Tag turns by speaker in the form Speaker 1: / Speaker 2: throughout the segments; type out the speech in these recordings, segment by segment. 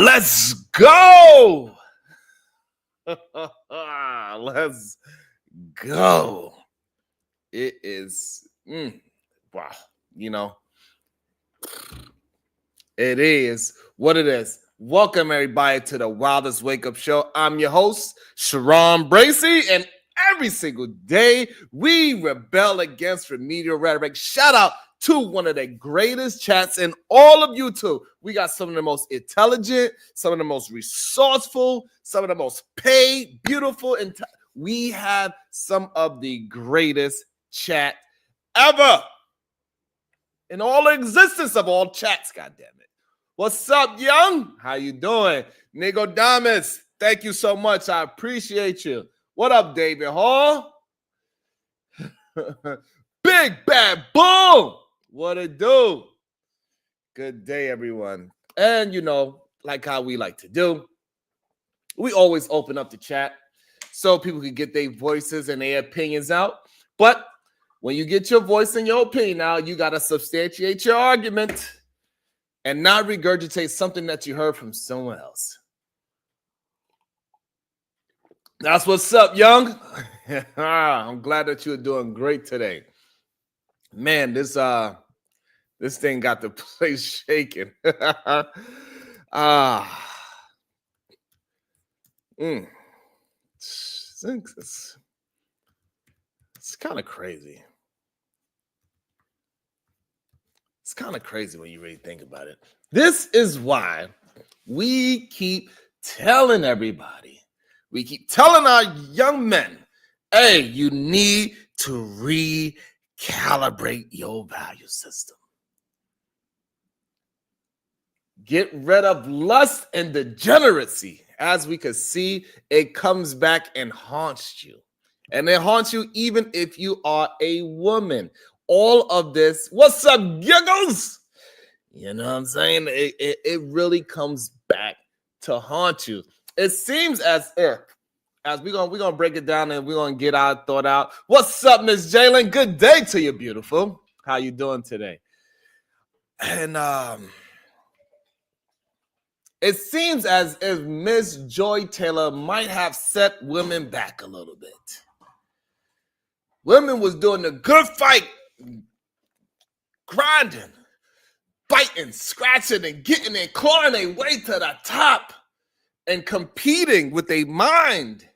Speaker 1: Let's go. Let's go. It is, wow, it is what it is. Welcome, everybody, to the Wildest Wake Up Show. I'm your host, Sharon Bracey, and every single day we rebel against remedial rhetoric. Shout out to one of the greatest chats in all of YouTube. We got some of the most intelligent, some of the most resourceful, some of the most paid, beautiful, and we have some of the greatest chat ever in all existence of all chats. God damn it! What's up, young? How you doing, Nigo Damas? Thank you so much. I appreciate you. What up, David Hall? Big Bad Boom. What it do? Good day, everyone. And like how we like to do, we always open up the chat so people can get their voices and their opinions out. But when you get your voice and your opinion out, you got to substantiate your argument and not regurgitate something that you heard from someone else. That's what's up, young. I'm glad that you're doing great today. Man, this thing got the place shaking. It's kind of crazy. It's kind of crazy when you really think about it. This is why we keep telling everybody, we keep telling our young men, hey, you need to recalibrate your value system. Get rid of lust and degeneracy. As we can see, it comes back and haunts you. And it haunts you even if you are a woman. All of this, what's up, giggles? You know what I'm saying? It really comes back to haunt you. It seems as if, as we're gonna break it down and we're gonna get our thought out. What's up, Miss Jalen? Good day to you, beautiful. How you doing today? And it seems as if Miss Joy Taylor might have set women back a little bit. Women was doing the good fight, grinding, biting, scratching, and getting and clawing their way to the top and competing with their mind.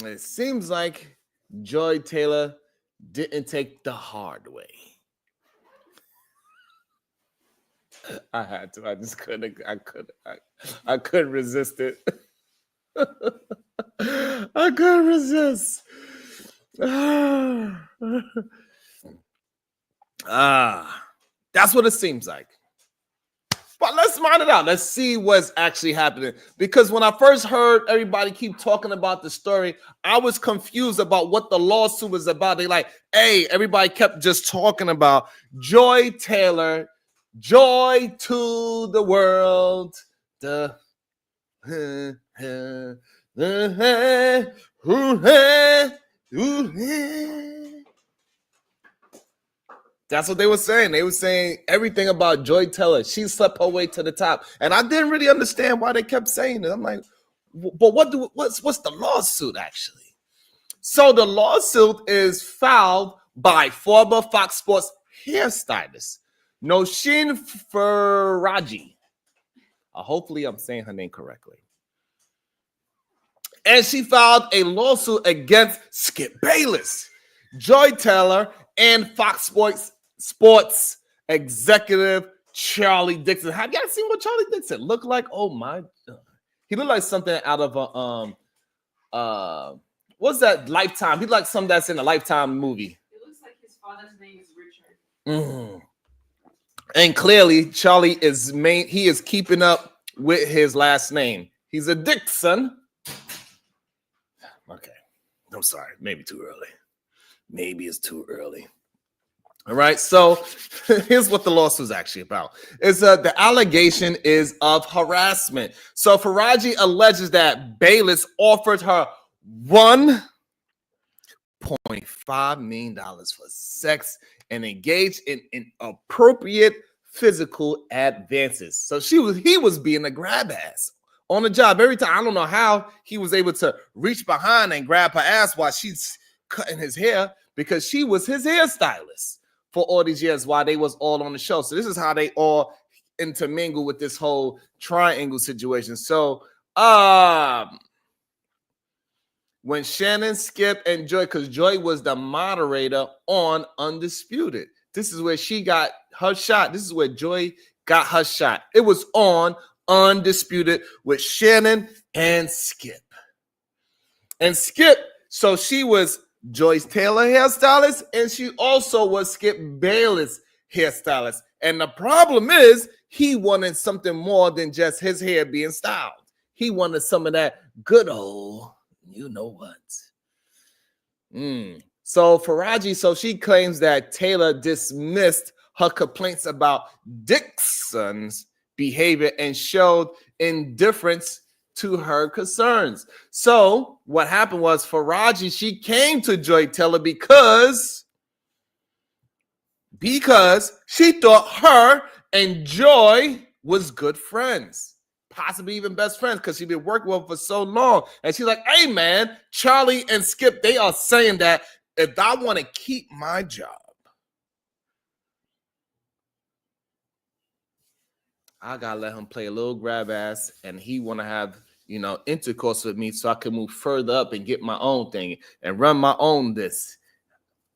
Speaker 1: It seems like Joy Taylor didn't take the hard way. I had to. I just couldn't. I couldn't resist it. I couldn't resist. That's what it seems like. But let's mind it out. Let's see what's actually happening. Because when I first heard everybody keep talking about the story, I was confused about what the lawsuit was about. They like, hey, everybody kept just talking about Joy Taylor, joy to the world. That's what they were saying. They were saying everything about Joy Taylor. She slept her way to the top. And I didn't really understand why they kept saying it. I'm like, but what's the lawsuit actually? So the lawsuit is filed by former Fox Sports hairstylist Noushin Faraji. Hopefully I'm saying her name correctly. And she filed a lawsuit against Skip Bayless, Joy Taylor, and Fox Sports executive Charlie Dixon. Have you guys seen what Charlie Dixon looked like? Oh my, he looked like something out of a what's that, Lifetime? He looked like something that's in a Lifetime movie.
Speaker 2: It looks like his father's name is Richard.
Speaker 1: And clearly Charlie he is keeping up with his last name. He's a Dixon. Okay, I'm sorry, maybe too early. Maybe it's too early. All right, so here's what the lawsuit is actually about. The allegation is of harassment. So Faraji alleges that Bayless offered her $1.5 million for sex and engaged in inappropriate physical advances. So he was being a grab ass on the job every time. I don't know how he was able to reach behind and grab her ass while she's cutting his hair, because she was his hairstylist for all these years while they was all on the show. So this is how they all intermingle with this whole triangle situation. So when Shannon, Skip, and Joy, because Joy was the moderator on Undisputed, this is where she got her shot. This is where Joy got her shot. It was on Undisputed with Shannon and Skip. And Skip, so she was Joyce Taylor hairstylist, and she also was Skip Bayless hairstylist. And the problem is, he wanted something more than just his hair being styled. He wanted some of that good old, you know what. So Faraji, so she claims that Taylor dismissed her complaints about Dixon's behavior and showed indifference to her concerns. So what happened was Faraji, she came to Joy Taylor because she thought her and Joy was good friends, possibly even best friends, because she'd been working with her for so long. And she's like, hey man, Charlie and Skip, they are saying that if I want to keep my job, I gotta let him play a little grab ass, and he want to have, you know, intercourse with me so I can move further up and get my own thing and run my own this.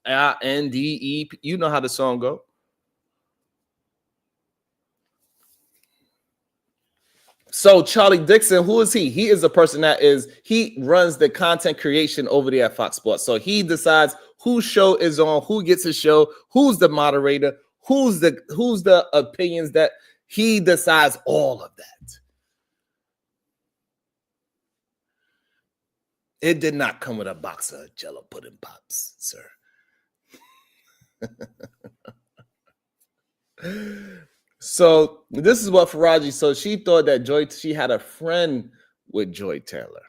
Speaker 1: RNDE, you know how the song go. So Charlie Dixon, who is he? He is the person he runs the content creation over there at Fox Sports. So he decides whose show is on, who gets a show, who's the moderator, who's the opinions, that he decides all of that. It did not come with a box of Jello pudding pops, sir. So this is what Faraji, so she thought that she had a friend with Joy Taylor.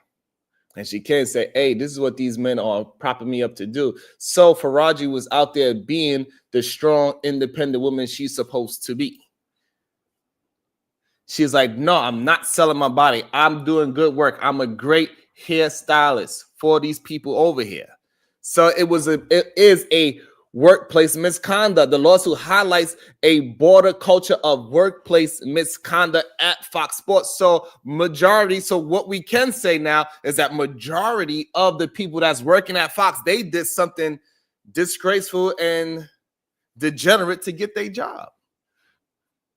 Speaker 1: And she can't say, hey, this is what these men are propping me up to do. So Faraji was out there being the strong, independent woman she's supposed to be. She's like, no, I'm not selling my body. I'm doing good work. I'm a great hairstylist for these people over here. So it is a workplace misconduct. The lawsuit highlights a broader culture of workplace misconduct at Fox Sports. So what we can say now is that majority of the people that's working at Fox, they did something disgraceful and degenerate to get their job.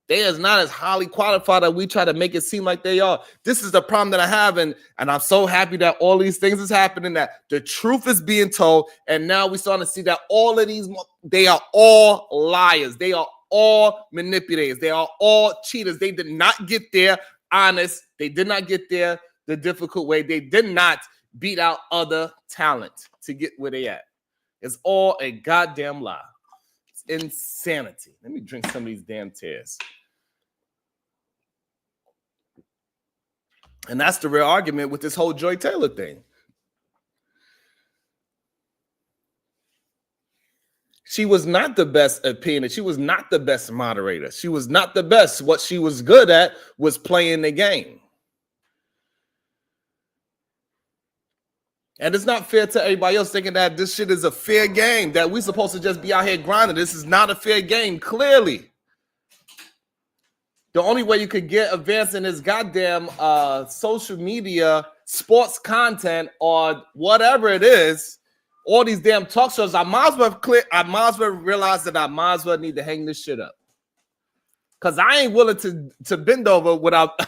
Speaker 1: They is not as highly qualified that we try to make it seem like they are. This is the problem that I have, and I'm so happy that all these things is happening, that the truth is being told, and now we're starting to see that all of these, they are all liars. They are all manipulators. They are all cheaters. They did not get there honest. They did not get there the difficult way. They did not beat out other talent to get where they at. It's all a goddamn lie. It's insanity. Let me drink some of these damn tears. And that's the real argument with this whole Joy Taylor thing. She was not the best opinion. She was not the best moderator. She was not the best. What she was good at was playing the game. And it's not fair to everybody else thinking that this shit is a fair game, that we're supposed to just be out here grinding. This is not a fair game, clearly. The only way you could get advanced in this goddamn social media, sports content, or whatever it is, all these damn talk shows, I might as well realize that I might as well need to hang this shit up. Because I ain't willing to bend over without,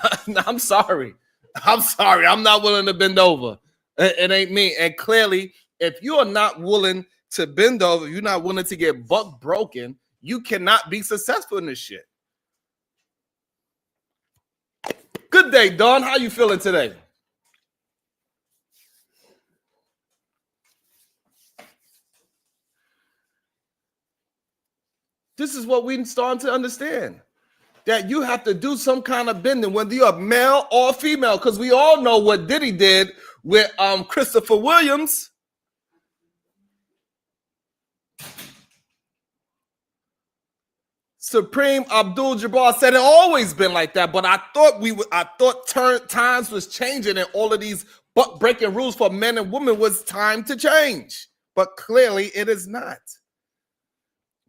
Speaker 1: I'm sorry. I'm not willing to bend over. It ain't me. And clearly, if you are not willing to bend over, you're not willing to get buck broken, you cannot be successful in this shit. Good day, Dawn. How you feeling today? This is what we're starting to understand. That you have to do some kind of bending, whether you're male or female, because we all know what Diddy did with Christopher Williams. Supreme Abdul-Jabbar said it always been like that, but I thought times was changing and all of these breaking rules for men and women was time to change. But clearly it is not.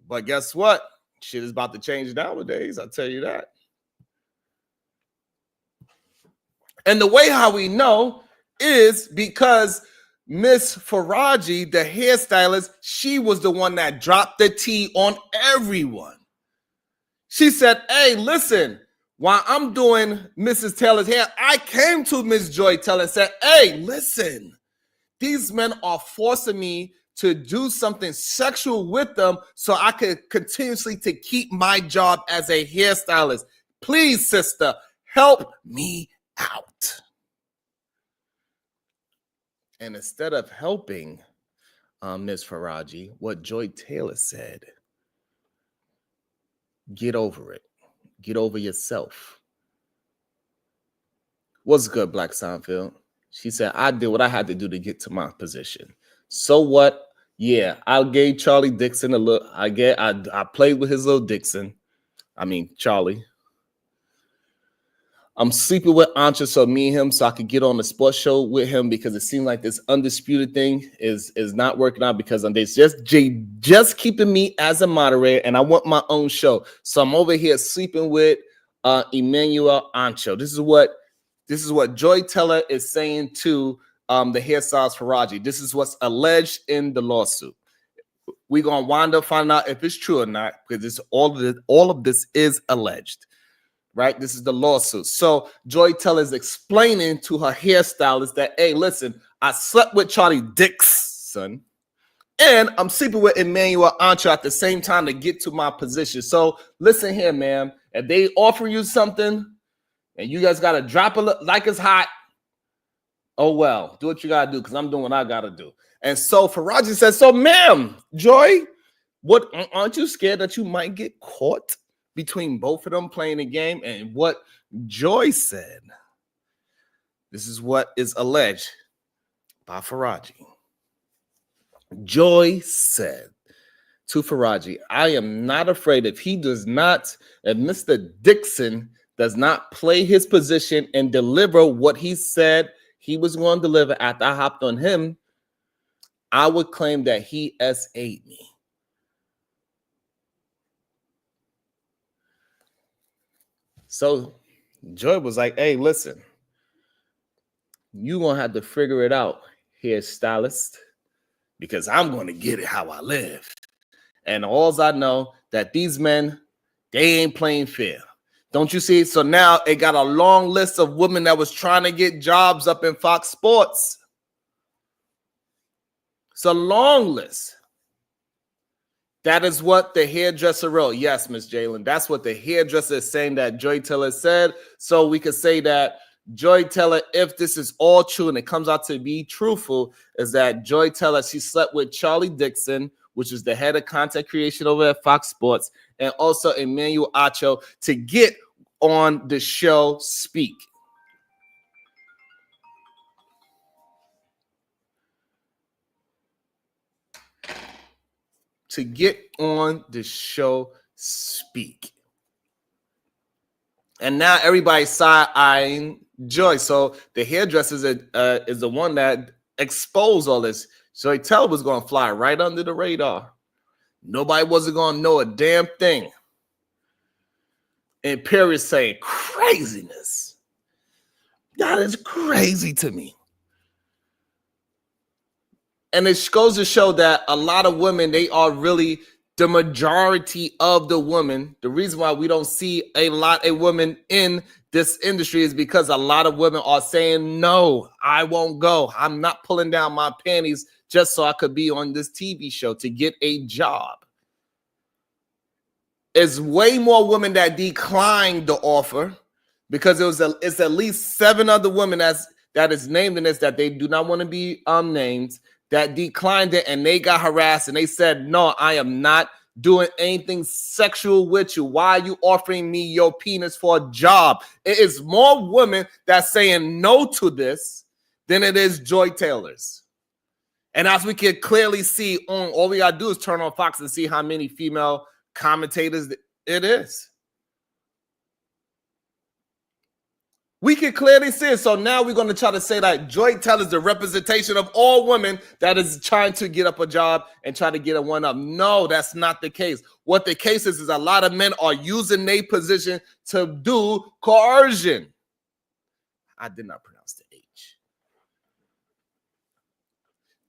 Speaker 1: But guess what? Shit is about to change nowadays, I'll tell you that. And the way how we know is because Miss Faraji, the hairstylist, she was the one that dropped the T on everyone. She said, hey, listen, while I'm doing Mrs. Taylor's hair, I came to Miss Joy Taylor and said, hey, listen, these men are forcing me to do something sexual with them so I could continuously to keep my job as a hairstylist. Please, sister, help me out. And instead of helping Ms. Faraji, what Joy Taylor said, get over it. Get over yourself. What's good, Black Seinfeld? She said, I did what I had to do to get to my position. So what? Yeah, I gave Charlie Dixon a look. I played with his little Dixon. I mean, Charlie. I'm sleeping with Ancha, so me and him, so I could get on the sports show with him because it seemed like this undisputed thing is not working out because they just keeping me as a moderator, and I want my own show. So I'm over here sleeping with Emmanuel Ancho. This is what Joy Teller is saying to the hairstylist Faraji. This is what's alleged in the lawsuit. We're gonna wind up finding out if it's true or not because all of this is alleged. Right? This is the lawsuit. So Joy Teller is explaining to her hairstylist that, hey, listen, I slept with Charlie Dixon and I'm sleeping with Emmanuel Ancho at the same time to get to my position. So listen here, ma'am. If they offer you something and you guys got to drop it like it's hot, oh, well, do what you got to do because I'm doing what I got to do. And so Faraji says, so ma'am, Joy, what aren't you scared that you might get caught between both of them playing the game? And what Joy said, this is what is alleged by Faraji. Joy said to Faraji, I am not afraid if Mr. Dixon does not play his position and deliver what he said he was going to deliver after I hopped on him, I would claim that he SA'd me. So Joy was like, hey, listen, you're going to have to figure it out, hairstylist, because I'm going to get it how I live. And all I know that these men, they ain't playing fair. Don't you see? So now it got a long list of women that was trying to get jobs up in Fox Sports. It's a long list. That is what the hairdresser wrote. Yes, Miss Jalen, that's what the hairdresser is saying that Joy Teller said. So we could say that Joy Teller, if this is all true and it comes out to be truthful, is that Joy Teller, she slept with Charlie Dixon, which is the head of content creation over at Fox Sports, and also Emmanuel Acho to get on the show Speak. To get on the show Speak. And now everybody's side-eyeing Joy. So the hairdresser is the one that exposed all this. Joy Teller was going to fly right under the radar. Nobody wasn't going to know a damn thing. And Perry saying, craziness. That is crazy to me. And it goes to show that a lot of women, they are really the majority of the women. The reason why we don't see a lot of women in this industry is because a lot of women are saying, no, I won't go. I'm not pulling down my panties just so I could be on this TV show to get a job. It's way more women that declined the offer because it's at least 7 other women that is named in this that they do not want to be named, that declined it, and they got harassed and they said, no, I am not doing anything sexual with you. Why are you offering me your penis for a job? It is more women that's saying no to this than it is Joy Taylor's. And as we can clearly see, all we gotta do is turn on Fox and see how many female commentators It is. We can clearly see it. So now we're going to try to say that Joy Tell is the representation of all women that is trying to get up a job and try to get a one up. No, that's not the case. What the case is a lot of men are using their position to do coercion. I did not pronounce the H.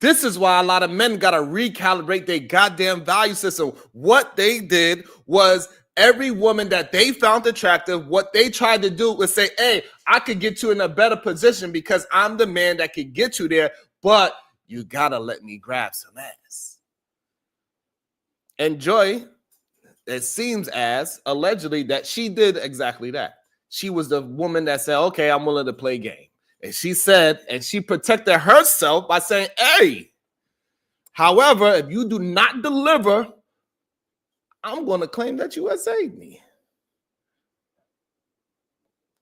Speaker 1: This is why a lot of men got to recalibrate their goddamn value system. What they did was every woman that they found attractive, what they tried to do was say, hey, I could get you in a better position because I'm the man that could get you there, but you got to let me grab some ass. And Joy, it seems as allegedly that she did exactly that. She was the woman that said, okay, I'm willing to play game. And she said, and she protected herself by saying, hey, however, if you do not deliver, I'm going to claim that you essayed me.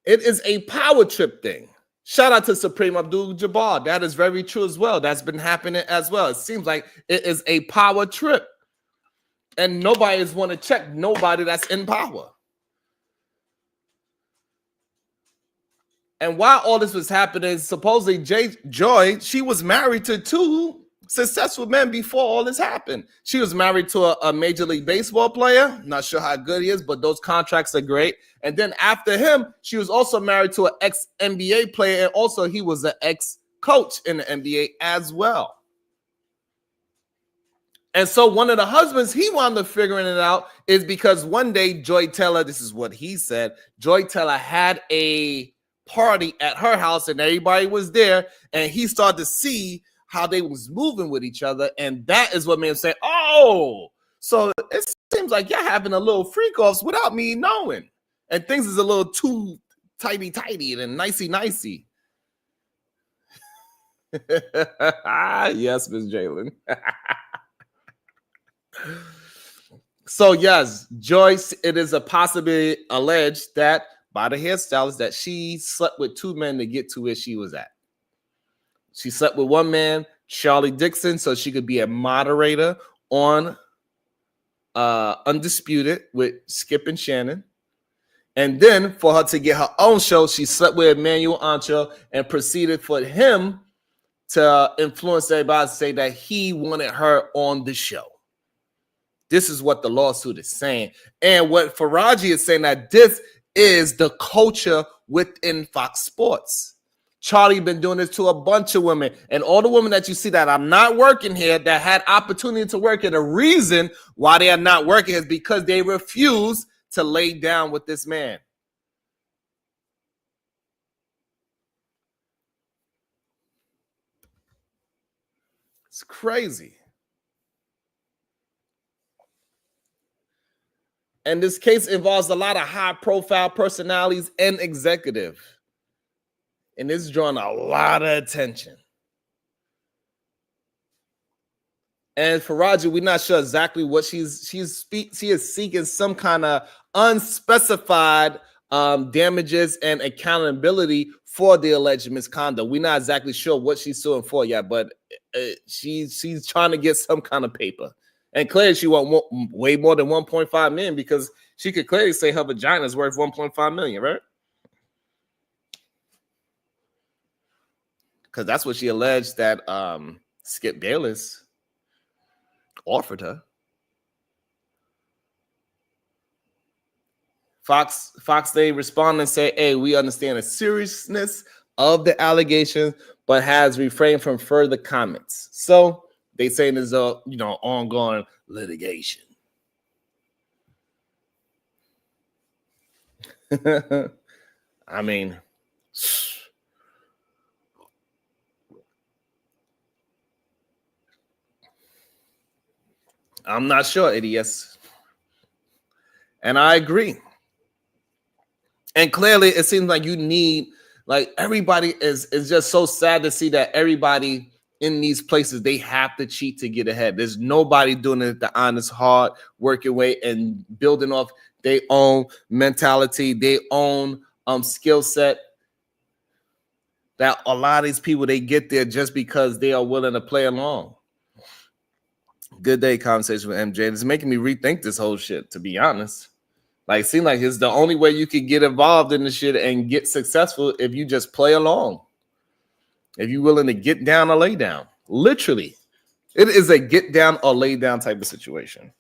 Speaker 1: It is a power trip thing. Shout out to Supreme Abdul-Jabbar. That is very true as well. That's been happening as well. It seems like it is a power trip. And nobody is want to check nobody that's in power. And while all this was happening, supposedly Joy, she was married to 2 successful men before all this happened. She was married to a Major League Baseball player. Not sure how good he is, but those contracts are great. And then after him, she was also married to an ex-NBA player, and also he was an ex-coach in the NBA as well. And so one of the husbands, he wound up figuring it out is because one day Joy Teller, this is what he said, Joy Teller had a party at her house and everybody was there, and he started to see how they was moving with each other, and that is what made him say, oh, so it seems like you're having a little freak-offs without me knowing, and things is a little too tighty and nicey. Yes, Miss Jalen. So yes, Joyce, it is a possibility alleged that by the hairstylist that she slept with 2 men to get to where she was at. She slept with one man, Charlie Dixon, so she could be a moderator on Undisputed with Skip and Shannon. And then for her to get her own show, she slept with Emmanuel Ancho and proceeded for him to influence everybody to say that he wanted her on the show. This is what the lawsuit is saying. And what Faraji is saying, that this is the culture within Fox Sports. Charlie been doing this to a bunch of women, and all the women that you see that are not working here that had opportunity to work, and the reason why they are not working is because they refuse to lay down with this man. It's crazy. And this case involves a lot of high-profile personalities and executive. And it's drawing a lot of attention. And Faraji, we're not sure exactly what she is seeking some kind of unspecified damages and accountability for the alleged misconduct. We're not exactly sure what she's suing for yet, but she's trying to get some kind of paper. And clearly she want way more than 1.5 million because she could clearly say her vagina is worth 1.5 million, right? Because that's what she alleged that Skip Bayless offered her. Fox, they respond and say, hey, we understand the seriousness of the allegation, but has refrained from further comments. So they say there's a ongoing litigation. I mean, I'm not sure, ADS. And I agree. And clearly, it seems like you need, like, everybody is just so sad to see that everybody in these places, they have to cheat to get ahead. There's nobody doing it the honest, hard working way and building off their own mentality, their own skill set. That a lot of these people, they get there just because they are willing to play along. Good day conversation with MJ. It's making me rethink this whole shit, to be honest. Like, it seems like it's the only way you can get involved in the shit and get successful if you just play along. If you're willing to get down or lay down. Literally. It is a get down or lay down type of situation.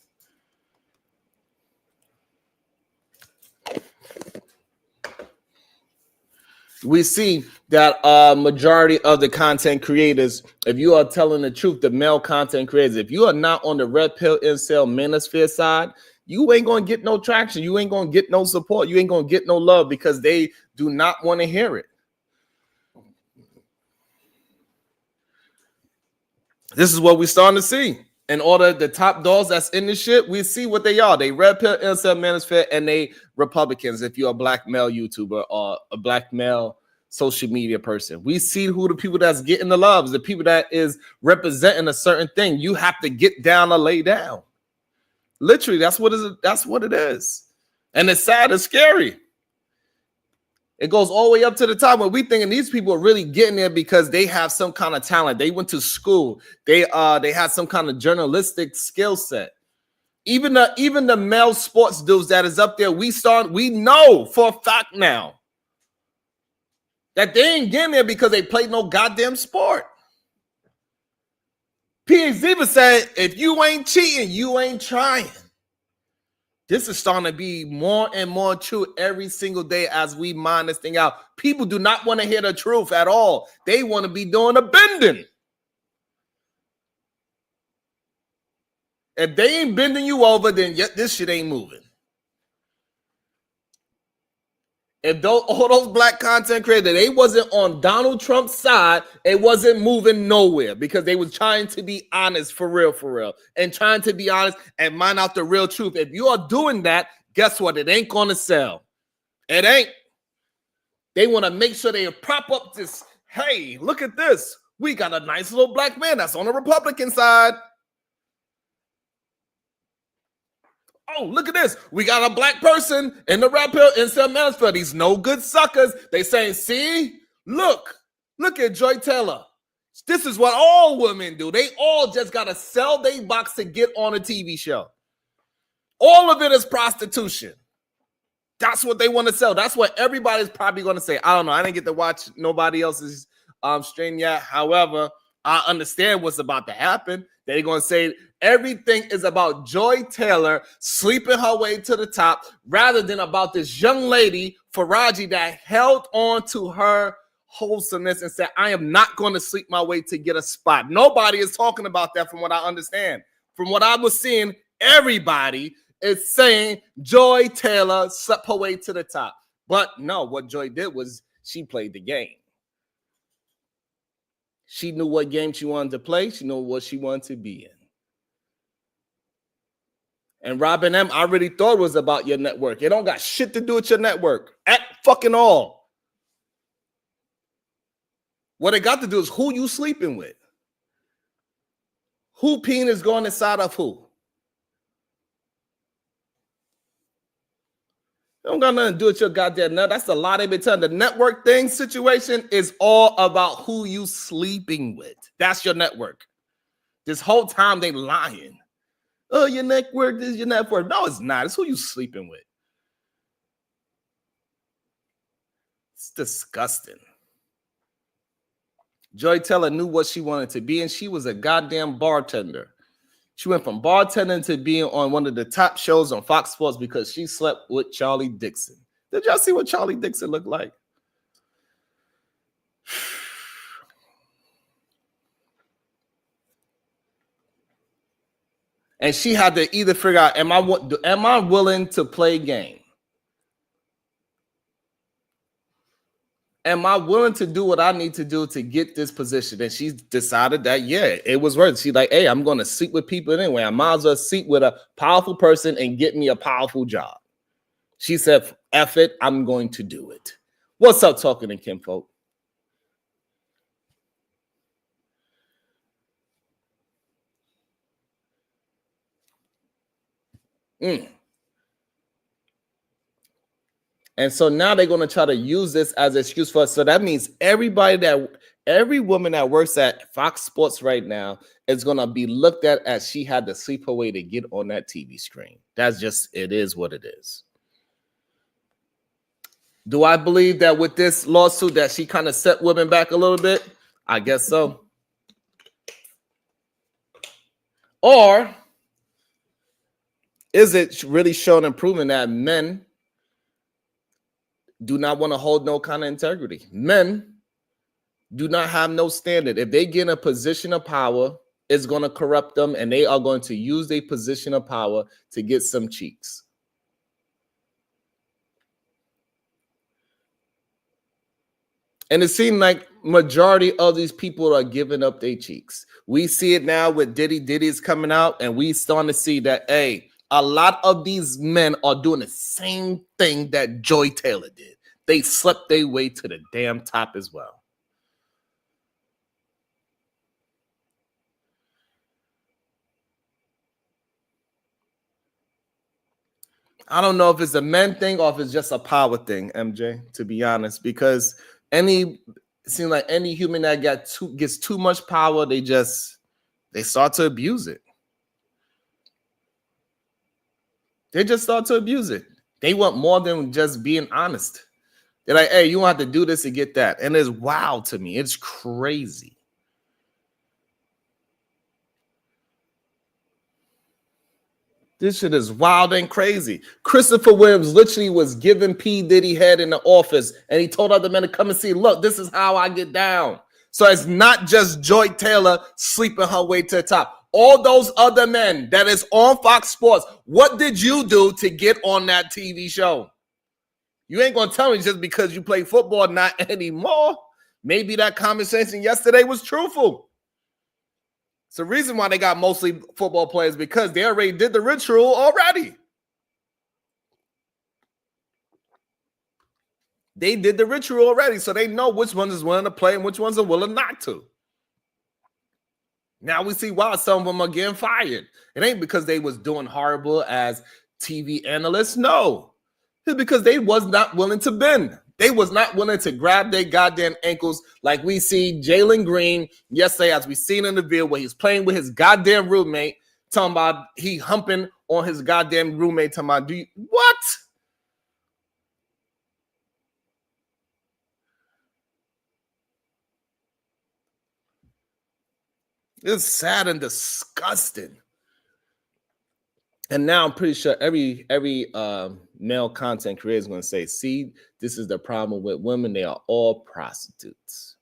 Speaker 1: We see that majority of the content creators, if you are telling the truth, the male content creators, if you are not on the red pill incel manosphere side, you ain't going to get no traction. You ain't going to get no support. You ain't going to get no love because they do not want to hear it. This is what we're starting to see. In order, the top dogs that's in this shit, we see what they are. They red pill incel manosphere and they Republicans. If you're a black male YouTuber or a black male social media person, we see who the people that's getting the loves, the people that is representing a certain thing. You have to get down or lay down. Literally, that's what it is. And it's sad, it's scary. It goes all the way up to the top when we thinking these people are really getting there because they have some kind of talent. They went to school. They had some kind of journalistic skill set. Even the male sports dudes that is up there, we know for a fact now that they ain't getting there because they played no goddamn sport. PhD said, if you ain't cheating, you ain't trying. This is starting to be more and more true every single day as we mine this thing out. People do not want to hear the truth at all. They want to be doing a bending. If they ain't bending you over, then this shit ain't moving. If all those black content creators, they wasn't on Donald Trump's side, it wasn't moving nowhere because they was trying to be honest for real, and trying to be honest and mine out the real truth. If you are doing that, guess what? It ain't going to sell. It ain't. They want to make sure they prop up this, hey, look at this. We got a nice little black man that's on the Republican side. Oh, look at this. We got a black person in the rap pill incel manosphere. These no good suckers. They saying, see, look at Joy Taylor. This is what all women do. They all just got to sell their box to get on a TV show. All of it is prostitution. That's what they want to sell. That's what everybody's probably going to say. I don't know. I didn't get to watch nobody else's stream yet. However, I understand what's about to happen. They're going to say everything is about Joy Taylor sleeping her way to the top rather than about this young lady, Faraji, that held on to her wholesomeness and said, I am not going to sleep my way to get a spot. Nobody is talking about that from what I understand. From what I was seeing, everybody is saying Joy Taylor slept her way to the top. But no, what Joy did was she played the game. She knew what game she wanted to play. She knew what she wanted to be in. And Robin M., I really thought it was about your network. It don't got shit to do with your network at fucking all. What it got to do is who you sleeping with. Who penis going inside of who. It don't got nothing to do with your goddamn nut. That's a lot they've been telling. The network thing situation is all about who you sleeping with. That's your network. This whole time they lying. Oh, your network is your network. No, it's not. It's who you sleeping with. It's disgusting. Joy Taylor knew what she wanted to be, and she was a goddamn bartender. She went from bartending to being on one of the top shows on Fox Sports because she slept with Charlie Dixon. Did y'all see what Charlie Dixon looked like? And she had to either figure out, am I willing to play game? Am I willing to do what I need to do to get this position? And she decided that, yeah, it was worth it. She's like, hey, I'm going to sleep with people anyway. I might as well sleep with a powerful person and get me a powerful job. She said, F it, I'm going to do it. What's up, Talking and Kinfolk? And so now they're going to try to use this as an excuse for us. So that means every woman that works at Fox Sports right now is going to be looked at as she had to sleep her way to get on that TV screen. That's just, it is what it is. Do I believe that with this lawsuit that she kind of set women back a little bit? I guess so. Or is it really showing and proving that men do not want to hold no kind of integrity? Men do not have no standard. If they get in a position of power, it's going to corrupt them, and they are going to use their position of power to get some cheeks. And it seems like majority of these people are giving up their cheeks. We see it now with Diddy. Diddy's coming out, and we starting to see that, hey, a lot of these men are doing the same thing that Joy Taylor did. They slept their way to the damn top as well. I don't know if it's a men thing or if it's just a power thing, MJ, to be honest, because it seems like any human that gets too much power, they start to abuse it. They just start to abuse it. They want more than just being honest. They're like, hey, you don't have to do this to get that. And it's wild to me. It's crazy. This shit is wild and crazy. Christopher Williams literally was giving P. Diddy head in the office, and he told other men to come and see, look, this is how I get down. So it's not just Joy Taylor sleeping her way to the top. All those other men that is on Fox Sports, what did you do to get on that TV show? You ain't going to tell me just because you play football, not anymore. Maybe that conversation yesterday was truthful. It's the reason why they got mostly football players, because they already did the ritual already. They did the ritual already, so they know which ones is willing to play and which ones are willing not to. Now we see why some of them are getting fired. It ain't because they was doing horrible as TV analysts. No. It's because they was not willing to bend. They was not willing to grab their goddamn ankles like we see Jalen Green yesterday, as we seen in the video where he's playing with his goddamn roommate, talking about he humping on his goddamn roommate, talking about, what? It's sad and disgusting. And now I'm pretty sure every male content creator is going to say, see, this is the problem with women. They are all prostitutes.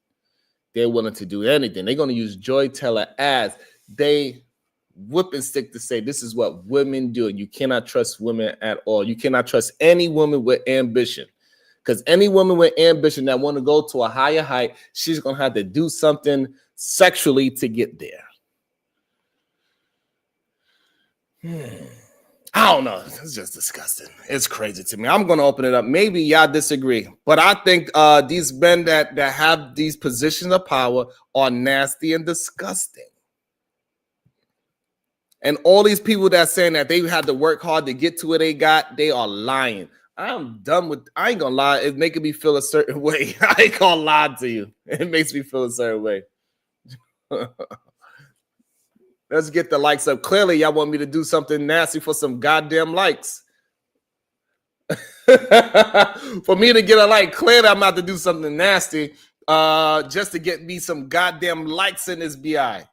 Speaker 1: They're willing to do anything. They're going to use Joy Taylor as they whip and stick to say this is what women do. And you cannot trust women at all. You cannot trust any woman with ambition. Because any woman with ambition that want to go to a higher height, she's going to have to do something sexually to get there. I don't know. It's just disgusting. It's crazy to me. I'm going to open it up. Maybe y'all disagree, but I think these men that have these positions of power are nasty and disgusting. And all these people that saying that they had to work hard to get to where they got, they are lying. I'm done with, I ain't going to lie. It's making me feel a certain way. I ain't going to lie to you. It makes me feel a certain way. Let's get the likes up. Clearly, y'all want me to do something nasty for some goddamn likes. For me to get a like, clearly I'm about to do something nasty just to get me some goddamn likes in this BI.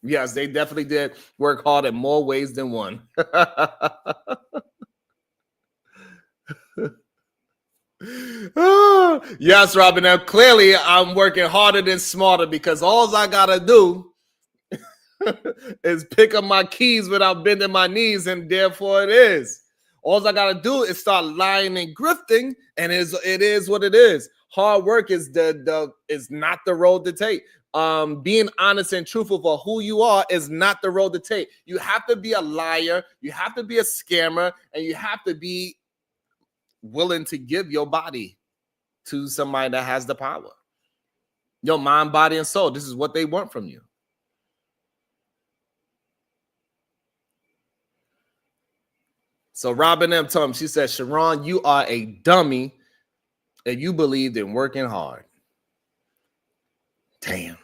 Speaker 1: Yes, they definitely did work hard in more ways than one. Yes, Robin. Now, clearly, I'm working harder than smarter, because all I gotta do is pick up my keys without bending my knees, and therefore it is. All I gotta do is start lying and grifting, and it is what it is. Hard work is is not the road to take. Being honest and truthful for who you are is not the road to take. You have to be a liar, you have to be a scammer, and you have to be willing to give your body to somebody that has the power. Your mind, body, and soul. This is what they want from you. So Robin M told him, she said, Sharon, you are a dummy if you believed in working hard. Damn.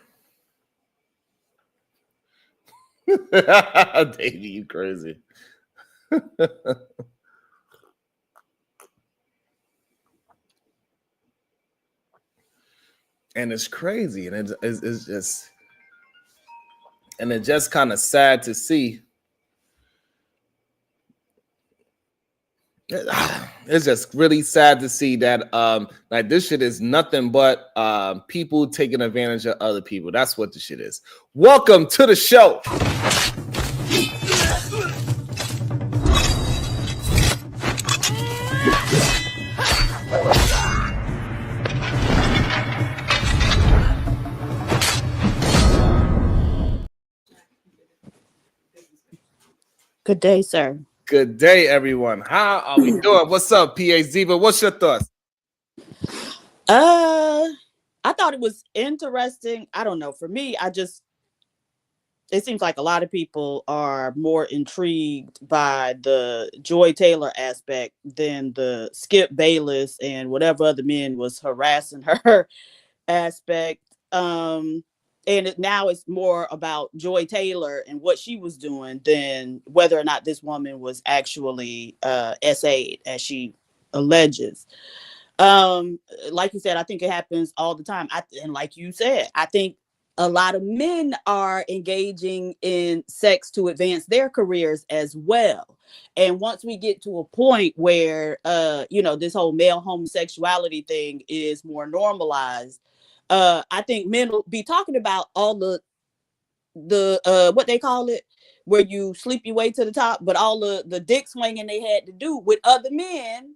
Speaker 1: Davey, you crazy. And it's crazy, and it's just kind of sad to see. It's just really sad to see that like this shit is nothing but people taking advantage of other people. That's what the shit is. Welcome to the show.
Speaker 3: Good day, sir.
Speaker 1: Good day, everyone. How are we doing? What's up, PA Ziva? What's your thoughts?
Speaker 3: I thought it was interesting. I don't know. For me, it seems like a lot of people are more intrigued by the Joy Taylor aspect than the Skip Bayless and whatever other men was harassing her aspect. Now it's more about Joy Taylor and what she was doing than whether or not this woman was actually SA'd, as she alleges. Like you said, I think it happens all the time. And like you said, I think a lot of men are engaging in sex to advance their careers as well. And once we get to a point where this whole male homosexuality thing is more normalized, I think men will be talking about all the what they call it, where you sleep your way to the top, but all the dick swinging they had to do with other men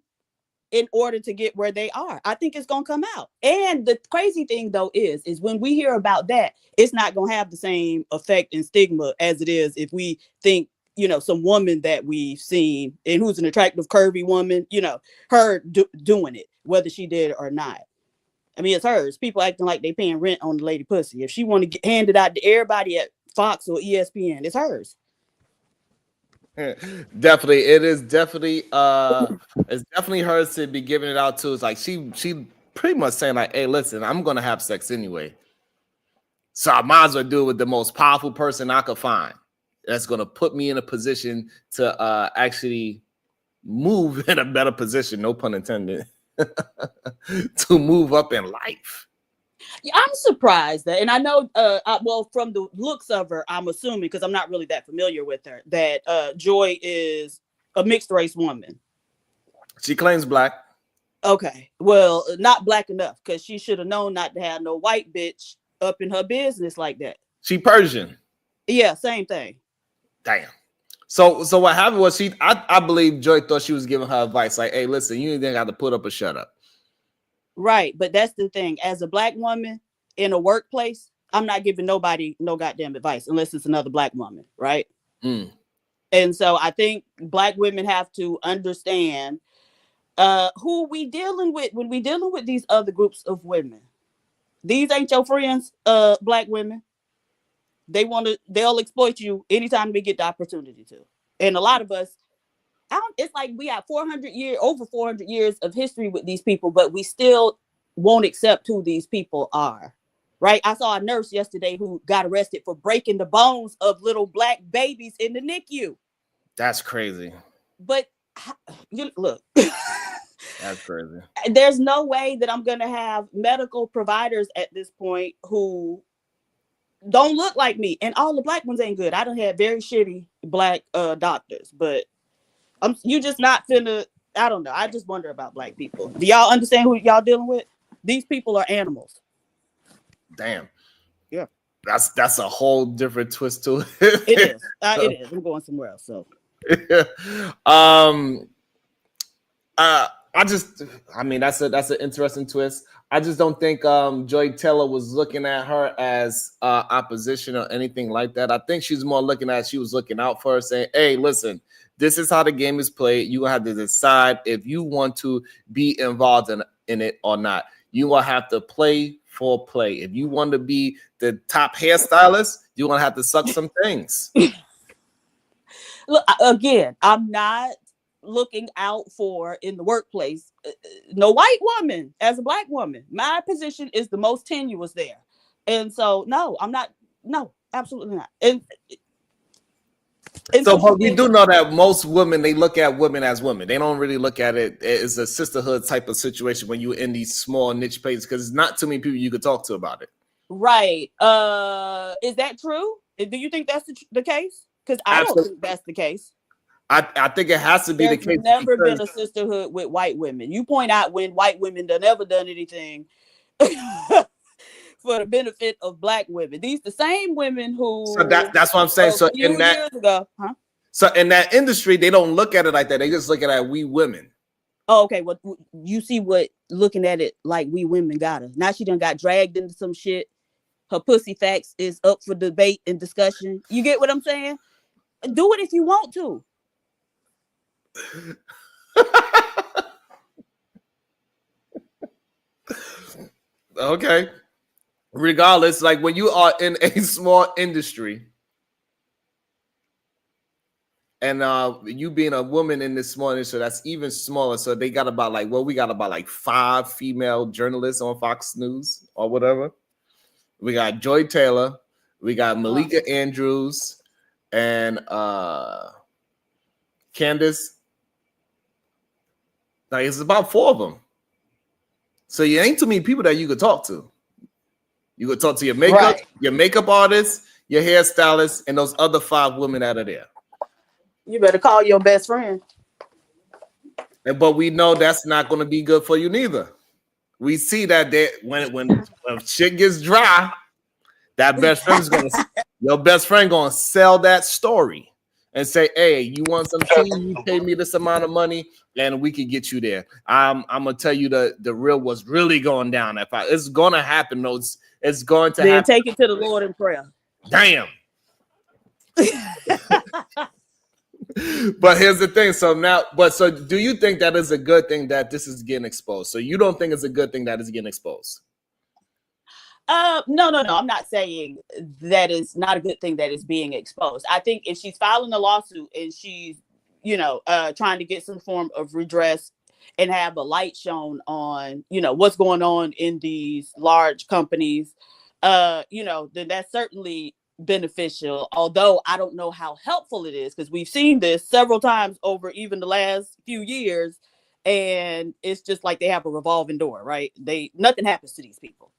Speaker 3: in order to get where they are. I think it's gonna come out. And the crazy thing though is when we hear about that, it's not gonna have the same effect and stigma as it is if we think, some woman that we've seen and who's an attractive, curvy woman, her doing it, whether she did it or not. I mean, it's hers. People acting like they paying rent on the lady pussy. If she want to get handed out to everybody at Fox or ESPN, it's hers.
Speaker 1: Definitely, it's definitely hers to be giving it out to. It's like she pretty much saying like, hey, listen, I'm gonna have sex anyway, so I might as well do it with the most powerful person I could find that's gonna put me in a position to actually move in a better position, no pun intended, to move up in life.
Speaker 3: Yeah, I'm surprised that, and I know, from the looks of her, I'm assuming, because I'm not really that familiar with her, that Joy is a mixed race woman.
Speaker 1: She claims black.
Speaker 3: Okay, well, not black enough, because she should have known not to have no white bitch up in her business like that.
Speaker 1: She Persian.
Speaker 3: Yeah, same thing.
Speaker 1: Damn. So what happened was I believe Joy thought she was giving her advice like, hey, listen, you ain't got to put up or shut up.
Speaker 3: Right, but that's the thing. As a black woman in a workplace, I'm not giving nobody no goddamn advice unless it's another black woman, right?
Speaker 1: Mm.
Speaker 3: And so I think black women have to understand who we dealing with when we dealing with these other groups of women. These ain't your friends, black women. They'll exploit you anytime they get the opportunity to. And a lot of us, it's like we have over 400 years of history with these people, but we still won't accept who these people are. Right? I saw a nurse yesterday who got arrested for breaking the bones of little black babies in the NICU.
Speaker 1: That's crazy.
Speaker 3: But look,
Speaker 1: that's crazy.
Speaker 3: There's no way that I'm going to have medical providers at this point who don't look like me. And all the black ones ain't good. I don't have very shitty black doctors, but you just not finna. I don't know. I just wonder about black people. Do y'all understand who y'all dealing with? These people are animals.
Speaker 1: Damn.
Speaker 3: Yeah.
Speaker 1: That's a whole different twist to it.
Speaker 3: It is. It is. I'm going somewhere else. So.
Speaker 1: That's an interesting twist. I just don't think Joy Taylor was looking at her as opposition or anything like that. I think she's more she was looking out for her, saying, hey, listen, this is how the game is played. You're going to have to decide if you want to be involved in it or not. You're going to have to play for play. If you want to be the top hairstylist, you're going to have to suck some things.
Speaker 3: Look, again, I'm not looking out for in the workplace no white woman as a black woman. My position is the most tenuous there. And so, no, I'm not. No, absolutely not. And And
Speaker 1: So,
Speaker 3: so she
Speaker 1: but we
Speaker 3: did.
Speaker 1: do know that most women, they look at women as women. They don't really look at it as a sisterhood type of situation when you're in these small niche places, because there's not too many people you could talk to about it.
Speaker 3: Right. Is that true? Do you think that's the case? Because I don't
Speaker 1: Absolutely.
Speaker 3: think that's the case.
Speaker 1: I think it has to be the
Speaker 3: There's
Speaker 1: case
Speaker 3: never been
Speaker 1: because
Speaker 3: a sisterhood with white women. You point out when white women done never done anything for the benefit of black women. These the same women who
Speaker 1: so that's what I'm saying.
Speaker 3: a
Speaker 1: So
Speaker 3: few
Speaker 1: in that
Speaker 3: years ago, huh?
Speaker 1: so in that industry, they don't look at it like that. They just look at it as we women.
Speaker 3: Oh, okay. Well, you see what looking at it like we women got her. Now she done got dragged into some shit. Her pussy facts is up for debate and discussion. You get what I'm saying? Do it if you want to.
Speaker 1: Okay. Regardless, like when you are in a small industry, and you being a woman in this small industry, that's even smaller. So they got about like, well, we got about like 5 female journalists on Fox News or whatever. We got Joy Taylor, we got Malika Andrews, and Candace. Like it's about 4 of them. So you ain't too many people that you could talk to. You could talk to your makeup artist, your hairstylist, and those other 5 women that are there.
Speaker 3: You better call your best friend.
Speaker 1: But we know that's not going to be good for you neither. We see that when shit gets dry, that best friend is your best friend gonna sell that story and say, "Hey, you want some tea? You pay me this amount of money, and we can get you there." I'm gonna tell you the real what's really going down. It's gonna happen, though. It's going to
Speaker 3: then
Speaker 1: happen.
Speaker 3: take it to the Lord in prayer.
Speaker 1: Damn. But here's the thing. So do you think that is a good thing that this is getting exposed? So you don't think it's a good thing that it's getting exposed?
Speaker 3: No. I'm not saying that is not a good thing that is being exposed. I think if she's filing a lawsuit and she's, trying to get some form of redress and have a light shown on, what's going on in these large companies, then that's certainly beneficial. Although I don't know how helpful it is, because we've seen this several times over even the last few years, and it's just like they have a revolving door, right? Nothing happens to these people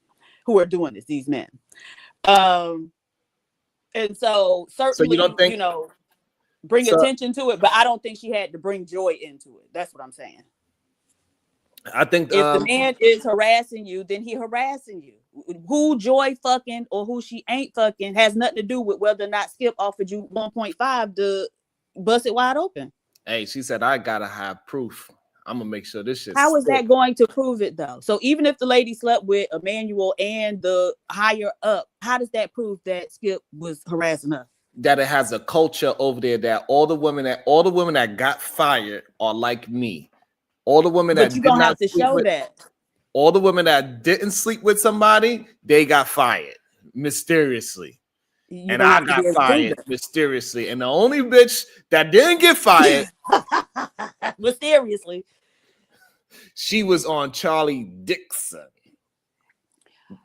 Speaker 3: who are doing this, these men. And so certainly,
Speaker 1: you don't think
Speaker 3: bring attention to it, but I don't think she had to bring joy into it. That's what I'm saying.
Speaker 1: I think
Speaker 3: if the man is harassing you, then he harassing you. Who Joy fucking or who she ain't fucking has nothing to do with whether or not Skip offered you 1.5 to bust it wide open.
Speaker 1: Hey, she said, I gotta have proof. I'm gonna make sure this shit.
Speaker 3: How is that going to prove it though? So even if the lady slept with Emmanuel and the higher up, how does that prove that Skip was harassing her?
Speaker 1: That it has a culture over there that all the women that got fired are like me. All the women that
Speaker 3: you don't have to show that.
Speaker 1: All the women that didn't sleep with somebody, they got fired mysteriously. And I got fired mysteriously. And the only bitch that didn't get fired
Speaker 3: mysteriously,
Speaker 1: she was on Charlie Dixon.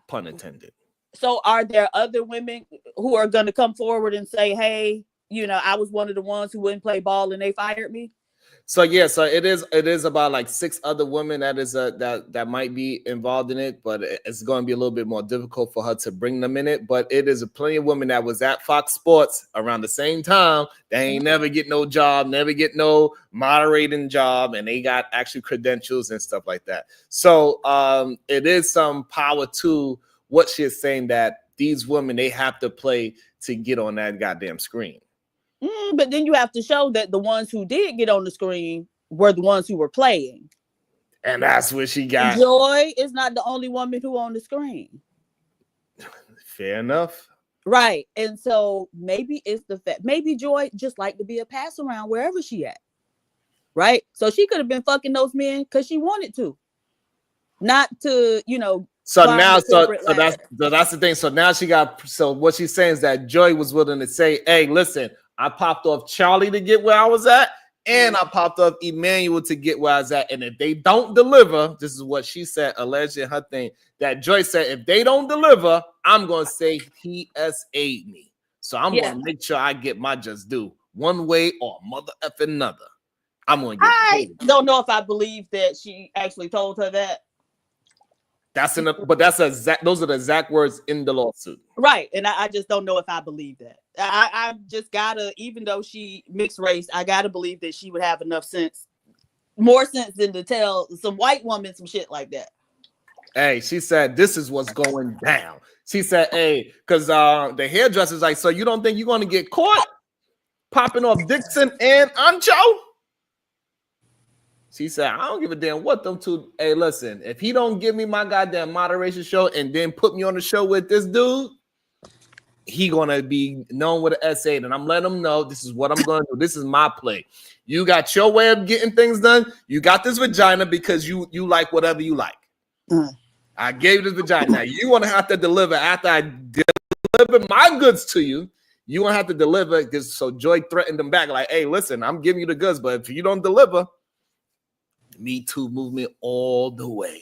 Speaker 1: Pun intended.
Speaker 3: So are there other women who are going to come forward and say, hey, I was one of the ones who wouldn't play ball and they fired me?
Speaker 1: So yeah, so it is about like 6 other women that might be involved in it, but it's going to be a little bit more difficult for her to bring them in it. But it is a plenty of women that was at Fox Sports around the same time. They ain't never get no job, never get no moderating job, and they got actually credentials and stuff like that. So it is some power to what she's saying, that these women, they have to play to get on that goddamn screen.
Speaker 3: But then you have to show that the ones who did get on the screen were the ones who were playing.
Speaker 1: And that's what she got.
Speaker 3: Joy is not the only woman who on the screen.
Speaker 1: Fair enough.
Speaker 3: Right. And so maybe it's the fact, maybe Joy just like to be a pass around wherever she at. Right. So she could have been fucking those men because she wanted to. Not to,
Speaker 1: So now, so that's the thing. So now so what she's saying is that Joy was willing to say, hey, listen, I popped off Charlie to get where I was at, and I popped off Emmanuel to get where I was at. And if they don't deliver, this is what she said, alleging her thing, that Joy said, if they don't deliver, I'm going to say he SA'd me. So I'm going to make sure I get my just due. one way or mother effing another. I'm gonna get
Speaker 3: I
Speaker 1: paid.
Speaker 3: don't know if I believe that she actually told her that.
Speaker 1: But those are the exact words in the lawsuit.
Speaker 3: Right. And I just don't know if I believe that. I just gotta, even though she mixed race, I gotta believe that she would have enough sense, more sense than to tell some white woman some shit like that.
Speaker 1: Hey, she said, this is what's going down. She said, hey, because the hairdresser's like, so you don't think you're going to get caught popping off Dixon and Ancho? She said, I don't give a damn what them two. Hey, listen, if he don't give me my goddamn moderation show and then put me on the show with this dude, he going to be known with an SA. And I'm letting him know this is what I'm going to do. This is my play. You got your way of getting things done. You got this vagina because you like whatever you like. I gave you this vagina. Now you want to have to deliver after I deliver my goods to you. You want to have to deliver because so Joy threatened them back like, hey, listen, I'm giving you the goods, but if you don't deliver, Me Too movement all the way.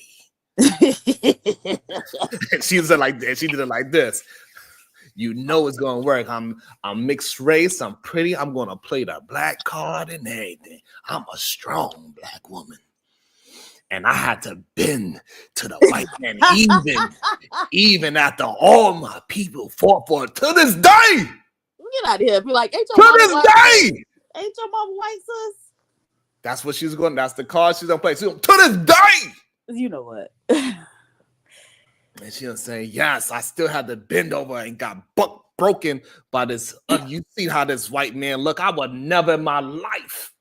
Speaker 1: She said like this. She did it like this. You know it's gonna work. I'm mixed race. I'm pretty. I'm gonna play the black card and everything. I'm a strong black woman. And I had to bend to the white man, even after all my people fought for it. To this day.
Speaker 3: Get out of here. Be like, ain't
Speaker 1: your
Speaker 3: mama white, sis?
Speaker 1: That's what she's going. That's the card she's gonna play. To this day.
Speaker 3: You know what?
Speaker 1: And she'll say, yes, I still had to bend over and got broken by this. You see how this white man look? I would never in my life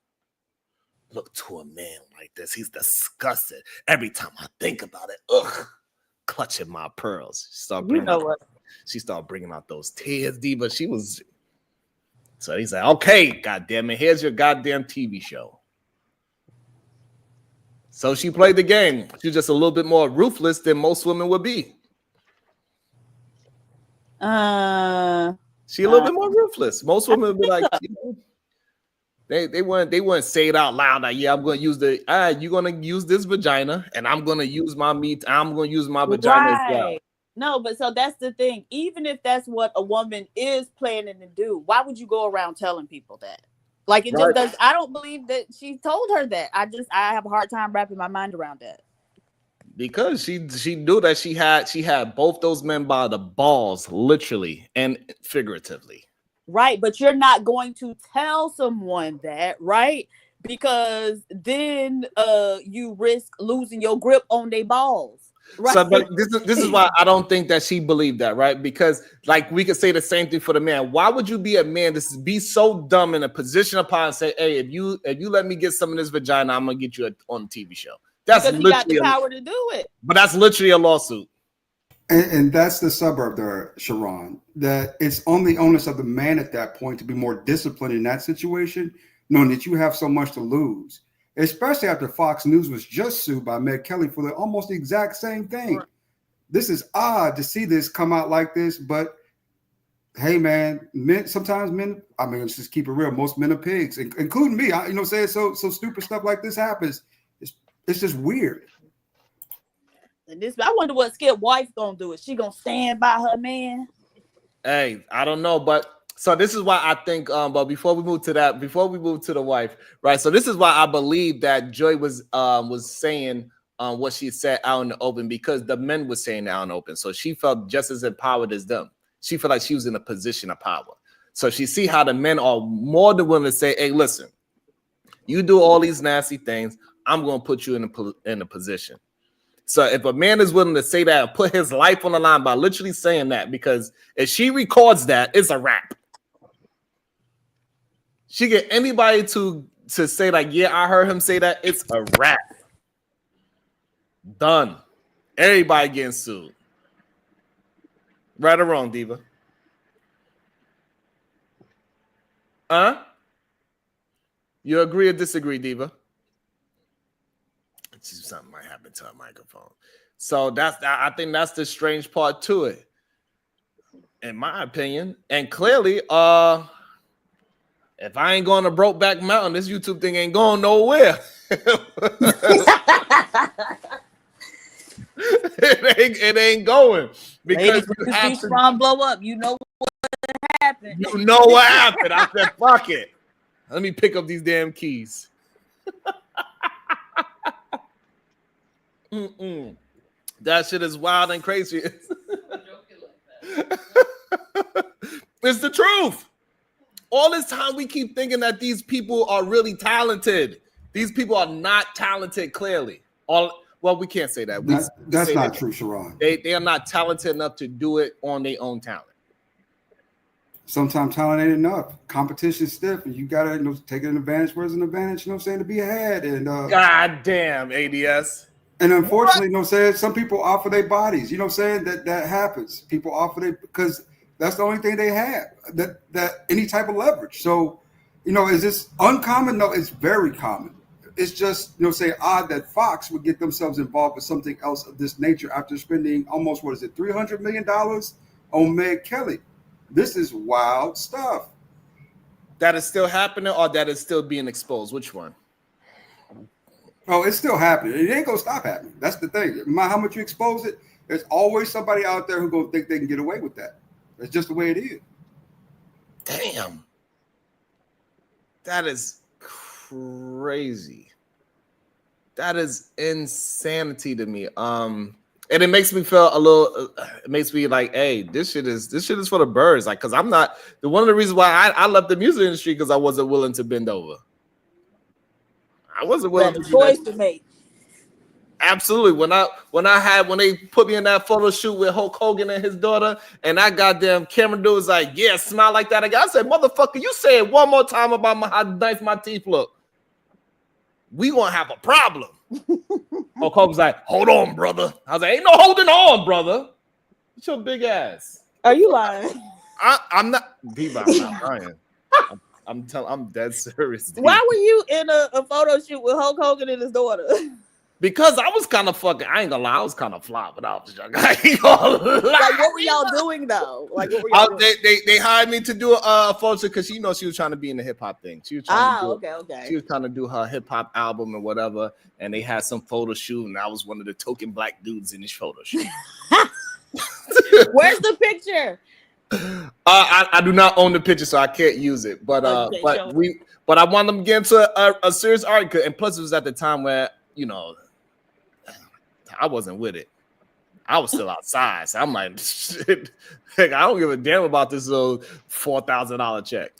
Speaker 1: look to a man like this. He's disgusted. Every time I think about it, clutching my pearls. She started bringing out those tears, Diva. So he said, okay, goddamn it, here's your goddamn TV show. So she played the game. She's just a little bit more ruthless than most women would be. She a little bit more ruthless. Most women would be like, they wouldn't say it out loud. Like, yeah, I'm going to use you're going to use this vagina, and I'm going to use my meat. I'm going to use my vagina as well.
Speaker 3: No, but so that's the thing. Even if that's what a woman is planning to do, why would you go around telling people that? Like it just does. I don't believe that she told her that. I have a hard time wrapping my mind around that.
Speaker 1: Because she knew that she had both those men by the balls, literally and figuratively.
Speaker 3: Right, but you're not going to tell someone that, right? Because then you risk losing your grip on their balls. Right.
Speaker 1: So, but this is why I don't think that she believed that, right? Because like we could say the same thing for the man. Why would you be a man to be so dumb in a position upon and say, hey, if you let me get some of this vagina, I'm gonna get you on a TV show. That's
Speaker 3: because he got the power to do it.
Speaker 1: But that's literally a lawsuit.
Speaker 4: And that's the suburb there, Sharon, that it's on the onus of the man at that point to be more disciplined in that situation, knowing that you have so much to lose. Especially after Fox News was just sued by Meg Kelly for almost the exact same thing. Right. This is odd to see this come out like this, but hey, man, sometimes men, I mean, let's just keep it real. Most men are pigs, including me. Saying so stupid stuff like this happens. It's just weird.
Speaker 3: And I wonder what Skip wife gonna do. Is she gonna stand by her man?
Speaker 1: Hey, I don't know, but. So this is why I think, but before we move to the wife, right? So this is why I believe that Joy was saying what she said out in the open, because the men were saying out in the open. So she felt just as empowered as them. She felt like she was in a position of power. So she see how the men are more than willing to say, hey, listen, you do all these nasty things, I'm going to put you in a position. So if a man is willing to say that and put his life on the line by literally saying that, because if she records that, it's a wrap. She get anybody to say like, yeah, I heard him say that, it's a wrap. Done. Everybody getting sued. Right or wrong, Diva? Huh? You agree or disagree, Diva? Something might happen to her microphone. So I think that's the strange part to it, in my opinion. And clearly, if I ain't going to Brokeback Mountain, this YouTube thing ain't going nowhere. it ain't going. Because
Speaker 3: Ladies, blow up. You know what happened.
Speaker 1: You know what happened. I said, fuck it. Let me pick up these damn keys. That shit is wild and crazy. It's the truth. All this time we keep thinking that these people are really talented. These people are not talented, clearly. Well, we can't say that.
Speaker 4: That's not true, Sharon.
Speaker 1: They are not talented enough to do it on their own talent.
Speaker 4: Sometimes talent ain't enough. Competition's stiff, and you gotta take an advantage where there's an advantage, to be ahead. And
Speaker 1: God damn, ADS.
Speaker 4: And unfortunately, some people offer their bodies. That happens. People offer because that's the only thing they have. That any type of leverage. So, is this uncommon? No, it's very common. It's just odd that Fox would get themselves involved with something else of this nature after spending almost $300 million on Meg Kelly. This is wild stuff.
Speaker 1: That is still happening, or that is still being exposed? Which one?
Speaker 4: Oh, it's still happening. It ain't gonna stop happening. That's the thing. No matter how much you expose it, there's always somebody out there who's gonna think they can get away with that. That's just the way it is.
Speaker 1: Damn. That is crazy. That is insanity to me. And it makes me feel a little. It makes me like, hey, this shit is for the birds. Like, cause I'm not. One of the reasons why I left the music industry because I wasn't willing to bend over. I wasn't willing to
Speaker 3: choice to make.
Speaker 1: Absolutely. When they put me in that photo shoot with Hulk Hogan and his daughter, and that goddamn camera dude was like, yeah, smile like that again. I said, motherfucker, you say it one more time about how nice my teeth look. We gonna have a problem. Hulk Hogan's like, hold on, brother. I was like, ain't no holding on, brother. What's your big ass?
Speaker 3: Are you lying?
Speaker 1: I'm not. Diva, I'm not lying. I'm dead serious. Diva.
Speaker 3: Why were you in a photo shoot with Hulk Hogan and his daughter?
Speaker 1: Because I was kind of fucking. I ain't gonna lie. I was kind of fly, but I was young. I ain't gonna lie.
Speaker 3: Like, what were y'all doing though? Like, what were y'all doing?
Speaker 1: They hired me to do a photo shoot because she was trying to be in the hip hop thing. She was trying to do
Speaker 3: okay.
Speaker 1: She was trying to do her hip hop album and whatever, and they had some photo shoot, and I was one of the token black dudes in this photo shoot.
Speaker 3: Where's the picture?
Speaker 1: I do not own the picture, so I can't use it. But I want them to get into a serious argument, and plus it was at the time where I wasn't with it. I was still outside, so I'm like, shit. Heck, I don't give a damn about this little $4,000 check.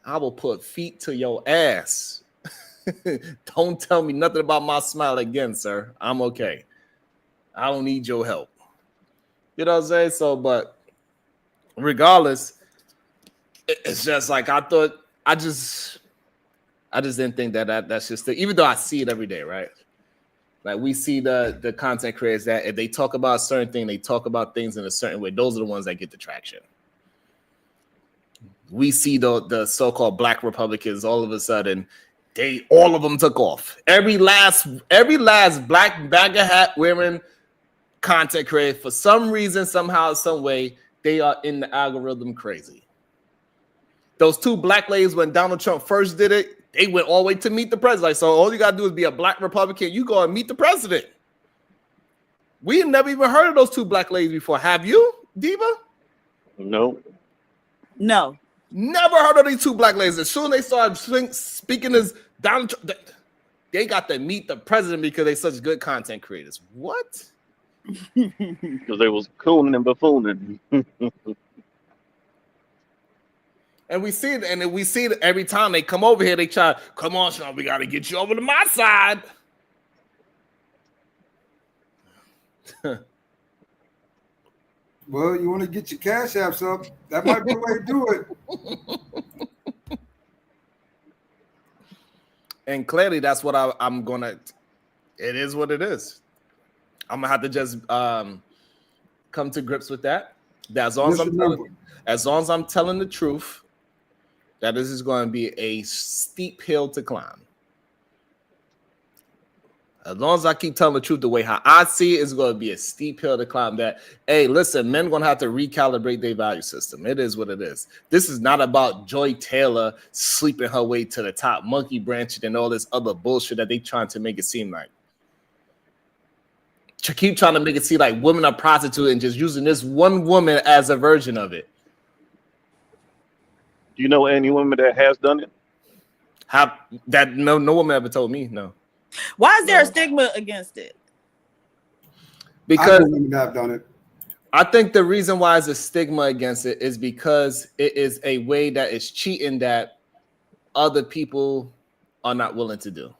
Speaker 1: I will put feet to your ass. Don't tell me nothing about my smile again, sir. I'm okay. I don't need your help. You know what I'm saying? So, but regardless, it's just like I thought. I just didn't think that's just even though I see it every day, right? Like we see the content creators that if they talk about a certain thing, they talk about things in a certain way. Those are the ones that get the traction. We see the so-called black Republicans all of a sudden, all of them took off. Every last black bag of hat wearing content creator, for some reason, somehow, some way, they are in the algorithm crazy. Those two black ladies, when Donald Trump first did it, they went all the way to meet the president. Like, so all you gotta do is be a black Republican. You go and meet the president. We have never even heard of those two black ladies before. Have you, Diva?
Speaker 5: No.
Speaker 1: Never heard of these two black ladies. As soon as they started speaking as Donald Trump, they got to meet the president because they're such good content creators. What?
Speaker 5: Because they was cooning and buffooning.
Speaker 1: And we see it every time they come over here. They try, come on, Sean, we got to get you over to my side.
Speaker 4: Well, you want to get your cash apps up? That might be the way to do it.
Speaker 1: And clearly, that's what I'm gonna. It is what it is. I'm gonna have to just come to grips with that. As long as I'm telling the truth, that this is going to be a steep hill to climb. As long as I keep telling the truth the way how I see it, it's going to be a steep hill to climb. That, hey, listen, men going to have to recalibrate their value system. It is what it is. This is not about Joy Taylor sleeping her way to the top, monkey branching, and all this other bullshit that they trying to make it seem like. To keep trying to make it seem like women are prostitutes and just using this one woman as a version of it.
Speaker 5: Do you know any woman that has done it?
Speaker 1: How that no woman ever told me no.
Speaker 3: Why is there a
Speaker 1: No.
Speaker 3: stigma against it?
Speaker 4: I
Speaker 1: Because
Speaker 4: know women that have done it.
Speaker 1: I think the reason why there's a stigma against it is because it is a way that is cheating that other people are not willing to do.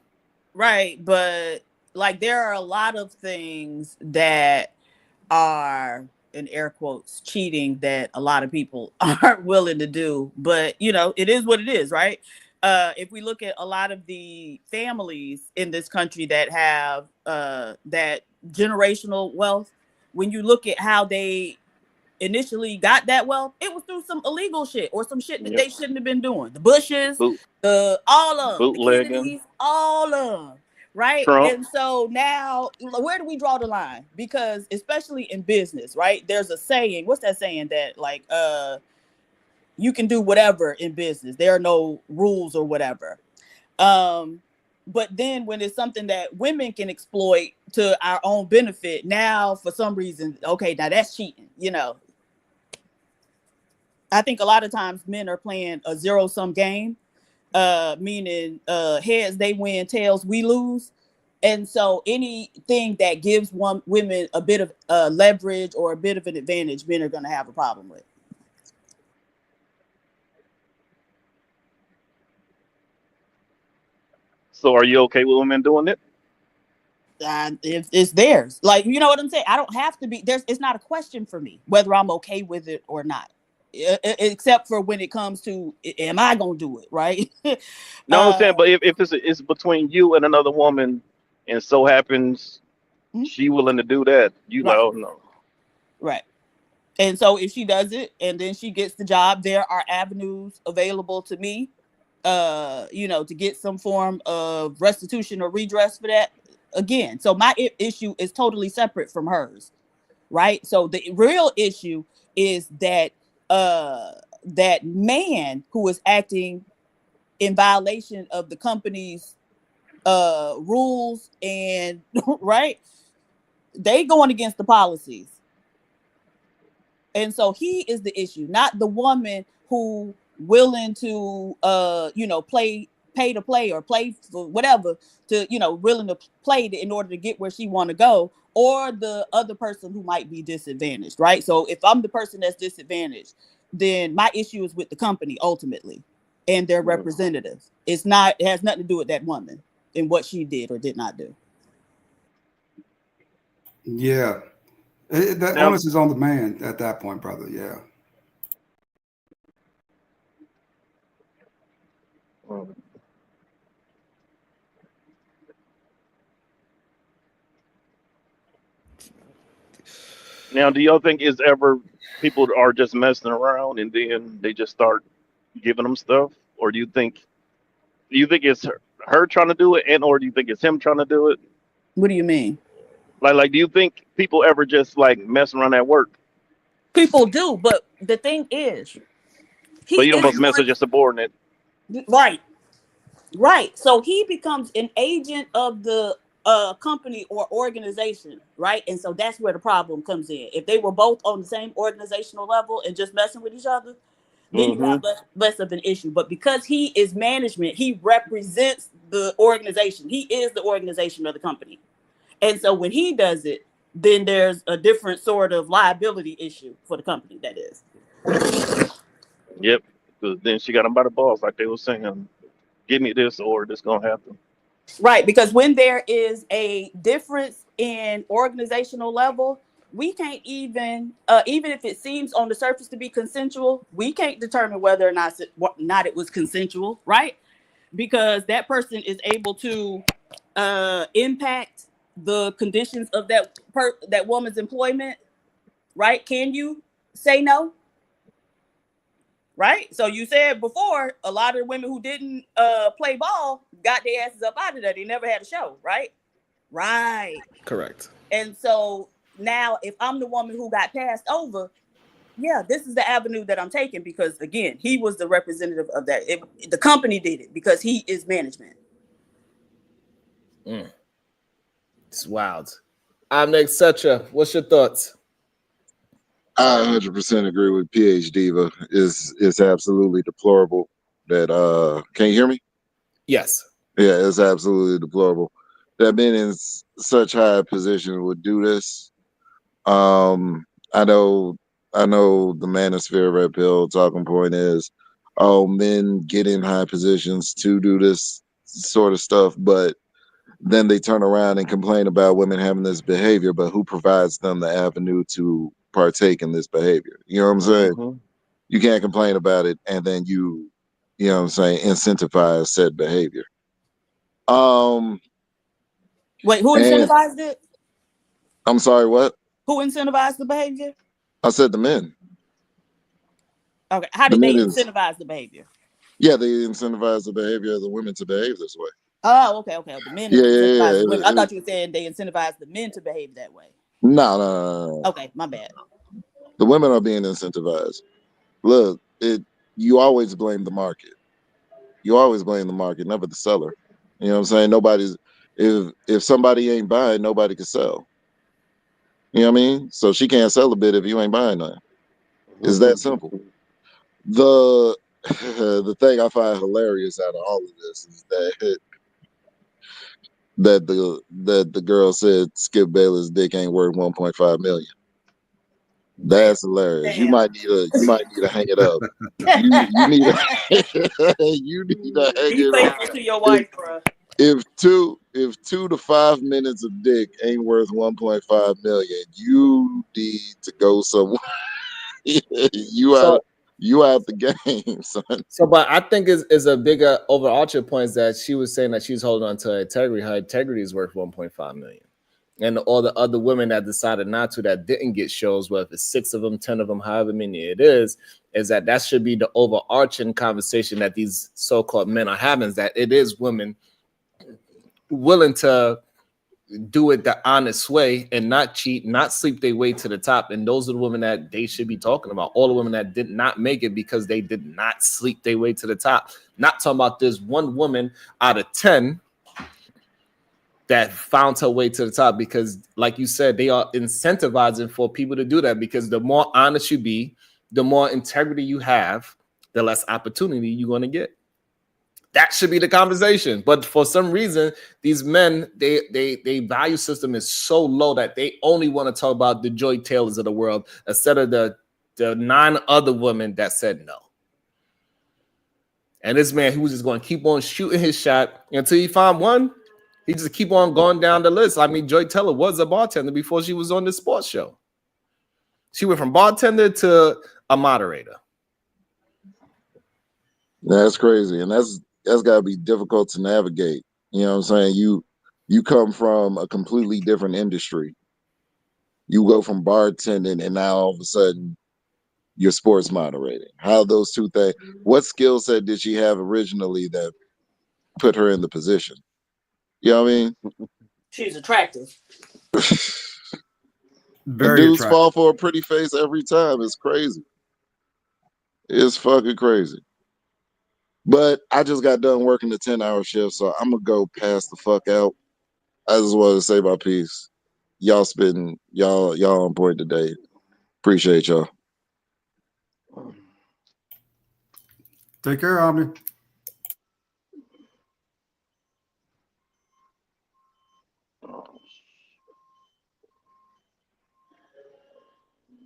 Speaker 3: Right, but like there are a lot of things that are in air quotes cheating that a lot of people aren't willing to do, but you know, it is what it is, right? If we look at a lot of the families in this country that have that generational wealth, when you look at how they initially got that wealth, it was through some illegal shit or some shit that
Speaker 5: Yep.
Speaker 3: they shouldn't have been doing. The Bushes,
Speaker 5: Boot,
Speaker 3: all of them, the
Speaker 5: bootlegging,
Speaker 3: Kennedys, all of them, right?
Speaker 5: Trump.
Speaker 3: And so now, where do we draw the line? Because especially in business, right? There's a saying. What's that saying that like you can do whatever in business. There are no rules or whatever. But then when it's something that women can exploit to our own benefit, now for some reason, okay, now that's cheating, you know. I think a lot of times men are playing a zero-sum game, meaning heads they win, tails we lose. And so anything that gives women a bit of leverage or a bit of an advantage, men are going to have a problem with.
Speaker 5: So are you okay with women doing it?
Speaker 3: If it's theirs, like, you know what I'm saying? I don't have to be there's. It's not a question for me whether I'm okay with it or not, except for when it comes to am I gonna do it, right?
Speaker 5: No, I understand, but if it's between you and another woman, and so happens she willing to do that, you
Speaker 3: Right.
Speaker 5: know, no.
Speaker 3: Right. And so if she does it and then she gets the job, there are avenues available to me, you know, to get some form of restitution or redress for that. Again, so my issue is totally separate from hers, right? So the real issue is that that man who is acting in violation of the company's rules and right, they going against the policies. And so he is the issue, not the woman who willing to you know, pay to play or play for whatever to, you know, willing to play in order to get where she want to go, or the other person who might be disadvantaged, right? So if I'm the person that's disadvantaged, then my issue is with the company ultimately and their representatives. It's not, it has nothing to do with that woman and what she did or did not do.
Speaker 4: Yeah. The
Speaker 5: Now,
Speaker 4: onus is on the man at that point, brother. Yeah.
Speaker 5: now, do y'all think is ever people are just messing around and then they just start giving them stuff, or do you think it's her trying to do it, and or do you think it's him trying to do it?
Speaker 3: What do you mean?
Speaker 5: Like, do you think people ever just like mess around at work?
Speaker 3: People do, but the thing is, he
Speaker 5: But you don't
Speaker 3: is
Speaker 5: supposed to mess with your subordinate.
Speaker 3: right. Right. So he becomes an agent of the company or organization, right? And so that's where the problem comes in. If they were both on the same organizational level and just messing with each other, then you
Speaker 5: Mm-hmm.
Speaker 3: have less of an issue. But because he is management, he represents the organization. He is the organization of the company. And so when he does it, then there's a different sort of liability issue for the company, that is.
Speaker 5: Yep. Because then she got him by the balls, like they were saying, give me this or this gonna happen.
Speaker 3: Right, because when there is a difference in organizational level, we can't even if it seems on the surface to be consensual, we can't determine whether or not it was consensual, right? Because that person is able to impact the conditions of that woman's employment, right? Can you say no? Right. So you said before, a lot of women who didn't play ball got their asses up out of there. They never had a show, right? Right.
Speaker 1: Correct.
Speaker 3: And so now if I'm the woman who got passed over, yeah, this is the avenue that I'm taking, because again, he was the representative of that. The company did it because he is management.
Speaker 1: It's wild. I'm next, Sucha. What's your thoughts?
Speaker 6: I 100% agree with PH Diva. It's absolutely deplorable that can you hear me?
Speaker 1: Yes.
Speaker 6: Yeah, it's absolutely deplorable that men in such high position would do this. I know the manosphere red pill talking point is, oh, men get in high positions to do this sort of stuff, but then they turn around and complain about women having this behavior, but who provides them the avenue to partake in this behavior? You know what I'm saying?
Speaker 5: Mhm.
Speaker 6: You can't complain about it and then you know what I'm saying, incentivize said behavior.
Speaker 3: Wait, who
Speaker 6: And
Speaker 3: incentivized it?
Speaker 6: I'm sorry, what?
Speaker 3: Who incentivized the behavior?
Speaker 6: I said the men.
Speaker 3: Okay, how
Speaker 6: The
Speaker 3: did they
Speaker 6: men is,
Speaker 3: incentivize the behavior?
Speaker 6: yeah, they incentivize the behavior of the women to behave this way.
Speaker 3: Oh, okay. The men
Speaker 6: Yeah, yeah,
Speaker 3: incentivize
Speaker 6: yeah.
Speaker 3: the women. I thought you were saying they incentivize the men to behave that way.
Speaker 6: No.
Speaker 3: Okay, my bad.
Speaker 6: The women are being incentivized. Look, you always blame the market. You always blame the market, never the seller. You know what I'm saying? Nobody's if somebody ain't buying, nobody can sell. You know what I mean? So she can't sell a bit if you ain't buying nothing. It's that simple. The the thing I find hilarious out of all of this is that the girl said Skip Bayless' dick ain't worth 1.5 million. That's hilarious. You
Speaker 3: Damn.
Speaker 6: might need to hang it up. You need to you need to hang
Speaker 3: Be
Speaker 6: it up.
Speaker 3: faithful to your wife, bro.
Speaker 6: If 2 to 5 minutes of dick ain't worth 1.5 million, you need to go somewhere.
Speaker 1: So
Speaker 6: you out the game, son.
Speaker 1: but I think is a bigger overarching point is that she was saying that she's holding on to her integrity. Her integrity is worth 1.5 million. And all the other women that decided not to, that didn't get shows, whether it's 6 of them, 10 of them, however many it is that should be the overarching conversation that these so-called men are having, is that it is women willing to do it the honest way and not cheat, not sleep their way to the top. And those are the women that they should be talking about. All the women that did not make it because they did not sleep their way to the top. Not talking about this one woman out of 10 that found her way to the top, because like you said, they are incentivizing for people to do that, because the more honest you be, the more integrity you have, the less opportunity you're going to get. That should be the conversation. But for some reason, these men, they value system is so low that they only want to talk about the Joy Taylors of the world instead of the 9 other women that said no. And this man, he was just going to keep on shooting his shot until he found one. He just keep on going down the list. I mean, Joy Taylor was a bartender before she was on the sports show. She went from bartender to a moderator.
Speaker 6: That's crazy, and that's got to be difficult to navigate. You know what I'm saying? You come from a completely different industry. You go from bartending, and now all of a sudden you're sports moderating. How those two things? What skill set did she have originally that put her in the position? You know what I mean?
Speaker 3: She's attractive.
Speaker 4: Very
Speaker 6: Dudes
Speaker 4: attractive.
Speaker 6: fall for a pretty face every time. It's crazy. It's fucking crazy. But I just got done working the 10-hour shift, so I'm gonna go pass the fuck out. I just wanted to say my piece. Y'all on point today. Appreciate y'all.
Speaker 4: Take care, Omni.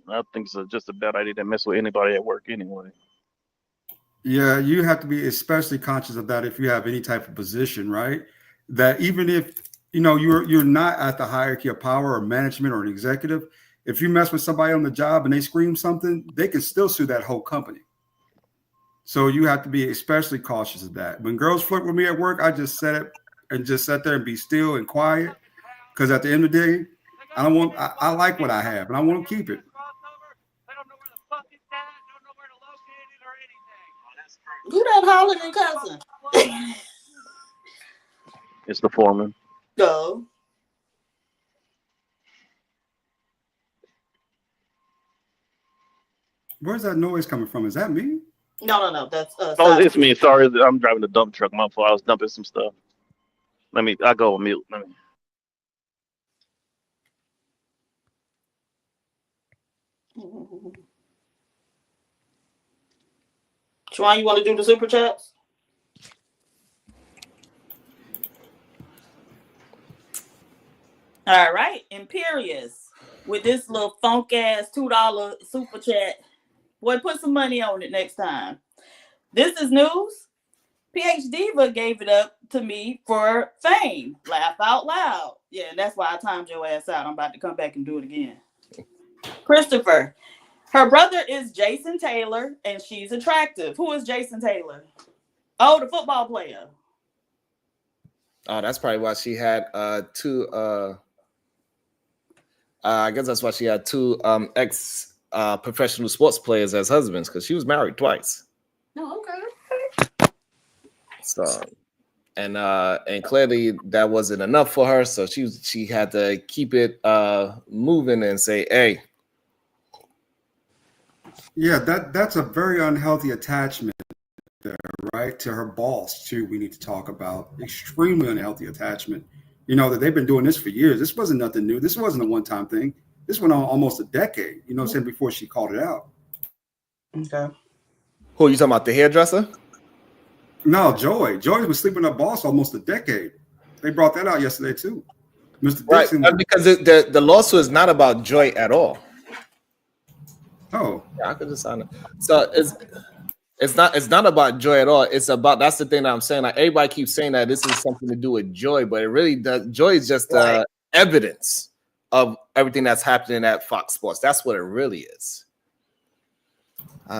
Speaker 5: I think it's just a bad idea to mess with anybody at work anyway.
Speaker 4: Yeah, you have to be especially conscious of that if you have any type of position, right? That even if you're not at the hierarchy of power or management or an executive, if you mess with somebody on the job and they scream something, they can still sue that whole company. So you have to be especially cautious of that. When girls flirt with me at work, I just sit there and be still and quiet, because at the end of the day, I like what I have and I want to keep it.
Speaker 3: Who that hollering cousin?
Speaker 5: It's the foreman.
Speaker 3: Go.
Speaker 4: Where's that noise coming from? Is that me?
Speaker 3: No. That's
Speaker 5: Oh, it's me. Sorry, I'm driving the dump truck. My fault. I was dumping some stuff. I go on mute.
Speaker 3: Shawan, you want to do the super chats? All right, Imperious with this little funk ass $2 super chat. Boy, put some money on it next time. This is news. PH Diva gave it up to me for fame. Laugh out loud. Yeah, and that's why I timed your ass out. I'm about to come back and do it again. Christopher, her brother is Jason Taylor, and she's attractive. Who is Jason Taylor? Oh, the football player.
Speaker 1: Oh, that's probably why she had two. I guess that's why she had two ex professional sports players as husbands, because she was married twice.
Speaker 3: No, okay.
Speaker 1: So, and clearly that wasn't enough for her, so she had to keep it moving and say, "Hey."
Speaker 4: Yeah, that's a very unhealthy attachment there, right? To her boss, too, we need to talk about. Extremely unhealthy attachment. You know, that they've been doing this for years. This wasn't nothing new. This wasn't a one-time thing. This went on almost a decade, you know what I'm saying, before she called it out.
Speaker 3: Okay.
Speaker 1: Who are you talking about, the hairdresser?
Speaker 4: No, Joy. Joy was sleeping with her boss almost a decade. They brought that out yesterday, too. Mr.
Speaker 1: Right,
Speaker 4: Dixon.
Speaker 1: because the lawsuit is not about Joy at all.
Speaker 4: Oh.
Speaker 1: Yeah, I could just sign it. So it's not about Joy at all. It's about, that's the thing that I'm saying. Like, everybody keeps saying that this is something to do with Joy, but it really does. Joy is just evidence of everything that's happening at Fox Sports. That's what it really is.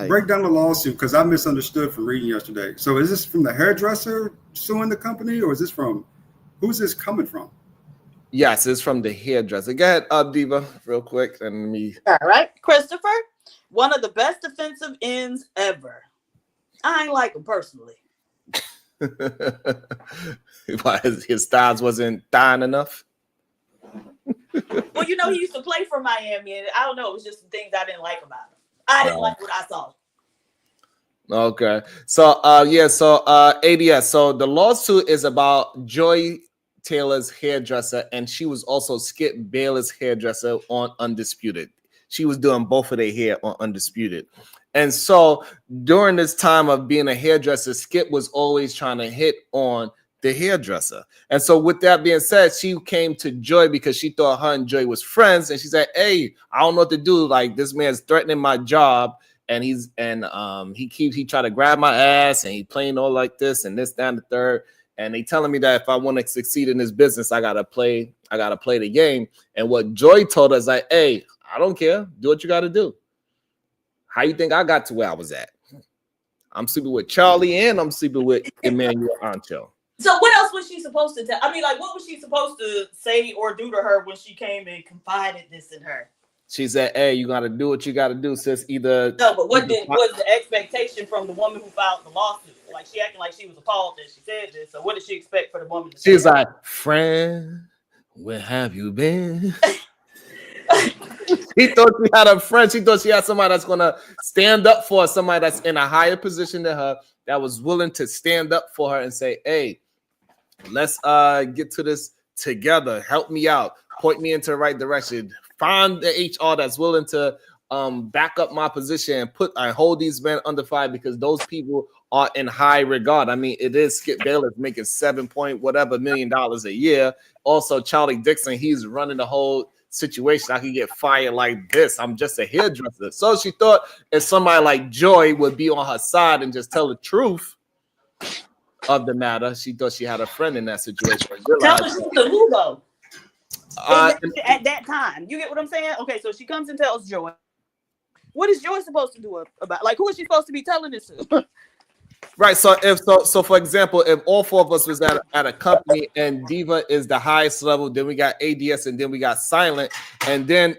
Speaker 4: Break down the lawsuit, because I misunderstood from reading yesterday. So is this from the hairdresser suing the company, or is this from, who's this coming from?
Speaker 1: Yes, it's from the hairdresser. Go ahead, Diva, real quick. And me.
Speaker 3: All right. Christopher, one of the best defensive ends ever. I ain't like him personally.
Speaker 1: Why, his styles wasn't dying enough?
Speaker 3: Well, you know, he used to play for Miami, and I don't know, it was just some things I didn't like about him. I didn't like what I saw.
Speaker 1: Okay. So ADS. So the lawsuit is about Joy Taylor's hairdresser, and she was also Skip Bayless' hairdresser on Undisputed. She was doing both of their hair on Undisputed. And so during this time of being a hairdresser, Skip was always trying to hit on the hairdresser. And so with that being said, she came to Joy because she thought her and Joy was friends. And she said, "Hey, I don't know what to do. Like, this man's threatening my job. And he tried to grab my ass, and he playing all like this and this, that, and the third. And they telling me that if I want to succeed in this business, I gotta play the game." And what Joy told us, like, "Hey, I don't care. Do what you got to do. How you think I got to where I was at? I'm sleeping with Charlie, and I'm sleeping with Emmanuel Ancho."
Speaker 3: So what else was she supposed to tell? I mean, like, what was she supposed to say or do to her when she came and confided this in her?
Speaker 1: She said, "Hey, you got to do what you got to do, sis. Either..."
Speaker 3: No, but what was the expectation from the woman who filed the lawsuit? Like, she acting like she was appalled that she said this. So what did she expect for the woman to say?
Speaker 1: She's like, "Friend, where have you been?" She thought she had a friend. She thought she had somebody that's going to stand up for her, somebody that's in a higher position than her, that was willing to stand up for her and say, "Hey, let's get to this together. Help me out. Point me into the right direction. Find the HR that's willing to back up my position and hold these men under fire, because those people are in high regard." I mean, it is Skip Bayless making $7 million a year. Also, Charlie Dixon, he's running the whole situation. I can get fired like this. I'm just a hairdresser. So she thought if somebody like Joy would be on her side and just tell the truth of the matter, she thought she had a friend in that situation.
Speaker 3: Tell her she's the who though.
Speaker 1: At
Speaker 3: that time, you get what I'm saying? Okay, so she comes and tells Joy. What is Joy supposed to do about? Like, who is she supposed to be telling this to?
Speaker 1: Right. So for example, if all four of us was at a company and Diva is the highest level, then we got ADS, and then we got Silent, and then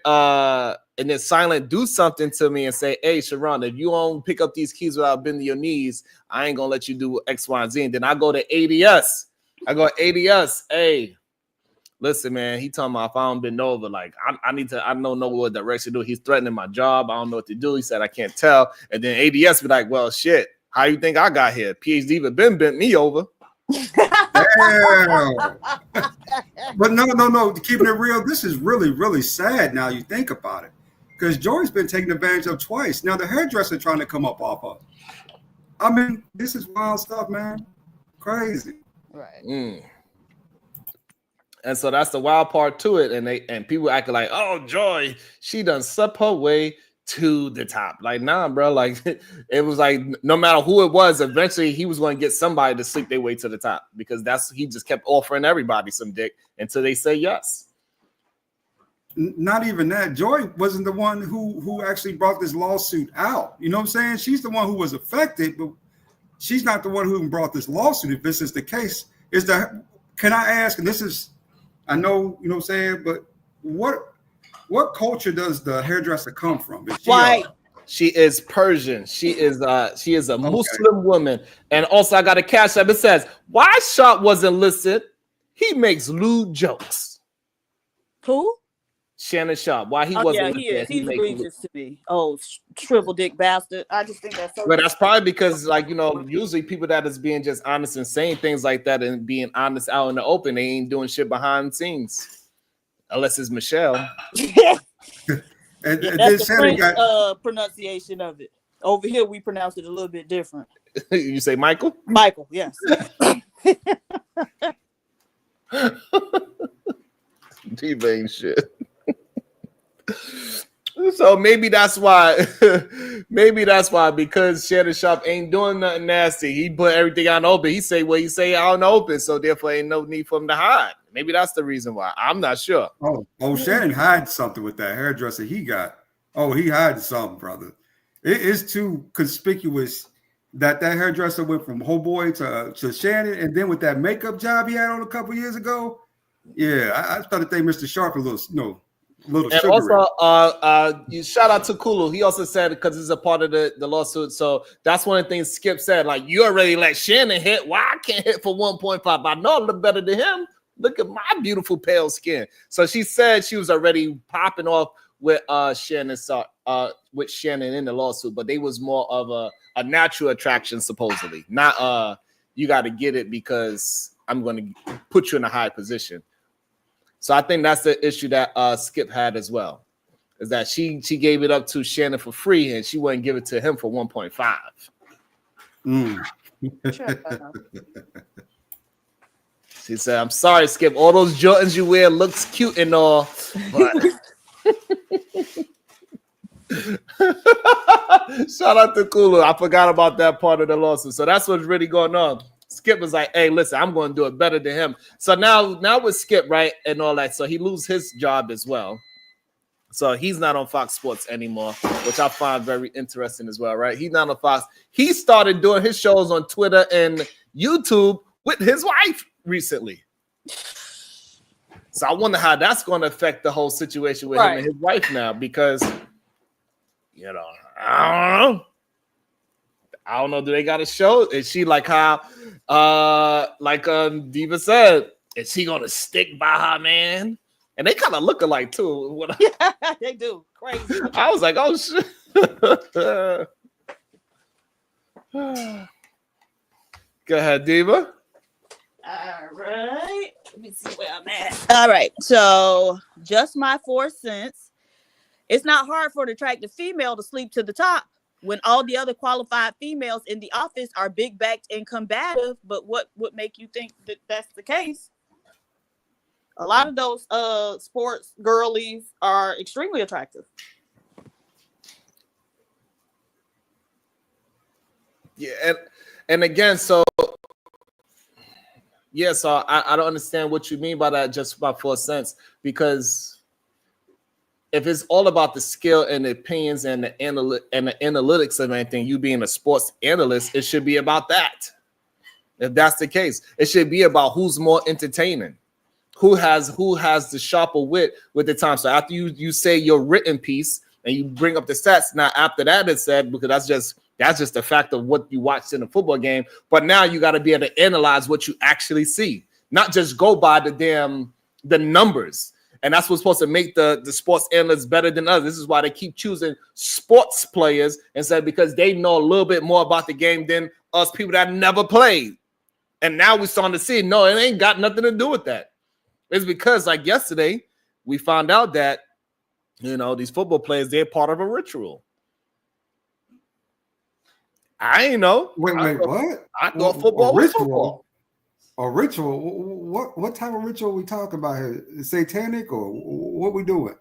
Speaker 1: Silent do something to me and say, "Hey, Sharon, if you don't pick up these keys without bending your knees, I ain't gonna let you do X, Y, and Z." And then I go to ADS. "Hey, listen, man, he talking about if I don't bend over, like I don't know what direction to do. He's threatening my job. I don't know what to do." He said, "I can't tell." And then ADS be like, "Well, shit, how you think I got here? PhD but been bent me over."
Speaker 4: But no. Keeping it real, this is really, really sad now you think about it. because Joy's been taken advantage of twice. Now the hairdresser trying to come up off of. I mean, this is wild stuff, man. Crazy.
Speaker 3: Right.
Speaker 1: And so that's the wild part to it. And people acting like, oh, Joy, she done slept her way to the top. Like, nah, bro. Like, it was like no matter who it was, eventually he was going to get somebody to sleep their way to the top, because he just kept offering everybody some dick until they say yes.
Speaker 4: Not even that. Joy wasn't the one who actually brought this lawsuit out. You know what I'm saying? She's the one who was affected, but she's not the one who brought this lawsuit. If this is the case, can I ask, and this is, I know, you know what I'm saying, but what culture does the hairdresser come from?
Speaker 3: White.
Speaker 1: She is Persian. She is a Muslim woman. And also I got a cash app. It says, why Sharp wasn't listed? He makes lewd jokes.
Speaker 3: Who?
Speaker 1: Shannon Sharp. Why he wasn't
Speaker 3: listed?
Speaker 1: listed?
Speaker 3: He's egregious to me. Oh, shrivel dick bastard. I just think that's so.
Speaker 1: But that's probably because, like, you know, usually people that is being just honest and saying things like that and being honest out in the open, they ain't doing shit behind the scenes. Unless it's Michelle.
Speaker 4: and
Speaker 3: that's the French pronunciation of it. Over here, we pronounce it a little bit different.
Speaker 1: You say Michael?
Speaker 3: Michael, yes.
Speaker 1: Diva ain't shit. So maybe that's why, because Shannon Sharp ain't doing nothing nasty. He put everything out in the open. He say what he say out in the open, so therefore ain't no need for him to hide. Maybe that's the reason why. I'm not sure.
Speaker 4: Oh, Shannon hides something with that hairdresser he got. Oh, he hides something, brother. It is too conspicuous that hairdresser went from homeboy to Shannon, and then with that makeup job he had on a couple years ago. Yeah, I started thinking Mr. Sharp a little, little.
Speaker 1: And also, you shout out to Kulu. He also said, because it's a part of the lawsuit. So that's one of the things Skip said. Like, you already let Shannon hit. Why I can't hit for 1.5? I know I look better than him. Look at my beautiful pale skin. So she said she was already popping off with Shannon in the lawsuit, but they was more of a natural attraction, supposedly. Not you got to get it because I'm going to put you in a high position. So I think that's the issue that Skip had as well, is that she gave it up to Shannon for free and she wouldn't give it to him for 1.5. She said, "I'm sorry, Skip. All those Jordans you wear looks cute and all, but." Shout out to Kulu. I forgot about that part of the lawsuit. So that's what's really going on. Skip was like, hey, listen, I'm going to do it better than him. So now with Skip, right, and all that, so he loses his job as well. So he's not on Fox Sports anymore, which I find very interesting as well, right? He's not on Fox. He started doing his shows on Twitter and YouTube with his wife recently. So I wonder how that's going to affect the whole situation with him and his wife now, because, you know, I don't know. Do they got a show? Is she like how, Diva said, is she gonna stick by her man? And they kind of look alike too.
Speaker 3: Yeah, they do. Crazy.
Speaker 1: I was like, oh shit. Go ahead, Diva.
Speaker 3: All right. Let me see where I'm at. All right. So just my 4 cents. It's not hard for an attractive female to sleep to the top when all the other qualified females in the office are big backed and combative. But what would make you think that that's the case? A lot of those sports girlies are extremely attractive.
Speaker 1: Yeah, and again, so yeah, so I don't understand what you mean by that, just by 4 cents, because if it's all about the skill and the opinions and the analytics of anything, you being a sports analyst, it should be about that. If that's the case, it should be about who's more entertaining, who has the sharper wit with the time. So after you say your written piece and you bring up the stats, now after that it's said, because that's just the fact of what you watched in a football game. But now you got to be able to analyze what you actually see, not just go by the numbers. And that's what's supposed to make the sports analysts better than others. This is why they keep choosing sports players and said, because they know a little bit more about the game than us people that never played. And now we're starting to see, no, it ain't got nothing to do with that. It's because, like yesterday, we found out that You know, these football players, they're part of a ritual. I ain't know.
Speaker 4: Wait, what?
Speaker 1: I thought football was
Speaker 4: ritual.
Speaker 1: football.
Speaker 4: A ritual? What type of ritual we talking about here? Satanic or what we doing?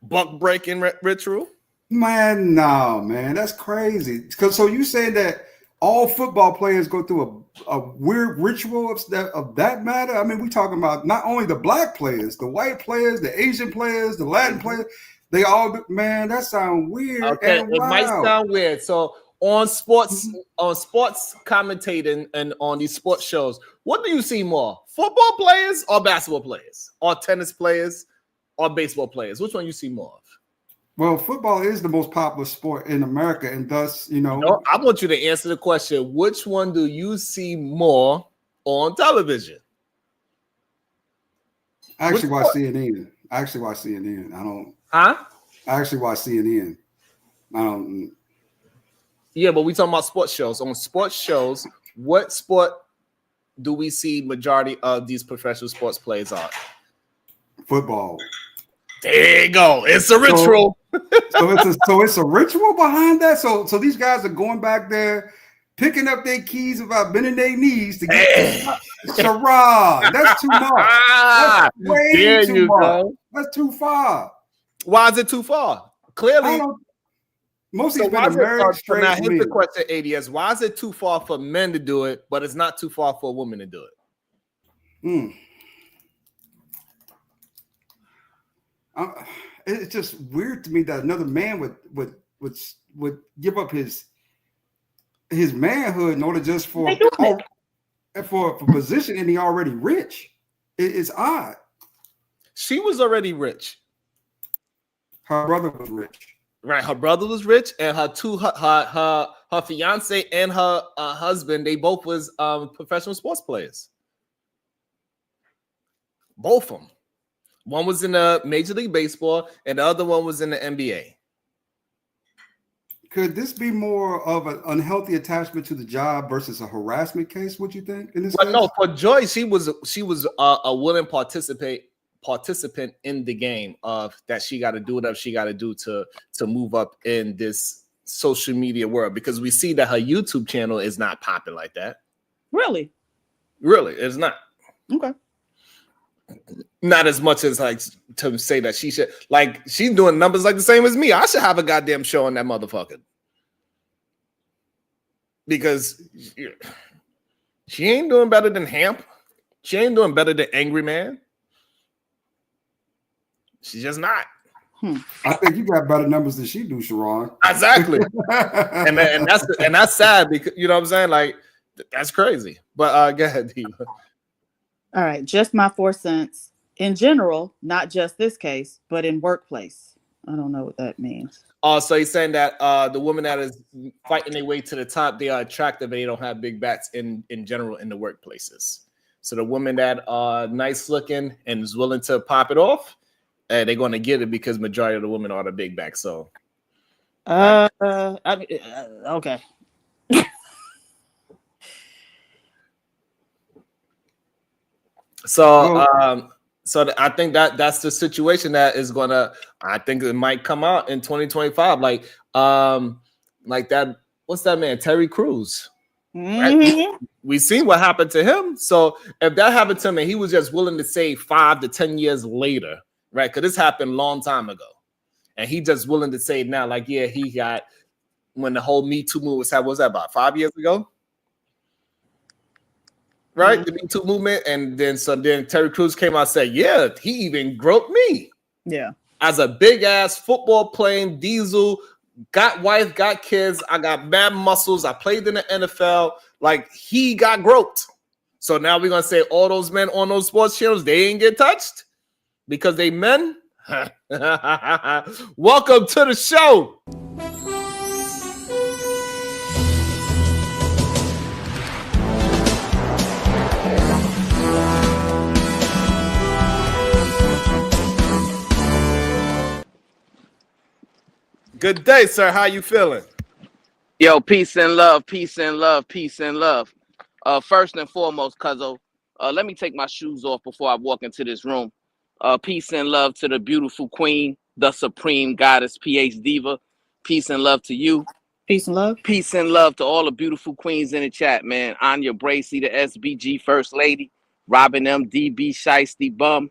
Speaker 1: Buck breaking ritual?
Speaker 4: Man, no, man, that's crazy. Because so you saying that all football players go through a weird ritual of that matter? I mean, we talking about not only the black players, the white players, the Asian players, the Latin players. They all, man, that sounds weird.
Speaker 1: Okay,
Speaker 4: and
Speaker 1: it might sound weird. So on sports commentating and on these sports shows, what do you see more? Football players or basketball players? Or tennis players or baseball players? Which one you see more of?
Speaker 4: Well, football is the most popular sport in America, and thus,
Speaker 1: I want you to answer the question: which one do you see more on television?
Speaker 4: I actually watch CNN. I don't.
Speaker 1: Huh?
Speaker 4: I actually watch CNN. I don't.
Speaker 1: Yeah, but we talking about sports shows. On sports shows, what sport do we see majority of these professional sports players on?
Speaker 4: Football.
Speaker 1: There you go. It's a ritual.
Speaker 4: So it's a ritual behind that. So these guys are going back there, picking up their keys about bending their knees to get Sherrod. That's too much. That's way too much. Go. That's too far.
Speaker 1: Why is it too far? Clearly,
Speaker 4: most of these men are married straight.
Speaker 1: Now here's the question, ADS. Why is it too far for men to do it, but it's not too far for a woman to do it?
Speaker 4: It's just weird to me that another man would give up his manhood in order just for position, and he already rich. It's odd.
Speaker 1: She was already rich.
Speaker 4: Her brother was rich.
Speaker 1: Right, her brother was rich, and her fiance and her husband, they both was professional sports players. Both of them. One was in the Major League Baseball, and the other one was in the NBA.
Speaker 4: Could this be more of an unhealthy attachment to the job versus a harassment case? Would you think? In this case?
Speaker 1: No, for Joy, she was a willing participant in the game of that. She got to do whatever she got to do to move up in this social media world, because we see that her YouTube channel is not popping like that.
Speaker 3: Really,
Speaker 1: it's not.
Speaker 3: Okay.
Speaker 1: Not as much as like to say that she should, like, she's doing numbers like the same as me. I should have a goddamn show on that motherfucker, because she ain't doing better than Hamp. She ain't doing better than Angry Man. She's just not.
Speaker 4: I think you got better numbers than she do, Sharon.
Speaker 1: Exactly. and that's sad, because you know what I'm saying? Like, that's crazy. But go ahead, Diva.
Speaker 3: All right, just my 4 cents. In general, not just this case, but in workplace. I don't know what that means.
Speaker 1: So he's saying that the women that is fighting their way to the top, they are attractive, and they don't have big backs in general in the workplaces. So the women that are nice looking and is willing to pop it off, they're going to get it, because majority of the women are the big back. So,
Speaker 3: okay.
Speaker 1: So I think that's the situation that is gonna. I think it might come out in 2025, like that. What's that man, Terry Crews?
Speaker 3: Mm-hmm.
Speaker 1: Right? We seen what happened to him. So if that happened to him, and he was just willing to say 5 to 10 years later, right? Because this happened a long time ago, and he just willing to say now, like, yeah, he got, when the whole Me Too movement was that about 5 years ago? Right, the Me Too movement, and then Terry Crews came out and said, "Yeah, he even groped me."
Speaker 3: Yeah,
Speaker 1: as a big ass football playing diesel, got wife, got kids. I got mad muscles. I played in the NFL. Like, he got groped. So now we're gonna say all those men on those sports channels, they ain't get touched because they men. Welcome to the show. Good day, sir. How you feeling?
Speaker 7: Yo, peace and love, peace and love, peace and love. First and foremost, Cuzzo, let me take my shoes off before I walk into this room. Peace and love to the beautiful queen, the supreme goddess, PH Diva. Peace and love to you.
Speaker 3: Peace and love.
Speaker 7: Peace and love to all the beautiful queens in the chat, man. Anya Bracy, the SBG First Lady. Robin M. DB Shiesty Bum.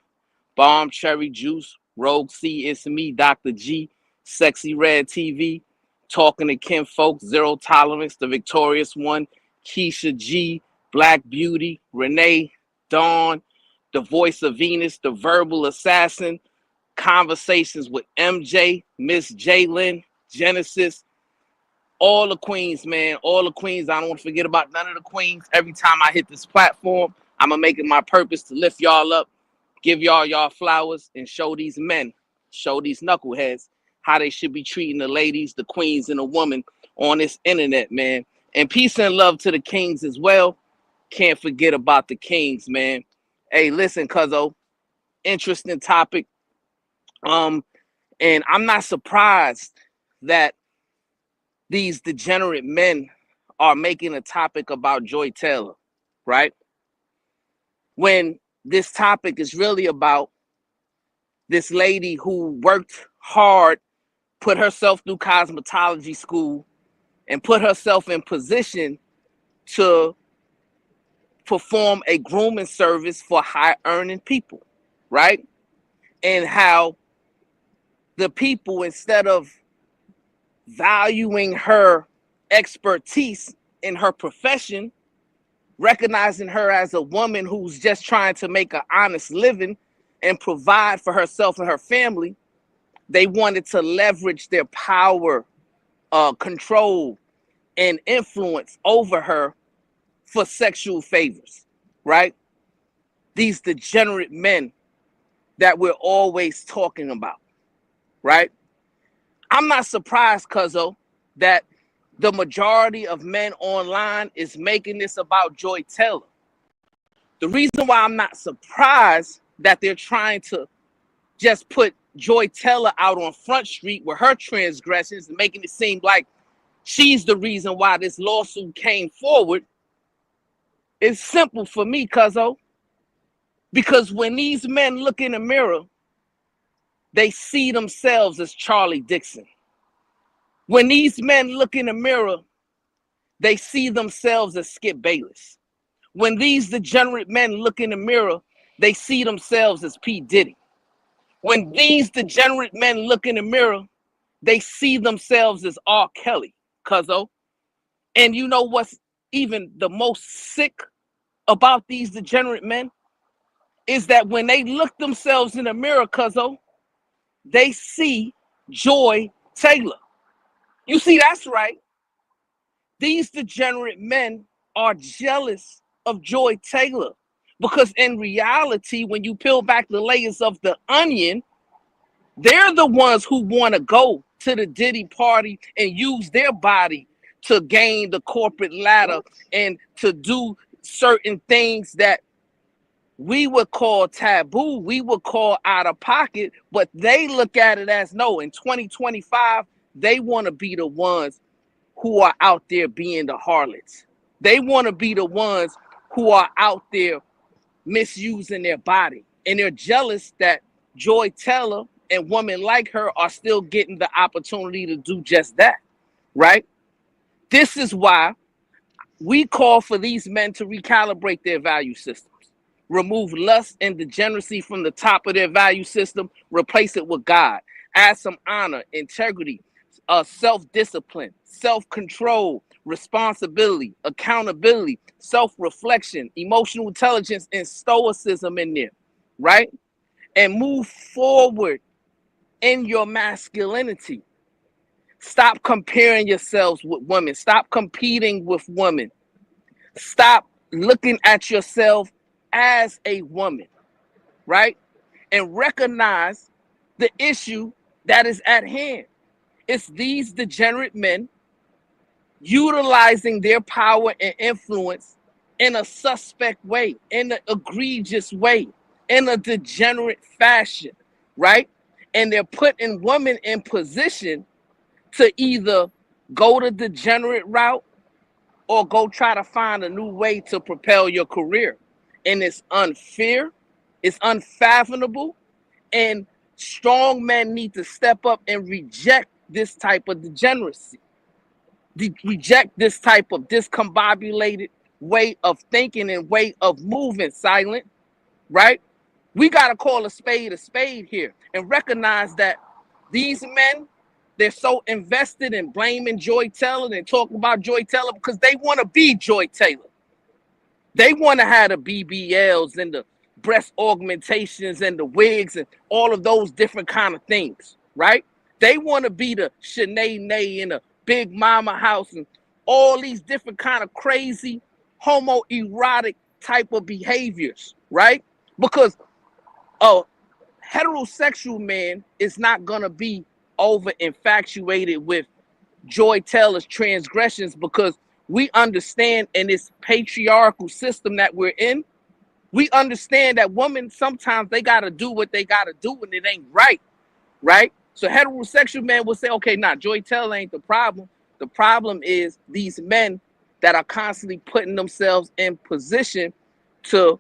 Speaker 7: Bomb Cherry Juice. Rogue C, it's me, Dr. G. Sexy Red TV. Talking to Kim Folks. Zero Tolerance, the victorious one. Keisha G. Black Beauty. Renee. Dawn. The Voice of Venus. The Verbal Assassin. Conversations with MJ. Miss Jalen. Genesis. All the queens, man. All the queens. I don't want to forget about none of the queens. Every time I hit this platform, I'm going to make it my purpose to lift y'all up, give y'all flowers, and show these men, show these knuckleheads how they should be treating the ladies, the queens, and the woman on this internet, man. And peace and love to the kings as well. Can't forget about the kings, man. Hey, listen, cuzzo, interesting topic. And I'm not surprised that these degenerate men are making a topic about Joy Taylor, right? When this topic is really about this lady who worked hard, put herself through cosmetology school, and put herself in position to perform a grooming service for high-earning people, right? And how the people, instead of valuing her expertise in her profession, recognizing her as a woman who's just trying to make an honest living and provide for herself and her family, they wanted to leverage their power, control, and influence over her for sexual favors, right? These degenerate men that we're always talking about, right? I'm not surprised, cuzzo, that the majority of men online is making this about Joy Taylor. The reason why I'm not surprised that they're trying to just put Joy Taylor out on Front Street with her transgressions and making it seem like she's the reason why this lawsuit came forward is simple for me, cuzzo. Because when these men look in the mirror, they see themselves as Charlie Dixon. When these men look in the mirror, they see themselves as Skip Bayless. When these degenerate men look in the mirror, they see themselves as P. Diddy. When these degenerate men look in the mirror, they see themselves as R. Kelly, cuzzo. And you know what's even the most sick about these degenerate men? Is that when they look themselves in the mirror, cuzzo, they see Joy Taylor. You see, that's right. These degenerate men are jealous of Joy Taylor because in reality, when you peel back the layers of the onion, they're the ones who want to go to the Diddy party and use their body to gain the corporate ladder and to do certain things that we would call taboo, we would call out of pocket, but they look at it as no, in 2025, they want to be the ones who are out there being the harlots. They want to be the ones who are out there misusing their body. And they're jealous that Joy Taylor and women like her are still getting the opportunity to do just that, right? This is why we call for these men to recalibrate their value systems. Remove lust and degeneracy from the top of their value system, replace it with God. Add some honor, integrity, self-discipline, self-control, responsibility, accountability, self-reflection, emotional intelligence, and stoicism in there, right? And move forward in your masculinity. Stop comparing yourselves with women. Stop competing with women. Stop looking at yourself as a woman, right? And recognize the issue that is at hand. It's these degenerate men utilizing their power and influence in a suspect way, in an egregious way, in a degenerate fashion, right? And they're putting women in position to either go the degenerate route or go try to find a new way to propel your career. And it's unfair, it's unfathomable, and Strong men need to step up and reject this type of degeneracy. Reject this type of discombobulated way of thinking and way of moving, silent, right? We got to call a spade here and recognize that these men, they're so invested in blaming Joy Taylor and talking about Joy Taylor because they want to be Joy Taylor. They want to have the BBLs and the breast augmentations and the wigs and all of those different kind of things, right? They want to be the Shanae Nay in a Big Mama house and all these different kind of crazy homoerotic type of behaviors, right? Because a heterosexual man is not going to be over infatuated with Joy Taylor's transgressions because we understand in this patriarchal system that we're in, we understand that women, sometimes they got to do what they got to do and it ain't right, right? So heterosexual men will say, okay, nah, Joy Taylor ain't the problem. The problem is these men that are constantly putting themselves in position to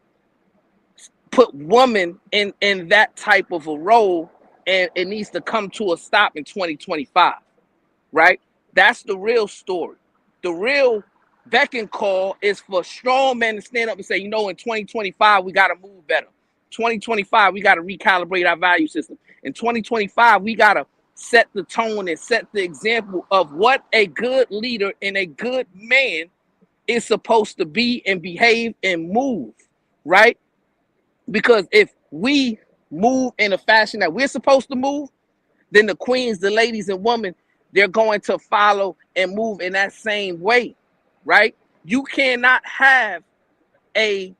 Speaker 7: put women in that type of a role, and it needs to come to a stop in 2025, right? That's the real story. The real beck and call is for strong men to stand up and say, you know, in 2025, we got to move better. 2025, we got to recalibrate our value system. In 2025, we got to set the tone and set the example of what a good leader and a good man is supposed to be and behave and move, right? Because if we move in a fashion that we're supposed to move, then the queens, the ladies and women, they're going to follow and move in that same way, right? You cannot have a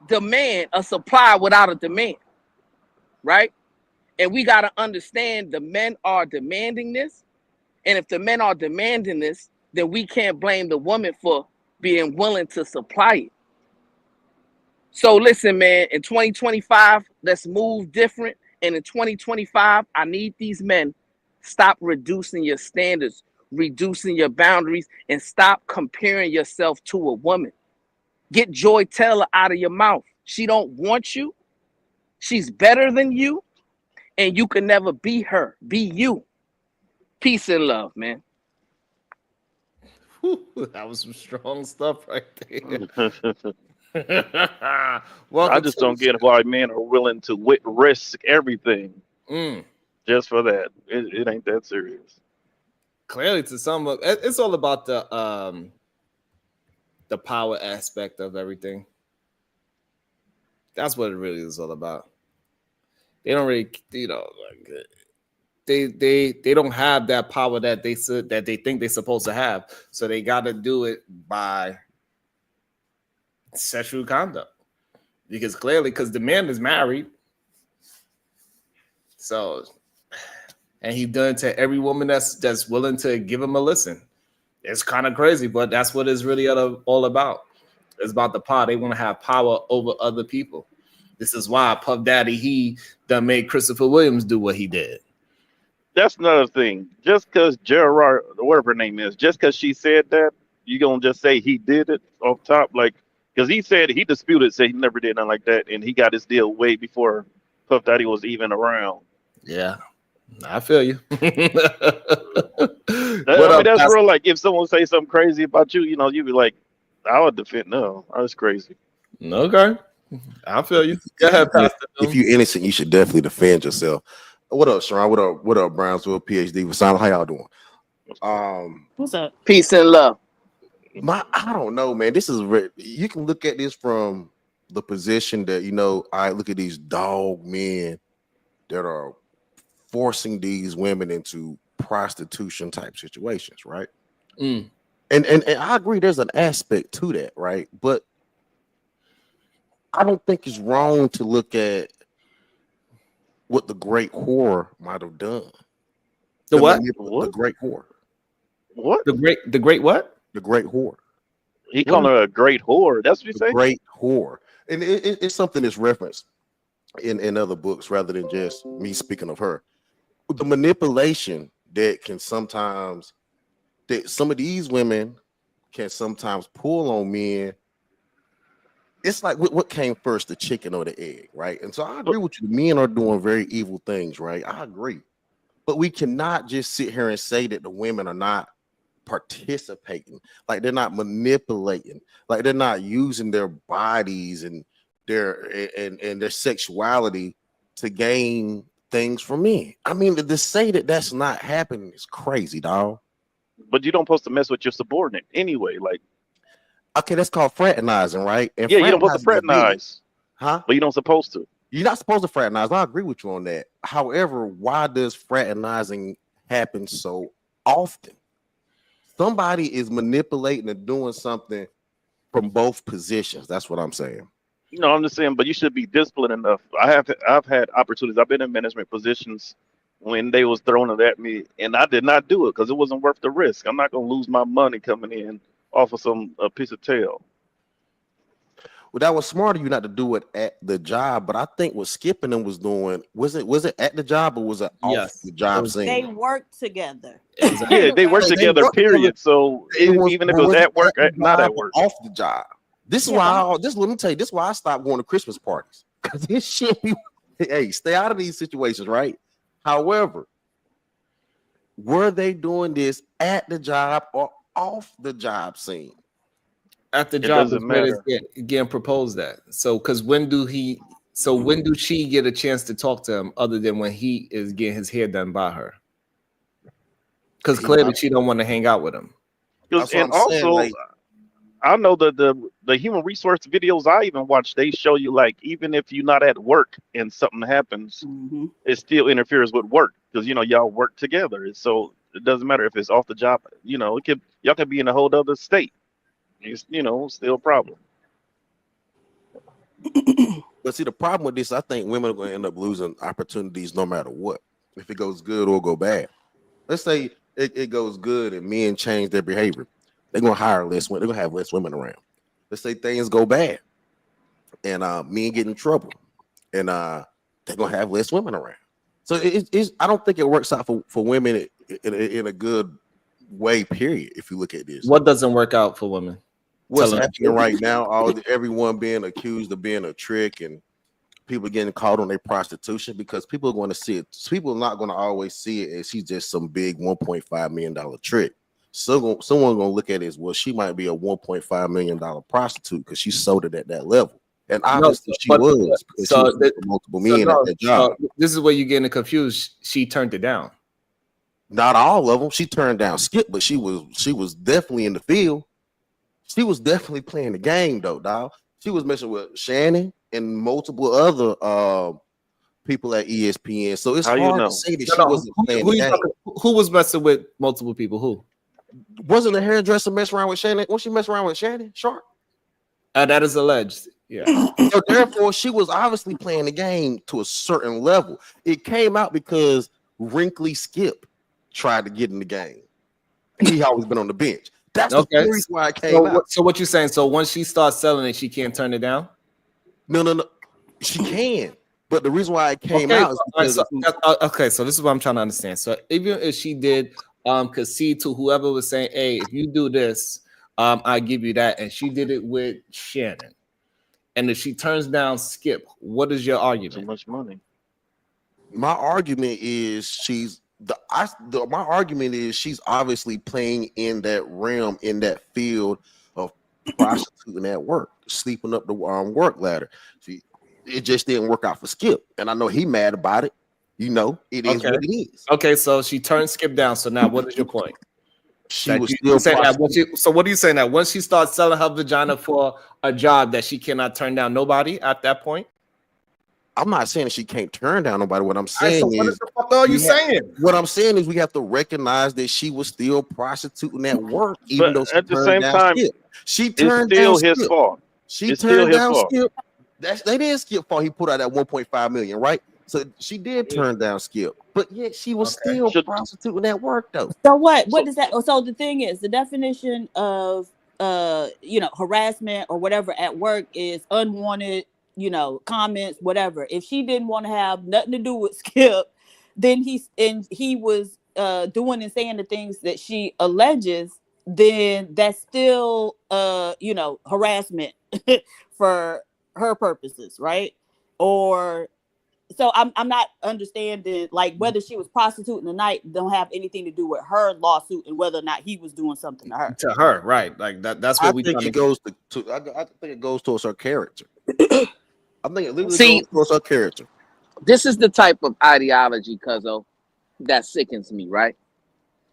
Speaker 7: demand, a supply without a demand, right? And we got to understand the men are demanding this. And if the men are demanding this, then we can't blame the woman for being willing to supply it. So listen, man, in 2025, let's move different. And in 2025, I need these men, stop reducing your standards, reducing your boundaries, and stop comparing yourself to a woman. Get Joy Taylor out of your mouth. She don't want you. She's better than you. And you can never be her. Be you. Peace and love, man.
Speaker 1: Whew, that was some strong stuff right there.
Speaker 5: I
Speaker 1: Welcome
Speaker 5: just
Speaker 1: to
Speaker 5: don't
Speaker 1: the
Speaker 5: get why men are willing to risk everything
Speaker 1: Mm.
Speaker 5: just for that. It ain't that serious.
Speaker 1: Clearly, to some of it's all about the power aspect of everything. That's what it really is all about. They don't really, you know, like they don't have that power that they think they're supposed to have. So they got to do it by sexual conduct. Because clearly, because the man is married, so and he done it to every woman that's willing to give him a listen. It's kind of crazy, but that's what it's really all about. It's about the power. They want to have power over other people. This is why Puff Daddy, he done made Christopher Williams do what he did.
Speaker 5: That's another thing. Just because Gerard, whatever her name is, just because she said that, you gonna just say he did it off top? Like, because he said he disputed, said he never did nothing like that, and he got his deal way before Puff Daddy was even around.
Speaker 1: Yeah, I feel you.
Speaker 5: I mean, that's real. Like, if someone say something crazy about you, you know, you be like, I would defend. No, that's crazy.
Speaker 1: Okay, I feel you. Go ahead, Pastor.
Speaker 8: If you're innocent, you should definitely defend yourself. What up, Sharon? What up, Brownsville, PhD? How y'all doing?
Speaker 3: What's up?
Speaker 7: Peace and love.
Speaker 8: I don't know, man. This is you can look at this from the position that, you know, I look at these dog men that are forcing these women into prostitution type situations, right? And I agree there's an aspect to that, right? But I don't think it's wrong to look at what the great whore might have done.
Speaker 1: The what?
Speaker 8: The great whore.
Speaker 5: What?
Speaker 1: The great what?
Speaker 8: The great whore.
Speaker 5: He called her a great whore. That's what you say?
Speaker 8: Great whore. And it's something that's referenced in other books rather than just me speaking of her. The manipulation that some of these women can sometimes pull on men it's like what came first, the chicken or the egg, right? And so I agree with you. Men are doing very evil things, right? I agree. But we cannot just sit here and say that the women are not participating, like they're not manipulating, like they're not using their bodies and their sexuality to gain things from men. I mean, to say that that's not happening is crazy, dog.
Speaker 5: But you don't supposed to mess with your subordinate anyway. Like,
Speaker 8: Okay, that's called fraternizing, right? And
Speaker 5: yeah, you don't supposed to
Speaker 8: fraternizing is big,
Speaker 5: fraternize,
Speaker 8: huh?
Speaker 5: but you don't supposed to.
Speaker 8: You're not supposed to fraternize. I agree with you on that. However, why does fraternizing happen so often? Somebody is manipulating and doing something from both positions. That's what I'm saying.
Speaker 5: No, I'm just saying, but you should be disciplined enough. I've had opportunities. I've been in management positions when they was throwing it at me, and I did not do it because it wasn't worth the risk. I'm not gonna lose my money coming in off of a piece of tail.
Speaker 8: Well, that was smart of you not to do it at the job, but I think what Skip and them was doing, was it at the job or was it off
Speaker 1: Yes.
Speaker 8: the job
Speaker 3: They
Speaker 8: scene?
Speaker 3: worked together.
Speaker 5: Yeah, they work
Speaker 8: They
Speaker 5: together,
Speaker 8: work together.
Speaker 5: period. So even if it was at work,
Speaker 8: the
Speaker 5: not
Speaker 8: job
Speaker 5: at
Speaker 8: or
Speaker 5: work.
Speaker 8: off the job. This is
Speaker 3: Yeah,
Speaker 8: why let me tell you, this is why I stopped going to Christmas parties. Because this shit be hey, stay out of these situations, right? However, were they doing this at the job or off the job scene?
Speaker 1: At the
Speaker 5: It
Speaker 1: job
Speaker 5: doesn't
Speaker 1: is when it's
Speaker 5: matter.
Speaker 1: getting proposed at. So because when do she get a chance to talk to him other than when he is getting his hair done by her? Because clearly she don't want to hang out with him.
Speaker 5: Because
Speaker 8: That's what
Speaker 5: and
Speaker 8: I'm saying,
Speaker 5: also,
Speaker 8: like,
Speaker 5: I know the human resource videos I even watch, they show you like even if you're not at work and something happens,
Speaker 3: Mhm.
Speaker 5: it still interferes with work because y'all work together. So it doesn't matter if it's off the job. Y'all can be in a whole other state. It's still a problem.
Speaker 8: but see, the problem with this, I think women are going to end up losing opportunities no matter what, if it goes good or go bad. Let's say it goes good and men change their behavior. They're going to hire less women. They're going to have less women around. Let's say things go bad and men get in trouble and they're going to have less women around. So I don't think it works out for women in a good way, period, if you look at this.
Speaker 1: What doesn't work out for women?
Speaker 8: What's
Speaker 1: Tell 'em.
Speaker 8: happening right now, everyone being accused of being a trick and people getting caught on their prostitution, because people are going to see it. People are not going to always see it as she's just some big $1.5 million trick. So someone going to look at it as, well, she might be a $1.5 million prostitute because she sold it at that level. And obviously she was, because she was with multiple men at that job.
Speaker 1: So this is where you're getting confused. She turned it down.
Speaker 8: Not all of them. She turned down Skip, but she was definitely in the field. She was definitely playing the game, though, dog. She was messing with Shannon and multiple other people at ESPN. So it's
Speaker 5: How you
Speaker 8: hard
Speaker 5: know?
Speaker 8: to say that she wasn't playing the game.
Speaker 1: Who was messing with multiple people? Who?
Speaker 8: Wasn't the hairdresser messing around with Shannon? Was she messing around with Shannon Sharp?
Speaker 1: That is alleged. Yeah.
Speaker 8: So therefore, she was obviously playing the game to a certain level. It came out because Wrinkly Skip tried to get in the game. He always been on the bench. That's the reason why it came out.
Speaker 1: So what you saying? So once she starts selling it, she can't turn it down?
Speaker 8: No. She can. But the reason why it came out is because
Speaker 1: so this is what I'm trying to understand. So even if she did concede to whoever was saying, hey, if you do this, I give you that, and she did it with Shannon. And if she turns down Skip, what is your argument?
Speaker 5: Too much money.
Speaker 8: My argument is she's obviously playing in that realm, in that field of prostituting at work, sleeping up the work ladder. It just didn't work out for Skip, and I know he mad about it. It is what it is.
Speaker 1: Okay, so she turned Skip down. So now, what is your point?
Speaker 8: She was still
Speaker 1: so what are you saying, that once she starts selling her vagina for a job, that she cannot turn down nobody at that point?
Speaker 8: I'm not saying that she can't turn down nobody. What I'm saying
Speaker 1: so what the fuck are you saying?
Speaker 8: What I'm saying is we have to recognize that she was still prostituting at work, even though she
Speaker 5: at the same time,
Speaker 8: she turned
Speaker 5: it's still
Speaker 8: down
Speaker 5: his
Speaker 8: Skip.
Speaker 5: fault.
Speaker 8: She turned down Skip. They didn't Skip fault. He put out that 1.5 million, right? So she did turn down Skip, but yet she was still prostituting at work, though.
Speaker 3: So what does that? So the thing is, the definition of harassment or whatever at work is unwanted, comments, whatever. If she didn't want to have nothing to do with Skip, then he was doing and saying the things that she alleges, then that's still harassment for her purposes, right? Or so I'm not understanding, like, whether she was prostituting the night don't have anything to do with her lawsuit and whether or not he was doing something to her.
Speaker 1: To her, right? Like that's
Speaker 8: I
Speaker 1: what we
Speaker 8: think
Speaker 1: trying
Speaker 8: it
Speaker 1: to
Speaker 8: goes I think it goes towards her character. I think it literally goes towards her character.
Speaker 7: This is the type of ideology, cuzzo, that sickens me, right?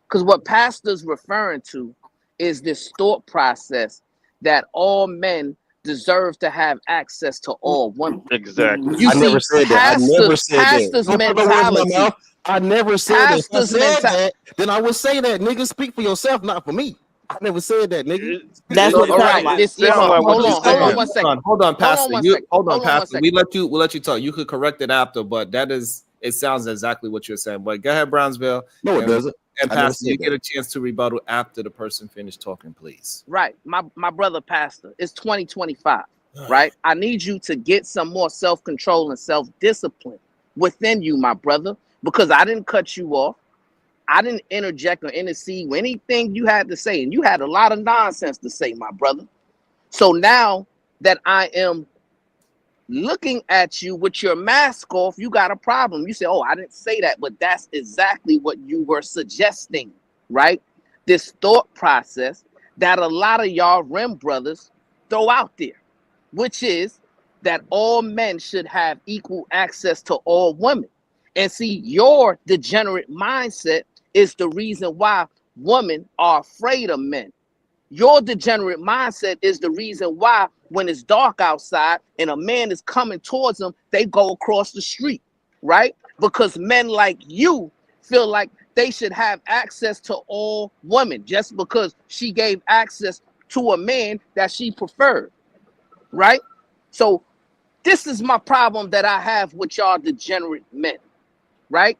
Speaker 7: Because what Pastor's referring to is this thought process that all men deserve to have access to all women.
Speaker 5: Exactly.
Speaker 7: You
Speaker 8: I
Speaker 7: see,
Speaker 8: never said that. I never said that.
Speaker 7: Pastor's
Speaker 8: Don't put no words in my
Speaker 7: mentality.
Speaker 8: mouth. I never said that. If I
Speaker 7: Pastor's
Speaker 8: said that, then I would say that. Nigga, speak for yourself, not for me. I never said that, nigga.
Speaker 3: That's what it
Speaker 7: All
Speaker 3: sounds
Speaker 7: right,
Speaker 3: like.
Speaker 7: this
Speaker 5: sound like what
Speaker 7: hold
Speaker 5: you're
Speaker 7: on, hold on
Speaker 5: saying.
Speaker 7: one second.
Speaker 1: Hold on, Pastor.
Speaker 7: one
Speaker 1: You
Speaker 7: second.
Speaker 1: hold on,
Speaker 7: Hold on one
Speaker 1: Pastor. We'll let you talk. You could correct it after, but it sounds exactly what you're saying. But go ahead, Brownsville.
Speaker 8: No, it doesn't.
Speaker 1: And
Speaker 8: I never
Speaker 1: Pastor,
Speaker 8: said
Speaker 1: you
Speaker 8: that.
Speaker 1: get a chance to rebuttal after the person finished talking, please.
Speaker 7: Right. My brother Pastor, it's 2025, right? I need you to get some more self-control and self-discipline within you, my brother, because I didn't cut you off. I didn't interject or intercede with anything you had to say, and you had a lot of nonsense to say, my brother. So now that I am looking at you with your mask off, you got a problem. You say, oh, I didn't say that, but that's exactly what you were suggesting, right? This thought process that a lot of y'all rim brothers throw out there, which is that all men should have equal access to all women. And see, your degenerate mindset is the reason why women are afraid of men. Your degenerate mindset is the reason why when it's dark outside and a man is coming towards them, they go across the street, right? Because men like you feel like they should have access to all women just because she gave access to a man that she preferred, right? So this is my problem that I have with y'all degenerate men, right?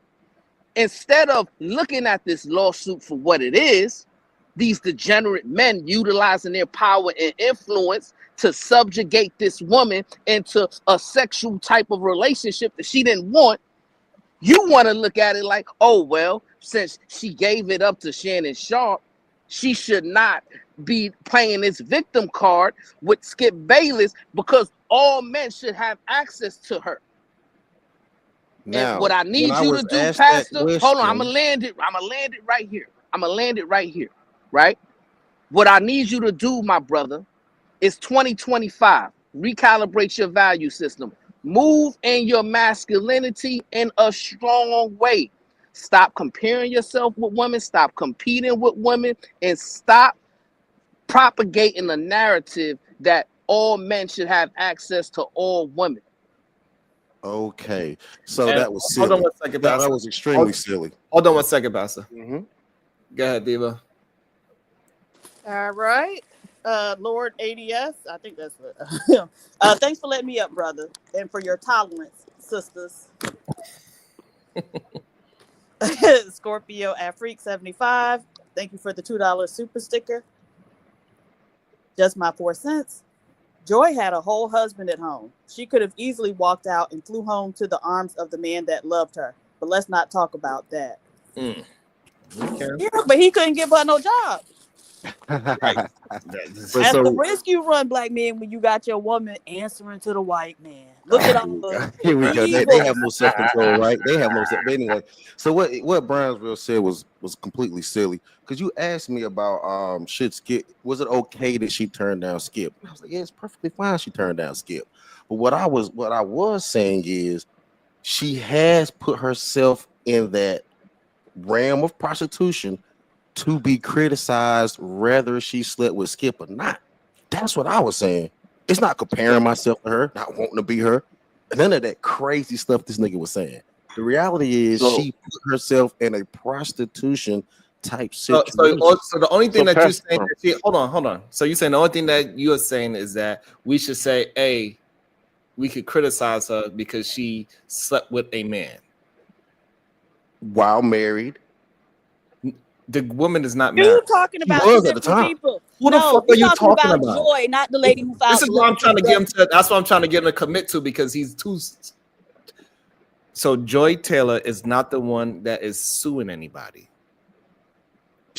Speaker 7: Instead of looking at this lawsuit for what it is, these degenerate men utilizing their power and influence to subjugate this woman into a sexual type of relationship that she didn't want, you want to look at it like, oh, well, since she gave it up to Shannon Sharp, she should not be playing this victim card with Skip Bayless because all men should have access to her.
Speaker 8: Now,
Speaker 7: and what I need you to do, Pastor, hold on, I'm gonna land it right here. Right? What I need you to do, my brother, is 2025. Recalibrate your value system. Move in your masculinity in a strong way. Stop comparing yourself with women, stop competing with women, and stop propagating the narrative that all men should have access to all women.
Speaker 8: Okay, so
Speaker 1: And
Speaker 8: that was silly.
Speaker 1: hold on one second, Pastor.
Speaker 8: That was extremely silly.
Speaker 1: Hold on one second, Pastor.
Speaker 8: Mm-hmm.
Speaker 1: Go ahead, Diva.
Speaker 3: All right. Lord ADS, I think that's what. Thanks for letting me up, brother, and for your tolerance, sisters. Scorpio at Freak 75. Thank you for the $2 super sticker. Just my 4 cents. Joy had a whole husband at home. She could have easily walked out and flew home to the arms of the man that loved her. But let's not talk about that.
Speaker 1: Okay.
Speaker 3: Yeah, but he couldn't give her no job.
Speaker 1: Right.
Speaker 3: That's the risk you run, black men, when you got your woman answering to the white man. Look at all the
Speaker 8: Here we go. They have no self-control, right? They have no self. Anyway, so what Brownsville said was completely silly because you asked me about should Skip, was it okay that she turned down Skip? And I was like, yeah, it's perfectly fine she turned down Skip. But what I was saying is she has put herself in that realm of prostitution to be criticized whether she slept with Skip or not. That's what I was saying. It's not comparing myself to her, not wanting to be her. None of that crazy stuff this nigga was saying. The reality is she put herself in a prostitution type situation.
Speaker 1: So the only thing that you're saying, hold on. So you're saying the only thing that you are saying is that we should say, hey, we could criticize her because she slept with a man
Speaker 8: while married.
Speaker 1: The woman is not married.
Speaker 3: You're talking about
Speaker 8: was at the time.
Speaker 3: people.
Speaker 1: Who the fuck are you talking about?
Speaker 3: Joy, not the lady who filed.
Speaker 1: This is what I'm trying to get him to. That's what I'm trying to get him to commit to because he's too. So Joy Taylor is not the one that is suing anybody.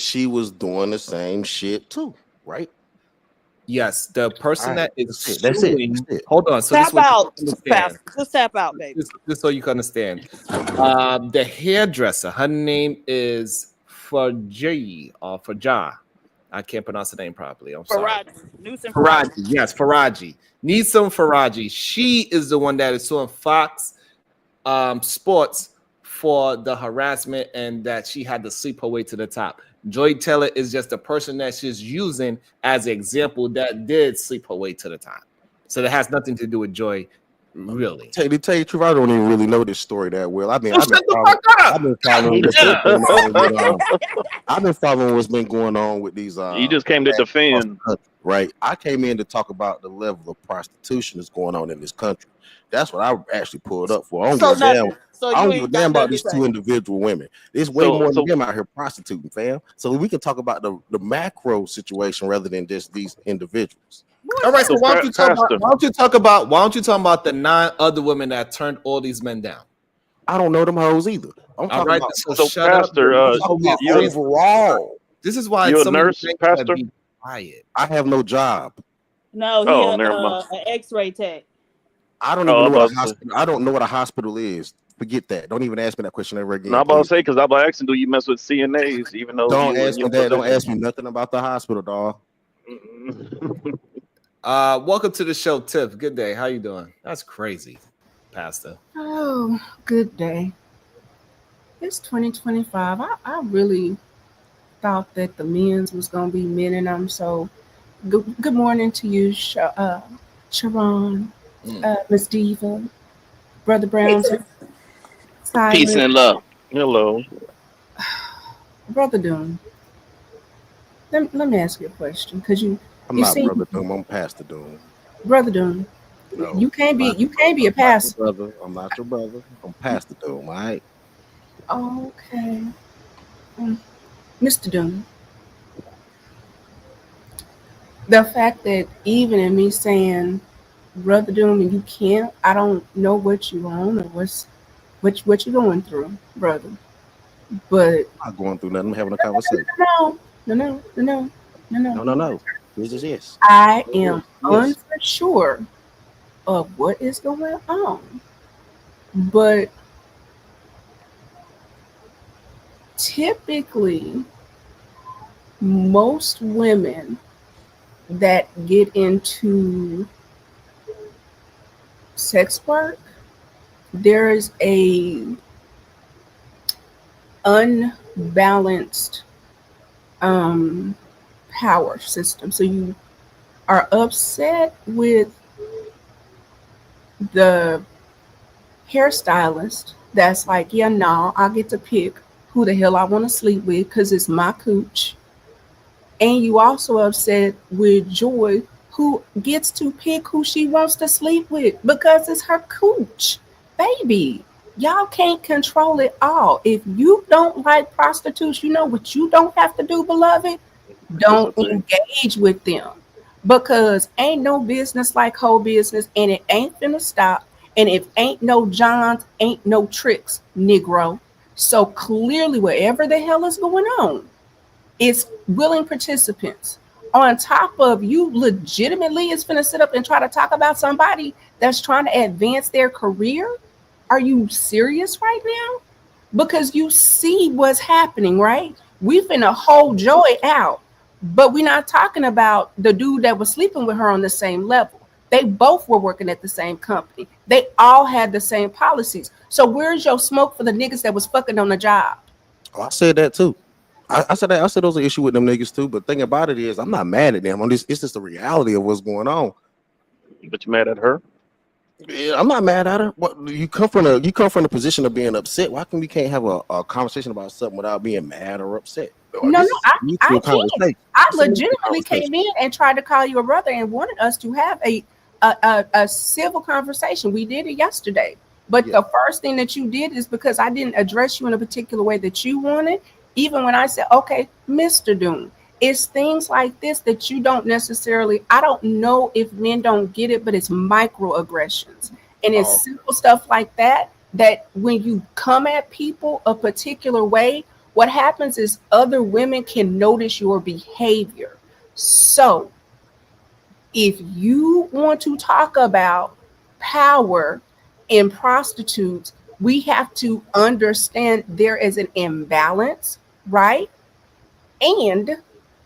Speaker 8: she was doing the same shit too, right?
Speaker 1: Yes, the person
Speaker 8: Alright,
Speaker 1: that is
Speaker 8: that's it, that's it,
Speaker 1: suing.
Speaker 8: that's it.
Speaker 1: Hold on. So this
Speaker 3: Tap
Speaker 1: is what you
Speaker 3: out,
Speaker 1: can understand.
Speaker 3: Pastor. Just tap out, baby.
Speaker 1: This so you can understand. The hairdresser, her name is Faraji or Fajah. I can't pronounce the name properly. I'm sorry.
Speaker 3: Faraji. Noushin
Speaker 1: Faraji,
Speaker 3: Faraji.
Speaker 1: yes, Faraji. Neeson Faraji. She is the one that is suing Fox Sports for the harassment and that she had to sleep her way to the top. Joy Taylor is just the person that she's using as an example that did sleep her way to the top. So that has nothing to do with Joy, really.
Speaker 8: To tell you the truth, I don't even really know this story that well. I've been
Speaker 1: Shut the fuck up!
Speaker 8: I've been following what's been going on with, I've been following what's been going on with these.
Speaker 5: You just came to defend.
Speaker 8: Right. I came in to talk about the level of prostitution that's going on in this country. That's what I actually pulled up for. I don't give a damn. I don't give a damn about these two individual women. There's way more than them out here prostituting, fam. So we can talk about the macro situation rather than just these individuals.
Speaker 1: All right, so why don't you talk about the 9 other women that turned all these men down?
Speaker 8: I don't know them hoes either. I'm talking about
Speaker 5: so Pastor,
Speaker 8: overall.
Speaker 1: This is why
Speaker 5: you a nurse, Pastor?
Speaker 1: Quiet.
Speaker 8: I have no job.
Speaker 3: No, he's an X-ray tech.
Speaker 8: I don't even know what a hospital. I don't know what a hospital is. Forget that. Don't even ask me that question ever again.
Speaker 5: No, I'm about to say because I'm about asking, do you mess with CNAs? Even though
Speaker 8: don't ask me that. Don't ask me nothing about the hospital, dog.
Speaker 1: Welcome to the show, Tiff. Good day. How you doing? That's crazy, Pastor.
Speaker 9: Oh, good day. It's 2025. I really thought that the men's was gonna be men, and I'm so good morning to you, Sharon, Miss Diva, Brother Brown.
Speaker 7: Peace and love.
Speaker 5: Hello.
Speaker 9: Brother Doom. Let me ask you a question, because
Speaker 8: I'm not Brother Doom. I'm Pastor Doom.
Speaker 9: Brother Doom. No, you can't be a pastor.
Speaker 8: Brother, I'm not your brother. I'm Pastor Doom. All right.
Speaker 9: Okay. Mr. Doom. The fact that even in me saying Brother Doom and you can't, I don't know what you on or what you going through, brother. But
Speaker 8: I'm not going through nothing. I'm having a conversation.
Speaker 9: No.
Speaker 8: This is yes.
Speaker 9: I am unsure of what is going on. But typically, most women that get into sex work, there is a unbalanced power system. So you are upset with the hairstylist that's like, yeah, no, I get to pick who the hell I want to sleep with because it's my cooch. And you also upset with Joy, who gets to pick who she wants to sleep with because it's her cooch. Baby, y'all can't control it all. If you don't like prostitutes, you know what you don't have to do, beloved? Don't engage with them, because ain't no business like whole business, and it ain't finna stop. And if ain't no Johns, ain't no tricks, Negro. So clearly, whatever the hell is going on, it's willing participants. On top of you legitimately is finna sit up and try to talk about somebody that's trying to advance their career. Are you serious right now? Because you see what's happening, right? We finna hold Joy out, but we're not talking about the dude that was sleeping with her on the same level. They both were working at the same company. They all had the same policies. So where's your smoke for the niggas that was fucking on the job?
Speaker 8: Oh, I said that too. I said that. I said those are issue with them niggas too. But the thing about it is, I'm not mad at them. It's just the reality of what's going on.
Speaker 5: But you mad at her?
Speaker 8: Yeah, I'm not mad at her. What you come from a position of being upset. Why can we can't have a conversation about something without being mad or upset?
Speaker 9: No, I can't. I legitimately came in and tried to call you a brother and wanted us to have a civil conversation. We did it yesterday. But the first thing that you did is because I didn't address you in a particular way that you wanted. Even when I said, okay, Mr. Doom, it's things like this that you don't necessarily, I don't know if men don't get it, but it's microaggressions. And it's simple stuff like that, that when you come at people a particular way, what happens is other women can notice your behavior. So if you want to talk about power in prostitutes, we have to understand there is an imbalance, right? And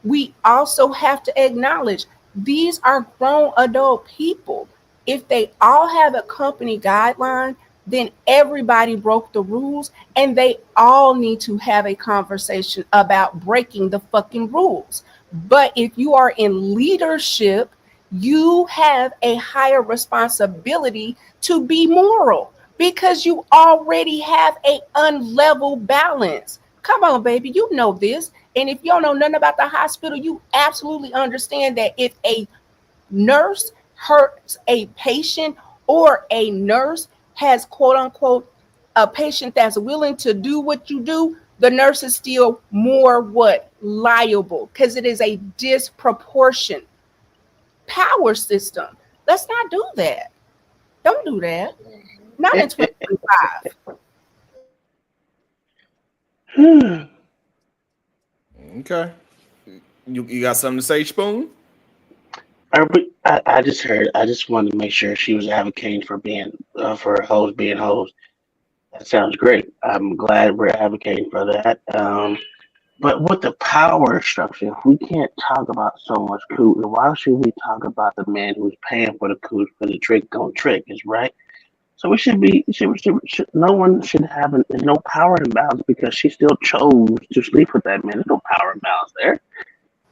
Speaker 9: we also have to acknowledge these are grown adult people. If they all have a company guideline, then everybody broke the rules and they all need to have a conversation about breaking the fucking rules. But if you are in leadership, you have a higher responsibility to be moral because you already have a unlevel balance. Come on, baby, you know this. And if you don't know nothing about the hospital, you absolutely understand that if a nurse hurts a patient or a nurse has quote unquote a patient that's willing to do what you do, the nurse is still more what? Liable, because it is a disproportion power system. Let's not do that. Don't do that. Not in 2025.
Speaker 1: Okay. You got something to say, Spoon?
Speaker 10: I just heard. I just wanted to make sure she was advocating for being for hoes being hoes. That sounds great. I'm glad we're advocating for that. But with the power structure, if we can't talk about so much coot, then why should we talk about the man who's paying for the coot for the trick on trick? Is right. So we should be. No one should have there's no power imbalance because she still chose to sleep with that man. There's no power imbalance there.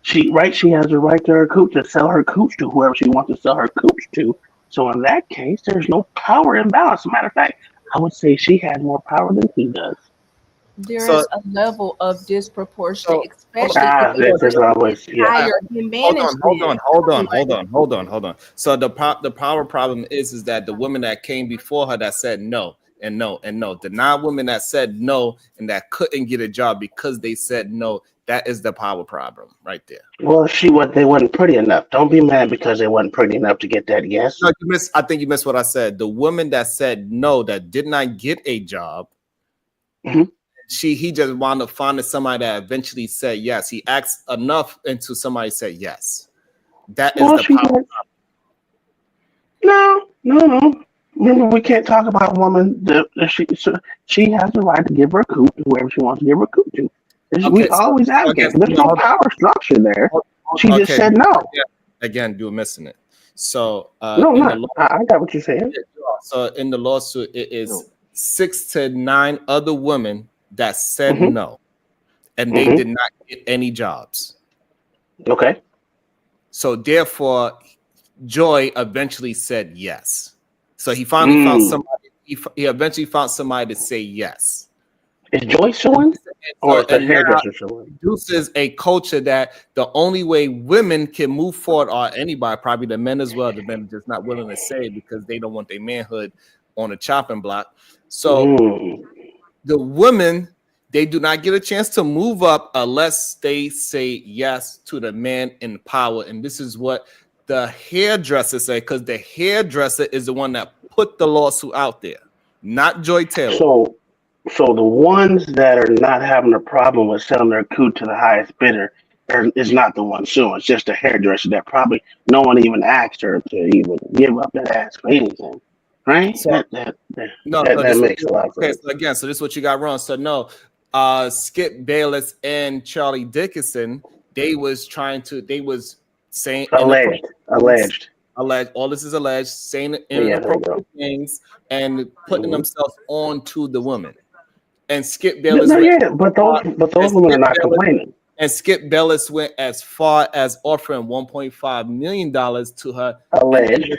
Speaker 10: She has the right to her cooch to sell her cooch to whoever she wants to sell her cooch to. So in that case, there's no power imbalance. As a matter of fact, I would say she has more power than he does.
Speaker 9: There
Speaker 1: So-
Speaker 9: is a level of disproportion,
Speaker 1: So-
Speaker 9: especially
Speaker 10: There's always
Speaker 9: higher in management.
Speaker 1: Hold on. So the power problem is that the women that came before her that said no and no and no, the 9 women that said no and that couldn't get a job because they said no, that is the power problem right there.
Speaker 10: Well, they wasn't pretty enough. Don't be mad because they wasn't pretty enough to get that yes.
Speaker 1: No, I think you missed what I said. The woman that said no, that did not get a job,
Speaker 10: Mhm.
Speaker 1: he just wound up finding somebody that eventually said yes. He asked enough until somebody said yes. That is the power problem.
Speaker 10: No. Remember, we can't talk about a woman. She has the right to give her coot to whoever she wants to give her coot to. We always advocate. There's no power structure there. She just said no.
Speaker 1: Again, you're missing it. So
Speaker 10: No, I got what you're saying.
Speaker 1: So in the lawsuit, it is 6 to 9 other women that said no, and they did not get any jobs.
Speaker 10: Okay.
Speaker 1: So therefore, Joy eventually said yes. So he finally found somebody. He eventually found somebody to say yes.
Speaker 10: Is Joy suing? Or is the hairdresser suing?
Speaker 1: Produces a culture that the only way women can move forward, or anybody, probably the men as well, the men are just not willing to say it because they don't want their manhood on a chopping block. So the women, they do not get a chance to move up unless they say yes to the man in power. And this is what the hairdresser say, because the hairdresser is the one that put the lawsuit out there, not Joy Taylor.
Speaker 10: So the ones that are not having a problem with selling their coot to the highest bidder is not the one suing. It's just a hairdresser that probably no one even asked her to even give up that ass for anything. Right?
Speaker 1: So,
Speaker 10: that makes a lot of sense.
Speaker 1: So again, so this is what you got wrong. So no, Skip Bayless and Charlie Dickinson, they was saying
Speaker 10: alleged.
Speaker 1: All this is alleged, saying inappropriate things and putting themselves onto the women. And Skip Bayless,
Speaker 10: but those women are not complaining.
Speaker 1: And Skip Bayless went as far as offering $1.5 million to her.
Speaker 10: Alleged.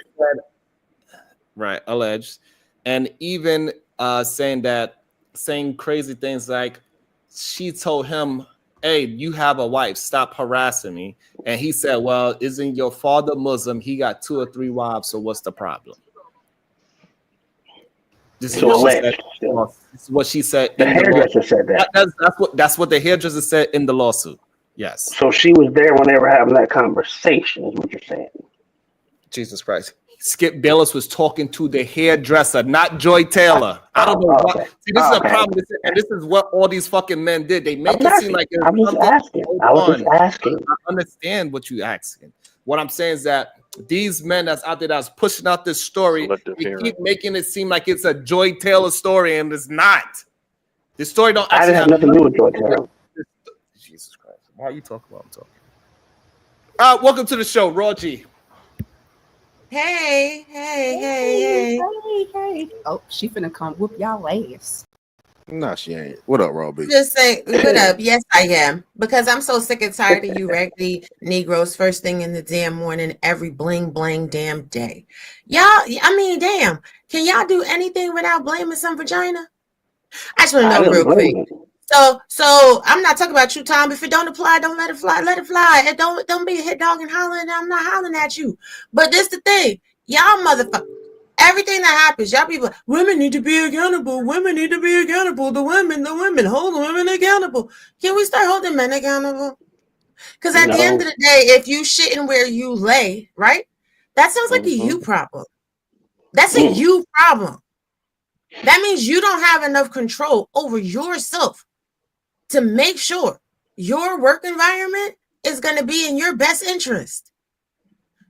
Speaker 1: Alleged. And even saying crazy things like she told him, "Hey, you have a wife, stop harassing me." And he said, "Well, isn't your father Muslim? He got 2 or 3 wives, so what's the problem?" This is what she said.
Speaker 10: The hairdresser said that.
Speaker 1: That's what the hairdresser said in the lawsuit. Yes.
Speaker 10: So she was there when they were having that conversation, is what you're saying.
Speaker 1: Jesus Christ. Skip Bayless was talking to the hairdresser, not Joy Taylor. I don't know why.
Speaker 10: Okay.
Speaker 1: See, this is a
Speaker 10: Okay.
Speaker 1: problem, and this is what all these fucking men did. They make it seem like it's
Speaker 10: I'm just
Speaker 1: something.
Speaker 10: asking.
Speaker 1: Hold
Speaker 10: I was
Speaker 1: on.
Speaker 10: just asking.
Speaker 1: I understand what you're asking. What I'm saying is that these men that's out there that's pushing out this story,
Speaker 5: Selective
Speaker 1: they
Speaker 5: hearing.
Speaker 1: keep making it seem like it's a Joy Taylor story, and it's not. The story don't
Speaker 10: I
Speaker 1: actually
Speaker 10: didn't have nothing to do with Joy
Speaker 1: to
Speaker 10: Taylor.
Speaker 1: Jesus Christ. Why are you talking about I'm talking? Welcome to the show, Raw G.
Speaker 11: Hey.
Speaker 9: Hey. Oh, she finna come whoop y'all ass.
Speaker 8: Nah, she ain't. What up, Raw B?
Speaker 11: Just say, what up? Yes, I am. Because I'm so sick and tired of you raggedy Negroes first thing in the damn morning, every bling damn day. Y'all, I mean, damn. Can y'all do anything without blaming some vagina? I just want to
Speaker 10: I
Speaker 11: know
Speaker 10: didn't
Speaker 11: real quick.
Speaker 10: blame it.
Speaker 11: So I'm not talking about you, Tom. If it don't apply, don't let it fly. Let it fly. And don't be a hit dog and hollering. I'm not hollering at you. But this the thing. Y'all motherfucker. Everything that happens, y'all people, women need to be accountable. Women need to be accountable. The women, hold the women accountable. Can we start holding men accountable? Because at the end of the day, if you shitting where you lay, right? That sounds like a you problem. That's a you problem. That means you don't have enough control over yourself to make sure your work environment is going to be in your best interest.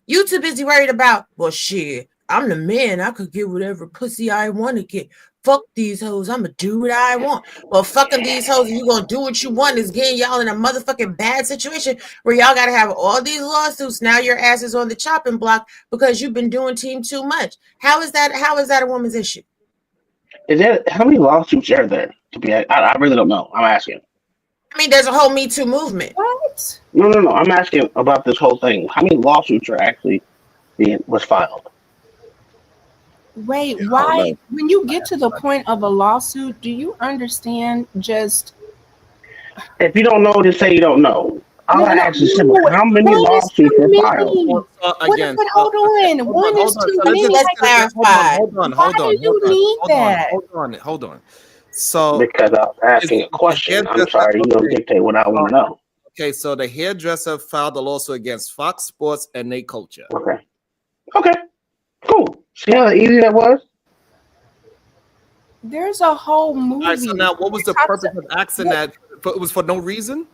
Speaker 11: You too busy worried about, well, shit, I'm the man. I could get whatever pussy I want to get. Fuck these hoes. I'm going to do what I want. Well, fucking these hoes, and you going to do what you want is getting y'all in a motherfucking bad situation where y'all got to have all these lawsuits. Now your ass is on the chopping block because you've been doing team too much. How is that a woman's issue?
Speaker 10: Is there how many lawsuits are there? To be, I really don't know. I'm asking.
Speaker 11: I mean, there's a whole Me Too movement.
Speaker 9: What?
Speaker 10: No. I'm asking about this whole thing. How many lawsuits are actually was filed?
Speaker 9: Wait, why? When you get to the point of a lawsuit, do you understand just?
Speaker 10: If you don't know, just say you don't know. I'll ask you simple. How many lawsuits were filed?
Speaker 1: Again,
Speaker 9: hold on. One is too many.
Speaker 11: Let's clarify.
Speaker 1: Hold on.
Speaker 9: Why do you need that?
Speaker 1: Hold on. So
Speaker 10: because I was asking a question. I'm sorry, you don't dictate what I want to know.
Speaker 1: Okay, so the hairdresser filed a lawsuit against Fox Sports and Nate Culture.
Speaker 10: Okay, cool. See how easy that was?
Speaker 9: There's a whole movie.
Speaker 1: All right, so now what was the purpose of asking that? It was for no reason?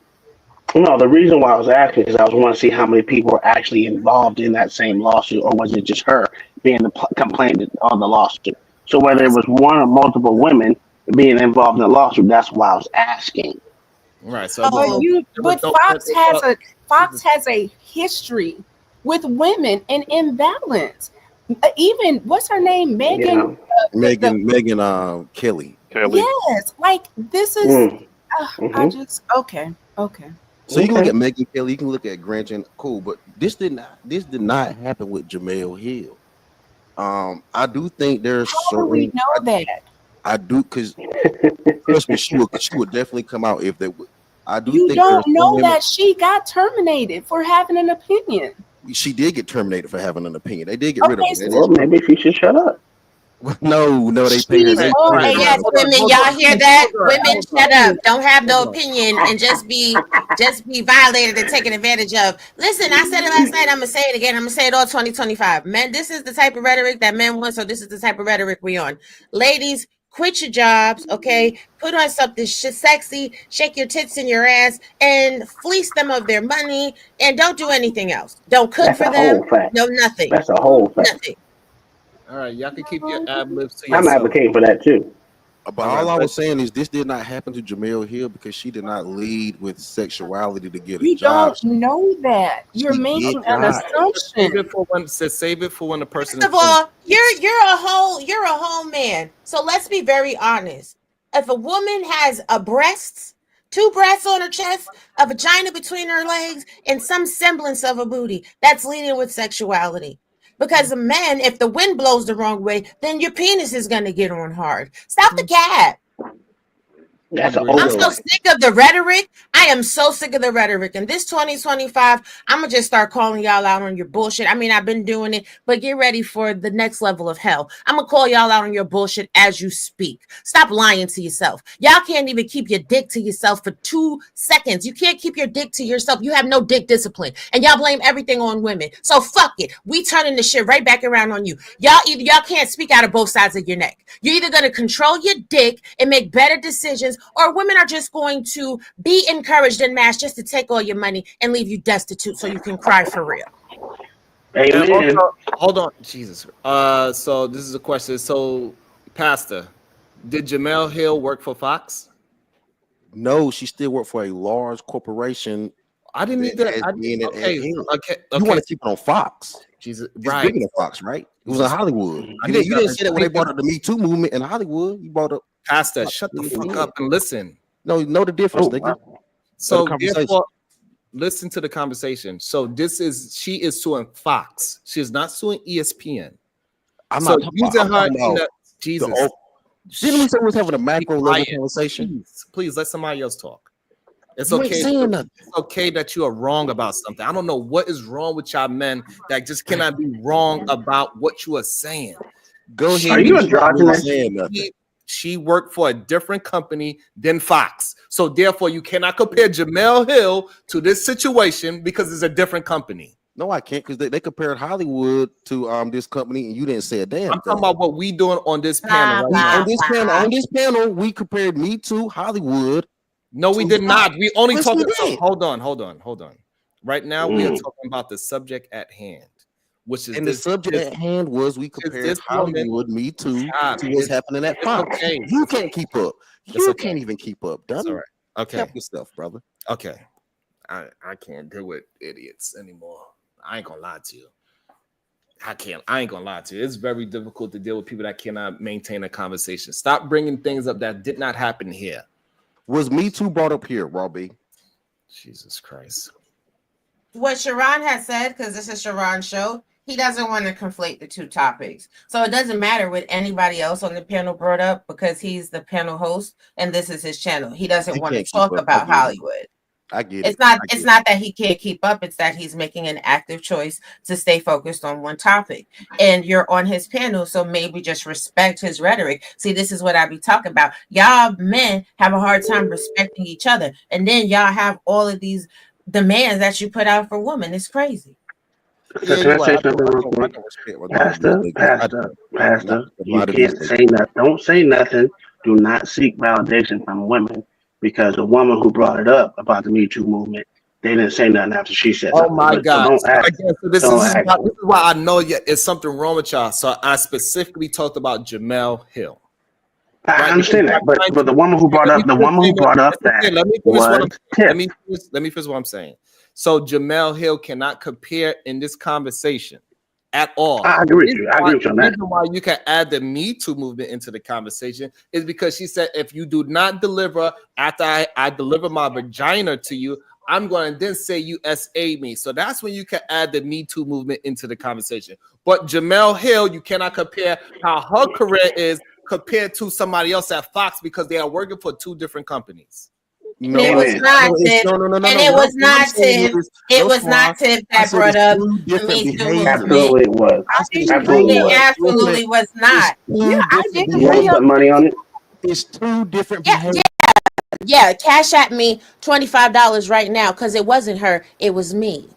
Speaker 10: No, the reason why I was asking is I was wanting to see how many people were actually involved in that same lawsuit, or was it just her being the complainant on the lawsuit? So whether it was one or multiple women being involved in the lawsuit, that's why I was asking.
Speaker 1: Right. So,
Speaker 9: but Fox has a history with women and imbalance. Even what's her name, Megan?
Speaker 8: Megan Kelly.
Speaker 9: Yes, like this is. I just okay.
Speaker 8: So you can look at Megan Kelly, you can look at Granton, cool, but this did not happen with Jamel Hill. I do think there's
Speaker 9: How do we know that?
Speaker 8: I do, because trust me, she would definitely come out if they would. I do.
Speaker 9: You
Speaker 8: think
Speaker 9: don't know that she got terminated for having an opinion.
Speaker 8: She did get terminated for having an opinion. They did get rid of her.
Speaker 10: Well, maybe she should shut up.
Speaker 8: No, they paid her.
Speaker 11: Yes, women, y'all hear that? Women, shut up. Don't have no opinion and just be violated and taken advantage of. Listen, I said it last night. I'm gonna say it again. I'm gonna say it all 2025. Men, this is the type of rhetoric that men want, so this is the type of rhetoric we on. Ladies, quit your jobs, okay? Put on something sexy, shake your tits in your ass, and fleece them of their money, and don't do anything else. Don't cook for them. No, nothing.
Speaker 10: That's a whole fact.
Speaker 11: Nothing.
Speaker 1: All right, y'all can keep your ad libs to yourself.
Speaker 10: I'm advocating for that too.
Speaker 8: But all I was saying is this did not happen to Jamel Hill because she did not lead with sexuality to get a job.
Speaker 9: You don't know that. You're making an assumption.
Speaker 1: Save it for when the person.
Speaker 11: First of all, you're a whole man. So let's be very honest. If a woman has two breasts on her chest, a vagina between her legs, and some semblance of a booty, that's leading with sexuality. Because men, if the wind blows the wrong way, then your penis is going to get on hard. Stop the cap.
Speaker 10: That's an
Speaker 1: Agreed.
Speaker 11: I'm
Speaker 10: old
Speaker 11: so
Speaker 10: way.
Speaker 11: sick of the rhetoric. I am so sick of the rhetoric. And this 2025, I'm going to just start calling y'all out on your bullshit. I mean, I've been doing it, but get ready for the next level of hell. I'm going to call y'all out on your bullshit as you speak. Stop lying to yourself. Y'all can't even keep your dick to yourself for 2 seconds. You can't keep your dick to yourself. You have no dick discipline. And y'all blame everything on women. So fuck it. We turning the shit right back around on you. Y'all can't speak out of both sides of your neck. You're either going to control your dick and make better decisions, or women are just going to be encouraged en masse just to take all your money and leave you destitute so you can cry for real.
Speaker 1: And
Speaker 10: Amen.
Speaker 1: also, hold on, Jesus. So this is a question. So, Pastor, did Jamel Hill work for Fox?
Speaker 8: No, she still worked for a large corporation.
Speaker 1: I didn't need that. You
Speaker 8: want to keep it on Fox.
Speaker 1: Jesus,
Speaker 8: It's
Speaker 1: right?
Speaker 8: bigger than Fox, right? It was in Hollywood. You didn't say that when they brought up the Me Too movement in Hollywood. You brought up
Speaker 1: Pastor. Shut the fuck up and listen.
Speaker 8: No, you know the difference, nigga.
Speaker 1: So therefore, listen to the conversation. So she is suing Fox. She is not suing ESPN.
Speaker 8: I'm
Speaker 1: so
Speaker 8: not talking
Speaker 1: using
Speaker 8: about,
Speaker 1: her in the Jesus.
Speaker 8: Didn't we say we was having a macro level conversation?
Speaker 1: Please let somebody else talk. It's
Speaker 8: You
Speaker 1: okay.
Speaker 8: ain't saying nothing.
Speaker 1: It's okay that you are wrong about something. I don't know what is wrong with y'all men that just cannot be wrong about what you are saying.
Speaker 8: Go ahead.
Speaker 10: Are you androgynous?
Speaker 1: She worked for a different company than Fox. So therefore, you cannot compare Jamel Hill to this situation because it's a different company.
Speaker 8: No, I can't, because they compared Hollywood to this company, and you didn't say a damn
Speaker 1: I'm talking about what we doing on this panel.
Speaker 8: On this panel, we compared Me Too, Hollywood.
Speaker 1: No, we did not. We only
Speaker 8: Yes,
Speaker 1: talked.
Speaker 8: we
Speaker 1: So
Speaker 8: did.
Speaker 1: hold on. Right now, we are talking about the subject at hand, which is
Speaker 8: the subject at hand was we compared Hollywood, Me Too, to what's happening at Fox.
Speaker 1: Okay.
Speaker 8: You can't keep up. You can't even keep up,
Speaker 1: That's
Speaker 8: dummy.
Speaker 1: all right. Okay.
Speaker 8: Help yourself, brother.
Speaker 1: Okay. I can't deal with idiots anymore. I ain't gonna lie to you. I ain't gonna lie to you. It's very difficult to deal with people that cannot maintain a conversation. Stop bringing things up that did not happen here.
Speaker 8: Was Me Too brought up here, Robbie?
Speaker 1: Jesus Christ.
Speaker 11: What Sharon has said, because this is Sharon's show, he doesn't want to conflate the two topics. So it doesn't matter what anybody else on the panel brought up because he's the panel host and this is his channel. He doesn't want to talk about Hollywood.
Speaker 8: I get
Speaker 11: it. It's not that he can't keep up. It's that he's making an active choice to stay focused on one topic. And you're on his panel, so maybe just respect his rhetoric. See, this is what I be talking about. Y'all men have a hard time respecting each other. And then y'all have all of these demands that you put out for women. It's crazy.
Speaker 10: So can I say something real quick? Pastor, you can't say nothing. Don't say nothing. Do not seek validation from women, because the woman who brought it up about the Me Too movement, they didn't say nothing after she said
Speaker 1: Oh
Speaker 10: nothing.
Speaker 1: my God.
Speaker 10: So
Speaker 1: This is why I know it's something wrong with y'all. So I specifically talked about Jamel Hill.
Speaker 10: I understand that, but the woman who brought up that
Speaker 1: let me finish what I'm saying. So Jamel Hill cannot compare in this conversation at all.
Speaker 10: I agree with you. I agree with you on that.
Speaker 1: The reason why you can add the Me Too movement into the conversation is because she said, if you do not deliver after I deliver my vagina to you, I'm going to then say you SA me. So that's when you can add the Me Too movement into the conversation. But Jamel Hill, you cannot compare how her career is compared to somebody else at Fox because they are working for two different companies.
Speaker 11: No, it was not Tiff. And it was not Tiff. It was not Tiff that brought up the Me Too movement.
Speaker 10: Absolutely it was.
Speaker 11: It absolutely was not.
Speaker 9: Yeah, I didn't
Speaker 10: You want to put money on it?
Speaker 8: It's two different behaviors.
Speaker 11: Yeah, cash at me $25 right now because it wasn't her, it was me.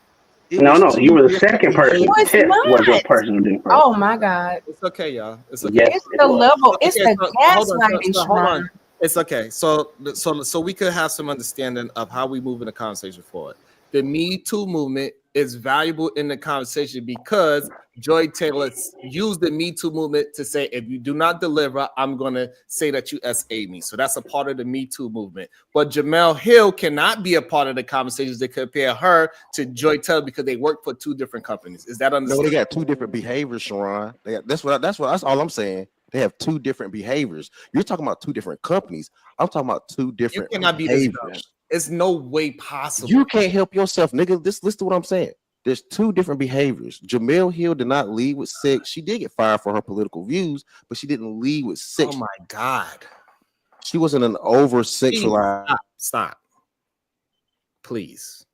Speaker 10: No, you were the second person. Tiff was your person who did first.
Speaker 9: Oh my God.
Speaker 1: It's okay, y'all. It's okay.
Speaker 10: Yes,
Speaker 9: It's the level. It's the gaslighting.
Speaker 1: Hold on. It's okay. So we could have some understanding of how we move in the conversation forward. The Me Too movement is valuable in the conversation because Joy Taylor used the Me Too movement to say, if you do not deliver, I'm going to say that you SA me. So that's a part of the Me Too movement. But Jamel Hill cannot be a part of the conversations that compare her to Joy Taylor because they work for two different companies. Is that understood?
Speaker 8: No, they got two different behaviors, Sharon. That's all I'm saying. They have two different behaviors. You're talking about two different companies. I'm talking about two different behaviors.
Speaker 1: It's no way possible.
Speaker 8: You can't help yourself, nigga. Listen to what I'm saying. There's two different behaviors. Jamel Hill did not lead with sex. She did get fired for her political views, but she didn't lead with sex.
Speaker 1: Oh my God.
Speaker 8: She wasn't an over sexualized.
Speaker 1: Stop. Please.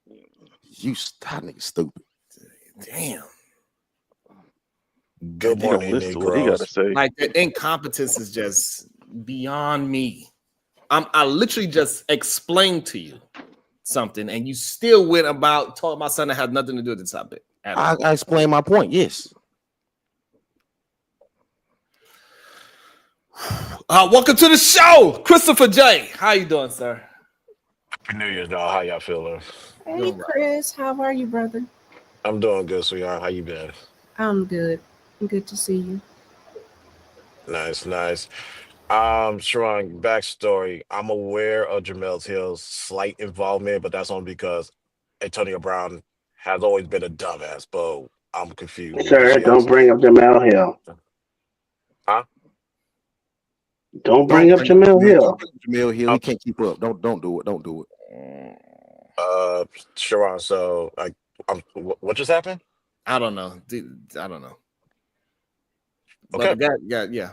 Speaker 8: You stop, nigga, stupid.
Speaker 1: Damn.
Speaker 5: You
Speaker 12: Good
Speaker 5: gonna
Speaker 12: morning,
Speaker 5: listen to what he got to
Speaker 12: Negroes.
Speaker 5: say.
Speaker 1: Like the incompetence is just beyond me. I literally just explained to you something, and you still went about talking about something that had nothing to do with the topic.
Speaker 8: I explained my point. Yes.
Speaker 1: Welcome to the show, Christopher J. How you doing, sir?
Speaker 12: Happy New Year's, dog. How y'all feeling?
Speaker 9: Hey,
Speaker 1: Doing well.
Speaker 9: Chris, how are you, brother?
Speaker 12: I'm doing good, sweetheart. How you been?
Speaker 9: I'm good. Good to see you.
Speaker 12: Nice, nice. Sharon, backstory. I'm aware of Jamel Hill's slight involvement, but that's only because Antonio Brown has always been a dumbass, but I'm confused. What did
Speaker 10: Sir,
Speaker 12: she
Speaker 10: don't
Speaker 12: actually?
Speaker 10: bring up Jamel Hill.
Speaker 12: Huh?
Speaker 10: Don't
Speaker 8: Don't
Speaker 10: bring up
Speaker 8: bring up
Speaker 10: Jamel
Speaker 8: Jamil.
Speaker 10: Hill.
Speaker 8: Don't bring up Jamil Hill.
Speaker 12: Um,
Speaker 8: He can't keep up. Don't do it. Don't do it.
Speaker 12: Sharon, so like what just happened?
Speaker 1: I don't know. I don't know. But
Speaker 12: Okay.
Speaker 1: the guy, yeah.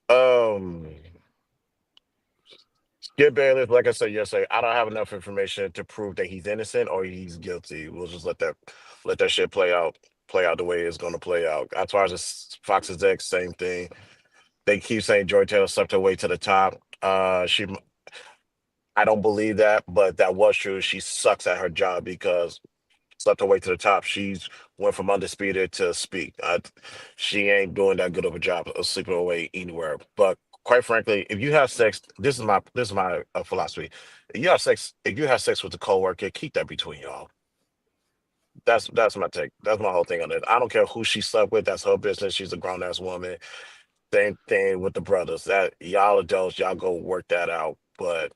Speaker 12: Um Skip Bayless, like I said yesterday, I don't have enough information to prove that he's innocent or he's guilty. We'll just let that shit play out the way it's gonna play out. As far as Fox's ex, same thing. They keep saying Joy Taylor slept her way to the top. I don't believe that, but that was true. She sucks at her job because slept her way to the top. She's went from undisputed to speak. She ain't doing that good of a job of sleeping away anywhere. But quite frankly, if you have sex, this is my philosophy. If you have sex with a coworker, keep that between y'all. That's my take. That's my whole thing on it. I don't care who she slept with. That's her business. She's a grown ass woman. Same thing with the brothers. That y'all adults, y'all go work that out. But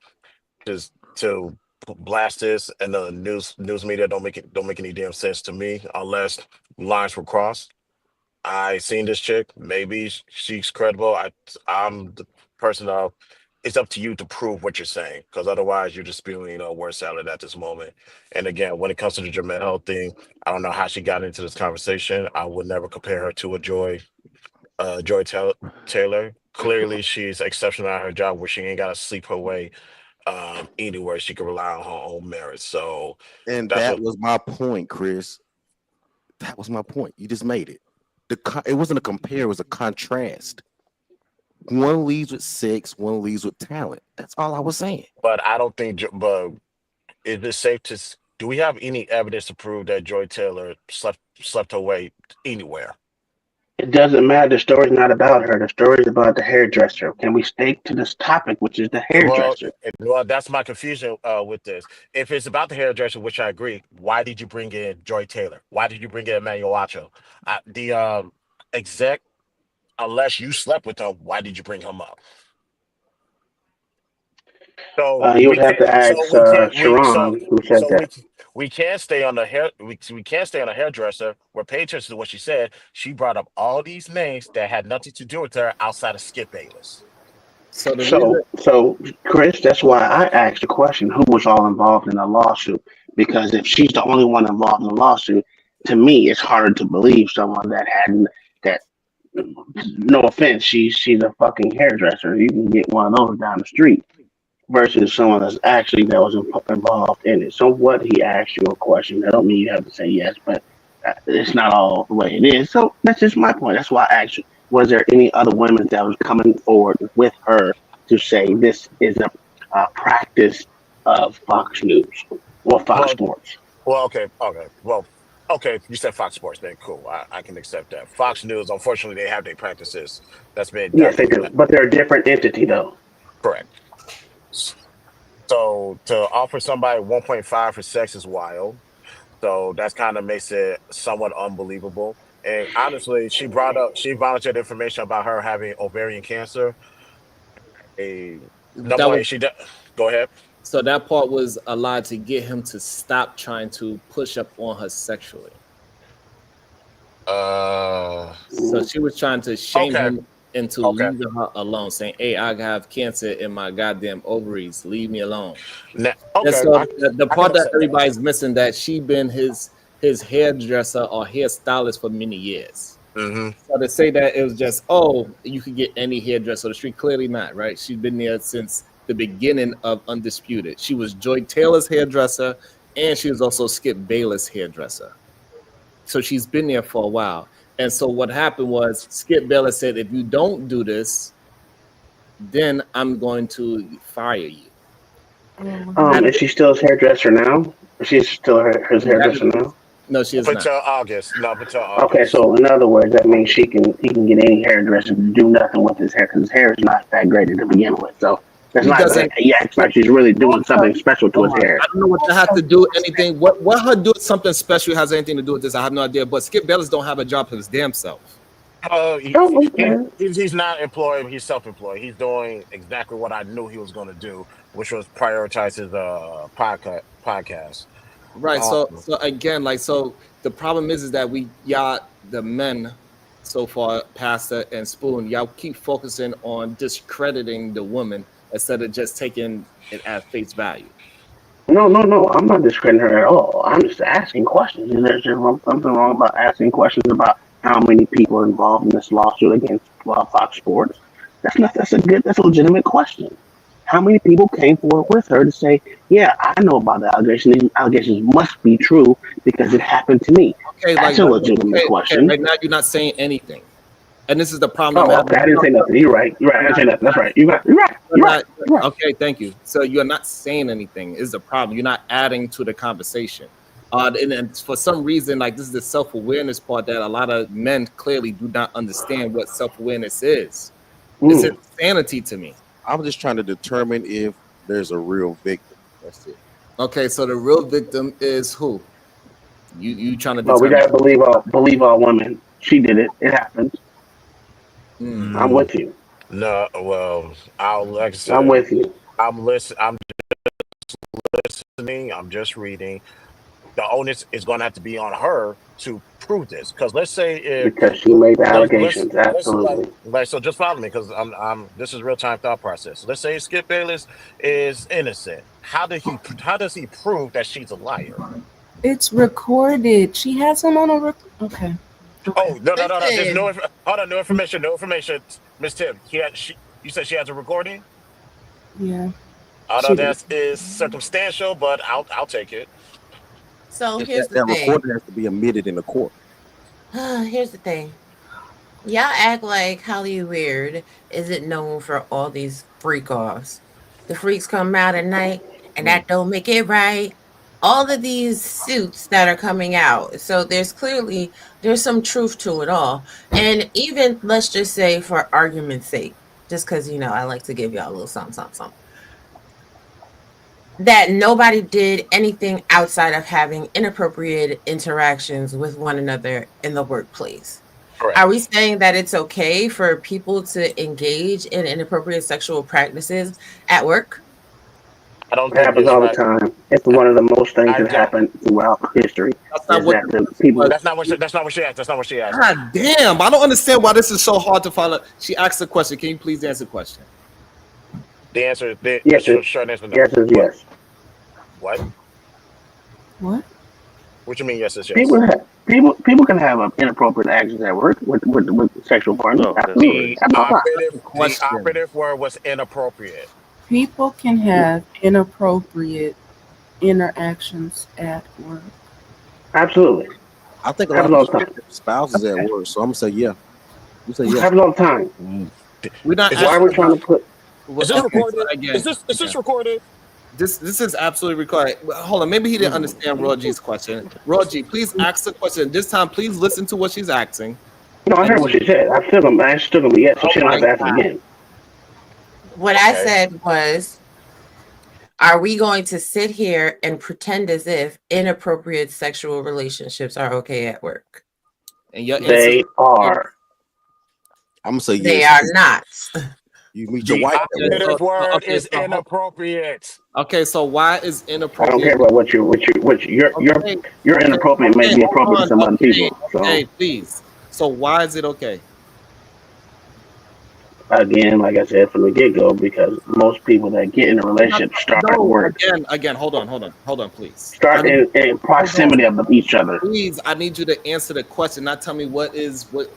Speaker 12: just to blast this and the news media don't make any damn sense to me unless lines were crossed. I seen this chick. Maybe she's credible. I'm the person of. It's up to you to prove what you're saying, because otherwise you're just spewing word salad at this moment. And again, when it comes to the Jamel thing, I don't know how she got into this conversation. I would never compare her to a Joy Taylor. Clearly, she's exceptional at her job, where she ain't got to sleep her way anywhere. She can rely on her own merits. So
Speaker 8: And
Speaker 12: that's
Speaker 8: that
Speaker 12: what.
Speaker 8: was my point, Chris. That was my point. You just made it. It wasn't a compare, it was a contrast. One leads with sex, one leads with talent. That's all I was saying.
Speaker 12: But I don't think. But is it safe to? Do we have any evidence to prove that Joy Taylor slept her way anywhere?
Speaker 10: It doesn't matter. The story's not about her. The story's about the hairdresser. Can we stick to this topic, which is the
Speaker 12: Well,
Speaker 10: hairdresser?
Speaker 12: that's my confusion with this. If it's about the hairdresser, which I agree, why did you bring in Joy Taylor? Why did you bring in Emmanuel Acho? The exec, unless you slept with him, why did you bring him up? So
Speaker 10: You would
Speaker 12: we
Speaker 10: have
Speaker 12: can't.
Speaker 10: to
Speaker 12: So
Speaker 10: ask
Speaker 12: we can't.
Speaker 10: Sharon, who said
Speaker 12: So
Speaker 10: that.
Speaker 12: we can't stay on the hair. We can't stay on a hairdresser. We're paying attention to what she said. She brought up all these names that had nothing to do with her outside of Skip Bayless.
Speaker 1: So the reason,
Speaker 10: So, Chris, that's why I asked the question: who was all involved in the lawsuit? Because if she's the only one involved in the lawsuit, to me, it's harder to believe someone that hadn't that. No offense, she's a fucking hairdresser. You can get one of those down the street versus someone that's actually that was involved in it. So what he asked you a question, I don't mean you have to say yes, but it's not all the way it is. So that's just my point. That's why I asked you, was there any other women that was coming forward with her to say this is a practice of Fox News or Fox
Speaker 12: Well,
Speaker 10: Sports?
Speaker 12: okay. You said Fox Sports, then cool. I can accept that. Fox News, unfortunately, they have their practices that's been
Speaker 10: Yes,
Speaker 12: done
Speaker 10: they
Speaker 12: in the
Speaker 10: do,
Speaker 12: past.
Speaker 10: but they're a different entity though.
Speaker 12: Correct. So to offer somebody 1.5 for sex is wild. So that's kind of makes it somewhat unbelievable. And honestly, she volunteered information about her having ovarian cancer. A number
Speaker 1: that
Speaker 12: one,
Speaker 1: was
Speaker 12: go ahead.
Speaker 1: so that part was allowed to get him to stop trying to push up on her sexually.
Speaker 12: Uh,
Speaker 1: So she was trying to shame
Speaker 12: okay,
Speaker 1: him into
Speaker 12: okay.
Speaker 1: leaving her alone, saying, "Hey, I have cancer in my goddamn ovaries. Leave me alone." And
Speaker 12: Okay,
Speaker 1: so the
Speaker 12: I can
Speaker 1: part that
Speaker 12: accept that.
Speaker 1: everybody's missing, that she been his hairdresser or hairstylist for many years. So to say that it was just, oh, you could get any hairdresser on the street, clearly not, right? She's been there since the beginning of Undisputed. She was Joy Taylor's hairdresser, and she was also Skip Bayless' hairdresser. So she's been there for a while. And so what happened was Skip Bayless said, if you don't do this, then I'm going to fire you.
Speaker 10: Is she still his hairdresser now? She's still his hairdresser now?
Speaker 1: No, she is
Speaker 12: Up
Speaker 1: not.
Speaker 12: until August. No, up until August.
Speaker 10: Okay, so in other words, that means he can get any hairdresser to do nothing with his hair because his hair is not that great to begin with. So that's
Speaker 1: He
Speaker 10: not
Speaker 1: doesn't-
Speaker 10: it's like she's really doing something special to his hair.
Speaker 1: I don't know what that has to do with anything. What her doing something special has anything to do with this? I have no idea. But Skip Bayless don't have a job for his damn self.
Speaker 12: He's not employed. He's self-employed. He's doing exactly what I knew he was going to do, which was prioritize his podcast.
Speaker 1: Right. So again, so the problem is that the men so far, Pastor and Spoon, y'all keep focusing on discrediting the woman instead of just taking it at face value.
Speaker 10: No. I'm not discrediting her at all. I'm just asking questions. There's something wrong about asking questions about how many people are involved in this lawsuit against Fox Sports. That's a legitimate question. How many people came forward with her to say, yeah, I know about the allegation. These allegations must be true because it happened to me.
Speaker 1: Okay,
Speaker 10: that's a legitimate question.
Speaker 1: Okay, right now you're not saying anything. And this is the problem.
Speaker 10: Oh, okay. I didn't say nothing. You're right. I didn't say nothing. That's right. You're right.
Speaker 1: Okay, thank you. So you're not saying anything is the problem. You're not adding to the conversation. And for some reason, like, this is the self-awareness part that a lot of men clearly do not understand what self-awareness is. It's insanity to me.
Speaker 8: I'm just trying to determine if there's a real victim. That's it.
Speaker 1: Okay, so the real victim is who? You trying to
Speaker 10: determine? We gotta believe all women. She did it. It happened. I'm with you.
Speaker 12: No, well, like I said,
Speaker 10: I'm with you.
Speaker 12: I'm just listening. I'm just reading. The onus is going to have to be on her to prove this. Because let's say
Speaker 10: because she made the allegations, absolutely.
Speaker 12: So just follow me, because I'm. This is real time thought process. Let's say Skip Bayless is innocent. How does he prove that she's a liar?
Speaker 9: It's recorded. She has him on a okay.
Speaker 12: Oh no! There's no information. No information, Miss Tim. You said she has a recording.
Speaker 9: Yeah.
Speaker 12: Although that is circumstantial, but I'll take it.
Speaker 11: So here's the thing.
Speaker 8: That recording has to be admitted in the court.
Speaker 11: Here's the thing. Y'all act like Hollywood isn't known for all these freak offs. The freaks come out at night, and that don't make it right. All of these suits that are coming out. So there's some truth to it all. And even, let's just say, for argument's sake, just because, I like to give y'all a little something. That nobody did anything outside of having inappropriate interactions with one another in the workplace.
Speaker 12: Correct.
Speaker 11: Are we saying that it's okay for people to engage in inappropriate sexual practices at work?
Speaker 12: I don't
Speaker 10: It
Speaker 12: think
Speaker 10: happens all the time. It's one of the most things that happen throughout history.
Speaker 1: That's not
Speaker 12: what she asked.
Speaker 1: God damn! I don't understand why this is so hard to follow. She asked the question. Can you please answer the question?
Speaker 12: The answer is
Speaker 10: yes.
Speaker 12: Short answer, no.
Speaker 10: Yes is yes.
Speaker 12: What?
Speaker 9: What?
Speaker 12: What you mean? Yes is yes.
Speaker 10: People can have inappropriate actions at work with sexual partners. Absolutely.
Speaker 12: The operative word was inappropriate.
Speaker 9: People can have inappropriate interactions at work.
Speaker 10: Absolutely.
Speaker 8: I think a lot of spouses at work, so I'm gonna say yeah. You say yeah.
Speaker 10: Happens all the time.
Speaker 1: We're not.
Speaker 10: Why we're trying to put?
Speaker 12: Is this recorded? Is this recorded?
Speaker 1: This is absolutely recorded. Hold on, maybe he didn't understand Roji's question. Roji, please ask the question. This time, please listen to what she's asking.
Speaker 10: No, I heard what she said. I still gonna be yes, so she don't have to ask it again.
Speaker 11: What I said was, are we going to sit here and pretend as if inappropriate sexual relationships are okay at work?
Speaker 1: And your
Speaker 10: they are.
Speaker 8: I'm gonna say yes.
Speaker 11: They are not.
Speaker 8: You meet your wife.
Speaker 12: Operative word is inappropriate.
Speaker 1: Okay, so why is inappropriate?
Speaker 10: I don't care about what your inappropriate may be appropriate to some other people. So.
Speaker 1: Okay, please. So why is it okay?
Speaker 10: Again, like I said from the get go, because most people that get in a relationship start at
Speaker 1: No,
Speaker 10: work,
Speaker 1: again, hold on, please.
Speaker 10: start in
Speaker 1: Hold on,
Speaker 10: proximity of each other.
Speaker 1: please. I need you to answer the question, not tell me what is what.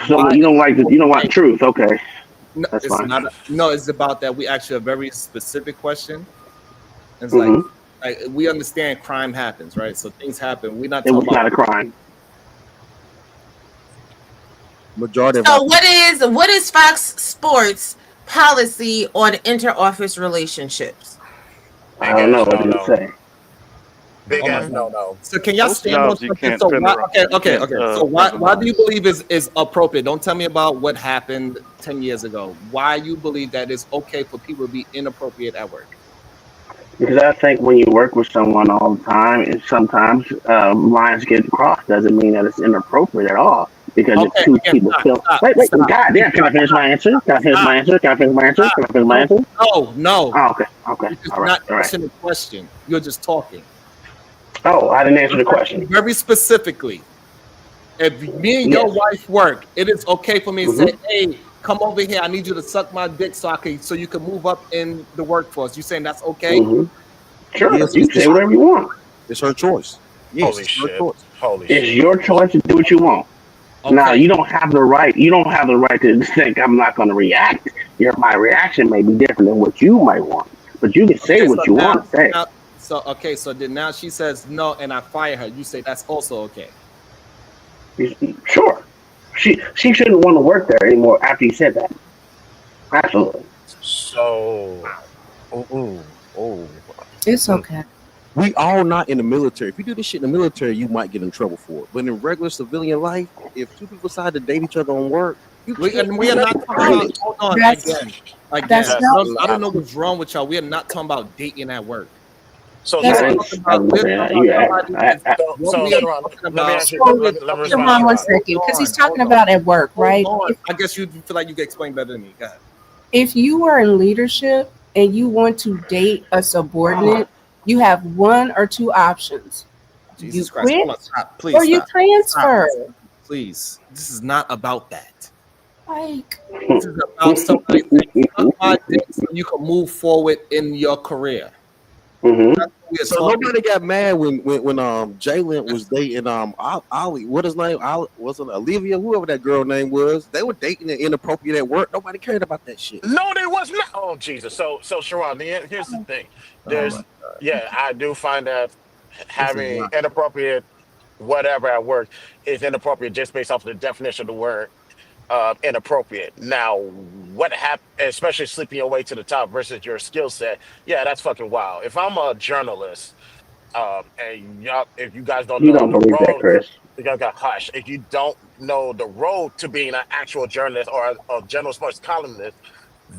Speaker 10: So
Speaker 1: Why
Speaker 10: you don't
Speaker 1: is
Speaker 10: like you don't want truth. Okay,
Speaker 1: no,
Speaker 10: that's
Speaker 1: it's
Speaker 10: fine.
Speaker 1: not. No, it's about that. We ask you a very specific question. It's
Speaker 10: Hmm.
Speaker 1: like we understand crime happens, right? So things happen. We're not
Speaker 10: It was
Speaker 1: talking
Speaker 10: not
Speaker 1: about
Speaker 10: a crime.
Speaker 8: Majority of
Speaker 11: So
Speaker 8: our
Speaker 11: what is Fox Sports policy on interoffice relationships?
Speaker 10: I
Speaker 12: Big
Speaker 10: don't know.
Speaker 12: ass
Speaker 10: What
Speaker 12: no
Speaker 10: did it
Speaker 12: no.
Speaker 10: say?
Speaker 12: Big
Speaker 1: Oh my
Speaker 12: ass
Speaker 1: God.
Speaker 12: no no.
Speaker 1: So can y'all
Speaker 5: Most
Speaker 1: stand on
Speaker 5: jobs you
Speaker 1: something?
Speaker 5: can't
Speaker 1: So
Speaker 5: fender.
Speaker 1: why? Okay,
Speaker 5: You
Speaker 1: okay,
Speaker 5: can't
Speaker 1: okay. So why
Speaker 5: fender
Speaker 1: do
Speaker 5: bender.
Speaker 1: you believe is appropriate? Don't tell me about what happened 10 years ago. Why you believe that it's okay for people to be inappropriate at work?
Speaker 10: Because I think when you work with someone all the time, and sometimes lines get crossed, doesn't mean that it's inappropriate at all. Because if
Speaker 1: Okay,
Speaker 10: two
Speaker 1: again,
Speaker 10: people
Speaker 1: stop,
Speaker 10: feel,
Speaker 1: stop,
Speaker 10: wait,
Speaker 1: stop,
Speaker 10: God damn, can I finish my answer? Can I finish
Speaker 1: stop,
Speaker 10: my answer? Can I finish my answer?
Speaker 1: stop.
Speaker 10: Can I finish my
Speaker 1: No,
Speaker 10: answer?
Speaker 1: no.
Speaker 10: Oh, okay,
Speaker 1: You're just
Speaker 10: all right,
Speaker 1: not
Speaker 10: all right.
Speaker 1: answering the question. You're just talking.
Speaker 10: Oh, I didn't answer
Speaker 1: I'm
Speaker 10: the
Speaker 1: asking
Speaker 10: question.
Speaker 1: you very specifically. If me and your
Speaker 10: Yes.
Speaker 1: wife work, it is okay for me to say,
Speaker 10: Mm-hmm.
Speaker 1: "Hey, come over here. I need you to suck my dick so you can move up in the workforce." You saying that's okay?
Speaker 10: Mm-hmm. Sure,
Speaker 8: yes,
Speaker 10: you can say whatever you want.
Speaker 8: it's her choice. Yes,
Speaker 12: Holy
Speaker 8: it's her
Speaker 12: shit.
Speaker 8: choice.
Speaker 12: Holy
Speaker 10: It's
Speaker 12: shit.
Speaker 10: your
Speaker 12: Holy
Speaker 10: choice
Speaker 12: shit.
Speaker 10: to do what you want. Now,
Speaker 1: Okay.
Speaker 10: you don't have the right. You don't have the right to think I'm not going to react. My reaction may be different than what you might want, but you can say
Speaker 1: Okay. So
Speaker 10: what you want to say.
Speaker 1: now, so then now she says no, and I fire her. You say that's also okay.
Speaker 10: Sure, she shouldn't want to work there anymore after you said that. Absolutely.
Speaker 12: So
Speaker 8: Oh.
Speaker 9: It's
Speaker 8: Mm.
Speaker 9: okay.
Speaker 8: We all not in the military. If you do this shit in the military, you might get in trouble for it. But in regular civilian life, if two people decide to date each other on work, you can't
Speaker 1: We
Speaker 8: do
Speaker 1: are not
Speaker 8: nothing
Speaker 1: talking
Speaker 8: behind
Speaker 1: about.
Speaker 8: it.
Speaker 1: Hold on,
Speaker 9: That's that's
Speaker 1: again.
Speaker 12: that's
Speaker 9: not
Speaker 1: I don't
Speaker 12: not
Speaker 1: know what's wrong with y'all. We are not talking about dating at work.
Speaker 12: so
Speaker 1: We
Speaker 9: that's
Speaker 1: are
Speaker 10: I
Speaker 12: Sharon.
Speaker 10: didn't.
Speaker 1: talking
Speaker 10: I
Speaker 1: about.
Speaker 10: didn't
Speaker 1: We're
Speaker 10: say
Speaker 1: talking
Speaker 10: that.
Speaker 1: about somebody. What
Speaker 12: So
Speaker 1: we are
Speaker 9: okay.
Speaker 12: Sharon,
Speaker 1: talking
Speaker 12: let me
Speaker 1: about.
Speaker 12: ask you
Speaker 9: So
Speaker 1: We're
Speaker 12: let me
Speaker 1: talking
Speaker 12: respond to
Speaker 1: about.
Speaker 9: Sharon, one
Speaker 12: Sharon.
Speaker 1: Hold
Speaker 9: second, because he's
Speaker 1: on,
Speaker 9: talking about at work,
Speaker 1: hold
Speaker 9: right?
Speaker 1: on. I guess you feel like you can explain better than me. Go ahead.
Speaker 9: If you are in leadership and you want to date a subordinate, you have one or two options. You
Speaker 1: Jesus Christ. Hold on.
Speaker 9: quit
Speaker 1: Stop.
Speaker 9: or
Speaker 1: Please
Speaker 9: you
Speaker 1: stop. Stop.
Speaker 9: transfer.
Speaker 1: Please. This is not about that.
Speaker 9: Like,
Speaker 1: This is about somebody saying, suck my dick so you can move forward in your career.
Speaker 10: Hmm.
Speaker 1: That's what we are
Speaker 8: So
Speaker 1: talking.
Speaker 8: nobody got mad when Jalen was dating Ollie, what his name? Was it Olivia, whoever that girl name was? They were dating and inappropriate at work. Nobody cared about that shit.
Speaker 12: No, there was not. Oh Jesus. So Sharon, here's the thing.
Speaker 1: Oh my
Speaker 12: There's yeah, I do find that
Speaker 1: this is
Speaker 12: having
Speaker 1: wild.
Speaker 12: inappropriate whatever at work is inappropriate just based off of the definition of the word inappropriate. Now, what happened, especially sleeping your way to the top versus your skill set? Yeah, that's fucking wild. If I'm a journalist, and y'all, if you guys don't
Speaker 10: You
Speaker 12: know
Speaker 10: don't
Speaker 12: the
Speaker 10: believe that,
Speaker 12: road,
Speaker 10: Chris?
Speaker 12: you guys got hush. If you don't know the road to being an actual journalist or a general sports columnist,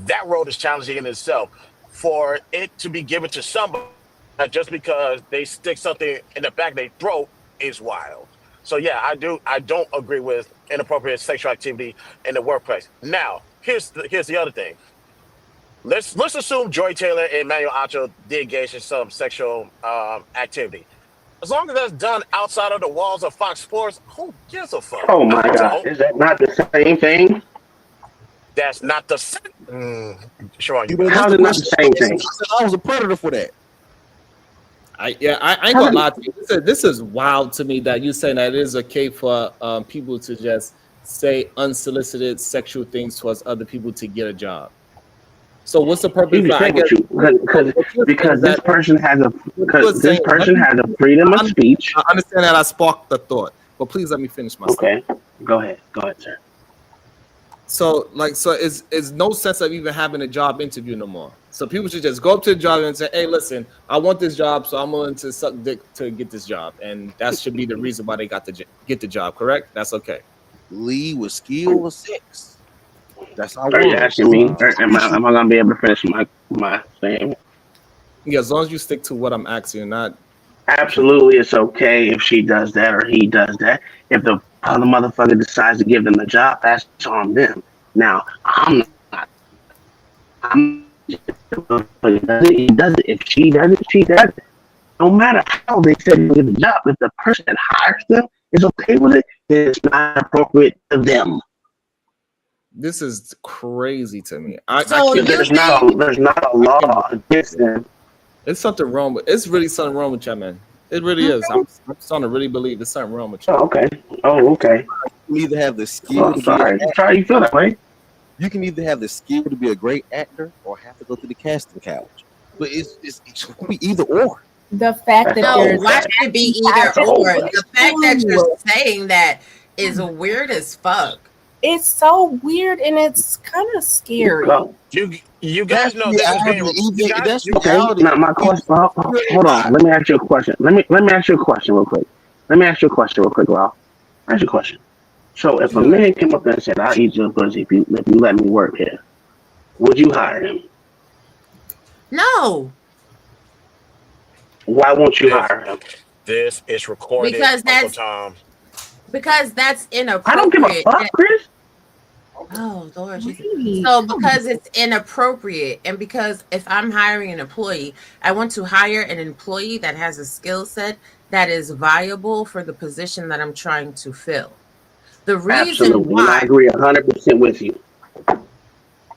Speaker 12: that road is challenging in itself. For it to be given to somebody just because they stick something in the back of their throat is wild. So yeah, I don't agree with inappropriate sexual activity in the workplace. Now, here's the other thing. Let's assume Joy Taylor and Manuel Ancho did engage in some sexual activity. As long as that's done outside of the walls of Fox Sports, who gives a fuck?
Speaker 10: Oh my
Speaker 12: I
Speaker 10: God,
Speaker 12: don't.
Speaker 10: is that not the same thing?
Speaker 12: That's not the same. Sharon, you
Speaker 8: You know,
Speaker 12: got
Speaker 8: that's
Speaker 10: How's
Speaker 8: the
Speaker 10: it not
Speaker 8: question.
Speaker 10: the same thing?
Speaker 8: I was a predator for that.
Speaker 1: I ain't
Speaker 10: How's
Speaker 1: gonna
Speaker 10: it?
Speaker 1: lie to you. This is wild to me that you saying that it is okay for people to just say unsolicited sexual things towards other people to get a job. So what's the
Speaker 10: You
Speaker 1: purpose?
Speaker 10: can
Speaker 1: Of, I
Speaker 10: say
Speaker 1: guess
Speaker 10: what you
Speaker 1: what you're saying is
Speaker 10: because
Speaker 1: that
Speaker 10: this person has a
Speaker 1: what
Speaker 10: because
Speaker 1: you're
Speaker 10: this
Speaker 1: saying. Let
Speaker 10: person
Speaker 1: me.
Speaker 10: has a freedom of speech.
Speaker 1: I understand that I sparked the thought, but please let me finish my statement.
Speaker 10: Okay, go ahead, sir.
Speaker 1: So so is no sense of even having a job interview no more. So people should just go up to the job and say, "Hey, listen, I want this job, so I'm willing to suck dick to get this job," and that should be the reason why they got to get the job. Correct? That's okay.
Speaker 8: Lead with skill or sex. That's our
Speaker 10: Are you
Speaker 8: word.
Speaker 10: asking me? Or
Speaker 8: Teach you.
Speaker 10: am I gonna be able to finish my thing?
Speaker 1: Yeah, as long as you stick to what I'm asking, not
Speaker 10: Absolutely, it's okay if she does that or he does that. If the other motherfucker decides to give them the job, that's on them. Now, I'm not. I'm he does it. He does it. If she does it, she does it. No matter how they said they get the job, if the person that hires them is okay with it, then it's not appropriate to them.
Speaker 1: This is crazy to me. I
Speaker 11: So
Speaker 1: can't.
Speaker 11: you
Speaker 10: There's
Speaker 11: think
Speaker 10: not a
Speaker 1: I can't.
Speaker 10: law against them.
Speaker 1: It's something wrong with. It's really something wrong with y'all, man. It really is. I'm starting to really believe there's something wrong with y'all.
Speaker 10: Oh, okay. Oh, okay.
Speaker 8: You can either have the
Speaker 10: Oh,
Speaker 8: skill
Speaker 10: I'm
Speaker 8: to be an
Speaker 10: sorry.
Speaker 8: actor.
Speaker 10: Sorry you feel that way.
Speaker 8: You can either have the skill to be a great actor or have to go to the casting couch. But it's gonna be either or.
Speaker 9: The fact
Speaker 10: That's
Speaker 9: that
Speaker 11: no?
Speaker 9: there's
Speaker 11: Why should it be either
Speaker 10: That's a whole
Speaker 11: or?
Speaker 10: bunch.
Speaker 11: The fact that you're saying that is weird as fuck.
Speaker 9: it's so weird and it's kind of scary.
Speaker 10: Go.
Speaker 12: You guys know this is being you guys,
Speaker 8: That's
Speaker 10: Okay.
Speaker 8: reality.
Speaker 10: Now my question. Hold on. Let me ask you a question. Let me ask you a question real quick. Ralph. Ask you a question. So if a man came up there and said, "I'll eat your pussy if you let me work here," would you hire him?
Speaker 11: No,
Speaker 10: Why won't you
Speaker 12: this,
Speaker 10: hire him?
Speaker 12: this is recorded,
Speaker 11: because
Speaker 12: Uncle
Speaker 11: that's
Speaker 12: Tom.
Speaker 10: I don't give a
Speaker 11: inappropriate.
Speaker 10: fuck, Chris.
Speaker 11: Oh Lord Jesus.
Speaker 9: Right.
Speaker 11: So because it's inappropriate, and because if I'm hiring an employee, I want to hire an employee that has a skill set that is viable for the position that I'm trying to fill. The reason
Speaker 10: Absolutely, and I
Speaker 11: why,
Speaker 10: agree 100% with you.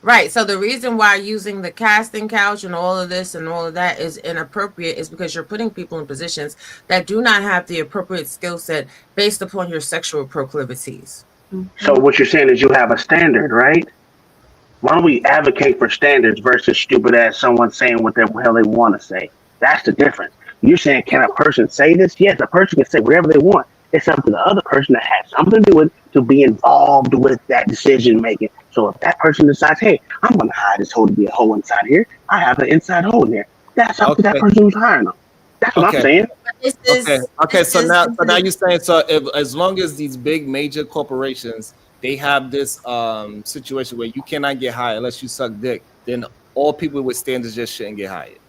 Speaker 11: right? So the reason why using the casting couch and all of this and all of that is inappropriate is because you're putting people in positions that do not have the appropriate skill set based upon your sexual proclivities.
Speaker 10: So what you're saying is you have a standard, right? Why don't we advocate for standards versus stupid ass someone saying what the hell they want to say? That's the difference. You're saying, can a person say this? Yes, a person can say whatever they want. It's up to the other person that has something to do with to be involved with that decision making. So if that person decides, hey, I'm going to hire this hoe to be a hoe inside here, I have an inside hoe in there. That's up to that
Speaker 1: Okay.
Speaker 10: person who's hiring them. That's what I'm
Speaker 1: Okay.
Speaker 10: saying.
Speaker 11: But this is
Speaker 1: Okay.
Speaker 11: this
Speaker 1: So
Speaker 11: is
Speaker 1: now you're saying so if, as long as these big major corporations they have this situation where you cannot get hired unless you suck dick, then all people with standards just shouldn't get hired.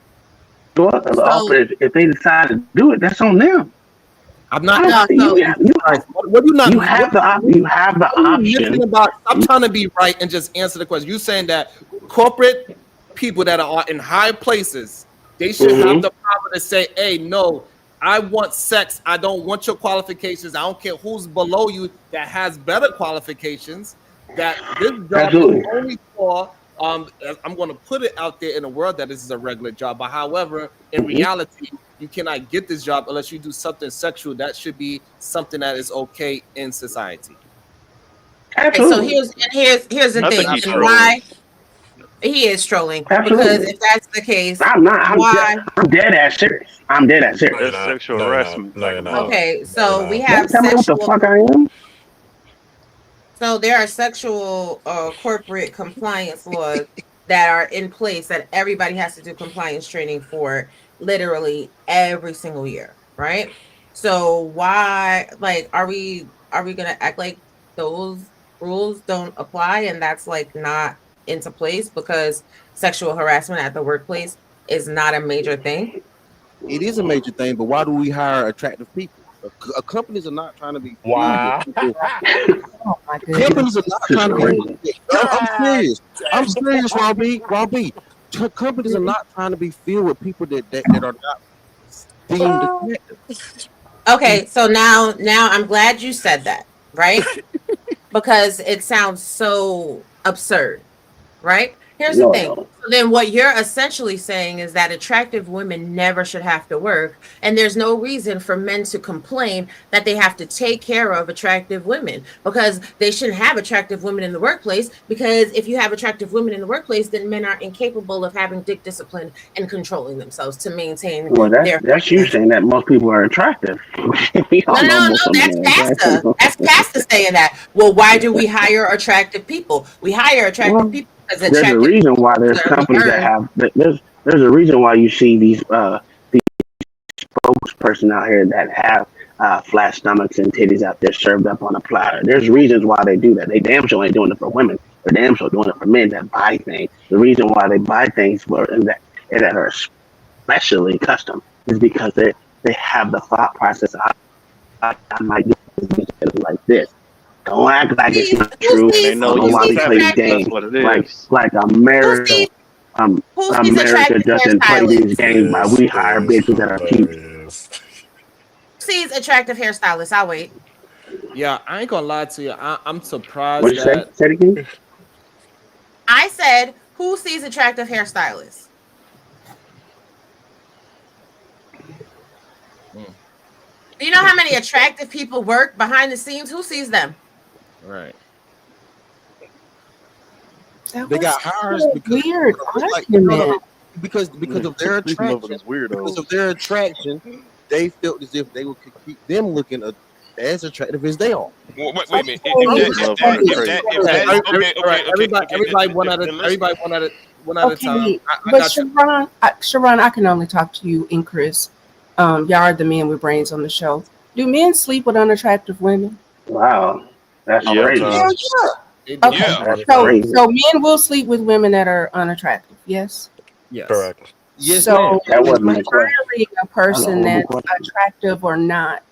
Speaker 10: Well,
Speaker 11: so
Speaker 10: if they decide to do it, that's on them.
Speaker 1: I'm
Speaker 10: I
Speaker 1: not
Speaker 10: don't
Speaker 11: no.
Speaker 10: see
Speaker 11: So
Speaker 1: what you not
Speaker 10: you
Speaker 1: what
Speaker 10: have the
Speaker 1: are you missing
Speaker 10: option.
Speaker 1: about I'm trying to be right and just answer the question. You saying that corporate people that are in high places, they should have
Speaker 10: Hmm.
Speaker 1: the power to say, hey, no, I want sex. I don't want your qualifications. I don't care who's below you that has better qualifications. That this job is
Speaker 10: Absolutely.
Speaker 1: only for I'm going to put it out there in the world that this is a regular job. But however, in
Speaker 10: Hmm.
Speaker 1: reality, you cannot get this job unless you do something sexual. That should be something that is okay in society.
Speaker 11: okay, so
Speaker 10: Absolutely.
Speaker 11: here's the
Speaker 5: I think
Speaker 11: thing,
Speaker 5: he's
Speaker 11: and
Speaker 5: trolling.
Speaker 11: why he is trolling. Because
Speaker 10: Absolutely.
Speaker 11: if that's the case,
Speaker 10: I'm not.
Speaker 11: why?
Speaker 10: I'm dead ass serious. I'm dead ass
Speaker 12: No, you're
Speaker 10: serious.
Speaker 5: That's
Speaker 12: not.
Speaker 5: sexual
Speaker 12: No, you're not.
Speaker 5: harassment
Speaker 12: No,
Speaker 5: type
Speaker 12: you're
Speaker 5: of
Speaker 12: not.
Speaker 5: stuff.
Speaker 11: Okay,
Speaker 12: No, you're
Speaker 11: so we
Speaker 12: not.
Speaker 10: Don't
Speaker 11: have
Speaker 10: tell me what the
Speaker 11: sexual.
Speaker 10: fuck I am.
Speaker 11: So there are sexual corporate compliance laws that are in place that everybody has to do compliance training for literally every single year, right? So why like are we gonna act like those rules don't apply and that's like not into place because sexual harassment at the workplace is not a major thing?
Speaker 8: It is a major thing, but why do we hire attractive people? Companies are not trying to be filled with
Speaker 12: Wow.
Speaker 8: people.
Speaker 9: Oh my goodness.
Speaker 8: Companies are not
Speaker 10: This is
Speaker 8: trying to
Speaker 10: crazy.
Speaker 8: be. I'm serious. I'm serious, Robbie. Companies are not trying to be filled with people that are not deemed attractive.
Speaker 11: Okay, so now I'm glad you said that, right? Because it sounds so absurd, right? Here's the
Speaker 10: No,
Speaker 11: thing.
Speaker 10: no.
Speaker 11: So then what you're essentially saying is that attractive women never should have to work, and there's no reason for men to complain that they have to take care of attractive women because they shouldn't have attractive women in the workplace because if you have attractive women in the workplace, then men are incapable of having dick discipline and controlling themselves to maintain
Speaker 10: Well,
Speaker 11: their
Speaker 10: that's you saying that most people are attractive. We
Speaker 11: no,
Speaker 10: all know
Speaker 11: no, no,
Speaker 10: most of them
Speaker 11: that's
Speaker 10: are attractive.
Speaker 11: Pasta. That's Pasta saying that. Well, why do we hire attractive people? We hire attractive
Speaker 10: Well,
Speaker 11: people because
Speaker 10: there's a
Speaker 11: attractive
Speaker 10: reason
Speaker 11: people
Speaker 10: why there's
Speaker 11: deserve to
Speaker 10: companies that
Speaker 11: earn.
Speaker 10: have there's a reason why you see these spokesperson out here that have flat stomachs and titties out there served up on a platter. There's reasons why they do that. They damn sure ain't doing it for women. They're damn sure doing it for men that buy things. The reason why they buy things that are especially custom is because they have the thought process. I might do this like this. Don't act like it's not true.
Speaker 5: And they know
Speaker 10: I don't know
Speaker 11: Who
Speaker 5: you
Speaker 10: why
Speaker 11: sees
Speaker 10: we play these
Speaker 5: feminine.
Speaker 11: attractive?
Speaker 5: That's
Speaker 10: games.
Speaker 5: what it
Speaker 10: Like
Speaker 5: is.
Speaker 10: like
Speaker 11: Who
Speaker 10: America,
Speaker 11: sees who sees
Speaker 10: America
Speaker 11: attractive
Speaker 10: doesn't play these
Speaker 11: hairstylists?
Speaker 10: games by
Speaker 12: This
Speaker 10: we hire
Speaker 12: is
Speaker 10: bitches that are cute.
Speaker 12: hilarious.
Speaker 11: Who sees attractive hairstylists? I'll wait.
Speaker 1: Yeah, I ain't gonna lie to you. I'm
Speaker 10: What
Speaker 1: surprised
Speaker 10: you say?
Speaker 1: that
Speaker 10: Say it again.
Speaker 11: I said, who sees attractive hairstylists? Do you know how many attractive people work behind the scenes? Who sees them?
Speaker 1: Right.
Speaker 8: They got hires because
Speaker 9: weird
Speaker 8: like,
Speaker 9: argument.
Speaker 8: because of their
Speaker 5: These
Speaker 8: attraction.
Speaker 5: motherfuckers weirdos.
Speaker 8: Because of their attraction, they felt as if they would keep them looking as attractive as they are.
Speaker 13: Well, wait a minute. If that is okay,
Speaker 1: everybody one at a time. I
Speaker 9: But
Speaker 1: got you.
Speaker 9: Sharon, I can only talk to you and Chris. Y'all are the men with brains on the show. Do men sleep with unattractive women?
Speaker 10: Wow, that's
Speaker 5: Yeah.
Speaker 10: crazy.
Speaker 9: Okay,
Speaker 13: Yeah.
Speaker 9: so men will sleep with women that are unattractive. Yes.
Speaker 1: Yes.
Speaker 12: Correct.
Speaker 8: Yes,
Speaker 9: So
Speaker 8: ma'am.
Speaker 10: That wasn't the question.
Speaker 9: hiring a person
Speaker 10: Hello,
Speaker 9: that's
Speaker 10: what was the
Speaker 9: attractive or not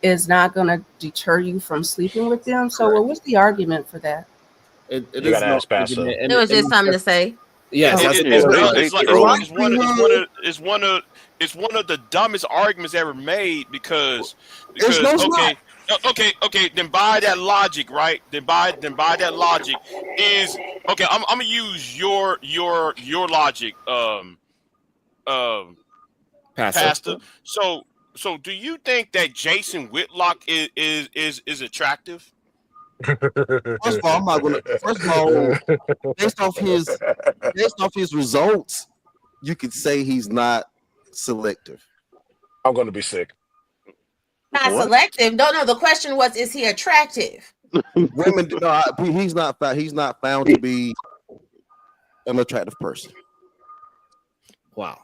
Speaker 9: is not going to deter you from sleeping with them. So what was the argument for that?
Speaker 1: It
Speaker 12: You
Speaker 1: is
Speaker 12: gotta
Speaker 1: no
Speaker 12: ask Pastor.
Speaker 1: argument.
Speaker 11: It was just something to say.
Speaker 1: Yes, that's
Speaker 5: Yeah,
Speaker 13: it's one of the dumbest arguments ever made because
Speaker 8: It's no
Speaker 13: okay, then by that logic, right? Then by that logic is okay. I'm gonna use your logic, Pastor. So do you think that Jason Whitlock is attractive?
Speaker 8: First of all, I'm not gonna. First of all, based off his results, you could say he's not selective.
Speaker 12: I'm gonna be sick.
Speaker 11: Not
Speaker 5: What?
Speaker 11: selective. No. The question was, is he attractive?
Speaker 8: Women, no, he's not found to be an attractive person.
Speaker 1: Wow.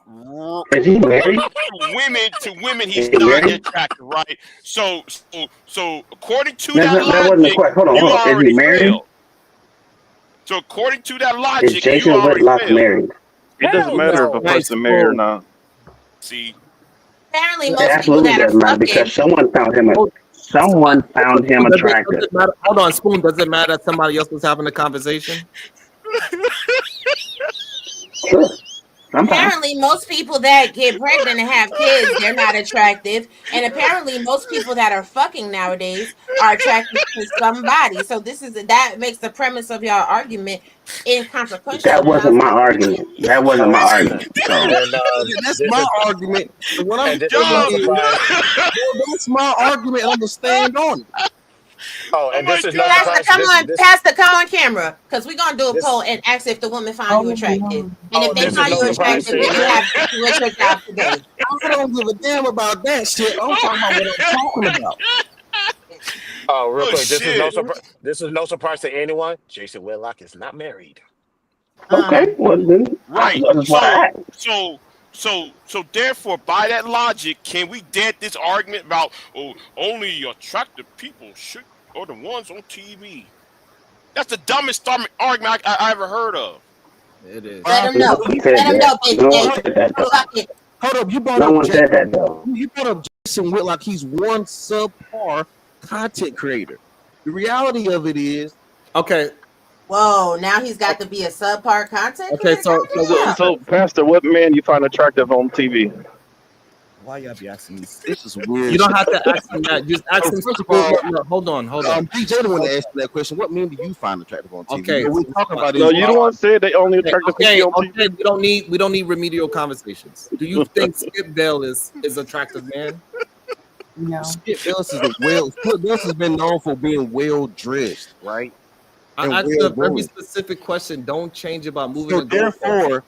Speaker 10: Is he married?
Speaker 13: To women, he's
Speaker 10: Is he
Speaker 13: not
Speaker 10: married?
Speaker 13: attractive, right? So according to
Speaker 10: That
Speaker 13: that
Speaker 10: wasn't the
Speaker 13: logic,
Speaker 10: question. Hold on.
Speaker 13: you
Speaker 10: Is he
Speaker 13: already
Speaker 10: married?
Speaker 13: failed. So according to that
Speaker 10: Is
Speaker 13: logic, you
Speaker 10: Jason
Speaker 13: already
Speaker 10: Whitlock
Speaker 13: failed.
Speaker 10: married?
Speaker 5: It doesn't
Speaker 12: Hell
Speaker 5: matter
Speaker 12: no.
Speaker 5: if a person married or not.
Speaker 13: See,
Speaker 11: Apparently,
Speaker 10: It
Speaker 11: most people
Speaker 10: absolutely
Speaker 11: that are
Speaker 10: doesn't matter
Speaker 11: fucking.
Speaker 10: because someone found him attractive.
Speaker 1: Does it matter? Hold on, Spoon. Does it matter that somebody else was having a conversation?
Speaker 10: Sure. Sometimes.
Speaker 11: Apparently, most people that get pregnant and have kids, they're not attractive. And apparently, most people that are fucking nowadays are attracted to somebody. So that makes the premise of your argument inconsequential.
Speaker 10: That wasn't my argument. That wasn't my argument. So
Speaker 12: And
Speaker 8: That's my argument. And what I'm
Speaker 12: and this
Speaker 8: saying
Speaker 12: is no
Speaker 8: is,
Speaker 12: surprise.
Speaker 8: that's my argument. I'm gonna stand on it.
Speaker 12: Oh, and this is no
Speaker 11: Pastor,
Speaker 12: surprise.
Speaker 11: Pastor, come on camera, because we're gonna do a
Speaker 12: This-
Speaker 11: poll and ask if the woman found you attractive. And
Speaker 12: Oh,
Speaker 11: if they
Speaker 12: this is
Speaker 11: find
Speaker 12: no
Speaker 11: you
Speaker 12: surprise
Speaker 11: attractive,
Speaker 12: to
Speaker 11: then
Speaker 12: you.
Speaker 11: you have to do your job today.
Speaker 8: I don't give a damn about that shit. I'm talking about what I'm talking about.
Speaker 12: Oh, real
Speaker 13: Oh,
Speaker 12: quick.
Speaker 13: shit.
Speaker 12: This is no surprise to anyone. Jason Whitlock is not married.
Speaker 10: okay, well then
Speaker 13: right.
Speaker 10: that's what I asked.
Speaker 13: So therefore, by that logic, can we dead this argument about only attractive people are the ones on TV? That's the dumbest argument I ever heard of.
Speaker 1: It is.
Speaker 11: Let them know.
Speaker 10: No one said
Speaker 11: Let them know,
Speaker 10: that.
Speaker 11: Big
Speaker 10: No
Speaker 11: J.
Speaker 10: one said that though.
Speaker 11: Fuck it.
Speaker 8: Hold up, you brought
Speaker 10: No
Speaker 8: up
Speaker 10: one said that though.
Speaker 8: You brought up Jason Whitlock. He's one subpar content creator. The reality of it is,
Speaker 1: Okay.
Speaker 11: Whoa, now he's got to be a subpar content
Speaker 1: Okay.
Speaker 11: creator? Goddamn.
Speaker 5: So, Pastor, what man you find attractive on TV?
Speaker 1: Why y'all be asking me?
Speaker 8: this is weird.
Speaker 1: You don't have to ask him that. Just ask him.
Speaker 8: First of all,
Speaker 1: No, hold on.
Speaker 8: DJ the one to ask you that question. What men do you find attractive on TV?
Speaker 1: Okay.
Speaker 8: What we're talking about
Speaker 5: No,
Speaker 8: is
Speaker 5: you the one said they only attractive people on TV.
Speaker 1: Okay. We don't need remedial conversations. Do you think Skip Bayless is attractive man?
Speaker 9: No.
Speaker 8: Skip Bayless has been known for being well dressed, right?
Speaker 1: I
Speaker 8: And
Speaker 1: asked
Speaker 8: well
Speaker 1: a very
Speaker 8: groomed.
Speaker 1: specific question. Don't change about moving.
Speaker 8: So
Speaker 1: the goalpost.
Speaker 8: therefore,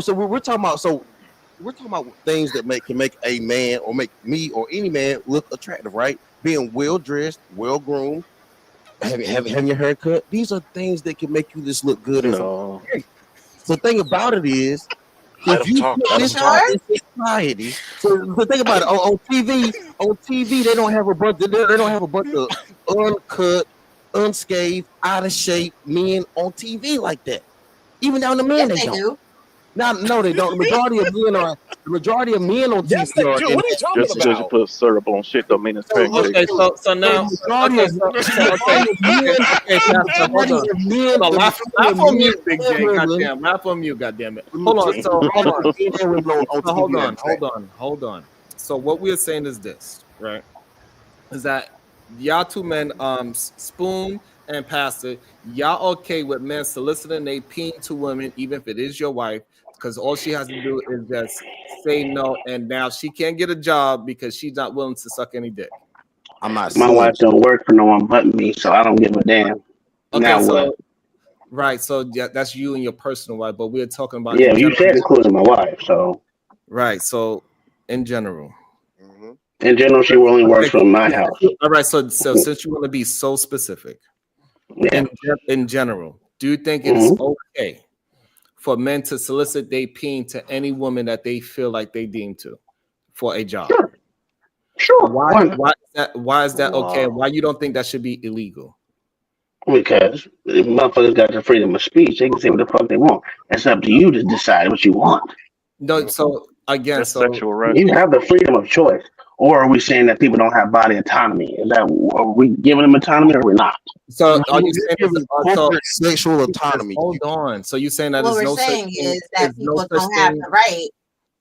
Speaker 8: so we're talking about things that can make a man or make me or any man look attractive, right? Being well dressed, well groomed, having your hair cut. These are things that can make you just look good.
Speaker 5: No.
Speaker 8: So the thing about it is,
Speaker 12: Let
Speaker 8: if
Speaker 12: him
Speaker 8: you
Speaker 12: talk.
Speaker 8: put
Speaker 12: Let him
Speaker 8: this
Speaker 12: talk.
Speaker 8: in society, so think about it. On TV, they don't have a bunch. They don't have a bunch of uncut, unscathed, out of shape men on TV like that. Even down the men,
Speaker 11: Yes,
Speaker 8: they
Speaker 11: they
Speaker 8: don't.
Speaker 11: do.
Speaker 8: No, they don't. The majority of men on
Speaker 12: Yes,
Speaker 8: TV
Speaker 12: they
Speaker 8: are.
Speaker 12: do. What are you talking
Speaker 5: Just because you
Speaker 12: about?
Speaker 5: put syrup on shit don't mean it's pancakes.
Speaker 1: Okay, so now, okay, Pastor, hold on. Laugh on mute, Big J. Goddamn, laugh on mute. Goddamn it. Hold on. So hold on. So what we are saying is this, right? Is that y'all two men, Spoon and Pastor, y'all okay with men soliciting a peen to women, even if it is your wife, because all she has to do is just say no, and now she can't get a job because she's not willing to suck any dick.
Speaker 8: I'm not
Speaker 10: My
Speaker 8: saying
Speaker 10: wife don't work for no one but me, so I don't give a damn.
Speaker 1: Okay,
Speaker 10: Now
Speaker 1: so
Speaker 10: what?
Speaker 1: right, so yeah, that's you and your personal wife, but we're talking about
Speaker 10: Yeah,
Speaker 1: in
Speaker 10: you
Speaker 1: general.
Speaker 10: said including my wife, so
Speaker 1: Right, so in general.
Speaker 8: Mhm.
Speaker 10: in general, she only works for my house.
Speaker 1: All right, so since you want to be so specific,
Speaker 10: Yeah.
Speaker 1: in general, do you think it is
Speaker 10: Mhm.
Speaker 1: okay for men to solicit their peen to any woman that they feel like they deem to for a job?
Speaker 10: Sure. Sure.
Speaker 1: Why
Speaker 10: Why not?
Speaker 1: why is that okay?
Speaker 8: Wow.
Speaker 1: Why you don't think that should be illegal?
Speaker 10: Because the motherfuckers got the freedom of speech. They can say what the fuck they want. It's up to you to decide what you want.
Speaker 1: No, so again,
Speaker 5: That's
Speaker 1: so
Speaker 5: sexual
Speaker 10: You
Speaker 5: harassment.
Speaker 10: have the freedom of choice. Or are we saying that people don't have body autonomy? Is that are we giving them autonomy or are we not?
Speaker 1: so are you
Speaker 8: You're
Speaker 1: saying
Speaker 8: giving
Speaker 1: so
Speaker 8: corporate sexual autonomy.
Speaker 1: hold on? So you saying that
Speaker 11: What
Speaker 1: there's
Speaker 11: we're
Speaker 1: no such
Speaker 11: saying
Speaker 1: thing,
Speaker 11: is that
Speaker 1: is no
Speaker 11: people
Speaker 1: such
Speaker 11: don't have
Speaker 1: thing,
Speaker 11: the right.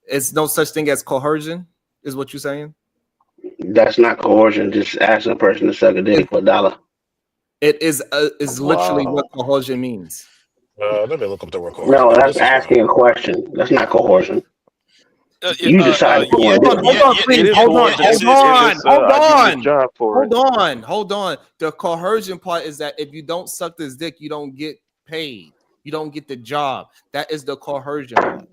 Speaker 1: it's no such thing as coercion, is what you're saying?
Speaker 10: That's not coercion. Just asking a person to suck a dick for $1.
Speaker 1: It is literally what
Speaker 8: Wow.
Speaker 1: coercion means.
Speaker 12: Let me look up the word coercion
Speaker 10: No,
Speaker 12: because
Speaker 10: that's
Speaker 12: this is wild.
Speaker 10: asking a question. That's not coercion. You decide if you
Speaker 1: Hold
Speaker 10: want to
Speaker 1: on,
Speaker 10: do
Speaker 1: hold
Speaker 10: it.
Speaker 1: on,
Speaker 5: It
Speaker 1: please.
Speaker 5: is
Speaker 1: Hold on,
Speaker 5: coercion
Speaker 1: hold
Speaker 5: if
Speaker 1: on,
Speaker 5: it's
Speaker 1: hold
Speaker 5: I give you a
Speaker 1: on,
Speaker 5: job for it.
Speaker 1: hold on. The coercion part is that if you don't suck this dick, you don't get paid. You don't get the job. That is the coercion part.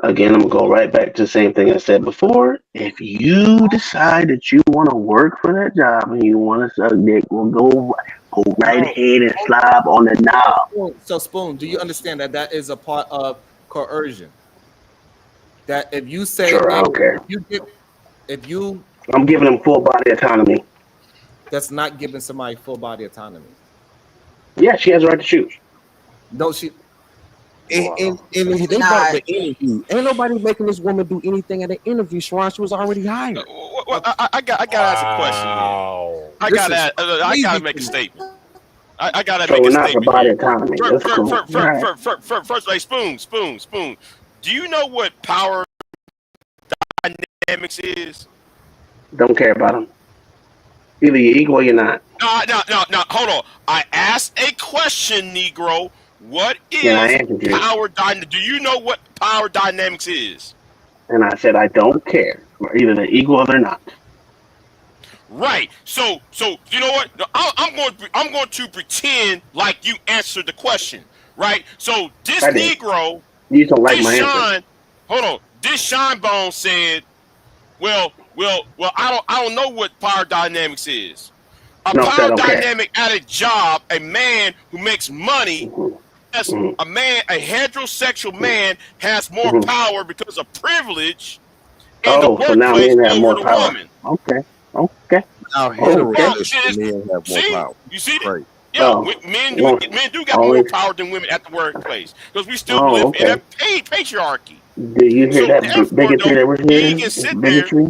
Speaker 10: Again, I'm gonna go right back to the same thing I said before. If you decide that you want to work for that job and you want to suck dick, well, go right
Speaker 1: No.
Speaker 10: ahead and slob on the knob.
Speaker 1: So Spoon, do you understand that that is a part of coercion? That if you say,
Speaker 10: Sure, I
Speaker 1: hey,
Speaker 10: don't care.
Speaker 1: if you,
Speaker 10: I'm giving them full body autonomy.
Speaker 1: that's not giving somebody full body autonomy.
Speaker 10: Yeah, she has the right to choose.
Speaker 1: No, she.
Speaker 8: And
Speaker 11: It's
Speaker 8: they brought up
Speaker 11: not.
Speaker 8: the interview. Ain't nobody making this woman do anything at the interview. Sharon, she was already hired.
Speaker 13: I got to ask a question then.
Speaker 12: Wow.
Speaker 1: This is
Speaker 13: I
Speaker 1: crazy
Speaker 13: gotta
Speaker 1: to
Speaker 13: make a
Speaker 1: me.
Speaker 13: statement. I gotta
Speaker 10: So
Speaker 13: make
Speaker 10: we're
Speaker 13: a
Speaker 10: not for
Speaker 13: statement
Speaker 10: body
Speaker 13: here.
Speaker 10: autonomy. That's cool. All right.
Speaker 13: First, like spoon. Do you know what power dynamics is?
Speaker 10: Don't care about them. Either you're equal or you're not.
Speaker 13: No. Hold on. I asked a question, Negro. What
Speaker 10: And I
Speaker 13: is
Speaker 10: answered you.
Speaker 13: power dynamics? Do you know what power dynamics is?
Speaker 10: And I said I don't care. Either they're equal or they're not.
Speaker 13: Right. So you know what? I'm going to pretend like you answered the question. Right. So this
Speaker 10: I did.
Speaker 13: Negro,
Speaker 10: You just don't like
Speaker 13: this
Speaker 10: my answer.
Speaker 13: Sean, hold on. This Sean Bone said, well. I don't know what power dynamics is. A
Speaker 10: No, sir, I
Speaker 13: power
Speaker 10: don't care.
Speaker 13: dynamic at a job, a man who makes money, as
Speaker 10: Mm-hmm.
Speaker 13: a heterosexual man has more
Speaker 10: Mm-hmm.
Speaker 13: power because of privilege in the
Speaker 10: Oh, so now
Speaker 13: workplace
Speaker 10: men have
Speaker 13: over
Speaker 10: more
Speaker 13: the
Speaker 10: power.
Speaker 13: woman.
Speaker 10: Okay.
Speaker 8: Now
Speaker 10: Okay.
Speaker 8: heterosexual men have more
Speaker 13: See,
Speaker 8: power.
Speaker 13: you see that?
Speaker 8: Great.
Speaker 13: Yeah,
Speaker 10: Oh, well,
Speaker 13: men do got more
Speaker 10: only.
Speaker 13: power than women at the workplace because we still
Speaker 10: Oh,
Speaker 13: live in a
Speaker 10: okay.
Speaker 13: patriarchy.
Speaker 10: Do you hear
Speaker 13: So
Speaker 10: that
Speaker 13: therefore,
Speaker 10: bigotry
Speaker 13: though,
Speaker 10: that we're
Speaker 13: he
Speaker 10: hearing?
Speaker 13: can
Speaker 10: It's
Speaker 13: sit there.
Speaker 10: bigotry.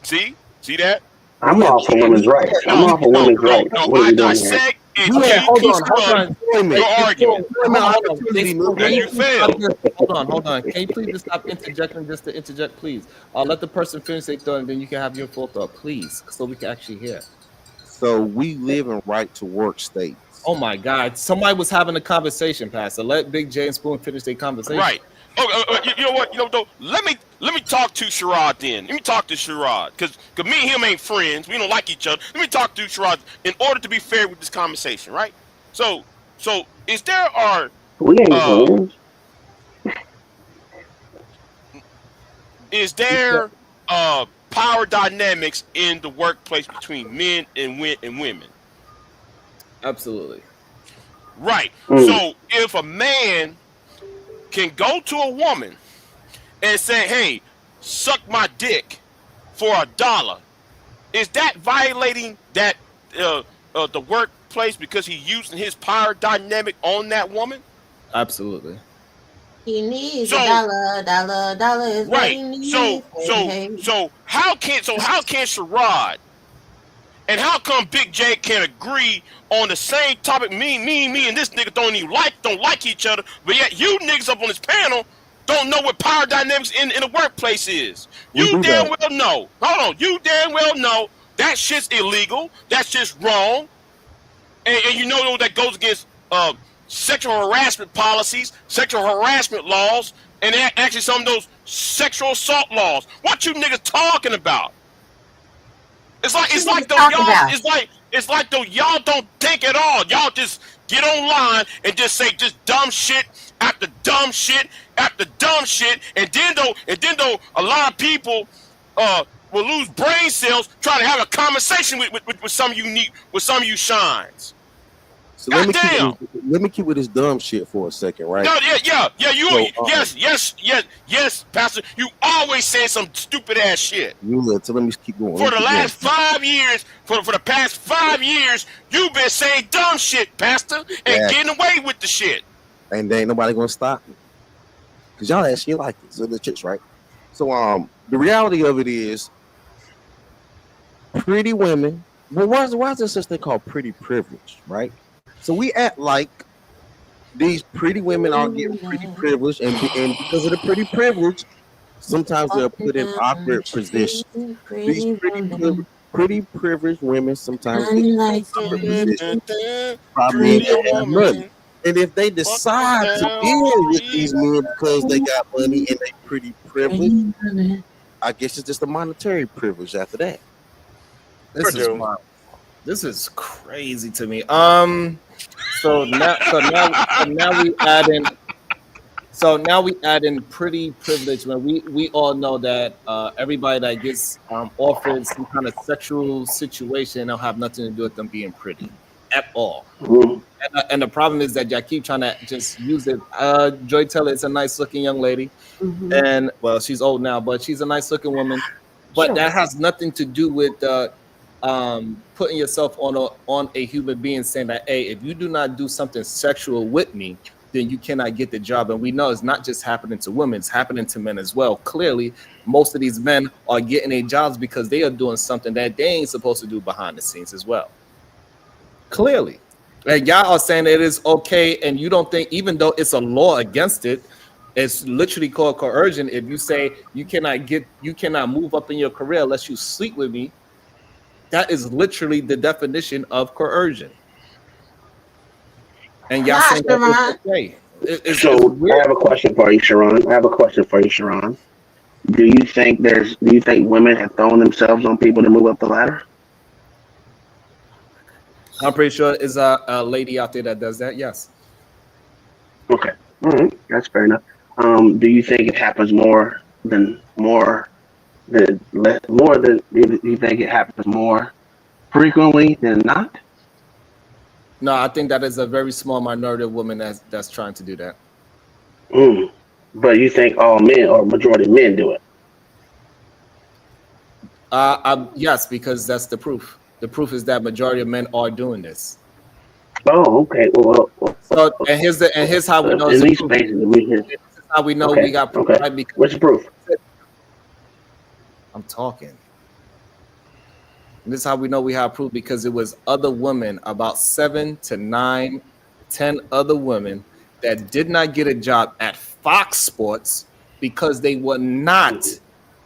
Speaker 13: See that?
Speaker 10: I'm all for women's rights. I'm all for women's rights. What are
Speaker 13: I
Speaker 10: we doing here?
Speaker 13: dissect and
Speaker 1: Okay, hold on, hold
Speaker 13: deconstruct
Speaker 1: on.
Speaker 13: your
Speaker 8: Employment.
Speaker 13: argument.
Speaker 8: Employment
Speaker 1: Hold on. Hey,
Speaker 8: opportunity,
Speaker 1: Spoon, can
Speaker 13: And
Speaker 1: you
Speaker 8: Negro.
Speaker 13: you
Speaker 1: please stop
Speaker 13: failed.
Speaker 1: this? Hold on. Can you please just stop interjecting just to interject, please? Let the person finish their thought, and then you can have your full thought, please, so we can actually hear.
Speaker 8: So we live in right to work states.
Speaker 1: Oh my God! Somebody was having a conversation, Pastor. Let Big J and Spoon finish their conversation.
Speaker 13: Right. Oh, you know what? Though, let me talk to Sherrod then. Let me talk to Sherrod because me and him ain't friends. We don't like each other. Let me talk to Sherrod in order to be fair with this conversation, right? So is there are
Speaker 10: We ain't
Speaker 13: uh
Speaker 10: friends.
Speaker 13: is there power dynamics in the workplace between men and women?
Speaker 1: Absolutely.
Speaker 13: Right.
Speaker 10: Mm.
Speaker 13: So if a man can go to a woman and say, "Hey, suck my dick for $1," is that violating that the workplace because he using his power dynamic on that woman?
Speaker 1: Absolutely.
Speaker 11: He needs a
Speaker 13: So
Speaker 11: dollar, dollar is what
Speaker 13: right.
Speaker 11: he needs. Hey.
Speaker 13: So how can Sherrod and how come Big J can agree on the same topic? Me, and this nigga don't like each other, but yet you niggas up on this panel don't know what power dynamics in the workplace is.
Speaker 8: We
Speaker 13: You
Speaker 8: do
Speaker 13: damn
Speaker 8: that.
Speaker 13: well know. Hold on, you damn well know That shit's illegal. That shit's wrong. And you know that goes against sexual harassment policies, sexual harassment laws, and actually some of those sexual assault laws. What you niggas talking about? It's like though y'all don't think at all. Y'all just get online and just say just dumb shit after dumb shit after dumb shit, and then though a lot of people will lose brain cells trying to have a conversation with some of you shines.
Speaker 8: So let me keep with this dumb shit for a second, right?
Speaker 13: Yeah. Yes, Pastor. You always say some stupid ass shit.
Speaker 8: So let me keep going.
Speaker 13: For the last 5 years, for the past 5 years, you've been saying dumb shit, Pastor, and getting away with the shit.
Speaker 8: And there ain't nobody gonna stop me, cause y'all actually like it. So the chicks, right? So the reality of it is, pretty women. Well, why is there such thing called pretty privilege, right? So we act like these pretty women are getting pretty privilege, and because of the pretty privilege, sometimes they're put in awkward positions. These pretty privileged women sometimes get in awkward positions. Probably have money. And if they decide to deal with these men because they got money and they pretty privileged, I guess it's just a monetary privilege after that.
Speaker 1: This is wild. This is crazy to me. So now we add in pretty privilege when we all know that everybody that gets offered some kind of sexual situation don't have nothing to do with them being pretty at all.
Speaker 10: Mm-hmm.
Speaker 1: And the problem is that y'all keep trying to just use it. Joy Taylor is a nice looking young lady, and well, she's old now, but she's a nice looking woman. But that has nothing to do with putting yourself on a human being, saying that, hey, if you do not do something sexual with me, then you cannot get the job. And we know it's not just happening to women, it's happening to men as well. Clearly, most of these men are getting their jobs because they are doing something that they ain't supposed to do behind the scenes as well. Clearly. And y'all are saying it is okay, and you don't think, even though it's a law against it, it's literally called coercion. If you say you cannot move up in your career unless you sleep with me, that is literally the definition of coercion. And y'all saying that it's okay.
Speaker 10: So I have a question for you, Sharon. Do you think women have thrown themselves on people to move up the ladder?
Speaker 1: I'm pretty sure there's a lady out there that does that. Yes.
Speaker 10: Okay. All right. That's fair enough. Do you think it happens more than do you think it happens more frequently than not?
Speaker 1: No, I think that is a very small minority of women that's trying to do that.
Speaker 10: But you think all men or majority of men do it?
Speaker 1: Yes, because that's the proof. The proof is that majority of men are doing this.
Speaker 10: Oh, okay. Well,
Speaker 1: so and here's how we know.
Speaker 10: At least basically,
Speaker 1: this is how we know we got proof.
Speaker 10: Okay.
Speaker 1: Right? Because
Speaker 10: what's the proof?
Speaker 1: I'm talking. And this is how we know we have proof, because it was other women, about 7 to 9, 10 other women that did not get a job at Fox Sports because they would not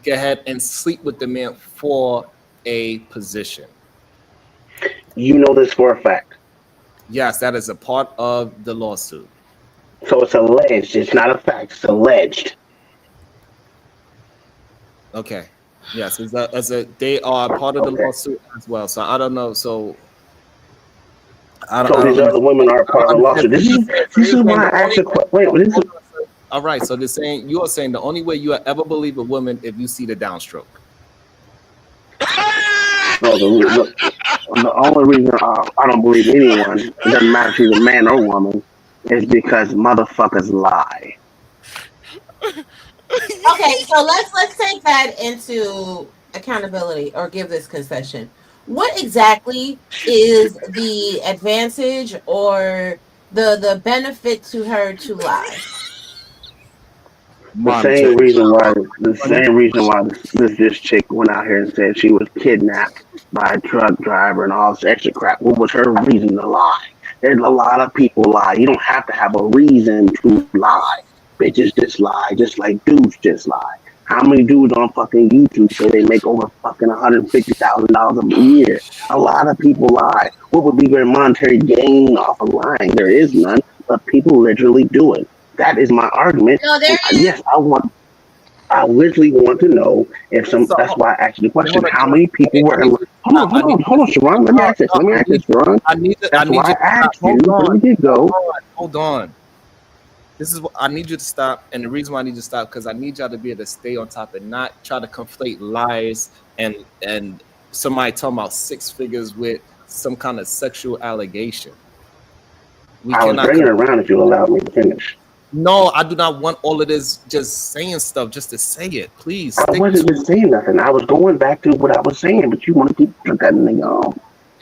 Speaker 1: go ahead and sleep with the man for a position.
Speaker 10: You know this for a fact.
Speaker 1: Yes, that is a part of the lawsuit.
Speaker 10: So it's alleged. It's not a fact. It's alleged.
Speaker 1: Okay. Yes, they are part of the lawsuit as well. So I don't know. So
Speaker 10: these other women are part of the lawsuit. This is why I asked the question. Wait,
Speaker 1: all right. So you are saying the only way you ever believe a woman if you see the downstroke.
Speaker 10: No, the only reason I don't believe anyone, it doesn't matter if she's a man or woman, is because motherfuckers lie.
Speaker 11: Okay, so let's take that into accountability, or give this concession. What exactly is the advantage or the benefit to her to lie?
Speaker 10: The same reason why this chick went out here and said she was kidnapped by a truck driver and all this extra crap. What was her reason to lie? There's a lot of people lie. You don't have to have a reason to lie. Bitches just lie, just like dudes just lie. How many dudes on fucking YouTube say they make over fucking $150,000 a year? A lot of people lie. What would be their monetary gain off of lying? There is none, but people literally do it. That is my argument.
Speaker 11: No, there
Speaker 10: And
Speaker 11: is.
Speaker 10: yes, I literally want to know if some.
Speaker 1: So
Speaker 10: That's why I asked you the question.
Speaker 1: hold on,
Speaker 10: How many people
Speaker 1: I
Speaker 10: were?
Speaker 1: need you to
Speaker 10: Hold on,
Speaker 1: stop. I
Speaker 10: hold
Speaker 1: need
Speaker 10: on, hold on, Sharon. Let me ask this.
Speaker 1: no,
Speaker 10: Let me ask this, Sharon.
Speaker 1: I
Speaker 10: That's
Speaker 1: need
Speaker 10: why
Speaker 1: you
Speaker 10: I
Speaker 1: to stop.
Speaker 10: asked you
Speaker 1: Hold
Speaker 10: from
Speaker 1: on.
Speaker 10: the get go.
Speaker 1: Hold on. This is what I need you to stop, and the reason why I need you to stop because I need y'all to be able to stay on top and not try to conflate lies and somebody talking about six figures with some kind of sexual allegation. We
Speaker 10: I was
Speaker 1: cannot.
Speaker 10: bringing it around if you allowed me to finish.
Speaker 1: No, I do not want all of this just saying stuff just to say it. Please
Speaker 10: I
Speaker 1: stick
Speaker 10: wasn't
Speaker 1: to
Speaker 10: just saying nothing. I was going back to what I was saying, but you want to keep cutting me off.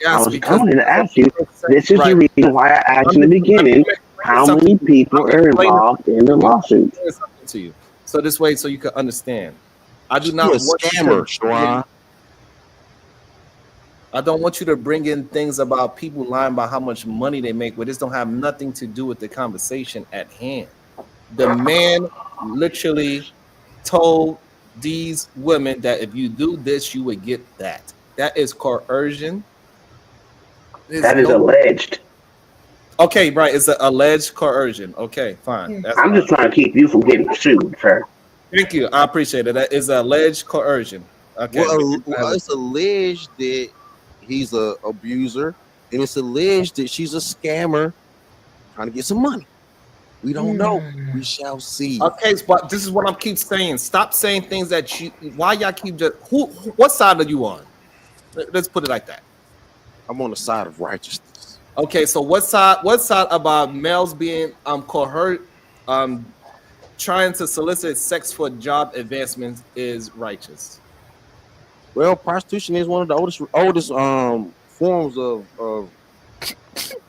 Speaker 10: I
Speaker 1: yes
Speaker 10: was
Speaker 1: because
Speaker 10: telling you to
Speaker 1: it
Speaker 10: ask you.
Speaker 1: makes sense.
Speaker 10: This is the
Speaker 1: Right.
Speaker 10: reason why I asked
Speaker 1: I'm
Speaker 10: in the
Speaker 1: just, let me
Speaker 10: beginning
Speaker 1: explain
Speaker 10: how
Speaker 1: something
Speaker 10: many
Speaker 1: to you.
Speaker 10: people
Speaker 1: I'm
Speaker 10: are
Speaker 1: explaining
Speaker 10: involved in the
Speaker 1: something to you. I'm
Speaker 10: lawsuit.
Speaker 1: explaining something to you. So this way, so you can understand. I do
Speaker 8: She a
Speaker 1: not want you to
Speaker 8: scammer,
Speaker 1: bring in
Speaker 8: Sharon.
Speaker 1: I don't want you to bring in things about people lying about how much money they make, where this don't have nothing to do with the conversation at hand. The man literally told these women that if you do this, you would get that. That is coercion. There's
Speaker 10: That is
Speaker 1: no
Speaker 10: alleged.
Speaker 1: okay, right. It's an alleged coercion. Okay, fine. That's
Speaker 10: I'm
Speaker 1: fine.
Speaker 10: just trying to keep you from getting sued, sir.
Speaker 1: Thank you. I appreciate it. That is alleged coercion. Okay, we can
Speaker 8: Well,
Speaker 1: have it.
Speaker 8: it's alleged that he's a abuser, and it's alleged that she's a scammer trying to get some money. We don't know. We shall see.
Speaker 1: Okay, but this is what I'm keep saying. Stop saying things that you. Why y'all keep just What side are you on? Let's put it like that.
Speaker 8: I'm on the side of righteousness.
Speaker 1: Okay, so what side? What side about males being coerced, um, trying to solicit sex for job advancements is righteous?
Speaker 8: Well, prostitution is one of the oldest forms of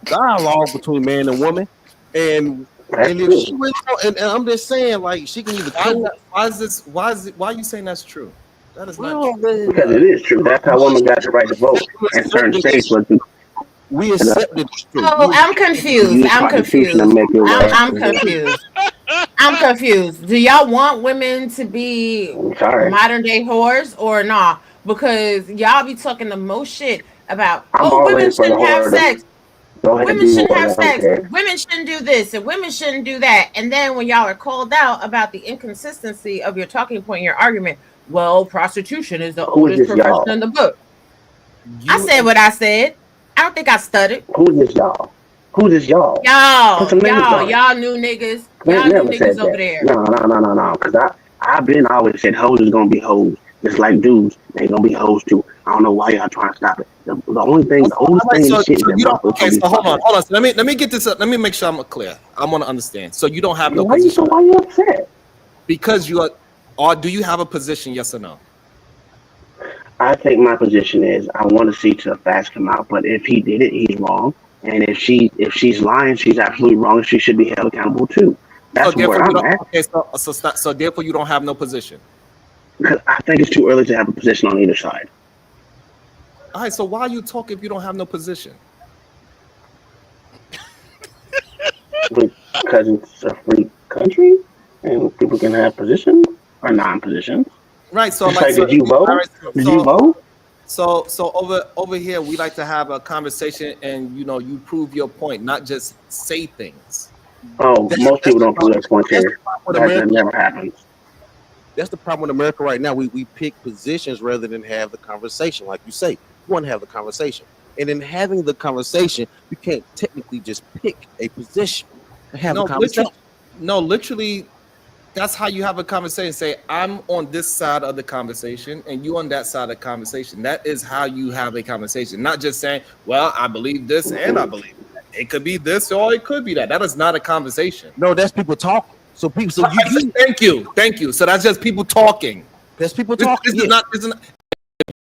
Speaker 8: dialogue between man and woman, and
Speaker 10: That's
Speaker 8: if she
Speaker 10: true.
Speaker 8: really, and I'm just saying, like she can either
Speaker 1: Why is
Speaker 8: kill.
Speaker 1: that? Why is this? Why is it? Why are you saying that's true? That is not
Speaker 8: Well,
Speaker 1: true.
Speaker 10: Because it is true. That's how women got the right to vote
Speaker 8: we
Speaker 10: in certain
Speaker 8: accepted
Speaker 10: states
Speaker 8: it's,
Speaker 10: where you
Speaker 8: we accepted it's true.
Speaker 11: Oh, I'm
Speaker 10: can
Speaker 11: confused.
Speaker 10: use
Speaker 11: I'm
Speaker 10: prostitution to
Speaker 11: confused.
Speaker 10: make your way.
Speaker 11: I'm confused. I'm confused. Do y'all want women to be
Speaker 10: I'm sorry.
Speaker 11: modern day whores or not? Because y'all be talking the most shit about,
Speaker 10: I'm
Speaker 11: oh,
Speaker 10: all
Speaker 11: women
Speaker 10: in for the
Speaker 11: shouldn't have
Speaker 10: horror.
Speaker 11: sex.
Speaker 10: Go ahead,
Speaker 11: Women
Speaker 10: be
Speaker 11: shouldn't have
Speaker 10: horror. I don't
Speaker 11: sex.
Speaker 10: care.
Speaker 11: Women shouldn't do this and women shouldn't do that. And then when y'all are called out about the inconsistency of your talking point, your argument, well, prostitution is the
Speaker 10: Who is
Speaker 11: oldest
Speaker 10: this
Speaker 11: profession in
Speaker 10: y'all?
Speaker 11: the book. I
Speaker 1: You
Speaker 11: said what I said. I don't think I stuttered.
Speaker 10: Who is this y'all? Who's this y'all? Put
Speaker 11: Y'all,
Speaker 10: some names
Speaker 11: y'all,
Speaker 10: on it.
Speaker 11: y'all new niggas.
Speaker 10: I ain't
Speaker 11: Y'all new
Speaker 10: never
Speaker 11: niggas
Speaker 10: said
Speaker 11: over
Speaker 10: that.
Speaker 11: there.
Speaker 10: No. Because I've been always said hoes is gonna be hoes. Just like dudes, they gonna be hoes too. I don't know why y'all trying to stop it. The only thing, the
Speaker 1: all
Speaker 10: oldest
Speaker 1: right,
Speaker 10: thing in the shit is
Speaker 1: so
Speaker 10: that
Speaker 1: you don't.
Speaker 10: motherfuckers
Speaker 1: Okay,
Speaker 10: gonna be
Speaker 1: so
Speaker 10: fucking.
Speaker 1: hold on. So let me get this up. Let me make sure I'm clear. I want to understand. So you don't have no position
Speaker 10: Why you upset?
Speaker 1: because you are, or do you have a position? Yes or no?
Speaker 10: I think my position is I want to see till the facts come out. But if he did it, he's wrong. And if she's lying, she's absolutely wrong. She should be held accountable too.
Speaker 1: So
Speaker 10: That's where
Speaker 1: therefore you
Speaker 10: I'm
Speaker 1: don't.
Speaker 10: at.
Speaker 1: Okay, so therefore you don't have no position.
Speaker 10: Because I think it's too early to have a position on either side.
Speaker 1: All right. So why are you talking if you don't have no position?
Speaker 10: Because it's a free country and people can have positions or non-positions.
Speaker 1: Right. So
Speaker 10: Just
Speaker 1: like
Speaker 10: like,
Speaker 1: so
Speaker 10: did you
Speaker 1: all
Speaker 10: vote?
Speaker 1: right.
Speaker 10: Did you vote?
Speaker 1: So over here we like to have a conversation and you prove your point, not just say things.
Speaker 10: Oh,
Speaker 8: That's
Speaker 10: most
Speaker 8: that's
Speaker 10: people
Speaker 8: the
Speaker 10: don't prove
Speaker 8: problem.
Speaker 10: their points
Speaker 8: That's the
Speaker 10: here.
Speaker 8: problem with
Speaker 10: That
Speaker 8: America.
Speaker 10: never happens.
Speaker 8: That's the problem with America right now. We pick positions rather than have the conversation. Like you say, you want to have the conversation, and in having the conversation, you can't technically just pick a position and have the
Speaker 1: No,
Speaker 8: conversation.
Speaker 1: literally, no, literally, that's how you have a conversation. Say, I'm on this side of the conversation and you on that side of the conversation. That is how you have a conversation. Not just saying, well, I believe this and I believe that. It could be this or it could be that. That is not a conversation.
Speaker 8: No, that's people talking. So people, so you
Speaker 1: Thank you. So that's just people talking.
Speaker 8: that's people
Speaker 1: This,
Speaker 8: talking.
Speaker 1: this is
Speaker 8: Yeah,
Speaker 1: not. This is not.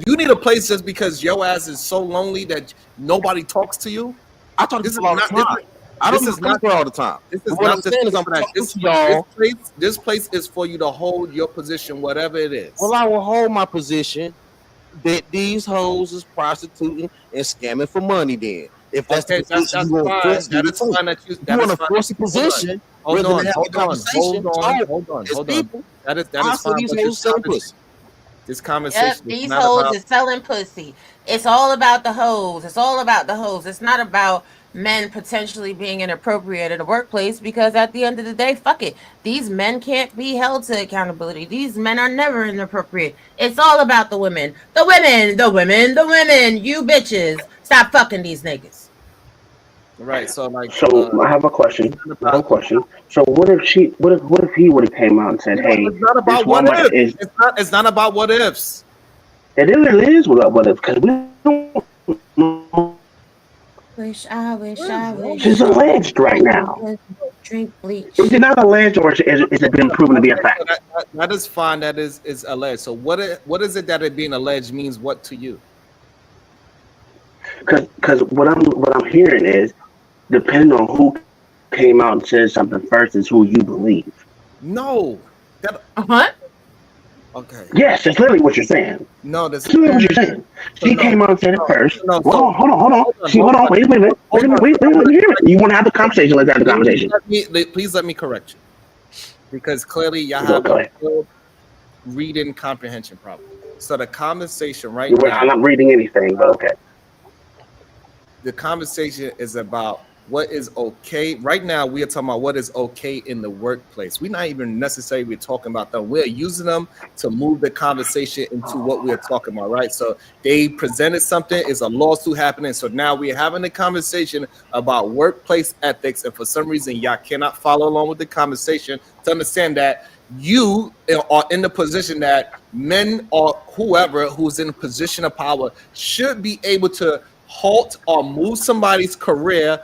Speaker 1: You need a place just because your ass is so lonely that nobody talks to you.
Speaker 8: I talk to
Speaker 1: This is
Speaker 8: people all the
Speaker 1: not. This
Speaker 8: time.
Speaker 1: is.
Speaker 8: I don't
Speaker 1: This
Speaker 8: even
Speaker 1: is
Speaker 8: come
Speaker 1: not.
Speaker 8: here all the time.
Speaker 1: This
Speaker 8: But
Speaker 1: is
Speaker 8: what I'm
Speaker 1: not the
Speaker 8: saying is,
Speaker 1: space
Speaker 8: I'm
Speaker 1: for that.
Speaker 8: talking to y'all.
Speaker 1: This place is for you to hold your position, whatever it
Speaker 8: Well,
Speaker 1: is.
Speaker 8: I will hold my position that these hoes is prostituting and scamming for money. Then if that's the
Speaker 1: Okay,
Speaker 8: position
Speaker 1: that's
Speaker 8: you want to
Speaker 1: fine.
Speaker 8: force me
Speaker 1: That
Speaker 8: to
Speaker 1: is
Speaker 8: take.
Speaker 1: fine that you
Speaker 8: You
Speaker 1: that
Speaker 8: want
Speaker 1: is
Speaker 8: to
Speaker 1: fine.
Speaker 8: force a
Speaker 1: Hold on.
Speaker 8: position
Speaker 1: Hold
Speaker 8: rather than
Speaker 1: on,
Speaker 8: have a
Speaker 1: hold on,
Speaker 8: conversation. Talk As
Speaker 1: hold on.
Speaker 8: people,
Speaker 1: That is
Speaker 8: also
Speaker 1: fine,
Speaker 8: these
Speaker 1: but
Speaker 8: hoes selling pussy.
Speaker 1: this
Speaker 11: Yep,
Speaker 1: conversation is
Speaker 11: these
Speaker 1: not
Speaker 11: hoes
Speaker 1: about.
Speaker 11: is selling pussy. It's all about the hoes. It's all about the hoes. It's not about men potentially being inappropriate in the workplace because at the end of the day, fuck it. These men can't be held to accountability. These men are never inappropriate. It's all about the women. The women, the women, the women. You bitches. Stop fucking these niggas.
Speaker 1: Right. So like
Speaker 10: So I have a
Speaker 1: it's
Speaker 10: question.
Speaker 1: not
Speaker 10: I have a
Speaker 1: about
Speaker 10: question. So what if she? What if he would have came out and said, "Hey,
Speaker 1: it's not
Speaker 10: this
Speaker 1: about what
Speaker 10: woman
Speaker 1: if.
Speaker 10: is."
Speaker 1: It's not about what ifs.
Speaker 10: It is what if because we don't know.
Speaker 1: What is wrong with
Speaker 10: She's
Speaker 11: Wish.
Speaker 1: y'all?
Speaker 10: alleged right now.
Speaker 11: Drink
Speaker 10: Is
Speaker 11: bleach.
Speaker 10: it not alleged, or is it been proven to be a
Speaker 1: Okay, so
Speaker 10: fact?
Speaker 1: that is fine. That is alleged. So what is it that it being alleged means what to you?
Speaker 10: Because what I'm hearing is depending on who came out and said something first is who you believe.
Speaker 1: No. That
Speaker 11: Uh-huh.
Speaker 1: okay.
Speaker 10: Yes, that's literally what you're saying.
Speaker 1: No,
Speaker 10: That's literally what you're saying.
Speaker 1: so
Speaker 10: She
Speaker 1: no,
Speaker 10: came out and said it
Speaker 1: no,
Speaker 10: first.
Speaker 1: no.
Speaker 10: Hold
Speaker 1: So
Speaker 10: on, hold on, hold on. She,
Speaker 1: hold
Speaker 10: hold on,
Speaker 1: on,
Speaker 10: wait a minute,
Speaker 1: hold on.
Speaker 10: let me hear it. You want to have the conversation? Let's have the conversation.
Speaker 1: Please let me correct you because clearly y'all
Speaker 10: Go,
Speaker 1: have
Speaker 10: go
Speaker 1: a
Speaker 10: ahead.
Speaker 1: good reading comprehension problem. So the conversation right
Speaker 10: I'm
Speaker 1: now,
Speaker 10: not reading anything, but okay.
Speaker 1: the conversation is about what is okay. Right now, we are talking about what is okay in the workplace. We're not even necessarily talking about them. We're using them to move the conversation into what we're talking about, right? So they presented something, is a lawsuit happening. So now we're having a conversation about workplace ethics. And for some reason, y'all cannot follow along with the conversation to understand that you are in the position that men or whoever who's in a position of power should be able to halt or move somebody's career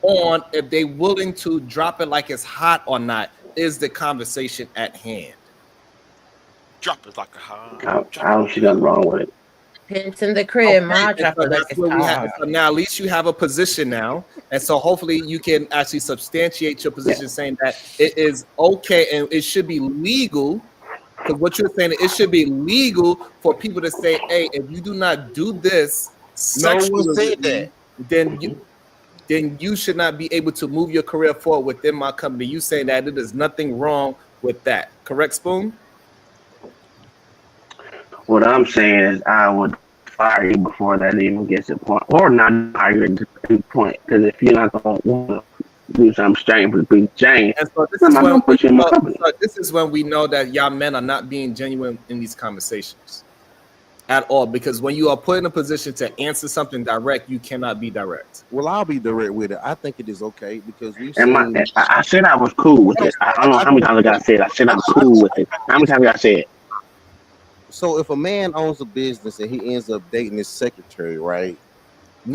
Speaker 1: on if they willing to drop it like it's hot or not is the conversation at hand.
Speaker 13: Drop it like a hot.
Speaker 10: I
Speaker 13: Drop it
Speaker 10: don't
Speaker 13: like
Speaker 10: see
Speaker 13: a
Speaker 10: nothing
Speaker 13: hot.
Speaker 10: wrong with it.
Speaker 11: Pins in the crib.
Speaker 1: Okay,
Speaker 11: Ma
Speaker 1: and
Speaker 11: drop
Speaker 1: so
Speaker 11: it like
Speaker 1: that's
Speaker 11: it's
Speaker 1: where we have.
Speaker 11: hot.
Speaker 1: So now at least you have a position now, and so hopefully you can actually substantiate your
Speaker 10: Yeah.
Speaker 1: position, saying that it is okay and it should be legal. Because what you're saying, it should be legal for people to say, "Hey, if you do not do this
Speaker 8: No one
Speaker 1: sexually
Speaker 8: said
Speaker 1: with
Speaker 8: that.
Speaker 1: me, then you should not be able to move your career forward within my company." You saying that it is nothing wrong with that, correct, Spoon?
Speaker 10: What I'm saying is I would fire you before that even gets to point, or not fire you at the point. Because if you're not gonna want to do something strange for big change,
Speaker 1: And so this
Speaker 10: I'm
Speaker 1: is
Speaker 10: not
Speaker 1: when
Speaker 10: gonna put you in my company.
Speaker 1: this is when we know that y'all men are not being genuine in these conversations at all. Because when you are put in a position to answer something direct, you cannot be direct.
Speaker 8: Well, I'll be direct with it. I think it is okay because we've
Speaker 10: And
Speaker 8: seen.
Speaker 10: I said I was cool with it. I don't know how many times I gotta say it. I said I'm cool with it. How many times I gotta say it?
Speaker 8: So if a man owns a business and he ends up dating his secretary, right?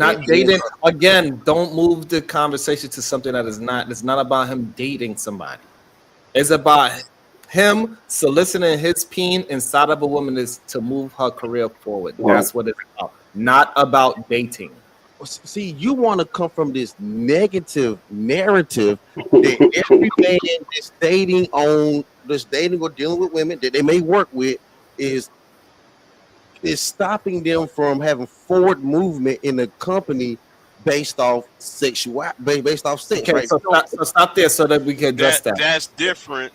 Speaker 8: And
Speaker 1: Not
Speaker 8: he ends
Speaker 1: dating again. Don't move the conversation to something that is not. It's not about him dating somebody. It's about him soliciting his peen inside of a woman is to move her career forward.
Speaker 10: Well,
Speaker 1: That's what it's about. Not about dating.
Speaker 8: see, you want to come from this negative narrative that every man that's dating or dealing with women that they may work with is stopping them from having forward movement in the company based off based off sex,
Speaker 1: Okay,
Speaker 8: right?
Speaker 1: so stop there so that we can address that.
Speaker 13: That's different.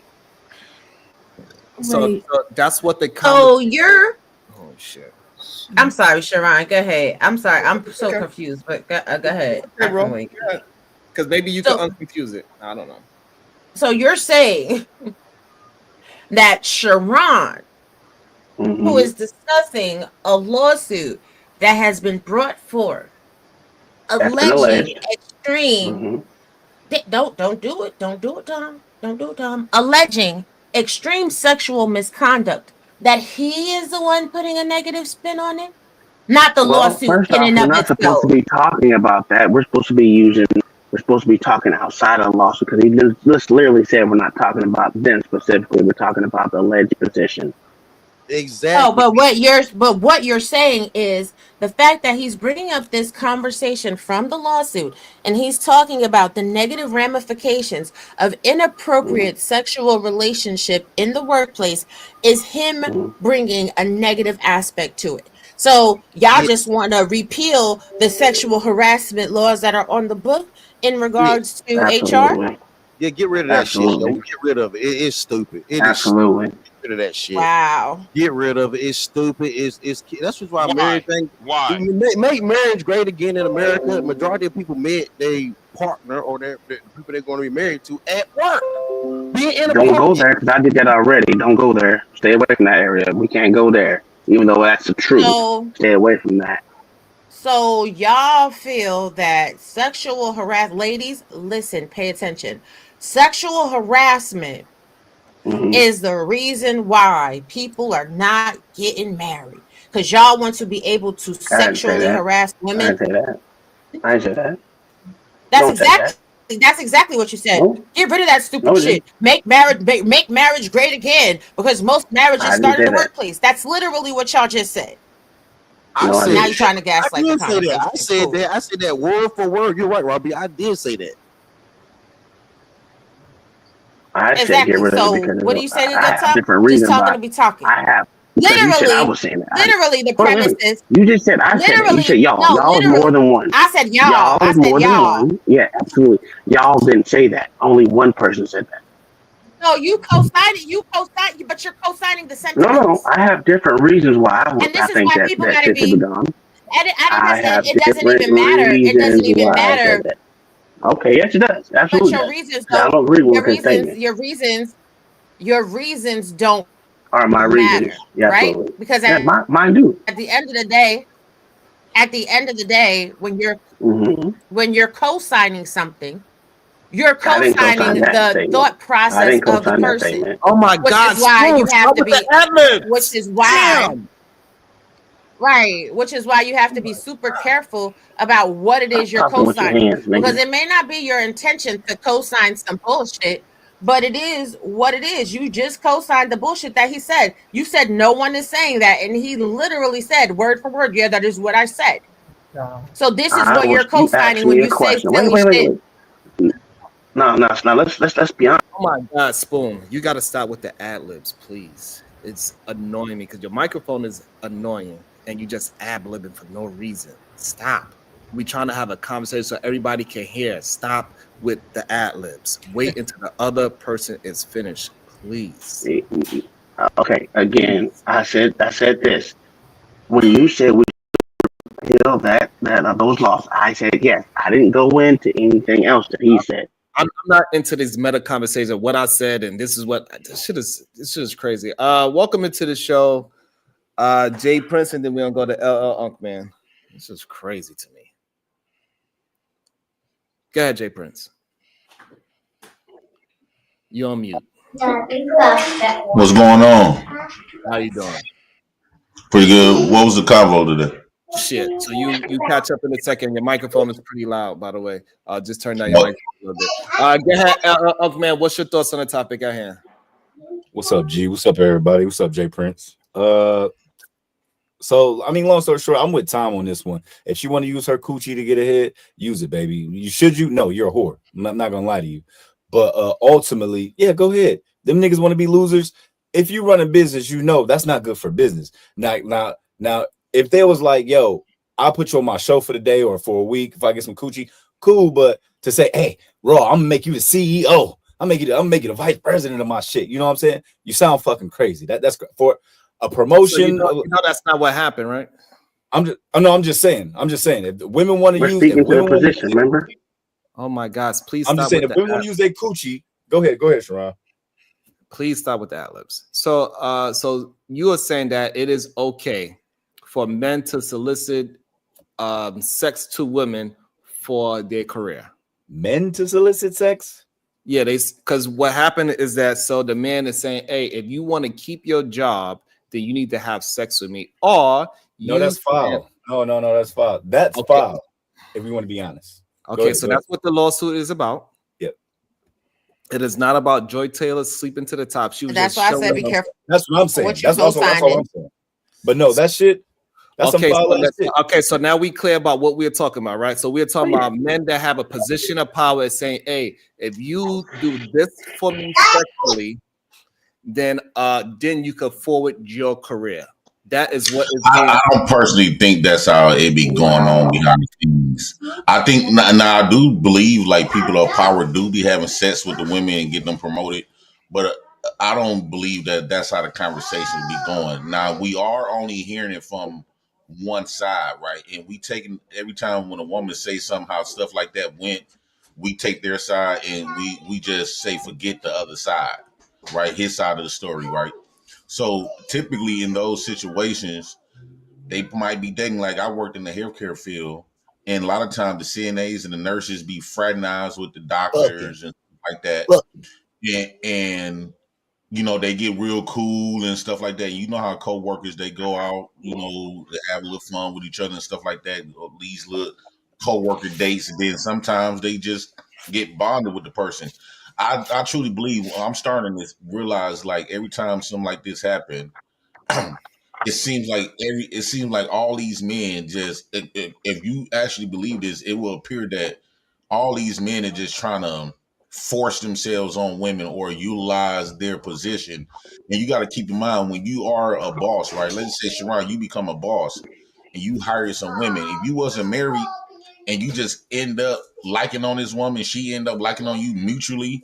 Speaker 9: Wait,
Speaker 1: So that's what the conversation.
Speaker 11: So you're.
Speaker 1: Oh shit.
Speaker 11: I'm sorry, Sharon. Go ahead. I'm sorry. I'm so
Speaker 1: Okay,
Speaker 11: confused, but go ahead. I
Speaker 1: okay,
Speaker 11: can
Speaker 1: bro.
Speaker 11: wait.
Speaker 1: Because maybe you could
Speaker 11: So,
Speaker 1: unconfuse it. I don't know.
Speaker 11: so you're saying that Sharon, who
Speaker 10: hmm
Speaker 11: is discussing a lawsuit that has been brought forth,
Speaker 10: that's been
Speaker 11: alleging
Speaker 10: alleged.
Speaker 11: extreme.
Speaker 10: hmm
Speaker 11: Don't do it. Don't do it, Tom. Don't do it, Tom. Alleging extreme sexual misconduct. That he is the one putting a negative spin on it, not the
Speaker 10: Well,
Speaker 11: lawsuit
Speaker 10: first
Speaker 11: in
Speaker 10: off,
Speaker 11: and
Speaker 10: we're
Speaker 11: of
Speaker 10: not supposed to
Speaker 11: itself.
Speaker 10: be talking about that. We're supposed to be using. We're supposed to be talking outside of the lawsuit because he just literally said we're not talking about them specifically. We're talking about the alleged position.
Speaker 11: Oh,
Speaker 8: Exactly.
Speaker 11: but what you're saying is the fact that he's bringing up this conversation from the lawsuit and he's talking about the negative ramifications of
Speaker 10: hmm
Speaker 11: inappropriate sexual relationship in the workplace is him
Speaker 10: hmm
Speaker 11: bringing a negative aspect to it. So y'all just want to repeal the sexual harassment laws that are on the book in regards to HR.
Speaker 10: Absolutely.
Speaker 8: Yeah, get rid of that shit, yo.
Speaker 10: Absolutely.
Speaker 8: Get rid of it. It's stupid. It is
Speaker 10: Absolutely.
Speaker 8: stupid. Get rid of that shit.
Speaker 11: Wow.
Speaker 8: Get rid of it. It's stupid. It's that's just why marriage thing.
Speaker 13: Why?
Speaker 8: You make marriage great again in America. Majority of people met their partner or the people they're going to be married to at work.
Speaker 10: Don't go there because I did that already. Don't go there. Stay away from that area. We can't go there, even though that's the truth.
Speaker 11: So,
Speaker 10: Stay away from that.
Speaker 11: So y'all feel that sexual harassment, ladies, listen, pay attention. Sexual harassment is the reason why people are not getting married. Because y'all want to be able to sexually harass women.
Speaker 10: I didn't say that. I didn't say that.
Speaker 11: That's exactly what you said.
Speaker 10: No.
Speaker 11: Get rid of that stupid shit. Make marriage great again, because most marriages start in the workplace. That's literally what y'all just said. Now you're trying to gaslight the conversation.
Speaker 8: I said that word for word. You're right, Robbie. I did say that.
Speaker 10: I said get rid of it because
Speaker 11: what do you say to
Speaker 10: I have
Speaker 11: that
Speaker 10: different reasons.
Speaker 11: Just talking to be talking.
Speaker 10: I have.
Speaker 11: Literally,
Speaker 10: I was saying that.
Speaker 11: Literally, the premise is.
Speaker 10: You just said I said it. You said y'all.
Speaker 11: No,
Speaker 10: y'all is more than one.
Speaker 11: I said y'all.
Speaker 10: Y'all is more than one. Yeah, absolutely. Y'all didn't say that. Only one person said that.
Speaker 11: No, you co-signed, but you're co-signing the sentence.
Speaker 10: No, I have different reasons why I think that shit should be done.
Speaker 11: It doesn't even matter. It doesn't even matter.
Speaker 10: Okay, yes, it does. Absolutely.
Speaker 11: But your reasons
Speaker 10: I don't agree with what saying.
Speaker 11: Your reasons don't
Speaker 10: are my
Speaker 11: matter,
Speaker 10: reasons, yeah,
Speaker 11: right?
Speaker 10: absolutely.
Speaker 11: Because
Speaker 10: mine do.
Speaker 11: At the end of the day, when you're co-signing something, you're co-signing the thought process of the person.
Speaker 1: Oh my God!
Speaker 11: Which is why you have to be.
Speaker 1: Which
Speaker 11: is why. Right, which is why you have to be super careful about what it is you're co-signing, because it may not be your intention to co-sign some bullshit, but it is what it is. You just co-signed the bullshit that he said. You said no one is saying that, and he literally said word for word, yeah, that is what I said. So this is what you're co-signing when you say silly shit.
Speaker 10: No, let's be honest.
Speaker 1: Oh my God, Spoon, you got to stop with the ad libs, please. It's annoying me because your microphone is annoying and you just ad-libbing for no reason. Stop. We're trying to have a conversation so everybody can hear. Stop with the ad-libs. Wait until the other person is finished, please.
Speaker 10: Okay, again, I said this. When you said we repeal that those laws, I said yes. I didn't go into anything else that he said.
Speaker 1: I'm not into this meta conversation. What I said, and this shit is crazy. Welcome into the show, Jay Prince, and then we're gonna go to LL Unk Man. This is crazy to me. Go ahead, Jay Prince. You on mute.
Speaker 14: What's going on?
Speaker 1: How you doing?
Speaker 14: Pretty good. What was the convo today?
Speaker 1: Shit. So you catch up in a second. Your microphone is pretty loud, by the way. Just turn down your microphone a little bit. Go ahead, Unk Man. What's your thoughts on the topic at hand?
Speaker 15: What's up, G? What's up, everybody? What's up, Jay Prince? So I mean, long story short, I'm with Tom on this one. If she want to use her coochie to get ahead, use it, baby. No, you're a whore. I'm not gonna lie to you. But ultimately, yeah, go ahead. Them niggas want to be losers. If you run a business, you know that's not good for business. Now, if they was like, yo, I'll put you on my show for the day or for a week if I get some coochie, cool. But to say, hey, Raw, I'm gonna make you the CEO. I'm make you the vice president of my shit. You know what I'm saying? You sound fucking crazy. That's for a promotion. So
Speaker 1: you know that's not what happened, right?
Speaker 15: I'm just saying. If the women want to use,
Speaker 10: speaking to the position, remember?
Speaker 1: Oh my gosh, please.
Speaker 15: I'm just saying, if women want to use their coochie, go ahead, Sharon.
Speaker 1: Please stop with the ad-libs. So you are saying that it is okay for men to solicit sex to women for their career.
Speaker 15: Men to solicit sex?
Speaker 1: Yeah, because what happened is that the man is saying, hey, if you want to keep your job, then you need to have sex with me. Or
Speaker 15: that's foul. No, that's foul. That's foul. If we want to be honest.
Speaker 1: Okay, that's what the lawsuit is about.
Speaker 15: Yep.
Speaker 1: It is not about Joy Taylor sleeping to the top.
Speaker 11: That's why I said be careful.
Speaker 15: That's what I'm saying. That's all I'm saying. But no, that shit. That's
Speaker 1: okay, so now we clear about what we're talking about, right? So we're talking about men that have a position of power saying, hey, if you do this for me sexually, then you could forward your career. That is what is being.
Speaker 14: I don't personally think that's how it be going on behind the scenes. I think now I do believe like people of power do be having sex with the women and getting them promoted, but I don't believe that that's how the conversation be going. Now we are only hearing it from one side, right? And we taking every time when a woman say somehow stuff like that went, we take their side and we just say forget the other side, right? His side of the story, right? So typically in those situations they might be dating. Like I worked in the healthcare field, and a lot of times the CNAs and the nurses be fraternized with the doctors and stuff like that. And you know they get real cool and stuff like that. You know how co-workers they go out, you know, they have a little fun with each other and stuff like that. Or these little co-worker dates, and then sometimes they just get bonded with the person. I truly believe I'm starting to realize like every time something like this happens. It seems like all these men just if you actually believe this, it will appear that all these men are just trying to force themselves on women or utilize their position. And you got to keep in mind when you are a boss, right? Let's say Sharon, you become a boss and you hire some women. If you wasn't married and you just end up liking on this woman, she end up liking on you mutually,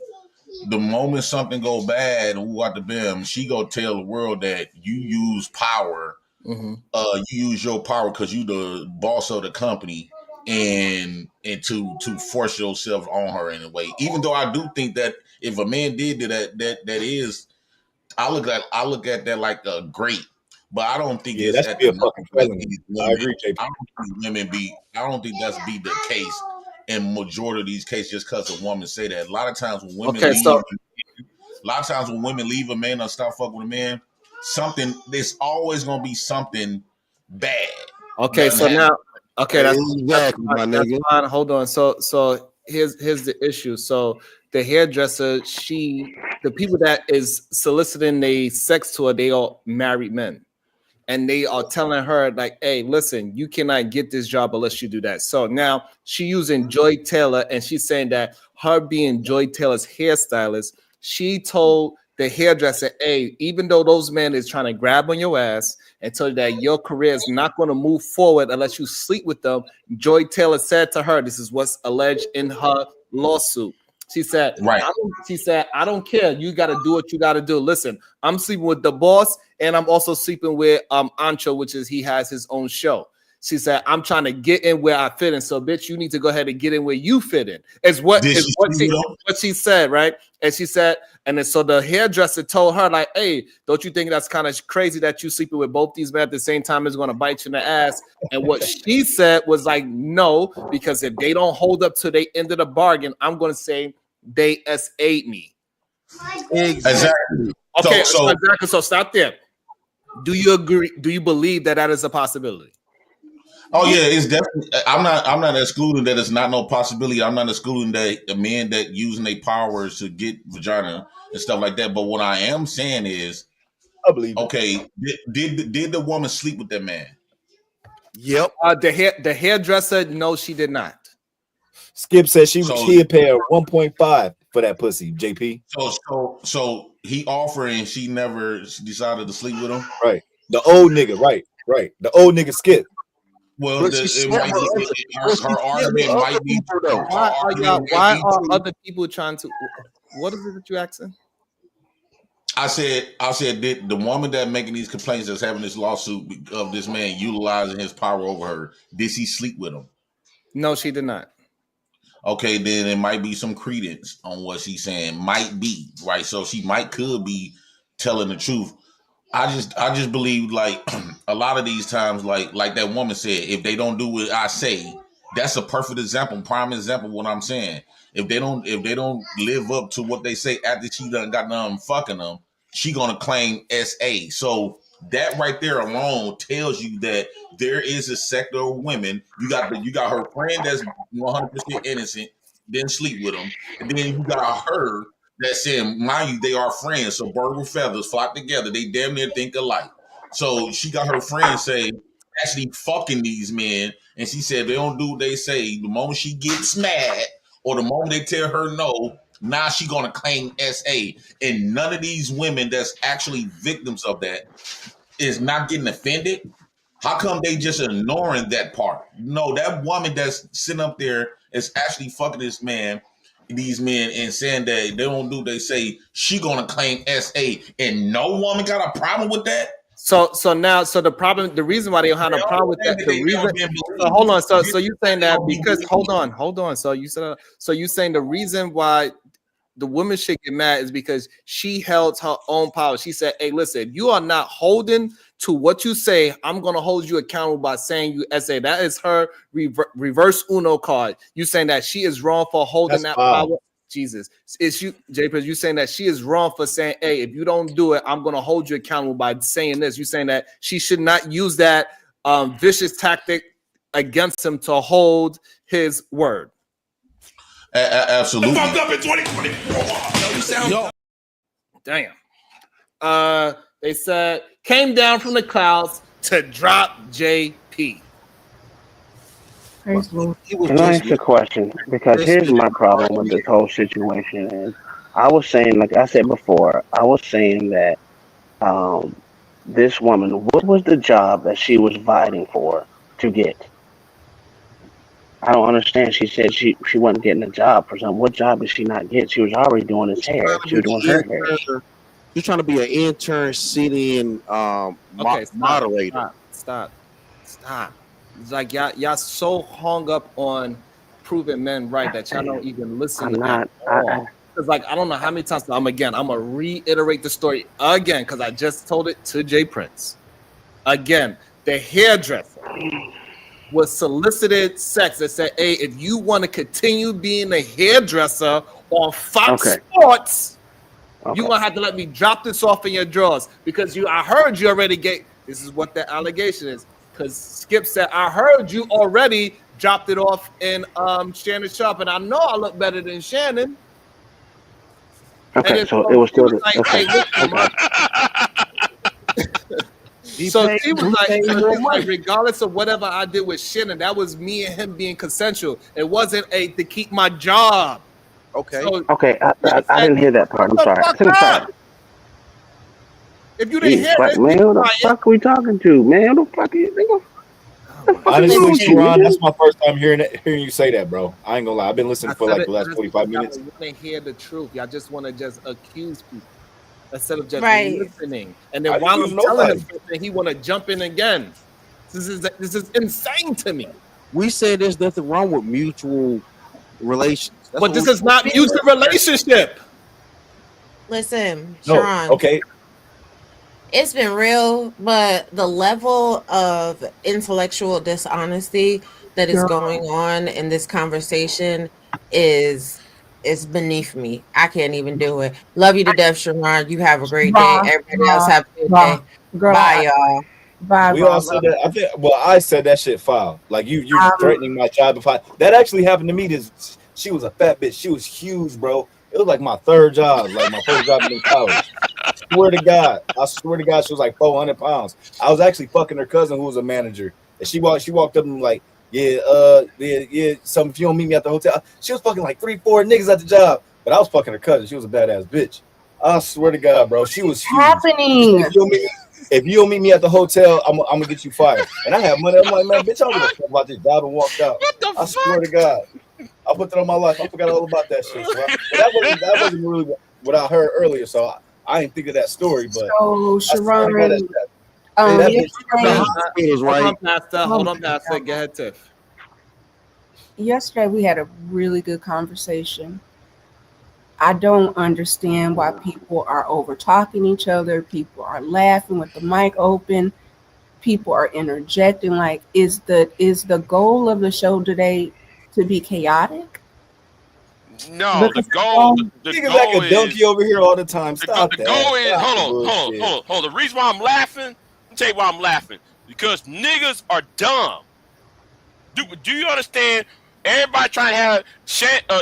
Speaker 14: the moment something go bad, who got the bim, she go tell the world that you use power. You use your power because you the boss of the company, and to force yourself on her in a way. Even though I do think that if a man did that, that is, I look at that like a great. But I don't think it's
Speaker 15: that should
Speaker 14: at
Speaker 15: be
Speaker 14: the
Speaker 15: a fucking
Speaker 14: like
Speaker 15: felony.
Speaker 14: these
Speaker 15: I
Speaker 14: women.
Speaker 15: agree, JP.
Speaker 14: I don't think women be. I don't think that's be the case in majority of these cases just because a woman say that. A lot of times when women
Speaker 1: Okay,
Speaker 14: leave,
Speaker 1: so
Speaker 14: a lot of times when women leave a man or stop fucking with a man, there's always gonna be something bad.
Speaker 1: okay, so
Speaker 14: That
Speaker 1: now okay, that's
Speaker 8: Exactly,
Speaker 1: fine,
Speaker 8: my
Speaker 1: that's
Speaker 8: nigga.
Speaker 1: fine. Hold on. So here's the issue. So the hairdresser, the people that is soliciting the sex to her, they are married men. And they are telling her, like, hey, listen, you cannot get this job unless you do that. So now she using Joy Taylor, and she's saying that her being Joy Taylor's hairstylist, she told the hairdresser, hey, even though those men is trying to grab on your ass and tell you that your career is not going to move forward unless you sleep with them, Joy Taylor said to her, this is what's alleged in her lawsuit. She said,
Speaker 14: right.
Speaker 1: I don't care. You got to do what you got to do. Listen, I'm sleeping with the boss, and I'm also sleeping with Ancho, which is he has his own show. She said, I'm trying to get in where I fit in. So, bitch, you need to go ahead and get in where you fit in. Is what she said, right? And she said, and then so the hairdresser told her, like, hey, don't you think that's kind of crazy that you sleeping with both these men at the same time is going to bite you in the ass? And what she said was like, no, because if they don't hold up to the end of the bargain, I'm going to say they S8 me.
Speaker 14: Exactly.
Speaker 1: Okay, so exactly. So stop there. Do you agree? Do you believe that that is a possibility?
Speaker 14: Oh yeah, it's definitely. I'm not excluding that it's not no possibility. I'm not excluding that the men that using their powers to get vagina and stuff like that. But what I am saying is,
Speaker 15: I believe.
Speaker 14: Okay, did the woman sleep with that man?
Speaker 8: Yep.
Speaker 1: The hairdresser, no, she did not.
Speaker 15: Skip said she would pay her 1.5 for that pussy, JP.
Speaker 14: So he offered and she never decided to sleep with him.
Speaker 15: Right. The old nigga, right. The old nigga Skip.
Speaker 14: Well, her argument might be.
Speaker 1: Why are other people trying to? What is it that you asking?
Speaker 14: I said, did the woman that making these complaints that's having this lawsuit of this man utilizing his power over her, did she sleep with him?
Speaker 1: No, she did not.
Speaker 14: Okay, then it might be some credence on what she's saying. Might be, right? So she could be telling the truth. I just believe like a lot of these times, like that woman said, if they don't do what I say, that's a perfect example, prime example of what I'm saying. If they don't live up to what they say after she done got done fucking them, she gonna claim SA. So that right there alone tells you that there is a sector of women. You got her friend that's 100% innocent, didn't sleep with him, and then you got her that saying, mind you, they are friends. So bird with feathers flock together. They damn near think alike. So she got her friend say, actually fucking these men, and she said they don't do what they say. The moment she gets mad, or the moment they tell her no, now she gonna claim SA. And none of these women that's actually victims of that is not getting offended, how come they just ignoring that part? No, that woman that's sitting up there is actually fucking these men, and saying that they don't do, they say she gonna claim SA, and no woman got a problem with that.
Speaker 1: So the reason why they don't have a problem with that, the reason. So hold on. So you saying that because hold on. So you saying the reason why the woman should get mad is because she held her own power. She said, "Hey, listen, if you are not holding to what you say, I'm gonna hold you accountable by saying you SA." That is her reverse Uno card. You saying that she is wrong for holding that power? Jesus, is you, JP? You saying that she is wrong for saying, "Hey, if you don't do it, I'm gonna hold you accountable by saying this." You saying that she should not use that vicious tactic against him to hold his word.
Speaker 14: Absolutely.
Speaker 13: Fucked up in 2024.
Speaker 1: Damn. They said came down from the clouds to drop JP.
Speaker 10: Can I ask a question? Because here's my problem with this whole situation is I was saying, like I said before, I was saying that this woman, what was the job that she was vying for to get? I don't understand. She said she wasn't getting a job for something. What job did she not get? She was already doing his hair. She was doing her hair.
Speaker 8: You're trying to be an intern, sitting moderator.
Speaker 1: Stop. It's like y'all so hung up on proving men right that y'all don't even listen.
Speaker 10: I'm not.
Speaker 1: Because like I don't know how many times I'm gonna reiterate the story again because I just told it to Jay Prince. Again, the hairdresser was solicited sex that said, "Hey, if you want to continue being a hairdresser on Fox Sports, you're gonna have to let me drop this off in your drawers because I heard you already get." This is what the allegation is. Because Skip said, "I heard you already dropped it off in Shannon shop, and I know I look better than Shannon."
Speaker 10: Okay, so it was still
Speaker 1: like, "Hey, listen, so he was like, regardless of whatever I did with Shannon, that was me and him being consensual. It wasn't to keep my job."
Speaker 8: Okay.
Speaker 1: So,
Speaker 10: I didn't hear that part. I'm sorry.
Speaker 1: If you didn't hear it,
Speaker 10: man, who the fuck we talking to, man? Who the fuck are you thinking?
Speaker 15: Honestly, Sharon, that's my first time hearing you say that, bro. I ain't gonna lie. I've been listening for like the last 45 minutes.
Speaker 1: You want to hear the truth. Y'all just want to just accuse people instead of just
Speaker 11: Right.
Speaker 1: listening. And then while I'm telling him something, he want to jump in again. This is insane to me.
Speaker 8: We said there's nothing wrong with mutual relations.
Speaker 1: But this is not mutual relationship.
Speaker 11: Listen,
Speaker 15: No,
Speaker 11: Sharon.
Speaker 15: okay.
Speaker 11: It's been real, but the level of intellectual dishonesty that is going on in this conversation is beneath me. I can't even do it. Love you to death, Sharon. You have a great day. Everybody else have a good day. Bye, y'all.
Speaker 9: Bye.
Speaker 15: We all said that. I think. Well, I said that shit foul. Like you're threatening my job. If that actually happened to me, she was a fat bitch. She was huge, bro. It was like my third job, like my first job in college. I swear to God, she was like 400 pounds. I was actually fucking her cousin, who was a manager, and she walked up and like, yeah. Some if you don't meet me at the hotel, she was fucking like 3-4 niggas at the job, but I was fucking her cousin. She was a badass bitch. I swear to God, bro, she was huge.
Speaker 9: Happening.
Speaker 15: If you don't meet me at the hotel, I'm gonna get you fired. And I have money. I'm like, man, bitch, I don't give a fuck about this job, and walked out. I swear to God. I put that on my life. I forgot all about that shit. So that wasn't really what I heard earlier. So I didn't think of that story. But
Speaker 9: so Sharon,
Speaker 1: hold on, Pastor. Go ahead, Tiff.
Speaker 9: Yesterday we had a really good conversation. I don't understand why people are over talking each other. People are laughing with the mic open. People are interjecting. Like, is the goal of the show today to be chaotic?
Speaker 13: No, the goal
Speaker 15: like a donkey over here all the time. Stop
Speaker 13: the
Speaker 15: that.
Speaker 13: goal is
Speaker 15: Stop
Speaker 13: hold on. The reason why I'm laughing, I'll tell you why I'm laughing. Because niggas are dumb. Do you understand? Everybody trying to have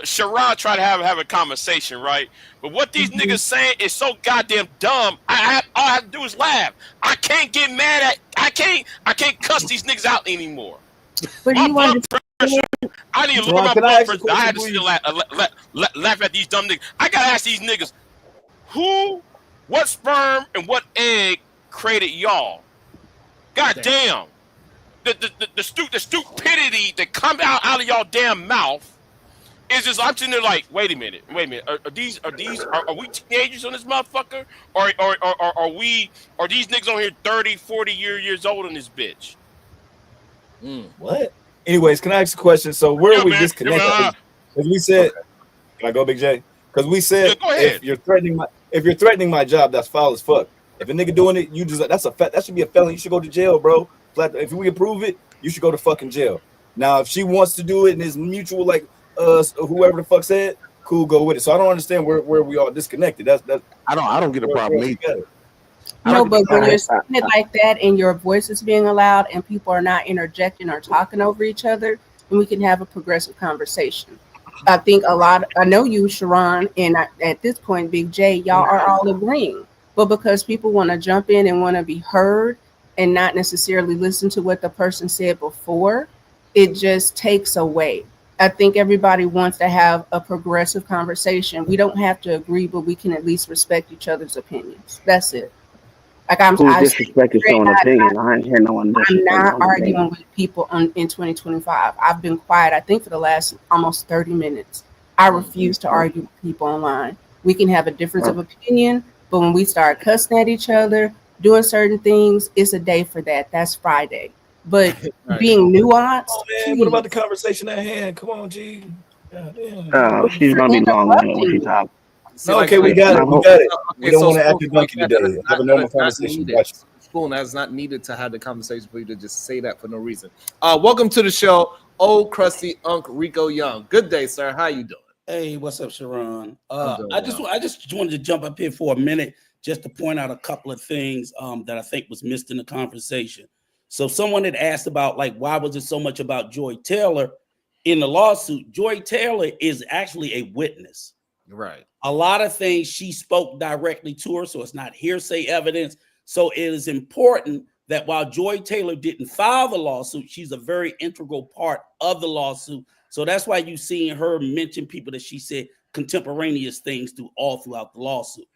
Speaker 13: Sharon trying to have a conversation, right? But what these niggas saying is so goddamn dumb. All I have to do is laugh. I can't get mad at. I can't cuss these niggas out anymore.
Speaker 9: But
Speaker 13: my
Speaker 9: you
Speaker 13: blood pressure. I need to lower my blood pressure. I had to still laugh at these dumb niggas. I gotta ask these niggas, what sperm and what egg created y'all. God damn. The stupidity that come out of y'all damn mouth is just, I'm sitting there like, wait a minute. Are we teenagers on this motherfucker? Or are these niggas on here 30, 40 years old in this bitch?
Speaker 15: What? Anyways, can I ask a question? So where are we disconnected? Because we said, can I go, Big J? Because we said if you're threatening my job, that's foul as fuck. If a nigga doing it, that should be a felony. You should go to jail, bro. If we approve it, you should go to fucking jail. Now, if she wants to do it and it's mutual, like whoever the fuck said, cool, go with it. So I don't understand where we all disconnected.
Speaker 8: I don't get a problem either.
Speaker 9: No, but when you're saying it like that and your voice is being allowed and people are not interjecting or talking over each other, then we can have a progressive conversation. I think I know you, Sharon, and at this point, Big J, y'all are all agreeing. But because people want to jump in and want to be heard and not necessarily listen to what the person said before, it just takes away. I think everybody wants to have a progressive conversation. We don't have to agree, but we can at least respect each other's opinions. That's it. Like
Speaker 10: Who's disrespecting someone's opinion? I ain't hear no one disrespect.
Speaker 9: I'm not arguing with people in 2025. I've been quiet, I think, for the last almost 30 minutes. I refuse to argue with people online. We can have a difference of opinion, but when we start cussing at each other, doing certain things, it's a day for that. That's Friday. But being nuanced.
Speaker 15: Oh, man, what about the conversation at hand? Come on, G.
Speaker 10: She's gonna be long-winded when she talks.
Speaker 15: No, okay, we got it. We don't want to act donkey today. Have a normal conversation.
Speaker 1: Spoon, that's not needed to have the conversation for you to just say that for no reason. Welcome to the show, Old Crusty Unc Rico Young. Good day, sir. How you doing?
Speaker 16: Hey, what's up, Sharon? I just wanted to jump up here for a minute just to point out a couple of things that I think was missed in the conversation. So someone had asked about, like, why was it so much about Joy Taylor in the lawsuit? Joy Taylor is actually a witness.
Speaker 1: Right.
Speaker 16: A lot of things she spoke directly to her, so it's not hearsay evidence. So it is important that while Joy Taylor didn't file the lawsuit, she's a very integral part of the lawsuit. So that's why you seeing her mention people that she said contemporaneous things throughout the lawsuit.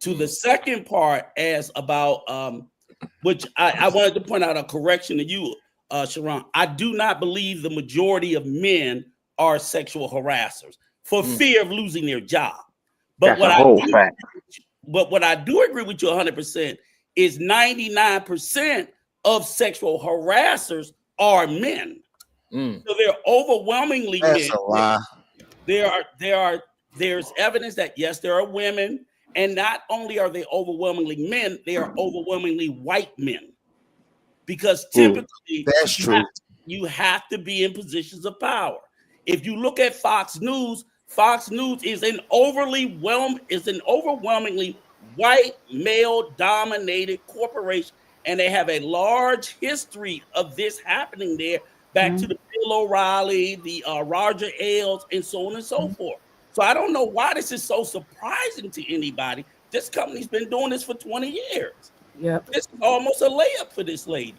Speaker 16: To the second part, as about which I wanted to point out a correction to you, Sharon. I do not believe the majority of men are sexual harassers for fear of losing their job. But what I do agree with you 100% is 99% of sexual harassers are men. So they're overwhelmingly men.
Speaker 8: That's a lie.
Speaker 16: There's evidence that yes, there are women, and not only are they overwhelmingly men, they are overwhelmingly white men. Because typically,
Speaker 8: that's true.
Speaker 16: You have to be in positions of power. If you look at Fox News is an overwhelmingly white male-dominated corporation, and they have a large history of this happening there, back to the Bill O'Reilly, the Roger Ailes, and so on and so forth. So I don't know why this is so surprising to anybody. This company's been doing this for 20 years.
Speaker 9: Yep.
Speaker 16: This is almost a layup for this lady.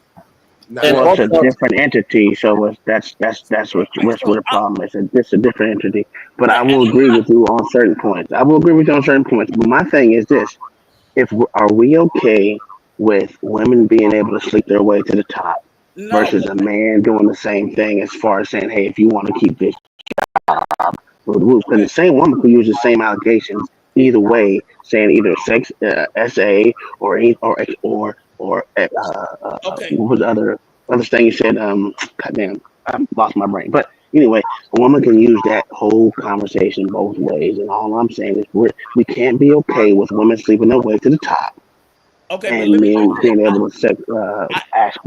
Speaker 10: Well, it's a different entity, so that's what the problem is. It's a different entity. But I will agree with you on certain points. But my thing is this: are we okay with women being able to sleep their way to the top versus a man doing the same thing as far as saying, hey, if you want to keep this job, because the same woman could use the same allegations either way, saying either sex, SA, or what was the other thing you said? Goddamn, I lost my brain. But anyway, a woman can use that whole conversation both ways, and all I'm saying is we can't be okay with women sleeping their way to the top.
Speaker 16: Okay,
Speaker 10: and men being able to ask.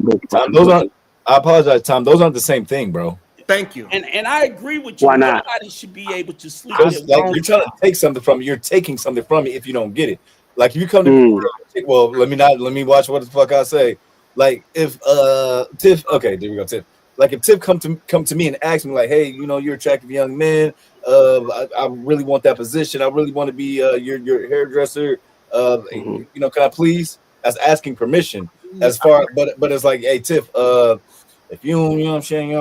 Speaker 15: I apologize, Tom. Those aren't the same thing, bro.
Speaker 1: Thank you.
Speaker 16: And I agree with you.
Speaker 10: Why not?
Speaker 16: Nobody should be able to sleep.
Speaker 15: Like, you're trying to take something from me. You're taking something from me if you don't get it. Like, if you come to me, well, let me watch what the fuck I say. Like, if Tiff, okay, there we go, Tiff. Like, if Tiff come to me and ask me, like, hey, you're attractive young man. I really want that position. I really want to be your hairdresser. Can I please? That's asking permission. As far, but it's like, hey, Tiff, if you know what I'm saying,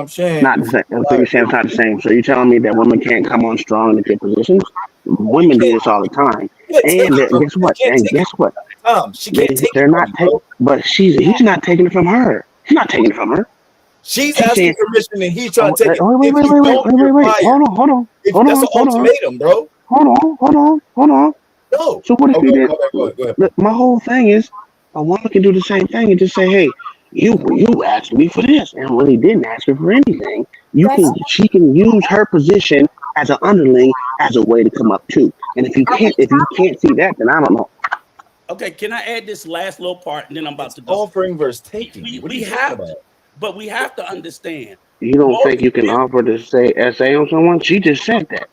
Speaker 10: Not the same. You're saying it's not the same. So you're telling me that women can't come on strong and get positions? Women do this all the time. guess what? And guess what?
Speaker 15: She can't take
Speaker 10: They're
Speaker 15: it
Speaker 10: not
Speaker 15: from you,
Speaker 10: taking,
Speaker 15: bro.
Speaker 10: but he's not taking it from her. He's not taking it from her.
Speaker 15: She's
Speaker 10: He's
Speaker 15: asking
Speaker 10: saying,
Speaker 15: permission and he's trying
Speaker 10: oh,
Speaker 15: to take it.
Speaker 10: wait,
Speaker 15: If you don't, you're
Speaker 10: wait.
Speaker 15: fired.
Speaker 10: Hold on.
Speaker 15: That's an ultimatum, bro.
Speaker 10: Hold on.
Speaker 15: No.
Speaker 10: So what if you did?
Speaker 15: Go ahead.
Speaker 10: Look, my whole thing is a woman can do the same thing and just say, "Hey, you asked me for this," and really didn't ask her for anything. She can use her position as an underling as a way to come up too. And if you can't see that, then I don't know.
Speaker 16: Okay, can I add this last little part and then I'm about to go?
Speaker 15: Offering versus taking.
Speaker 16: We have to, but we have to understand.
Speaker 10: You don't think you can offer to say SA on someone? She just said that.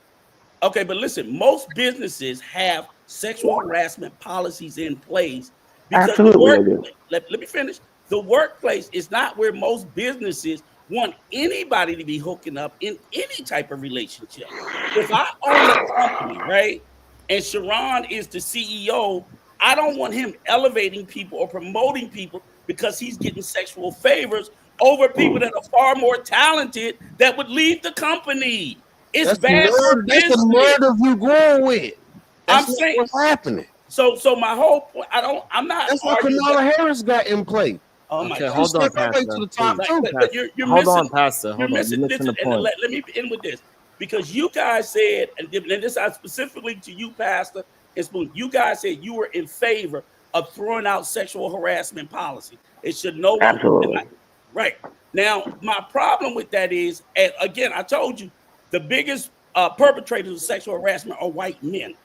Speaker 16: Okay, but listen, most businesses have sexual harassment policies in place because
Speaker 10: Absolutely.
Speaker 16: let me finish. The workplace is not where most businesses want anybody to be hooking up in any type of relationship. If I own a company, right, and Sharon is the CEO, I don't want him elevating people or promoting people because he's getting sexual favors over people that are far more talented that would leave the company. It's
Speaker 8: That's
Speaker 16: bad for
Speaker 8: That's
Speaker 16: business.
Speaker 8: the murder you going with. That's
Speaker 16: I'm saying
Speaker 8: what's happening.
Speaker 16: So my whole point, I'm not.
Speaker 8: That's what Kamala Harris got in play.
Speaker 16: Oh my
Speaker 1: Okay,
Speaker 16: God.
Speaker 1: hold on, Pastor.
Speaker 8: To the top
Speaker 1: Please.
Speaker 8: too.
Speaker 16: But you're
Speaker 1: Hold
Speaker 16: missing,
Speaker 1: on, Pastor. Hold
Speaker 16: you're
Speaker 1: on.
Speaker 16: missing.
Speaker 1: You're missing the
Speaker 16: And
Speaker 1: point.
Speaker 16: let me end with this, because you guys said, and this is specifically to you, Pastor and Spoon. You guys said you were in favor of throwing out sexual harassment policy. It should no longer.
Speaker 10: Absolutely.
Speaker 16: Right. Now, my problem with that is, and again, I told you, the biggest perpetrators of sexual harassment are white men.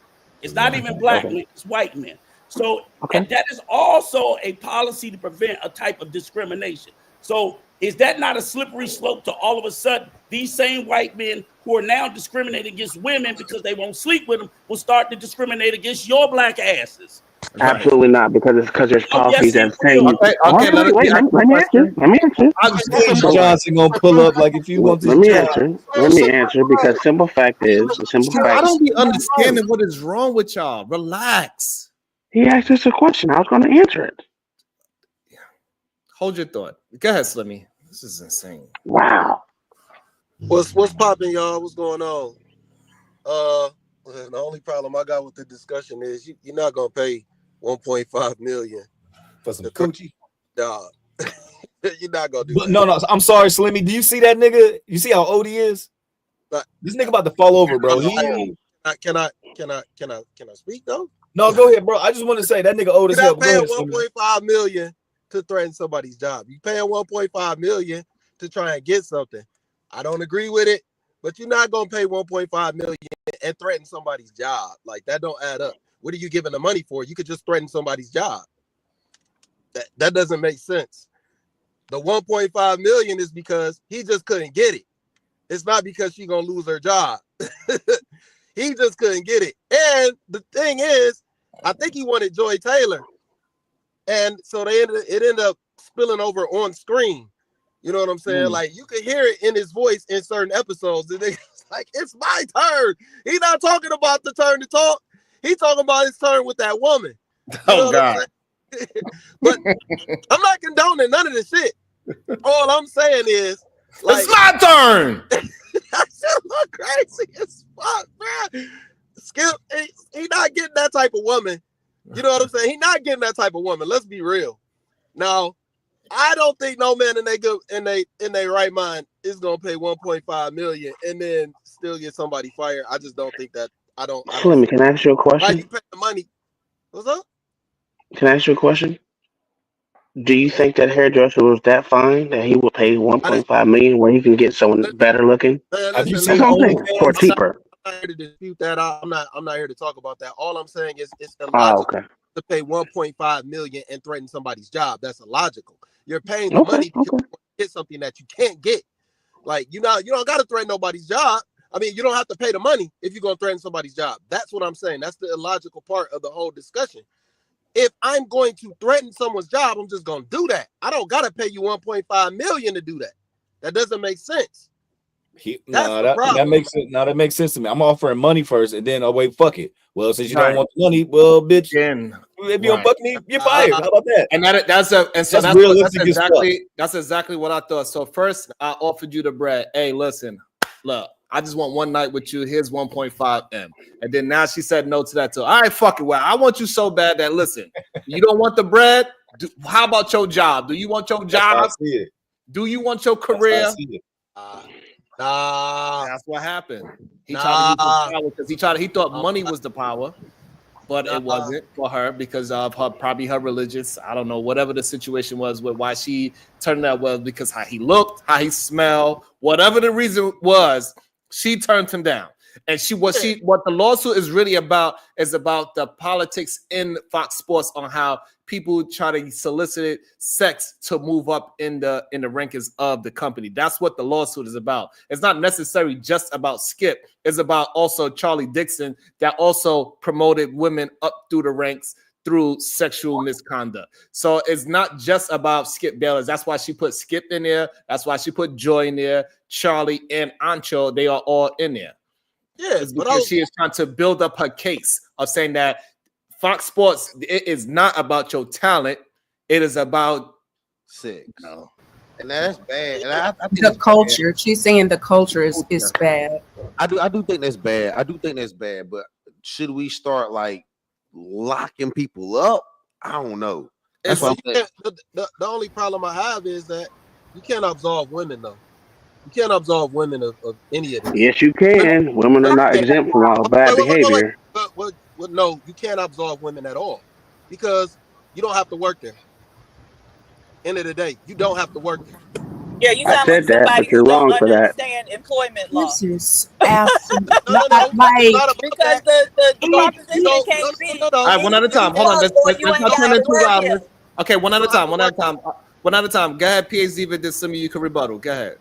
Speaker 16: It's not even black men, it's white men. So and that is also a policy to prevent a type of discrimination. So is that not a slippery slope to all of a sudden these same white men who are now discriminating against women because they won't sleep with them will start to discriminate against your black asses?
Speaker 10: Absolutely not, because there's policies that say you.
Speaker 1: Okay,
Speaker 10: let me answer.
Speaker 15: James Johnson gonna pull up like if you want to.
Speaker 10: Let me answer because simple fact is
Speaker 1: I don't be understanding what is wrong with y'all. Relax.
Speaker 10: He asked us a question. I was going to answer it.
Speaker 1: Hold your thought. Go ahead, Slimmy. This is insane.
Speaker 10: Wow.
Speaker 17: What's popping, y'all? What's going on? The only problem I got with the discussion is you're not gonna pay $1.5 million
Speaker 15: for some coochie.
Speaker 17: Dog. You're not gonna do that.
Speaker 15: No, I'm sorry, Slimmy. Do you see that nigga? You see how old he is? This nigga about to fall over, bro.
Speaker 17: Can I speak though?
Speaker 15: No, go ahead, bro. I just want to say that nigga old as hell.
Speaker 17: You're not paying $1.5 million to threaten somebody's job. You paying $1.5 million to try and get something. I don't agree with it, but you're not gonna pay $1.5 million and threaten somebody's job. Like, that don't add up. What are you giving the money for? You could just threaten somebody's job. That doesn't make sense. The $1.5 million is because he just couldn't get it. It's not because she's gonna lose her job. He just couldn't get it. And the thing is, I think he wanted Joy Taylor. And so it ended up spilling over on screen. You know what I'm saying? Like, you could hear it in his voice in certain episodes. And it's like, it's my turn. He's not talking about the turn to talk. He's talking about his turn with that woman.
Speaker 1: Oh, God.
Speaker 17: But I'm not condoning none of the shit. All I'm saying is, like,
Speaker 1: it's my turn.
Speaker 17: I should look crazy as fuck, man. Skip, he not getting that type of woman. You know what I'm saying? He not getting that type of woman. Let's be real. Now, I don't think no man in their right mind is gonna pay $1.5 million and then still get somebody fired. I just don't think that.
Speaker 10: Slimmy, can I ask you a question?
Speaker 17: Like, you pay the money. What's up?
Speaker 10: Can I ask you a question? Do you think that hairdresser was that fine that he would pay $1.5 million where he can get someone better looking?
Speaker 17: Have you
Speaker 10: seen for cheaper?
Speaker 17: I'm not here to dispute that. I'm not here to talk about that. All I'm saying is it's illogical to pay $1.5 million and threaten somebody's job. That's illogical. You're paying the money to get something that you can't get. Like, you don't got to threaten nobody's job. I mean, you don't have to pay the money if you're gonna threaten somebody's job. That's what I'm saying. That's the illogical part of the whole discussion. If I'm going to threaten someone's job, I'm just gonna do that. I don't gotta pay you $1.5 million to do that. That doesn't make sense.
Speaker 15: That makes sense. Now that makes sense to me. I'm offering money first, and then wait, fuck it. Well, since you don't want the money, well, bitch, if you don't fuck me, you're fired. How about that?
Speaker 1: And that's exactly what I thought. So first, I offered you the bread. Hey, listen, look, I just want one night with you. Here's 1.5 M. And then now she said no to that too. All right, fuck it. Well, I want you so bad that listen, you don't want the bread. How about your job? Do you want your job? Do you want your career?
Speaker 17: Nah.
Speaker 1: That's what happened. He tried to use his power because he thought money was the power, but it wasn't for her because of probably her religious. I don't know, whatever the situation was with why she turned that was because how he looked, how he smelled, whatever the reason was, she turned him down. And what the lawsuit is really about is about the politics in Fox Sports on how people try to solicit sex to move up in the rankings of the company. That's what the lawsuit is about. It's not necessarily just about Skip. It's about also Charlie Dixon that also promoted women up through the ranks through sexual misconduct. So it's not just about Skip Bayless. That's why she put Skip in there. That's why she put Joy in there. Charlie and Ancho, they are all in there.
Speaker 17: Yeah,
Speaker 1: because she is trying to build up her case of saying that Fox Sports, it is not about your talent, it is about
Speaker 8: sex.
Speaker 1: No.
Speaker 8: And that's bad. And I think
Speaker 9: The culture. She's saying the culture is bad.
Speaker 8: I do think that's bad. I do think that's bad. But should we start like locking people up? I don't know. That's what I'm saying.
Speaker 17: The only problem I have is that you can't absolve women though. You can't absolve women of any of this.
Speaker 10: Yes, you can. Women are not exempt from all bad behavior.
Speaker 17: No, you can't absolve women at all because you don't have to work there. End of the day, you don't have to work there.
Speaker 3: Yeah, you
Speaker 10: I
Speaker 3: sound
Speaker 10: said
Speaker 3: like
Speaker 10: that,
Speaker 3: somebody
Speaker 10: but you're
Speaker 3: who don't
Speaker 10: wrong for that.
Speaker 3: understand employment law.
Speaker 9: This is absolutely
Speaker 3: Because the proposition can't be.
Speaker 1: All right, one at a time. Hold on. Let's not turn into wildness. Okay, one at a time. One at a time. One at a time. Go ahead, PhD. There's some of you can rebuttal. Go ahead.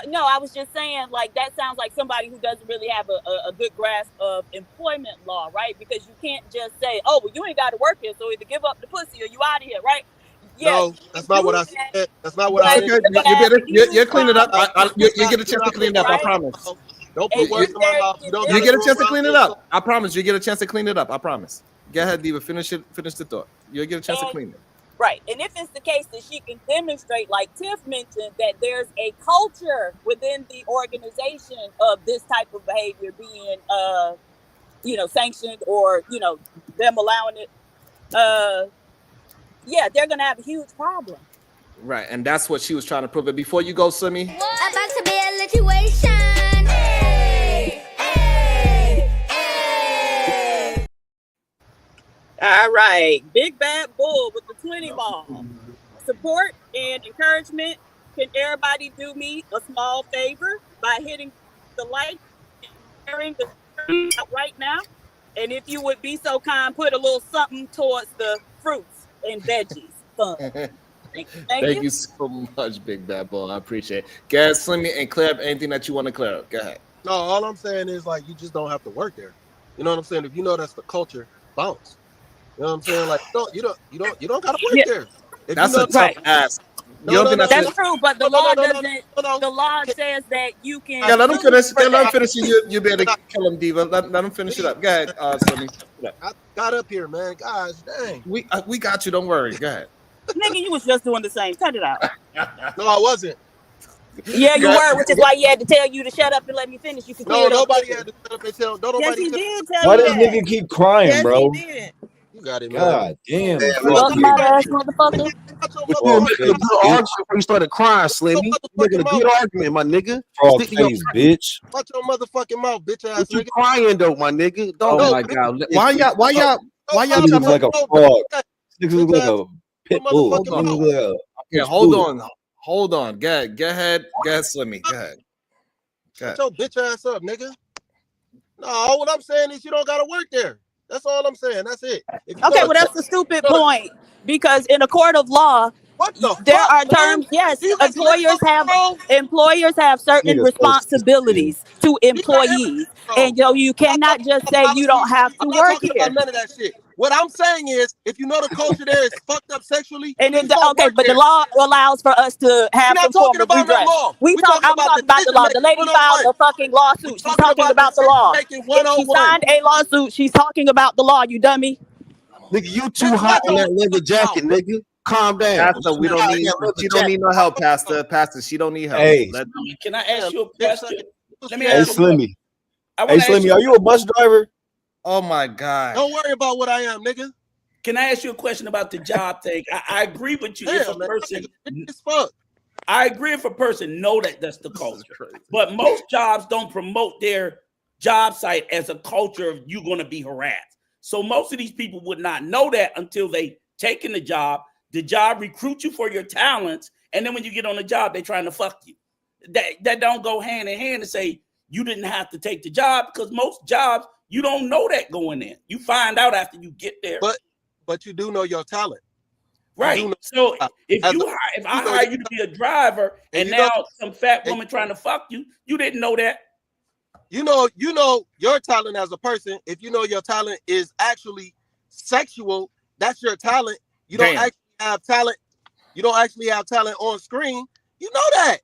Speaker 3: No, I was just saying, like, that sounds like somebody who doesn't really have a good grasp of employment law, right? Because you can't just say, oh, well, you ain't got to work here, so either give up the pussy or you out of here, right? Yeah,
Speaker 17: no, that's not what I said. That's not what I said.
Speaker 1: You clean it up. You get a chance to clean it up. I promise.
Speaker 17: Don't put words in my mouth.
Speaker 1: You get a chance to clean it up. I promise. You get a chance to clean it up. I promise. Go ahead, Diva. Finish the thought. You'll get a chance to clean it.
Speaker 3: Right. And if it's the case that she can demonstrate, like Tiff mentioned, that there's a culture within the organization of this type of behavior being, sanctioned or, them allowing it, they're going to have a huge problem.
Speaker 1: Right. And that's what she was trying to prove. It. Before you go, Slimmy.
Speaker 18: About to be a situation. Hey, hey, hey.
Speaker 3: All right. Big Bad Bull with the 20 ball. Support and encouragement. Can everybody do me a small favor by hitting the like and sharing the screen right now? And if you would be so kind, put a little something towards the fruits and veggies fund. Thank
Speaker 1: you so much, Big Bad Bull. I appreciate it. Guys, Slimmy and clear up anything that you want to clear up. Go ahead.
Speaker 17: No, all I'm saying is like you just don't have to work there. You know what I'm saying? If you know that's the culture, bounce. You know what I'm saying? Like you don't gotta work there. If
Speaker 1: that's
Speaker 17: you know
Speaker 1: a tough ask.
Speaker 3: That's true, but the law doesn't. The law says that you can.
Speaker 1: Yeah, let him finish. Let him finish. You better kill him, Diva. Let him finish it up. Go ahead, Slimmy.
Speaker 17: I got up here, man. Gosh, dang.
Speaker 1: We got you. Don't worry. Go ahead.
Speaker 3: Nigga, you was just doing the same. Cut it out.
Speaker 17: No, I wasn't.
Speaker 3: Yeah, you were, which is why he had to tell you to shut up and let me finish. You can
Speaker 17: no, nobody had to shut up and tell.
Speaker 3: Yes, he did tell
Speaker 15: Why
Speaker 3: you
Speaker 15: does
Speaker 3: that.
Speaker 15: nigga keep crying,
Speaker 3: Yes,
Speaker 15: bro?
Speaker 3: he did.
Speaker 17: You got it, man.
Speaker 15: God damn.
Speaker 3: Welcome, ass motherfucker.
Speaker 8: Before you started crying, Slimmy. You're making a good argument, my nigga.
Speaker 15: Frog face, bitch.
Speaker 17: Watch your motherfucking mouth, bitch ass
Speaker 8: You
Speaker 17: nigga.
Speaker 8: crying though, my nigga.
Speaker 1: Oh my God. Why y'all
Speaker 15: Nigga look like a frog. Nigga look like a pit bull.
Speaker 1: Okay, hold on. Go ahead, Slimmy. Go ahead.
Speaker 17: Shut your bitch ass up, nigga. No, what I'm saying is you don't gotta work there. That's all I'm saying. That's it.
Speaker 3: Okay, well, that's the stupid point. Because in a court of law, there are terms. Yes, employers have certain responsibilities to employees, and you cannot just say you don't have to work here.
Speaker 17: None of that shit. What I'm saying is, if you know the culture there is fucked up sexually,
Speaker 3: and then but the law allows for us to have some form of redress. I'm talking about the law. The lady filed a fucking lawsuit. She's talking about the law. If she signed a lawsuit, she's talking about the law. You dummy.
Speaker 8: Nigga, you too hot in that leather jacket, nigga. Calm down.
Speaker 1: Pastor, we don't need. She don't need no help, Pastor. She don't need help.
Speaker 15: Hey,
Speaker 16: can I ask you a question? Let me
Speaker 15: Hey,
Speaker 16: ask you.
Speaker 15: Slimmy.
Speaker 16: I
Speaker 15: Hey,
Speaker 16: want to ask
Speaker 15: Slimmy,
Speaker 16: you.
Speaker 15: are you a bus driver?
Speaker 1: Oh my God.
Speaker 17: Don't worry about what I am, nigga.
Speaker 16: Can I ask you a question about the job thing? I agree with you. If a
Speaker 17: Damn, man.
Speaker 16: person,
Speaker 17: It's fuck.
Speaker 16: I agree if a person know that that's the culture, but most jobs don't promote their job site as a culture of you going to be harassed. So most of these people would not know that until they taken the job recruit you for your talents, and then when you get on the job, they trying to fuck you. That don't go hand in hand to say you didn't have to take the job, because most jobs you don't know that going in. You find out after you get there.
Speaker 17: But you do know your talent.
Speaker 16: Right. So if I hire you to be a driver, and now some fat woman trying to fuck you, you didn't know that.
Speaker 17: You know your talent as a person. If you know your talent is actually sexual, that's your talent. You don't actually have talent. You don't actually have talent on screen. You know that.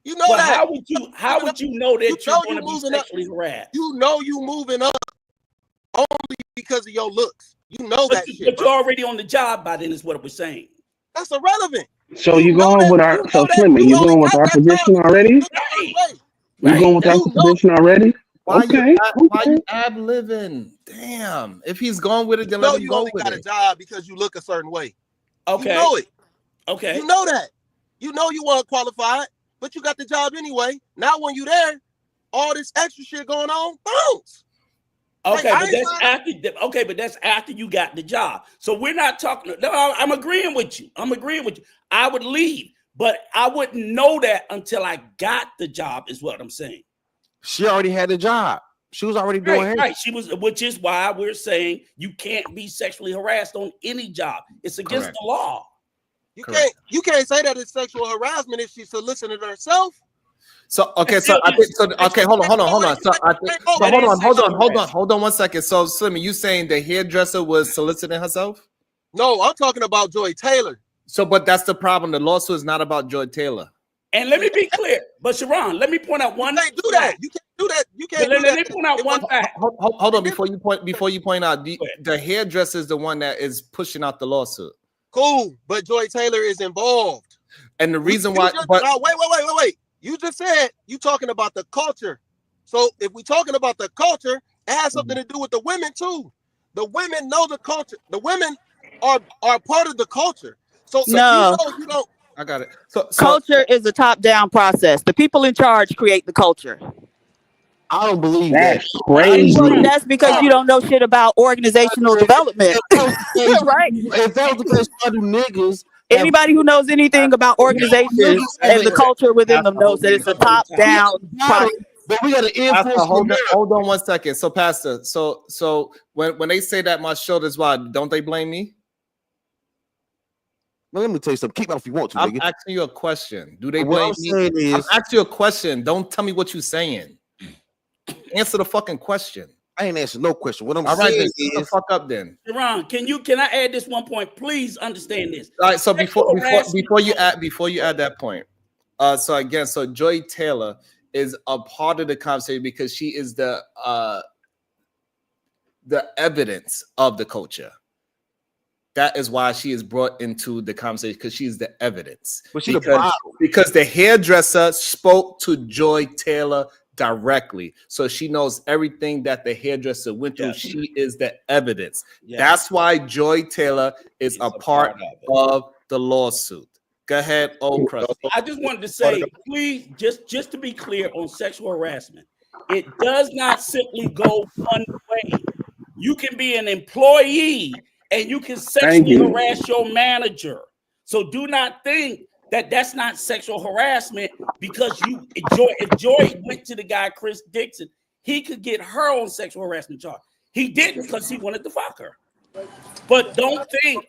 Speaker 17: You know that.
Speaker 16: How would you know that you're going to be sexually harassed?
Speaker 17: You know you moving up only because of your looks. You know that shit.
Speaker 16: But you're already on the job by then, is what we're saying.
Speaker 17: That's irrelevant.
Speaker 10: So you going with our Slimmy? You going with our position already? You going with our position already?
Speaker 1: Why
Speaker 10: Okay.
Speaker 1: you ad-libbing? Damn. If he's going with it, then let him go with it.
Speaker 17: You only got a job because you look a certain way.
Speaker 16: Okay.
Speaker 17: You know it.
Speaker 16: Okay.
Speaker 17: You know that. You know you weren't qualified, but you got the job anyway. Now when you there, all this extra shit going on, bounce.
Speaker 16: Okay, but that's after you got the job. So we're not talking. No, I'm agreeing with you. I would leave, but I wouldn't know that until I got the job, is what I'm saying.
Speaker 8: She already had the job. She was already doing it.
Speaker 16: Right. She was, which is why we're saying you can't be sexually harassed on any job. It's against the law.
Speaker 17: You can't say that it's sexual harassment if she solicited herself.
Speaker 1: So okay, hold on. So hold on 1 second. So Slimmy, you saying the hairdresser was soliciting herself?
Speaker 17: No, I'm talking about Joy Taylor.
Speaker 1: So, but that's the problem. The lawsuit is not about Joy Taylor.
Speaker 16: And let me be clear, but Sharon, let me point out one.
Speaker 17: You can't do that. You can't do that. You can't.
Speaker 16: Let me point out one fact.
Speaker 1: Hold on, before you point out, the hairdresser is the one that is pushing out the lawsuit.
Speaker 17: Cool, but Joy Taylor is involved.
Speaker 1: And the reason why,
Speaker 17: wait. You just said you talking about the culture. So if we're talking about the culture, it has something to do with the women too. The women know the culture. The women are part of the culture. So
Speaker 3: no,
Speaker 17: you don't.
Speaker 1: I got it. So
Speaker 3: culture is a top-down process. The people in charge create the culture.
Speaker 8: I don't believe
Speaker 10: that's
Speaker 8: that.
Speaker 10: crazy.
Speaker 3: Well, that's because you don't know shit about organizational development, right?
Speaker 8: If that was the case, why do niggas?
Speaker 3: Anybody who knows anything about organizations and the culture within them knows that it's a top-down process.
Speaker 8: But we got to enforce.
Speaker 1: Hold on 1 second. So, Pastor, so when they say that my shoulders wide, don't they blame me?
Speaker 8: Well, let me tell you something. Keep out if you want to.
Speaker 1: I'm
Speaker 8: nigga.
Speaker 1: asking you a question. Do they
Speaker 8: What
Speaker 1: blame
Speaker 8: I'm saying
Speaker 1: me?
Speaker 8: is-
Speaker 1: I'm asking you a question. Don't tell me what you're saying. Answer the fucking question.
Speaker 8: I ain't answering no question. What I'm
Speaker 1: All right,
Speaker 8: saying
Speaker 1: then shut the fuck up then.
Speaker 16: Sharon, can I add this one point? Please understand this.
Speaker 1: All right, so before you add that point, so Joy Taylor is a part of the conversation because she is the evidence of the culture. That is why she is brought into the conversation, because she's the evidence.
Speaker 8: But she's the problem.
Speaker 1: Because the hairdresser spoke to Joy Taylor directly, so she knows everything that the hairdresser went through. She is the evidence. That's why Joy Taylor is a part of the lawsuit. Go ahead, old Krusty.
Speaker 16: I just wanted to say, please, just to be clear on sexual harassment, it does not simply go one way. You can be an employee and you can sexually harass your manager. So do not think that that's not sexual harassment, because if Joy went to the guy, Chris Dixon, he could get her on sexual harassment charge. He didn't, because he wanted to fuck her. But don't think,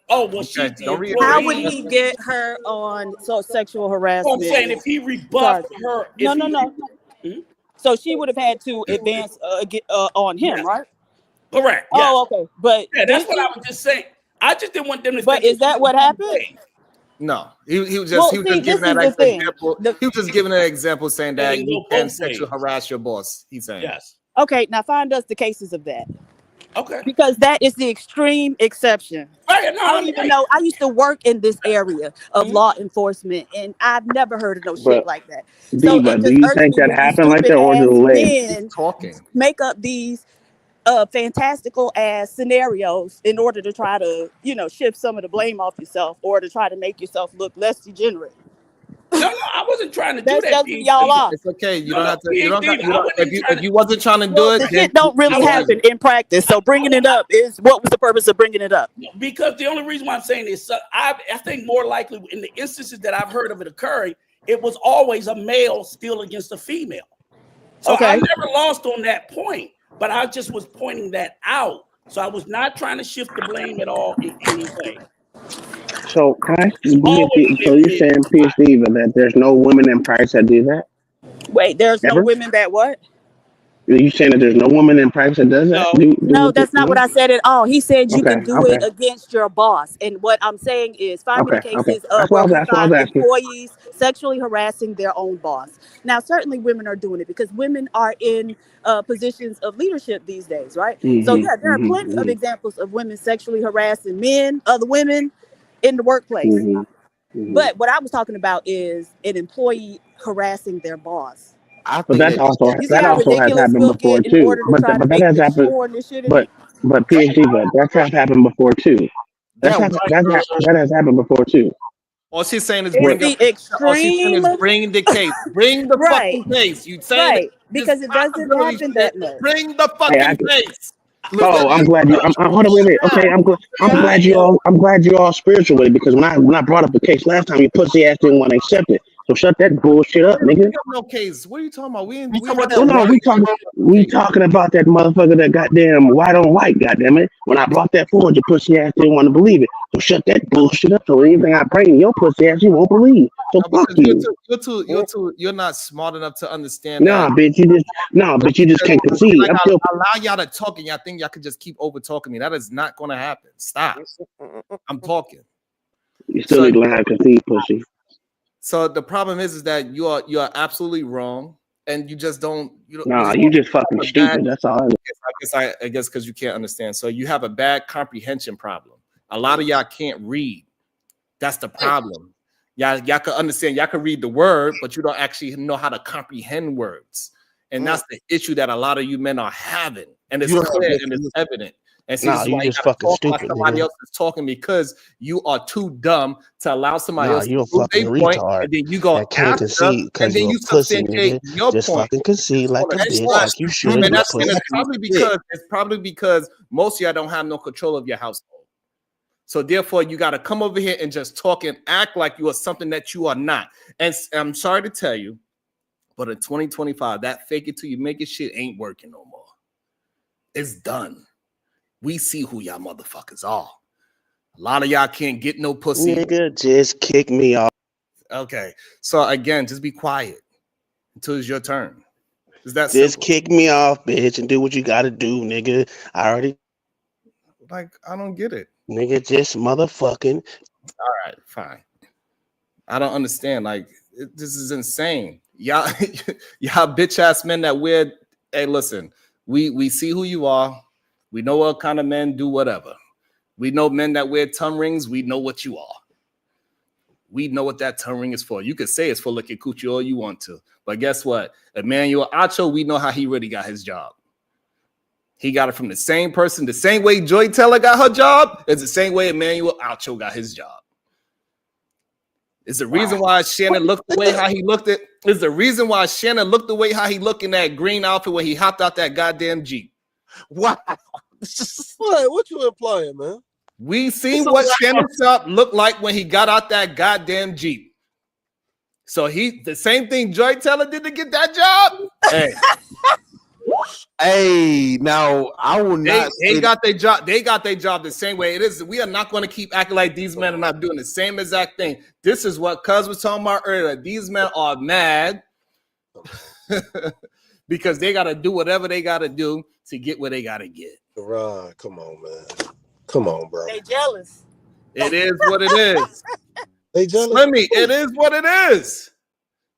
Speaker 16: she's the employee.
Speaker 3: How would he get her on sexual harassment?
Speaker 16: I'm saying if he rebuffed her.
Speaker 3: No. So she would have had to advance on him, right?
Speaker 16: Correct.
Speaker 3: Oh, okay. But
Speaker 16: that's what I was just saying. I just didn't want them to.
Speaker 3: But is that what happened?
Speaker 1: No, he was just giving that example. He was just giving an example saying that you can sexually harass your boss. He's saying
Speaker 16: yes.
Speaker 3: Okay, now find us the cases of that.
Speaker 16: Okay.
Speaker 3: Because that is the extreme exception.
Speaker 16: Right.
Speaker 3: I don't even know. I used to work in this area of law enforcement, and I've never heard of no shit
Speaker 10: But
Speaker 3: like that. So
Speaker 10: Diva,
Speaker 3: it
Speaker 10: do
Speaker 3: just
Speaker 10: you
Speaker 3: irks
Speaker 10: think
Speaker 3: me
Speaker 10: that
Speaker 3: when these
Speaker 10: happened like
Speaker 3: stupid
Speaker 10: that, or just
Speaker 3: ass
Speaker 10: alleged?
Speaker 3: men make up these fantastical ass scenarios in order to try to, shift some of the blame off yourself or to try to make yourself look less degenerate.
Speaker 16: No, I wasn't trying to do
Speaker 3: That's
Speaker 16: that.
Speaker 3: who y'all are.
Speaker 1: It's okay. You
Speaker 16: No,
Speaker 1: don't
Speaker 16: no,
Speaker 1: have to. You don't.
Speaker 16: PhD,
Speaker 1: You
Speaker 16: I
Speaker 1: don't.
Speaker 16: wasn't trying
Speaker 1: If you wasn't trying to do
Speaker 3: Well,
Speaker 1: it,
Speaker 3: the
Speaker 1: then
Speaker 3: shit don't really
Speaker 1: just leave
Speaker 3: happen
Speaker 1: it.
Speaker 3: in practice. So bringing it up is what was the purpose of bringing it up?
Speaker 16: Because the only reason why I'm saying this, I think more likely in the instances that I've heard of it occurring, it was always a male still against a female. So I never lost on that point, but I just was pointing that out. So I was not trying to shift the blame at all in any way.
Speaker 10: So can I?
Speaker 16: Always
Speaker 10: So you're saying, PhD, that there's no women in practice that do that?
Speaker 3: Wait, there's no
Speaker 10: Ever?
Speaker 3: women that what?
Speaker 10: Are you saying that there's no woman in practice that does that?
Speaker 3: No, that's not what I said at all. He said you
Speaker 10: Okay,
Speaker 3: can do it against your boss. And what I'm saying is find me the cases
Speaker 10: That's
Speaker 3: where
Speaker 10: what
Speaker 3: we
Speaker 10: I
Speaker 3: find
Speaker 10: was asking.
Speaker 3: employees sexually harassing their own boss. Now, certainly women are doing it because women are in positions of leadership these days, right? So, yeah, there are plenty of examples of women sexually harassing men, other women in the workplace. But what I was talking about is an employee harassing their boss.
Speaker 10: But that's also
Speaker 3: You see how
Speaker 10: has
Speaker 3: ridiculous
Speaker 10: happened
Speaker 3: we'll
Speaker 10: before
Speaker 3: get in
Speaker 10: too.
Speaker 3: order to try to
Speaker 10: But that
Speaker 3: make
Speaker 10: has
Speaker 3: this
Speaker 10: happened.
Speaker 3: shoehorn this shit in
Speaker 10: But
Speaker 3: there?
Speaker 10: PhD, but that has happened before too. That has happened before too.
Speaker 1: All she's saying is
Speaker 3: It's
Speaker 1: bring
Speaker 3: the
Speaker 1: up. All she's saying is
Speaker 3: extreme.
Speaker 1: bring the case. Bring the
Speaker 3: Right.
Speaker 1: fucking case. You saying
Speaker 3: Right.
Speaker 1: this
Speaker 3: Because it doesn't
Speaker 1: possibility
Speaker 3: happen
Speaker 1: shit.
Speaker 3: that much.
Speaker 1: Bring the
Speaker 10: Hey,
Speaker 1: fucking case.
Speaker 10: Oh, I'm glad you. Hold on, wait. Okay, I'm glad you all. I'm glad you all spiritual with it because when I brought up the case last time, your pussy ass didn't want to accept it. So shut that bullshit up,
Speaker 1: We
Speaker 10: nigga.
Speaker 1: got no case. What are you talking about? We
Speaker 10: No, we talking about that motherfucker that goddamn white on white. Goddamn it! When I brought that forward, your pussy ass didn't want to believe it. So shut that bullshit up. So anything I bring your pussy ass, you won't believe. So fuck you.
Speaker 1: You're not smart enough to understand
Speaker 10: Nah,
Speaker 1: that.
Speaker 10: bitch, you just can't concede.
Speaker 1: Like
Speaker 10: I'm still.
Speaker 1: allow y'all to talk and y'all think y'all could just keep over talking me. That is not gonna happen. Stop. I'm talking.
Speaker 10: You still need to learn how to concede, pussy.
Speaker 1: So the problem is that you are absolutely wrong, and you just don't.
Speaker 10: You just fucking stupid. That's all.
Speaker 1: I guess because you can't understand. So you have a bad comprehension problem. A lot of y'all can't read. That's the problem. Y'all can understand. Y'all can read the word, but you don't actually know how to comprehend words. And that's the issue that a lot of you men are having. And it's clear and it's evident. And see, this is why you gotta talk like somebody else is talking because you are too dumb to allow somebody else to prove their point, and then you go after, and then you substantiate your point.
Speaker 19: concede like a bitch, like you should.
Speaker 1: And it's probably because most of y'all don't have no control of your household. So therefore, you got to come over here and just talk and act like you are something that you are not. And I'm sorry to tell you, but in 2025, that fake it till you make it shit ain't working no more. It's done. We see who y'all motherfuckers are. A lot of y'all can't get no pussy.
Speaker 19: Nigga, just kick me off.
Speaker 1: Okay. So again, just be quiet until it's your turn. Is that
Speaker 19: just
Speaker 1: simple?
Speaker 19: kick me off, bitch, and do what you gotta do, nigga. I already
Speaker 1: I don't get it.
Speaker 19: Nigga, just motherfucking.
Speaker 1: All right, fine. I don't understand. This is insane. Y'all bitch ass men that wear. Hey, listen, we see who you are. We know what kind of men do whatever. We know men that wear tongue rings. We know what you are. We know what that tongue ring is for. You could say it's for licking coochie all you want to, but guess what? Emmanuel Acho, we know how he really got his job. He got it from the same person, the same way Joy Taylor got her job. It's the same way Emmanuel Acho got his job. It's the reason why Shannon looked the way how he looked at. It's the reason why Shannon looked the way how he looked in that green outfit when he hopped out that goddamn Jeep.
Speaker 17: Wow. What you implying, man?
Speaker 1: We seen what Shannon Sharp looked like when he got out that goddamn Jeep. So the same thing Joy Taylor did to get that job. Hey.
Speaker 8: Hey, now I will not.
Speaker 1: They got their job. They got their job the same way it is. We are not going to keep acting like these men are not doing the same exact thing. This is what Cuz was talking about earlier. These men are mad because they got to do whatever they got to do to get what they got to get.
Speaker 17: Ron, come on, man. Come on, bro.
Speaker 3: They jealous.
Speaker 1: It is what it is.
Speaker 17: They jealous.
Speaker 1: Slimmy, it is what it is.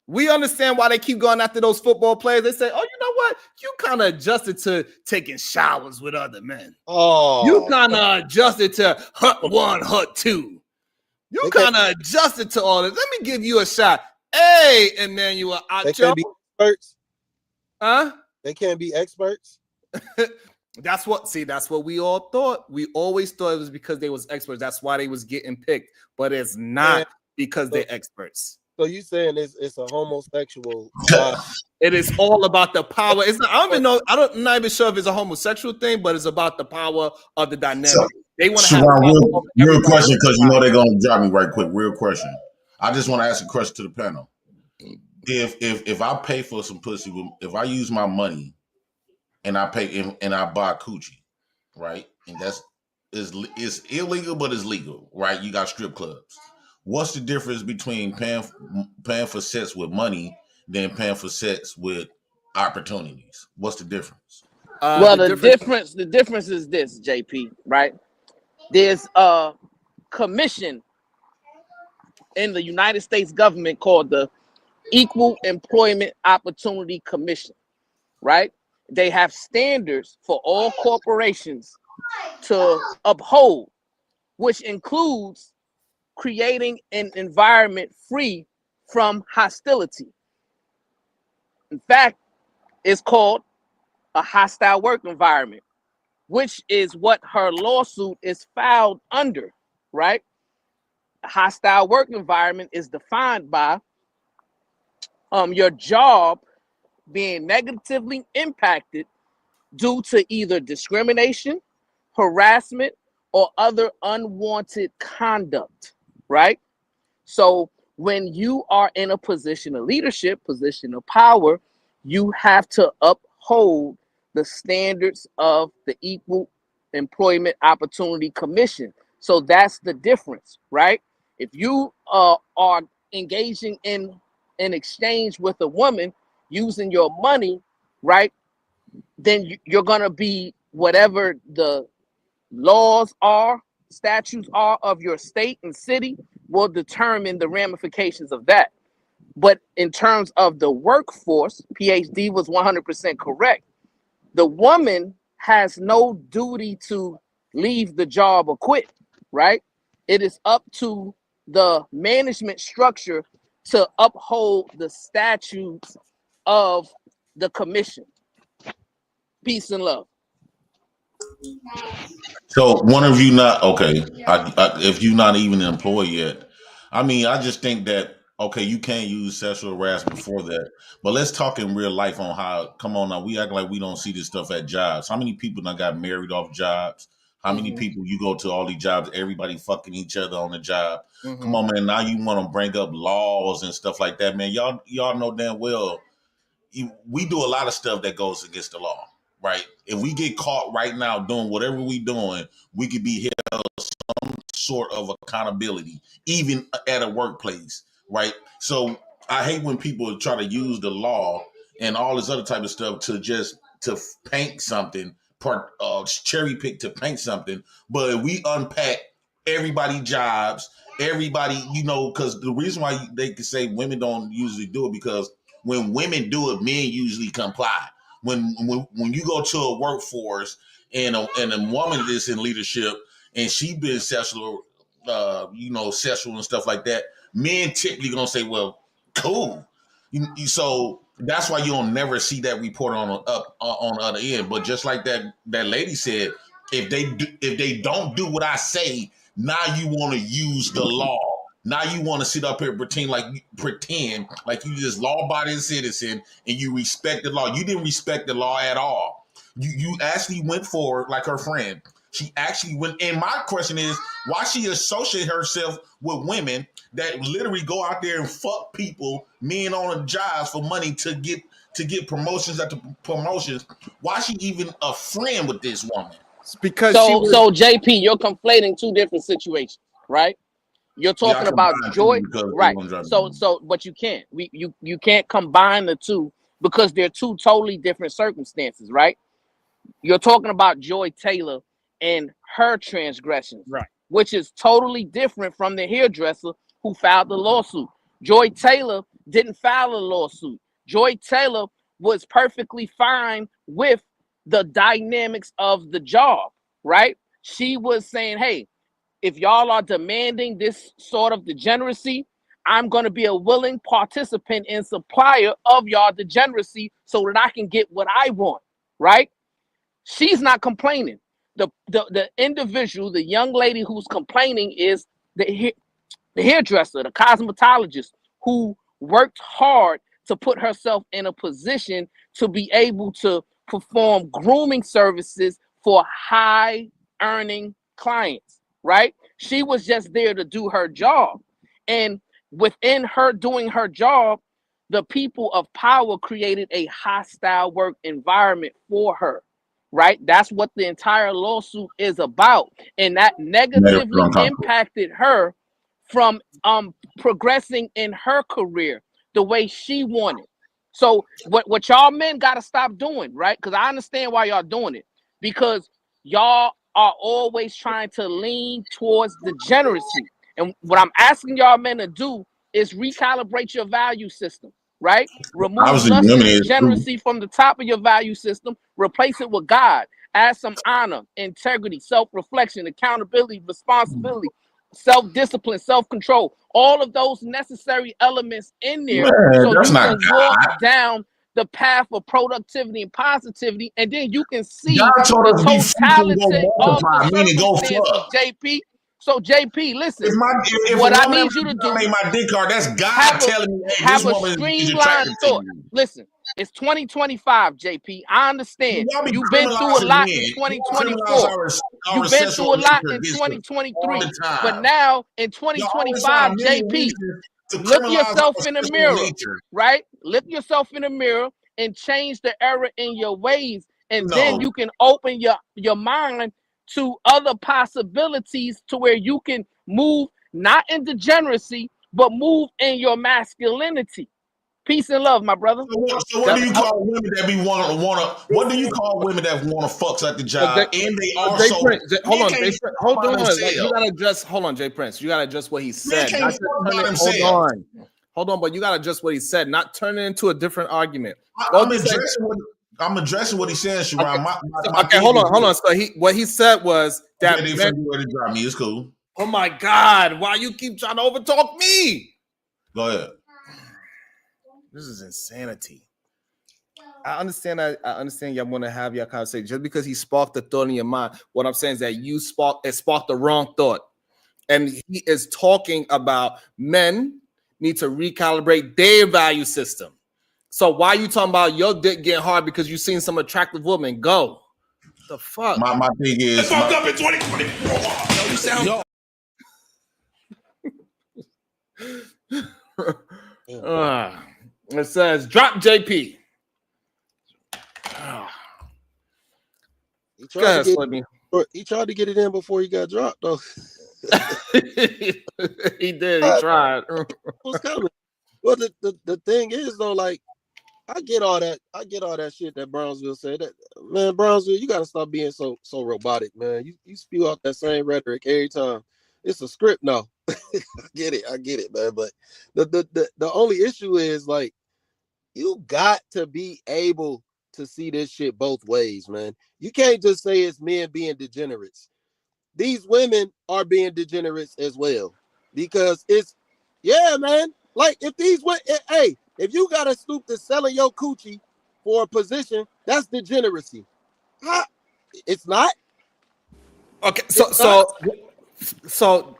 Speaker 1: We understand why they keep going after those football players. They say, oh, you know what? you kind of adjusted to taking showers with other men.
Speaker 17: Oh,
Speaker 1: You kind of adjusted to hut one, hut two. You kind of adjusted to all this. Let me give you a shot. Hey, Emmanuel
Speaker 17: they
Speaker 1: Acho.
Speaker 17: can't be experts.
Speaker 1: Huh?
Speaker 17: They can't be experts.
Speaker 1: That's what we all thought. We always thought it was because they was experts. That's why they was getting picked. But it's not because they're experts.
Speaker 17: So you saying it's a homosexual?
Speaker 1: It is all about the power. It's not, I don't even know. I'm not even sure if it's a homosexual thing, but it's about the power of the dynamic.
Speaker 14: So,
Speaker 1: they want to have
Speaker 14: real question, because you know they're gonna drop me right quick. Real question. I just want to ask a question to the panel. If I pay for some pussy, if I use my money and I pay and I buy coochie, right? And it's illegal, but it's legal, right? You got strip clubs. What's the difference between paying for sex with money than paying for sex with opportunities? What's the difference?
Speaker 7: Well, the difference is this, JP, right? There's a commission in the United States government called the Equal Employment Opportunity Commission, right? They have standards for all corporations to uphold, which includes creating an environment free from hostility. In fact, it's called a hostile work environment, which is what her lawsuit is filed under, right? A hostile work environment is defined by your job being negatively impacted due to either discrimination, harassment, or other unwanted conduct, right? So when you are in a position of leadership, position of power, you have to uphold the standards of the Equal Employment Opportunity Commission. So that's the difference, right? If you are engaging in an exchange with a woman using your money, right, then you're going to be whatever the laws are, statutes are of your state and city will determine the ramifications of that. But in terms of the workforce, PhD was 100% correct. The woman has no duty to leave the job or quit, right? It is up to the management structure to uphold the statutes of the commission. Peace and love.
Speaker 14: So one of you not okay. If you're not even an employee yet, I mean, I just think that okay, you can't use sexual harassment for that. But let's talk in real life on how. Come on now, we act like we don't see this stuff at jobs. How many people now got married off jobs? How many people you go to all these jobs? Everybody fucking each other on the job. Come on, man. Now you want to bring up laws and stuff like that, man. Y'all know damn well. We do a lot of stuff that goes against the law, right? If we get caught right now doing whatever we doing, we could be held some sort of accountability, even at a workplace, right? So I hate when people try to use the law and all this other type of stuff to paint something, cherry pick to paint something. But if we unpack everybody's jobs, everybody, because the reason why they can say women don't usually do it because when women do it, men usually comply. When you go to a workforce and a woman is in leadership and she been sexual, sexual and stuff like that, men typically gonna say, "Well, cool." So that's why you don't never see that report on the other end. But just like that lady said, if they don't do what I say, now you want to use the law. Now you want to sit up here and pretend like you just law-abiding citizen and you respect the law. You didn't respect the law at all. You actually went forward like her friend. She actually went. And my question is, why she associate herself with women that literally go out there and fuck people, men on the jobs for money to get promotions after promotions? Why she even a friend with this woman?
Speaker 1: It's because
Speaker 7: so JP, you're conflating two different situations, right? You're talking about joy, right? So, but you can't. You can't combine the two because they're two totally different circumstances, right? You're talking about Joy Taylor and her transgressions,
Speaker 1: right?
Speaker 7: Which is totally different from the hairdresser who filed the lawsuit. Joy Taylor didn't file a lawsuit. Joy Taylor was perfectly fine with the dynamics of the job, right? She was saying, hey, if y'all are demanding this sort of degeneracy, I'm going to be a willing participant and supplier of y'all degeneracy so that I can get what I want, right? She's not complaining. The individual, the young lady who's complaining is the hairdresser, the cosmetologist, who worked hard to put herself in a position to be able to perform grooming services for high earning clients, right? She was just there to do her job. And within her doing her job, the people of power created a hostile work environment for her, right? That's what the entire lawsuit is about. And that negatively impacted her from progressing in her career the way she wanted. So what y'all men got to stop doing, right? Because I understand why y'all doing it, because y'all are always trying to lean towards degeneracy. And what I'm asking y'all men to do is recalibrate your value system, right? Remove lust and degeneracy from the top of your value system, replace it with God. Add some honor, integrity, self-reflection, accountability, responsibility, self-discipline, self-control, all of those necessary elements in there.
Speaker 14: Man,
Speaker 7: so
Speaker 14: that's
Speaker 7: you
Speaker 14: not
Speaker 7: can walk down the path of productivity and positivity, and then you can see
Speaker 14: God told
Speaker 7: the
Speaker 14: us be fruitful and go
Speaker 7: totality of
Speaker 14: multiply,
Speaker 7: the
Speaker 14: meaning go
Speaker 7: circumstances,
Speaker 14: fuck.
Speaker 7: JP. So JP, listen,
Speaker 14: If
Speaker 7: what
Speaker 14: a
Speaker 7: I
Speaker 14: woman
Speaker 7: need you to do,
Speaker 14: made my dick hard, that's God
Speaker 7: have
Speaker 14: telling me, hey,
Speaker 7: have
Speaker 14: this
Speaker 7: a
Speaker 14: woman is
Speaker 7: streamlined
Speaker 14: attracted to
Speaker 7: thought.
Speaker 14: you.
Speaker 7: Listen, it's 2025, JP. I understand.
Speaker 14: Y'all be
Speaker 7: You've been through a
Speaker 14: criminalizing
Speaker 7: lot
Speaker 14: men.
Speaker 7: in
Speaker 14: Y'all criminalize
Speaker 7: 2024.
Speaker 14: our
Speaker 7: You've been
Speaker 14: sexual
Speaker 7: through a lot
Speaker 14: nature
Speaker 7: in
Speaker 14: against us all
Speaker 7: 2023.
Speaker 14: the
Speaker 7: But
Speaker 14: time.
Speaker 7: now in
Speaker 14: Y'all always find
Speaker 7: 2025,
Speaker 14: a million
Speaker 7: JP,
Speaker 14: reasons to
Speaker 7: look
Speaker 14: criminalize
Speaker 7: yourself
Speaker 14: our
Speaker 7: in the
Speaker 14: sexual
Speaker 7: mirror,
Speaker 14: nature.
Speaker 7: right? Look yourself in the mirror and change the error in your ways. And then
Speaker 14: No.
Speaker 7: you can open your mind to other possibilities to where you can move not in degeneracy, but move in your masculinity. Peace and love, my brother.
Speaker 14: So what do you call women that be wanna? What do you call women that wanna fucks at the job and they also
Speaker 1: hold on,
Speaker 14: men can't fuck
Speaker 1: hold
Speaker 14: by
Speaker 1: on. Like, you
Speaker 14: themselves.
Speaker 1: gotta just hold on, Jay Prince. You gotta adjust what he
Speaker 14: Men
Speaker 1: said.
Speaker 14: can't
Speaker 1: Not just
Speaker 14: fuck
Speaker 1: turn
Speaker 14: by
Speaker 1: it. Hold
Speaker 14: themselves.
Speaker 1: on, but you gotta adjust what he said. Not turn it into a different argument.
Speaker 14: I'm addressing what he's saying, Sharon. My
Speaker 1: Okay,
Speaker 14: thing
Speaker 1: hold
Speaker 14: is
Speaker 1: on. So what he said was that
Speaker 14: okay, they
Speaker 1: men,
Speaker 14: finna ready to drop me. It's cool.
Speaker 1: oh my God, why you keep trying to overtalk me?
Speaker 14: Go ahead.
Speaker 1: This is insanity. I understand y'all want to have your conversation. Just because he sparked the thought in your mind, what I'm saying is that it sparked the wrong thought. And he is talking about men need to recalibrate their value system. So why are you talking about your dick getting hard because you seen some attractive woman? Go. The fuck?
Speaker 14: My thing is
Speaker 13: fucked up in 2024. Yo, you sound
Speaker 1: It says drop JP.
Speaker 17: He tried to get it in before he got dropped, though.
Speaker 1: He did. He tried.
Speaker 17: Was coming. Well, the thing is though, like I get all that shit that Brownsville said. That man, Brownsville, you gotta stop being so robotic, man. You spew out that same rhetoric every time. It's a script now. I get it, man. But the only issue is like you got to be able to see this shit both ways, man. You can't just say it's men being degenerates. These women are being degenerates as well, because man. Like if if you gotta stoop to selling your coochie for a position, that's degeneracy. It's not.
Speaker 1: Okay, so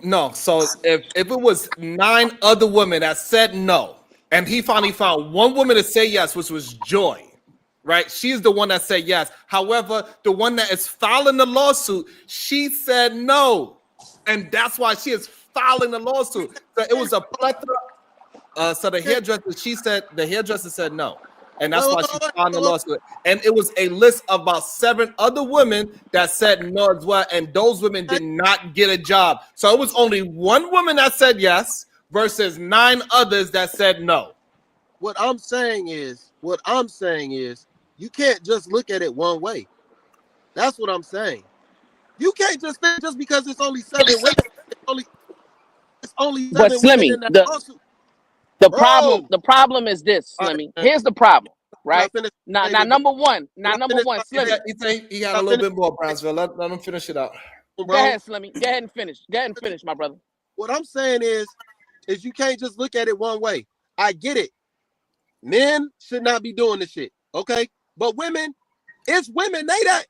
Speaker 1: no. So if it was 9 other women that said no, and he finally found one woman to say yes, which was Joy, right? She's the one that said yes. However, the one that is filing the lawsuit, she said no, and that's why she is filing the lawsuit. So it was a plethora. So the hairdresser said no. And that's why she filed the lawsuit. And it was a list of about 7 other women that said no as well. And those women did not get a job. So it was only one woman that said yes versus 9 others that said no.
Speaker 17: What I'm saying is, you can't just look at it one way. That's what I'm saying. You can't just think just because it's only 7 women. It's only 7 women in that lawsuit.
Speaker 7: The problem is this, Slimmy. Here's the problem. right?
Speaker 17: finish
Speaker 7: Now,
Speaker 17: statement,
Speaker 7: number one,
Speaker 17: can I
Speaker 7: number
Speaker 17: finish
Speaker 7: one,
Speaker 17: my
Speaker 7: Slimmy.
Speaker 17: statement?
Speaker 1: He got a little bit more, Brownsville. Let him finish it out.
Speaker 7: Go
Speaker 17: Bro,
Speaker 7: ahead, Slimmy. Go ahead and finish. Go ahead and finish, my brother.
Speaker 17: what I'm saying is you can't just look at it one way. I get it. Men should not be doing this shit, okay? But women, it's women. They not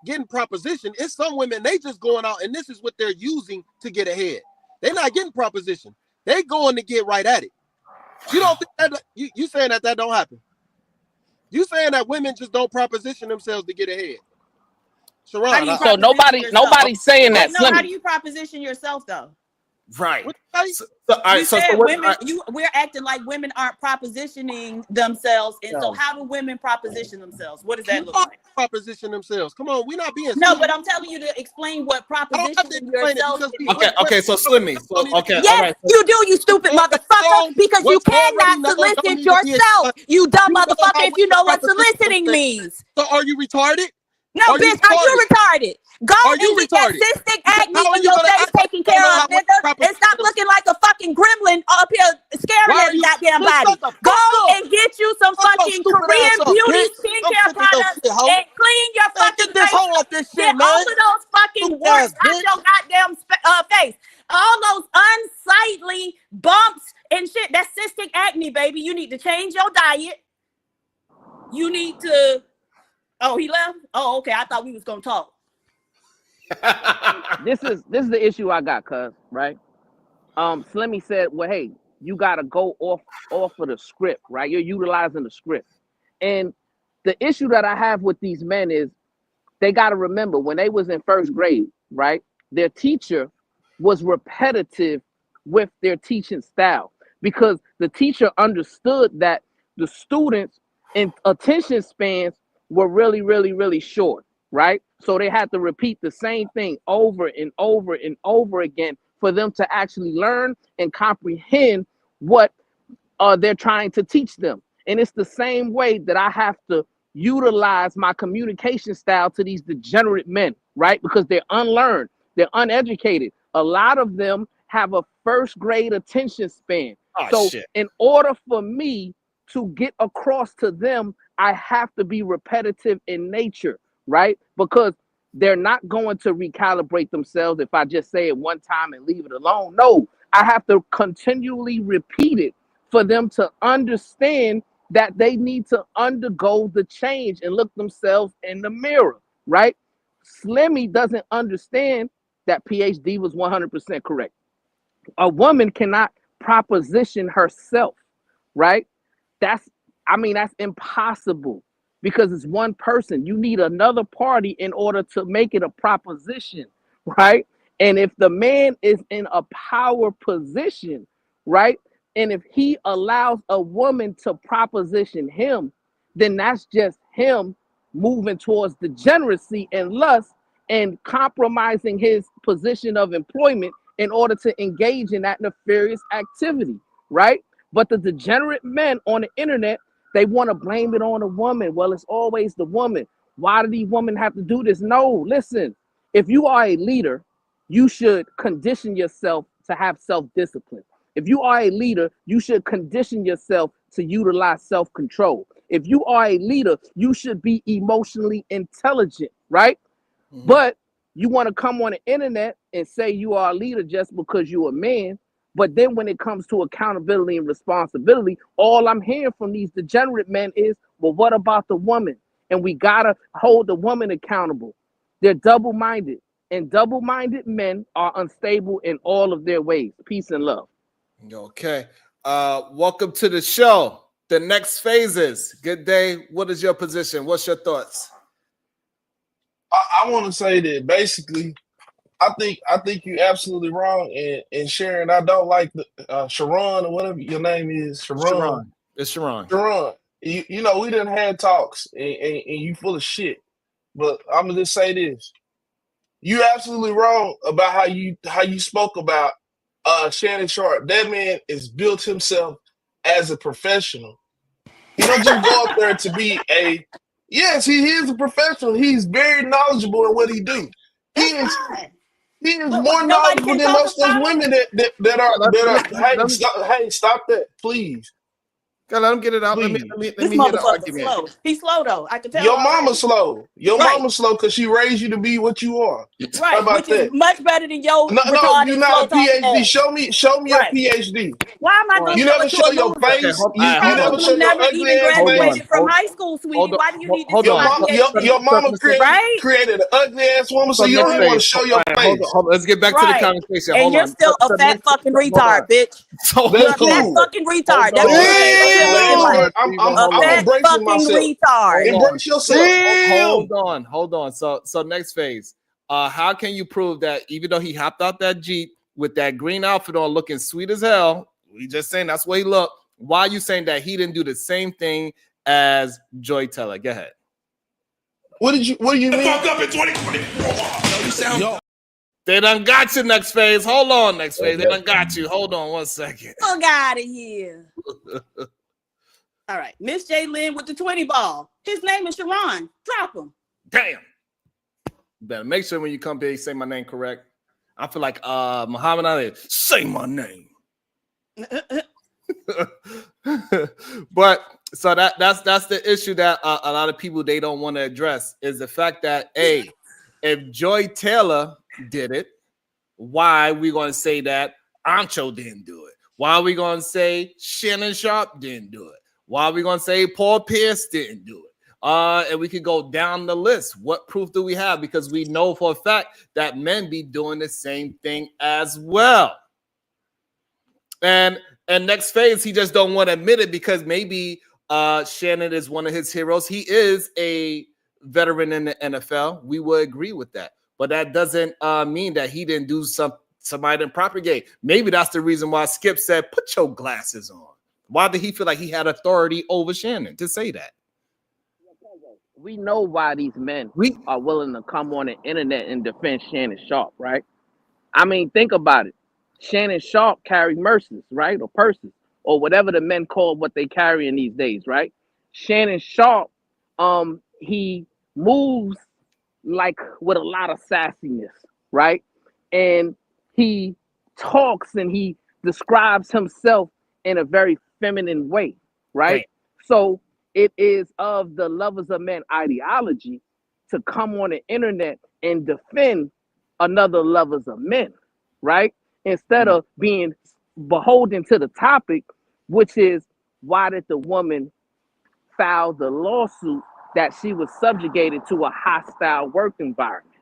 Speaker 17: getting proposition. It's some women, they just going out and this is what they're using to get ahead. They're not getting proposition. They going to get right at it. You don't think that you saying that don't happen? You saying that women just don't proposition themselves to get ahead? Sharon,
Speaker 7: So nobody's saying that.
Speaker 3: No, how
Speaker 7: Slimmy.
Speaker 3: do you proposition yourself though?
Speaker 1: Right.
Speaker 3: You said women. We're acting like women aren't propositioning themselves, and so how do women proposition themselves? What does that look like?
Speaker 17: Proposition themselves. Come on, we're not being.
Speaker 3: No, but I'm telling you to explain what propositioning yourself.
Speaker 1: Okay. So Slimmy. Okay.
Speaker 11: Yes,
Speaker 1: all right.
Speaker 11: you do, you stupid motherfucker, because you cannot solicit yourself, you dumb motherfucker, if you know what soliciting means.
Speaker 17: So are you retarded?
Speaker 11: No, bitch, are you retarded? Go and get that cystic acne in your face taken care of, nigga, and stop looking like a fucking gremlin up here scaring every goddamn body. Go and get you some fucking Korean beauty skincare products and clean your fucking face. Get all of those fucking warts out your goddamn face. All those unsightly bumps and shit. That's cystic acne, baby. You need to change your diet. You need to... Oh, he left? Oh, okay. I thought we was gonna talk.
Speaker 7: This is the issue I got, cuz, right? Slimmy said, well, hey, you gotta go off of the script, right? You're utilizing the script. And the issue that I have with these men is they gotta remember when they was in first grade, right? Their teacher was repetitive with their teaching style because the teacher understood that the students' in attention spans were really, really, really short, right? So they had to repeat the same thing over and over and over again for them to actually learn and comprehend what they're trying to teach them. And it's the same way that I have to utilize my communication style to these degenerate men, right? Because they're unlearned, they're uneducated. A lot of them have a first grade attention span. In order for me to get across to them, I have to be repetitive in nature, right? Because they're not going to recalibrate themselves if I just say it one time and leave it alone. No, I have to continually repeat it for them to understand that they need to undergo the change and look themselves in the mirror, right? Slimmy doesn't understand that PhD was 100% correct. A woman cannot proposition herself, right? That's impossible because it's one person. You need another party in order to make it a proposition, right? And if the man is in a power position, right? And if he allows a woman to proposition him, then that's just him moving towards degeneracy and lust and compromising his position of employment in order to engage in that nefarious activity, right? But the degenerate men on the internet, they want to blame it on a woman. Well, it's always the woman. Why do these women have to do this? No, listen, if you are a leader, you should condition yourself to have self-discipline. If you are a leader, you should condition yourself to utilize self-control. If you are a leader, you should be emotionally intelligent, right? Mm-hmm. But you want to come on the internet and say you are a leader just because you're a man. But then when it comes to accountability and responsibility, all I'm hearing from these degenerate men is, well, what about the woman? And we got to hold the woman accountable. They're double-minded, and double-minded men are unstable in all of their ways. Peace and love.
Speaker 1: Okay. Welcome to the show. The next phases. Good day. What is your position? What's your thoughts?
Speaker 20: I want to say that basically, I think you're absolutely wrong in sharing. I don't like the Sharon or whatever your name is. Sharon.
Speaker 1: It's Sharon.
Speaker 20: Sharon. You know, we done had talks and you full of shit. But I'm gonna just say this. You're absolutely wrong about how you spoke about Shannon Sharp. That man is built himself as a professional. He don't just go up there to be a yes, he is a professional. He's very knowledgeable in what he do. He is
Speaker 3: What,
Speaker 20: more
Speaker 3: nobody
Speaker 20: knowledgeable
Speaker 3: can
Speaker 20: than
Speaker 3: talk
Speaker 20: most of those
Speaker 3: about him?
Speaker 20: women that are. Hey, stop that, please.
Speaker 1: Let him get it out.
Speaker 20: Please.
Speaker 1: Let
Speaker 3: This
Speaker 1: me hear the
Speaker 3: motherfucker's
Speaker 1: argument.
Speaker 3: slow. He's slow though. I can tell
Speaker 20: Your mama
Speaker 3: already.
Speaker 20: slow. Your
Speaker 3: Right.
Speaker 20: mama slow because she raised you to be what you are. How
Speaker 3: Right,
Speaker 20: about
Speaker 3: which is
Speaker 20: that?
Speaker 3: much better than your
Speaker 20: No, you're
Speaker 3: retarded, slow
Speaker 20: not a
Speaker 3: talking
Speaker 20: PhD.
Speaker 3: ass.
Speaker 20: Show me
Speaker 3: Right.
Speaker 20: your PhD.
Speaker 3: Why am I gonna
Speaker 20: You
Speaker 3: show
Speaker 20: never
Speaker 3: it to
Speaker 20: show
Speaker 3: a
Speaker 20: your
Speaker 3: loser?
Speaker 1: Okay,
Speaker 20: face.
Speaker 3: You
Speaker 20: You never
Speaker 3: probably
Speaker 20: show your
Speaker 3: never
Speaker 20: ugly
Speaker 3: even
Speaker 20: ass face.
Speaker 3: graduated from high school, sweetie. Why do you need to
Speaker 1: hold
Speaker 3: see
Speaker 20: Your
Speaker 3: my
Speaker 1: on.
Speaker 20: mom,
Speaker 3: PhD?
Speaker 20: your mama
Speaker 3: Right?
Speaker 20: created an ugly ass woman, so
Speaker 1: So
Speaker 20: you
Speaker 1: next
Speaker 20: don't even want
Speaker 1: phase,
Speaker 20: to show your
Speaker 1: hold
Speaker 20: face.
Speaker 1: on. Let's get back to the
Speaker 3: Right.
Speaker 1: conversation.
Speaker 3: And
Speaker 1: Hold
Speaker 3: you're
Speaker 1: on.
Speaker 3: still a fat fucking retard, bitch.
Speaker 1: So
Speaker 3: You're
Speaker 20: That's
Speaker 3: a fat
Speaker 20: cool.
Speaker 3: fucking retard.
Speaker 1: Hold
Speaker 3: That's what
Speaker 1: on.
Speaker 3: you made me feel in life. A
Speaker 20: I'm
Speaker 3: fat
Speaker 20: embracing
Speaker 3: fucking
Speaker 20: myself.
Speaker 3: retard.
Speaker 20: Embrace yourself.
Speaker 1: Hold on. So next phase. How can you prove that even though he hopped out that Jeep with that green outfit on, looking sweet as hell? We just saying that's what he looked. Why are you saying that he didn't do the same thing as Joy Teller? Go ahead.
Speaker 20: What do you mean?
Speaker 12: Fuck up in 2024. You sound
Speaker 1: They done got you, next phase. Hold on, next phase. They done got you. Hold on 1 second.
Speaker 3: Fuck out of here. All right. Miss J. Lynn with the 20 ball. His name is Sharon. Drop him.
Speaker 1: Damn. Better make sure when you come here, you say my name correct. I feel like Muhammad Ali. Say my name. But so that's the issue that a lot of people they don't want to address is the fact that if Joy Taylor did it, why are we going to say that Ancho didn't do it? Why are we going to say Shannon Sharp didn't do it? Why are we going to say Paul Pierce didn't do it? And we could go down the list. What proof do we have? Because we know for a fact that men be doing the same thing as well. And next phase, he just don't want to admit it because maybe Shannon is one of his heroes. He is a veteran in the NFL. We would agree with that. But that doesn't mean that he didn't do somebody didn't propagate. Maybe that's the reason why Skip said, put your glasses on. Why did he feel like he had authority over Shannon to say that?
Speaker 7: We know why these men are willing to come on the internet and defend Shannon Sharp, right? I mean, think about it. Shannon Sharp carried Merces, right? Or purses, or whatever the men call what they carry in these days, right? Shannon Sharp, he moves like with a lot of sassiness, right? And he talks and he describes himself in a very feminine way, right? So it is of the lovers of men ideology to come on the internet and defend another lovers of men, right? Instead of being beholden to the topic, which is why did the woman file the lawsuit that she was subjugated to a hostile work environment,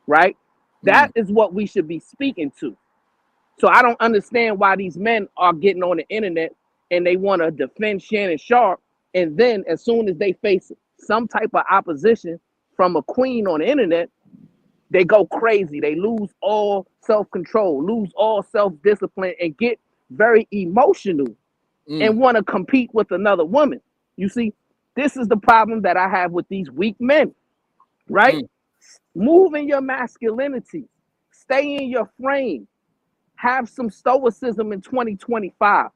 Speaker 7: right? That is what we should be speaking to. So I don't understand why these men are getting on the internet and they want to defend Shannon Sharp, and then as soon as they face some type of opposition from a queen on the internet, they go crazy. They lose all self-control, lose all self-discipline, and get very emotional and want to compete with another woman. You see, this is the problem that I have with these weak men, right? Move in your masculinity. Stay in your frame. Have some stoicism in 2025.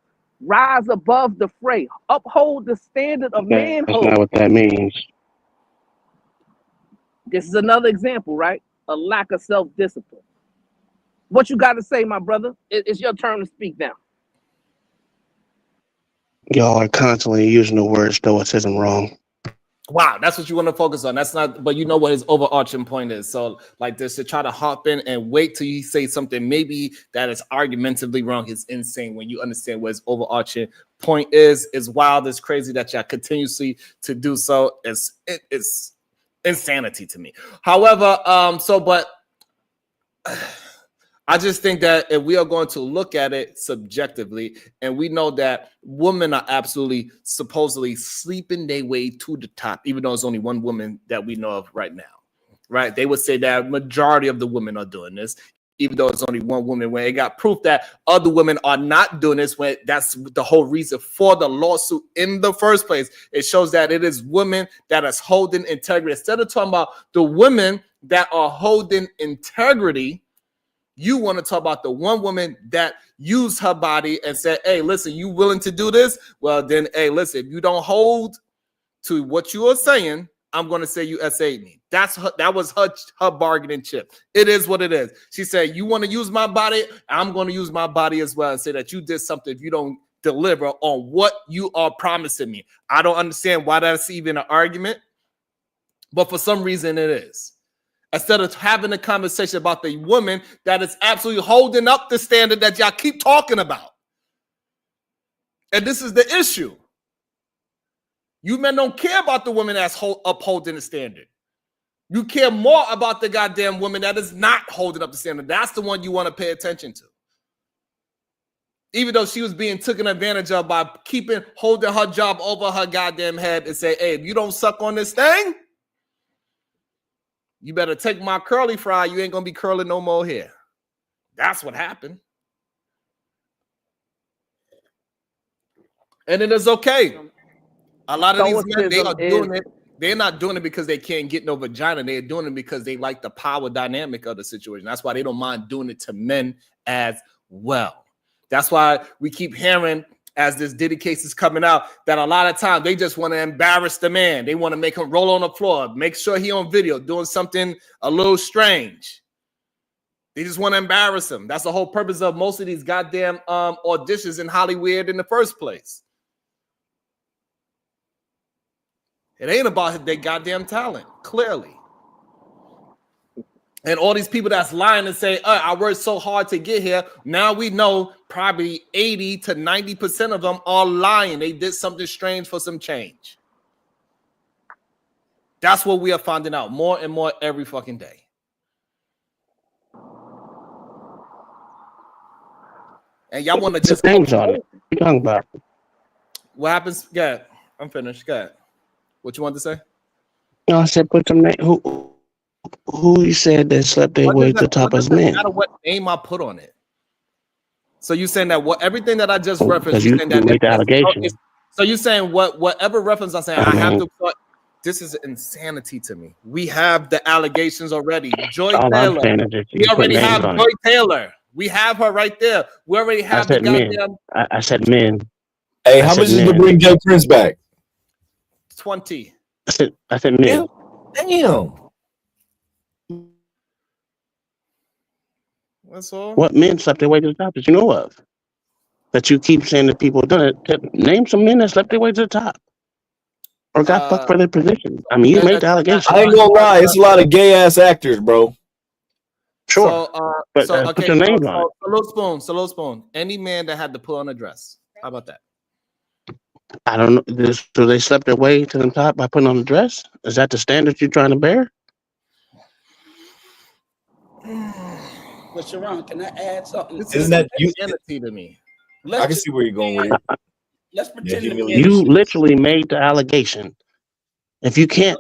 Speaker 7: Rise above the fray. Uphold the standard of
Speaker 10: That's
Speaker 7: manhood.
Speaker 10: not what that means.
Speaker 7: This is another example, right? A lack of self-discipline. What you got to say, my brother? It's your turn to speak now.
Speaker 10: Y'all are constantly using the word stoicism wrong.
Speaker 1: Wow, that's what you want to focus on. That's not, but you know what his overarching point is. So, like this, to try to hop in and wait till you say something maybe that is argumentatively wrong is insane. When you understand what his overarching point is wild, it's crazy that y'all continuously to do so. It's insanity to me. However, but I just think that if we are going to look at it subjectively, and we know that women are absolutely supposedly sleeping their way to the top, even though it's only one woman that we know of right now, right? They would say that majority of the women are doing this, even though it's only one woman, when it got proof that other women are not doing this, when that's the whole reason for the lawsuit in the first place. It shows that it is women that is holding integrity. Instead of talking about the women that are holding integrity, you want to talk about the one woman that used her body and said, hey, listen, you willing to do this? Well, then, hey, listen, if you don't hold to what you are saying, I'm going to say you SA'd me. That was her bargaining chip. It is what it is. She said, you want to use my body? I'm going to use my body as well and say that you did something if you don't deliver on what you are promising me. I don't understand why that's even an argument, but for some reason it is. Instead of having a conversation about the woman that is absolutely holding up the standard that y'all keep talking about. And this is the issue. You men don't care about the woman that's upholding the standard. You care more about the goddamn woman that is not holding up the standard. That's the one you want to pay attention to. Even though she was being taken advantage of by holding her job over her goddamn head and say, hey, if you don't suck on this thing, you better take my curly fry. You ain't going to be curling no more hair. That's what happened. And it is okay. A lot of these men, they are doing it. They're not doing it because they can't get no vagina. They're doing it because they like the power dynamic of the situation. That's why they don't mind doing it to men as well. That's why we keep hearing, as this Diddy case is coming out, that a lot of times they just want to embarrass the man. They want to make him roll on the floor, make sure he on video doing something a little strange. They just want to embarrass him. That's the whole purpose of most of these goddamn auditions in Hollywood in the first place. It ain't about their goddamn talent, clearly. And all these people that's lying and say, I worked so hard to get here. Now we know probably 80 to 90% of them are lying. They did something strange for some change. That's what we are finding out more and more every fucking day. And y'all want to just
Speaker 19: names on it. What you talking about?
Speaker 1: What happens? Yeah, I'm finished. Go ahead. What you want to say?
Speaker 19: No, I said put some name. Who you said that slept their way to the top as men?
Speaker 1: No matter what name I put on it. So you saying that everything that I just referenced,
Speaker 19: Because you made the allegation.
Speaker 1: So you saying whatever reference I'm saying, I have to put. This is insanity to me. We have the allegations already. Joy Taylor. We already have Joy Taylor. We have her right there. We already have the goddamn.
Speaker 19: I said men.
Speaker 15: Hey, how much is to bring Jay Prince back?
Speaker 1: 20.
Speaker 19: I said men.
Speaker 15: Damn.
Speaker 1: That's all.
Speaker 19: What men slept their way to the top that you know of? That you keep saying that people have done it. Name some men that slept their way to the top. Or got fucked for their position. I mean, you made the allegation.
Speaker 15: I ain't gonna lie, it's a lot of gay ass actors, bro.
Speaker 19: Sure. But put your names on it.
Speaker 1: Solo Spoon. Any man that had to put on a dress. How about that?
Speaker 19: I don't know. So they slept their way to the top by putting on a dress? Is that the standard you're trying to bear?
Speaker 16: But Sharon, can I add something?
Speaker 15: Isn't that
Speaker 1: insanity to me?
Speaker 15: I can see where you're going with it.
Speaker 16: Let's pretend
Speaker 19: you literally made the allegation. If you can't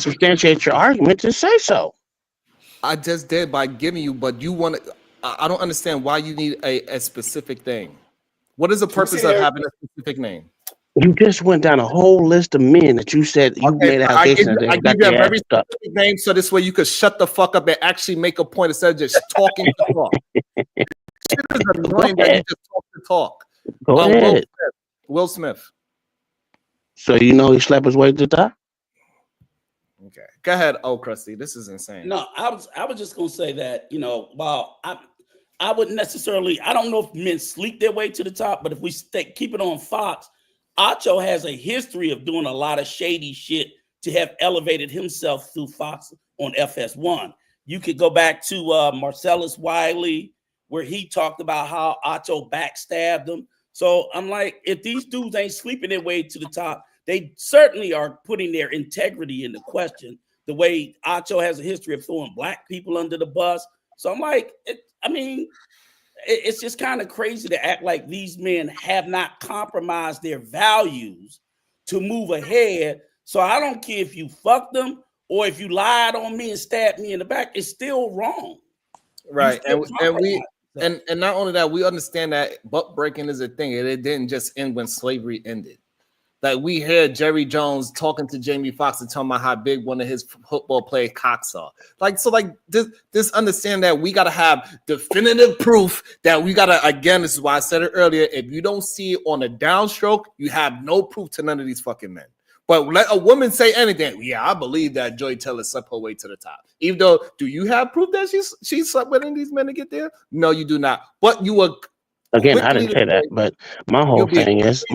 Speaker 19: substantiate your argument, just say so.
Speaker 1: I just did by giving you, but you want to. I don't understand why you need a specific thing. What is the purpose of having a specific name?
Speaker 19: You just went down a whole list of men that you said you made allegations.
Speaker 1: I give you a very specific name, so this way you could shut the fuck up and actually make a point instead of just talking to talk. Shit is annoying that you just talk to talk.
Speaker 19: Go ahead.
Speaker 1: Will Smith.
Speaker 19: So you know he slept his way to the top?
Speaker 1: Okay. Go ahead, Krusty. This is insane.
Speaker 16: No, I was just gonna say that, while I wouldn't necessarily, I don't know if men sleep their way to the top, but if we keep it on Fox, Acho has a history of doing a lot of shady shit to have elevated himself through Fox on FS1. You could go back to Marcellus Wiley, where he talked about how Acho backstabbed him. So I'm like, if these dudes ain't sleeping their way to the top, they certainly are putting their integrity into question. The way Acho has a history of throwing black people under the bus. So I'm like, it's just kind of crazy to act like these men have not compromised their values to move ahead. So I don't care if you fucked them or if you lied on me and stabbed me in the back, it's still wrong.
Speaker 1: Right. And not only that, we understand that butt breaking is a thing. And it didn't just end when slavery ended. Like we heard Jerry Jones talking to Jamie Foxx and talking about how big one of his football player cocks are. This understand that we got to have definitive proof that we got to, again, this is why I said it earlier. If you don't see it on a downstroke, you have no proof to none of these fucking men. But let a woman say anything. Yeah, I believe that Joy Taylor slept her way to the top. Even though, do you have proof that she slept with any of these men to get there? No, you do not. But you were
Speaker 19: Again, I
Speaker 1: quickly
Speaker 19: didn't
Speaker 1: to
Speaker 19: say that,
Speaker 1: say,
Speaker 19: but my
Speaker 1: you'll
Speaker 19: whole
Speaker 1: be
Speaker 19: thing is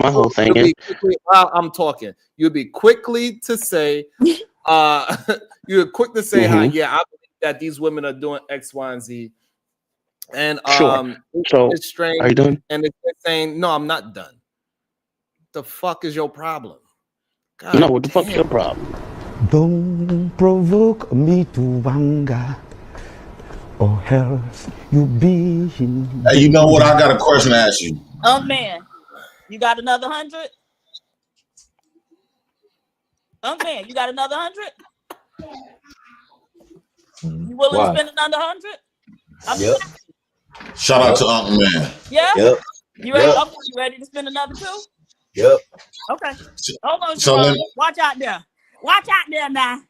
Speaker 1: quickly while I'm talking. You'll be quickly to say, you're quick to say how, yeah, I believe that these women are doing X, Y, and Z. And
Speaker 19: sure. So
Speaker 1: it's strange.
Speaker 19: are you done?
Speaker 1: And it's saying, no, I'm not done. The fuck is your problem? God
Speaker 19: No, what the fuck's
Speaker 1: damn.
Speaker 19: your problem?
Speaker 21: Don't provoke me to anger, or else you be in
Speaker 14: Hey, you know what? I
Speaker 21: danger.
Speaker 14: got a question to ask you.
Speaker 3: Man, you got another 100? Man, you got another 100? You willing to
Speaker 15: Why?
Speaker 3: spend another 100? I'm
Speaker 15: Yep.
Speaker 14: Shout out to Uncle Man.
Speaker 3: Yeah.
Speaker 15: Yep.
Speaker 3: You ready?
Speaker 15: Yep.
Speaker 3: Okay, you ready to spend another 2?
Speaker 15: Yep.
Speaker 3: Okay. Hold on,
Speaker 14: So
Speaker 3: Sharon.
Speaker 14: let,
Speaker 3: Watch out there. Watch out there now.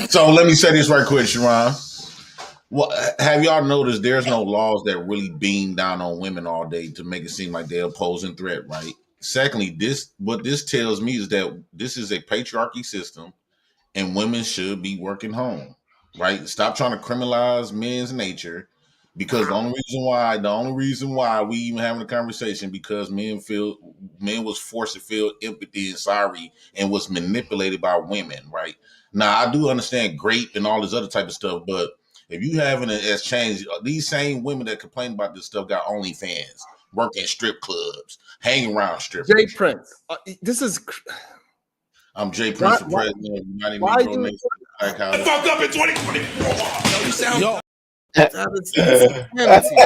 Speaker 14: so let me say this right quick, Sharon. What have y'all noticed? There's no laws that really beam down on women all day to make it seem like they're opposing threat, right? Secondly, what this tells me is that this is a patriarchy system, and women should be working home, right? Stop trying to criminalize men's nature, because the only reason why we even having a conversation, because men was forced to feel empathy and sorry and was manipulated by women, right? Now I do understand grape and all this other type of stuff, but if you having an exchange, these same women that complain about this stuff got OnlyFans, work in strip clubs, hang around strippers.
Speaker 1: Jay Prince. This is.
Speaker 14: I'm Jay Prince for president of the United Negro Nation. I
Speaker 13: fucked up in 2024. You sound
Speaker 1: That is insanity.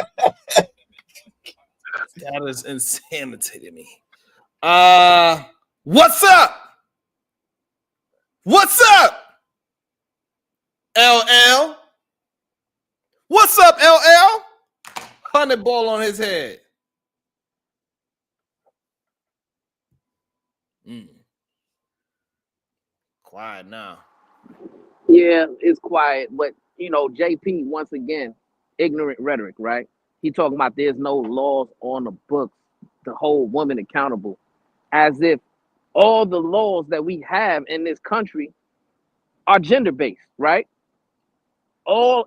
Speaker 1: That is insanity to me. What's up? What's up? LL? What's up, LL? 100 ball on his head. Quiet now.
Speaker 7: Yeah, it's quiet, but you know, JP once again, ignorant rhetoric, right? He talking about there's no laws on the books to hold women accountable, as if all the laws that we have in this country are gender based, right?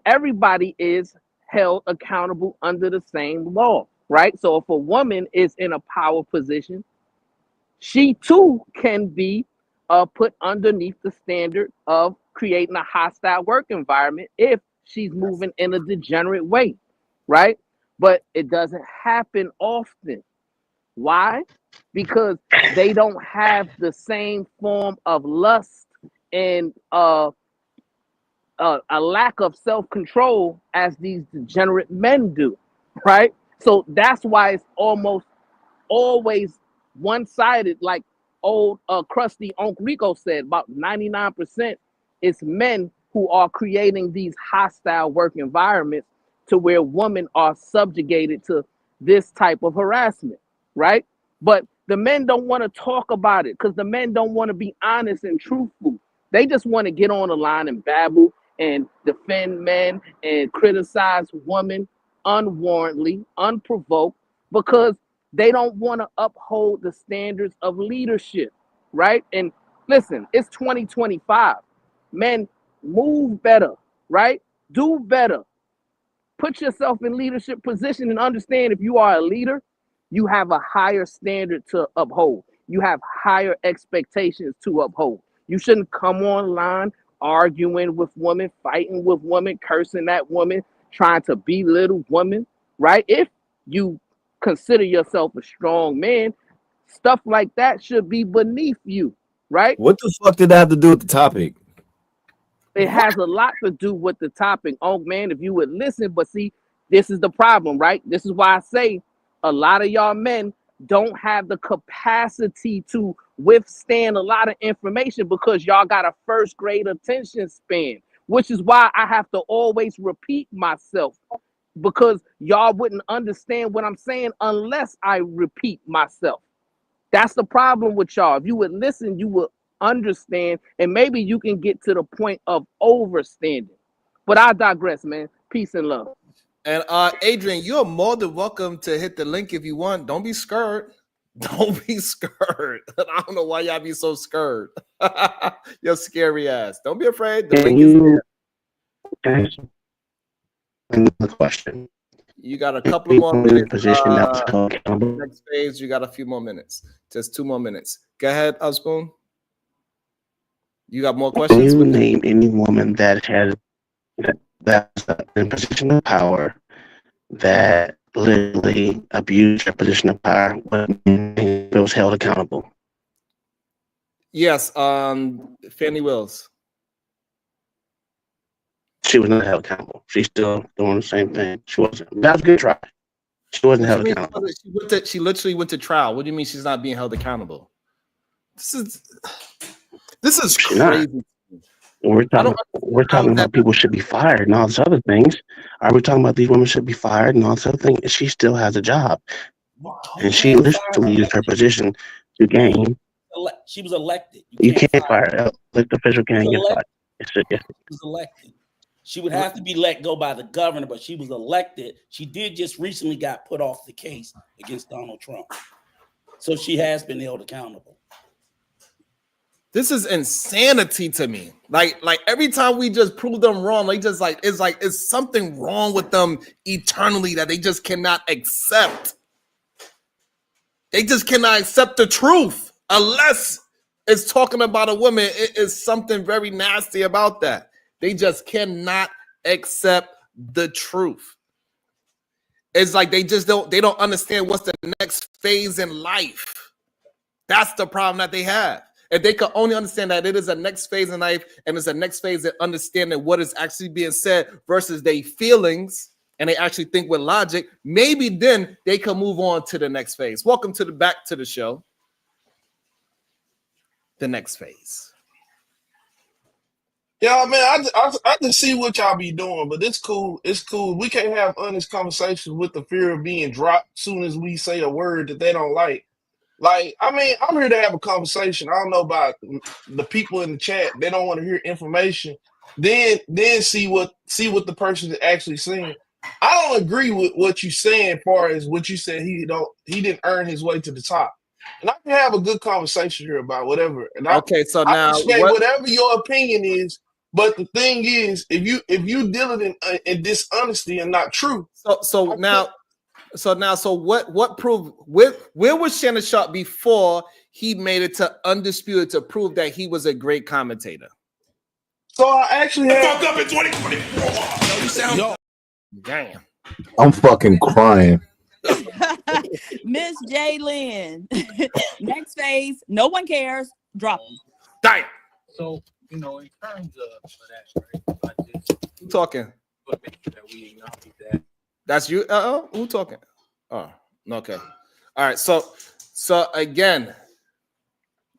Speaker 7: Everybody is held accountable under the same law, right? So if a woman is in a power position, she too can be put underneath the standard of creating a hostile work environment if she's moving in a degenerate way, right? But it doesn't happen often. Why? Because they don't have the same form of lust and a lack of self-control as these degenerate men do, right? So that's why it's almost always one-sided, like old crusty Uncle Rico said, about 99% it's men who are creating these hostile work environments to where women are subjugated to this type of harassment, right? But the men don't want to talk about it because the men don't want to be honest and truthful. They just want to get on the line and babble and defend men and criticize women unwarrantedly, unprovoked, because they don't want to uphold the standards of leadership, right? And listen, it's 2025. Men, move better, right? Do better. Put yourself in leadership position and understand if you are a leader, you have a higher standard to uphold. You have higher expectations to uphold. You shouldn't come online arguing with women, fighting with women, cursing at women, trying to belittle women, right? If you consider yourself a strong man, stuff like that should be beneath you, right?
Speaker 15: What the fuck did that have to do with the topic?
Speaker 7: It has a lot to do with the topic. Oh man, if you would listen, but see, this is the problem, right? This is why I say a lot of y'all men don't have the capacity to withstand a lot of information because y'all got a first grade attention span, which is why I have to always repeat myself, because y'all wouldn't understand what I'm saying unless I repeat myself. That's the problem with y'all. If you would listen, you would understand, and maybe you can get to the point of overstanding. But I digress, man. Peace and love.
Speaker 1: And Adrian, you're more than welcome to hit the link if you want. Don't be scared. Don't be scared. I don't know why y'all be so scared. You're scary ass. Don't be afraid. The link is there.
Speaker 19: Another question.
Speaker 1: You got a couple of more
Speaker 19: People in
Speaker 1: minutes.
Speaker 19: a position that was held accountable.
Speaker 1: Next phase, you got a few more minutes. Just 2 more minutes. Go ahead, Spoon. You got more
Speaker 19: Can
Speaker 1: questions?
Speaker 19: you name any woman that has that's in a position of power that literally abused her position of power when it was held accountable?
Speaker 1: Yes, Fannie Wills.
Speaker 19: She was not held accountable. She's still doing the same thing. She wasn't. That was a good try. She wasn't held accountable.
Speaker 1: She literally went to trial. What do you mean she's not being held accountable? This is crazy.
Speaker 19: We're talking about people should be fired and all these other things. Are we talking about these women should be fired and all this other thing? And she still has a job, and she literally used her position to gain.
Speaker 16: She was elected.
Speaker 19: You can't fire her. Like the official can't get fired.
Speaker 16: She was elected. She would have to be let go by the governor, but she was elected. She did just recently got put off the case against Donald Trump, so she has been held accountable.
Speaker 1: This is insanity to me. Like every time we just prove them wrong, it's something wrong with them eternally that they just cannot accept. They just cannot accept the truth unless it's talking about a woman. It is something very nasty about that. They just cannot accept the truth. It's like they don't understand what's the next phase in life. That's the problem that they have. If they could only understand that it is a next phase in life and it's a next phase in understanding what is actually being said versus their feelings, and they actually think with logic, maybe then they can move on to the next phase. Welcome to back to the show. The next phase.
Speaker 20: Yeah, man, I just see what y'all be doing, but it's cool. It's cool. We can't have honest conversations with the fear of being dropped as soon as we say a word that they don't like. Like, I mean, I'm here to have a conversation. I don't know about the people in the chat. They don't want to hear information. Then see what the person is actually saying. I don't agree with what you're saying as far as what you said he didn't earn his way to the top. And I can have a good conversation here about whatever. And I respect whatever your opinion is. But the thing is, if you dealing in dishonesty and not truth.
Speaker 1: So what proof? Where was Shannon Sharp before he made it to Undisputed to prove that he was a great commentator?
Speaker 20: So I actually
Speaker 13: fucked up in 2024. You sound
Speaker 1: damn.
Speaker 15: I'm fucking crying.
Speaker 3: Miss Jaylyn. Next phase, no one cares. Drop them.
Speaker 1: Damn.
Speaker 2: So, in terms of that, right? I just
Speaker 1: who talking?
Speaker 2: Make sure that we acknowledge that.
Speaker 1: That's you. Who talking? Oh, okay. All right. So again,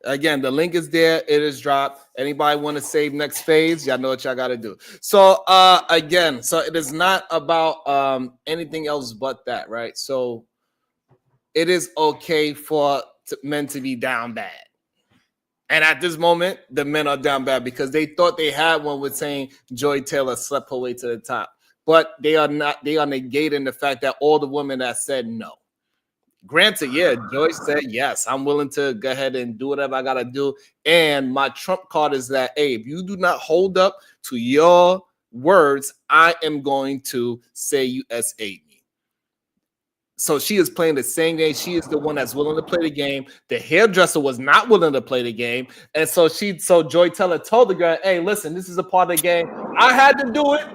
Speaker 1: the link is there. It is dropped. Anybody want to save next phase? Y'all know what y'all got to do. So again, so it is not about anything else but that, right? So it is okay for men to be down bad. And at this moment, the men are down bad because they thought they had one with saying Joy Taylor slept her way to the top. But they are not, they are negating the fact that all the women that said no. Granted, yeah, Joy said, yes, I'm willing to go ahead and do whatever I got to do. And my trump card is that, hey, if you do not hold up to your words, I am going to say you S.A. me. So she is playing the same game. She is the one that's willing to play the game. The hairdresser was not willing to play the game. And so Joy Taylor told the girl, hey, listen, this is a part of the game. I had to do it.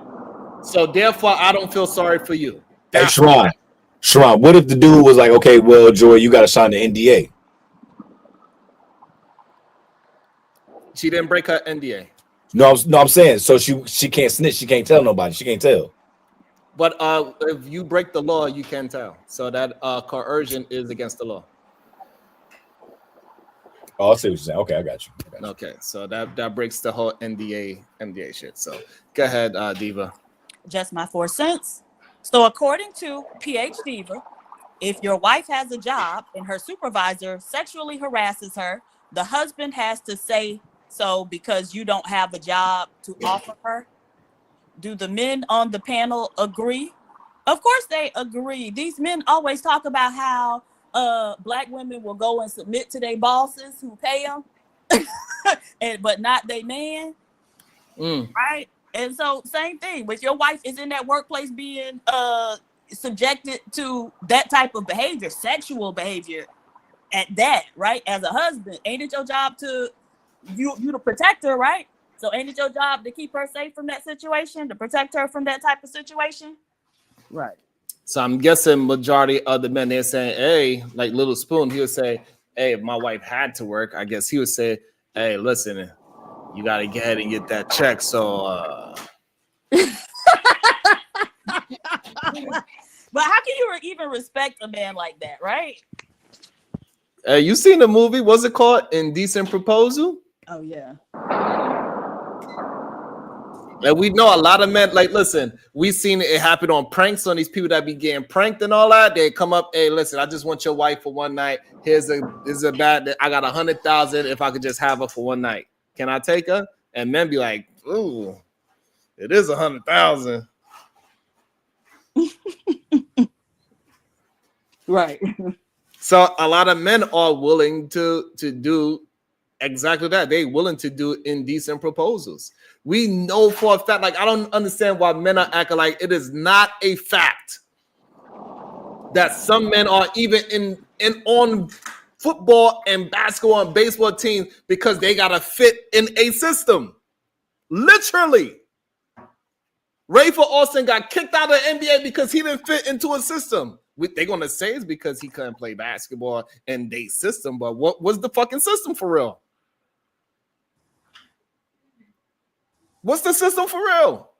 Speaker 1: So therefore, I don't feel sorry for you.
Speaker 15: Hey, Sharon, what if the dude was like, okay, well, Joy, you got to sign the NDA?
Speaker 1: She didn't break her NDA.
Speaker 15: No, I'm saying, so she can't snitch. She can't tell nobody. She can't tell.
Speaker 1: But if you break the law, you can tell. So that coercion is against the law.
Speaker 15: Oh, I see what you're saying. Okay, I got you.
Speaker 1: Okay, so that breaks the whole NDA shit. So go ahead, Diva.
Speaker 3: Just my 4 cents. So according to PH Diva, if your wife has a job and her supervisor sexually harasses her, the husband has to say so because you don't have a job to offer her. Do the men on the panel agree? Of course they agree. These men always talk about how black women will go and submit to their bosses who pay them, but not their man, right? And so same thing with your wife is in that workplace being subjected to that type of behavior, sexual behavior at that, right? As a husband, ain't it your job to you to protect her, right? So ain't it your job to keep her safe from that situation, to protect her from that type of situation? Right.
Speaker 1: So I'm guessing majority of the men, they're saying, hey, like Little Spoon, he would say, hey, if my wife had to work, I guess he would say, hey, listen, you got to get ahead and get that check. So,
Speaker 3: But how can you even respect a man like that, right?
Speaker 1: You seen the movie? What's it called? Indecent Proposal?
Speaker 3: Oh, yeah.
Speaker 1: Like we know a lot of men, like, listen, we seen it happen on pranks on these people that be getting pranked and all that. They come up, hey, listen, I just want your wife for one night. Here's a bad, I got 100,000 if I could just have her for one night. Can I take her? And men be like, ooh, it is 100,000.
Speaker 3: Right.
Speaker 1: So a lot of men are willing to do exactly that. They willing to do indecent proposals. We know for a fact, like, I don't understand why men are acting like it is not a fact that some men are even in on football and basketball and baseball teams because they gotta fit in a system. Literally. Rafer Alston got kicked out of the NBA because he didn't fit into a system. They're gonna say it's because he couldn't play basketball in their system, but what was the fucking system for real? What's the system for real?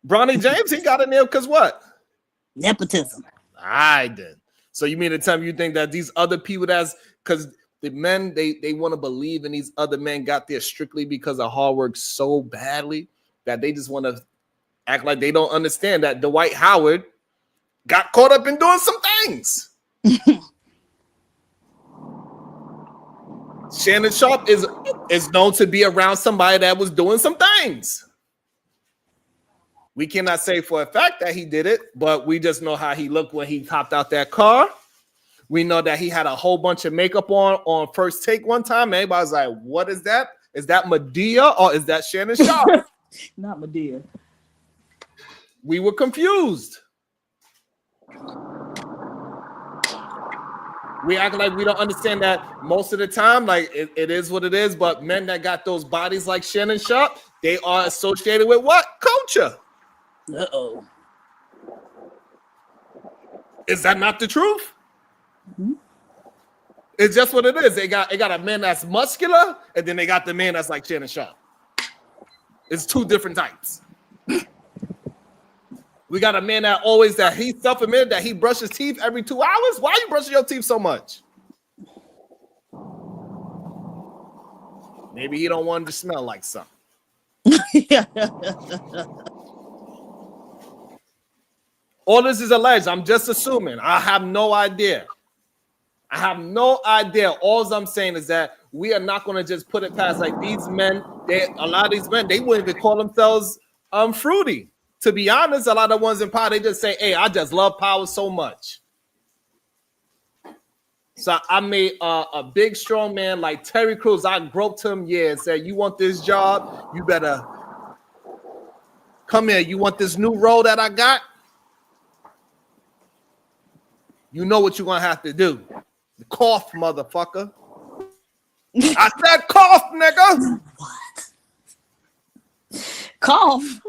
Speaker 1: Bronny James, he got in there because what?
Speaker 3: Nepotism.
Speaker 1: I did. So you mean to tell me you think that these other people that's because the men they want to believe in these other men got there strictly because of hard work so badly that they just want to act like they don't understand that Dwight Howard got caught up in doing some things. Shannon Sharp is known to be around somebody that was doing some things. We cannot say for a fact that he did it, but we just know how he looked when he hopped out that car. We know that he had a whole bunch of makeup on first take one time. Everybody's like, what is that? Is that Medea or is that Shannon Sharp?
Speaker 3: Not Medea.
Speaker 1: We were confused. We act like we don't understand that most of the time. Like it is what it is. But men that got those bodies like Shannon Sharp, they are associated with what? Culture.
Speaker 3: Uh-oh.
Speaker 1: Is that not the truth? Mm-hmm. It's just what it is. They got a man that's muscular, and then they got the man that's like Shannon Sharp. It's two different types. We got a man that he self-admitted that he brushes teeth every 2 hours. Why are you brushing your teeth so much? Maybe he don't want it to smell like something. All this is alleged. I'm just assuming. I have no idea. All I'm saying is that we are not going to just put it past like these men. A lot of these men, they wouldn't even call themselves fruity. To be honest, a lot of ones in power, they just say, hey, I just love power so much. So I made a big, strong man like Terry Crews. I groped him, and said, you want this job? You better come here. You want this new role that I got? You know what you're going to have to do. Cough, motherfucker. I said cough, nigga.
Speaker 3: What? Cough.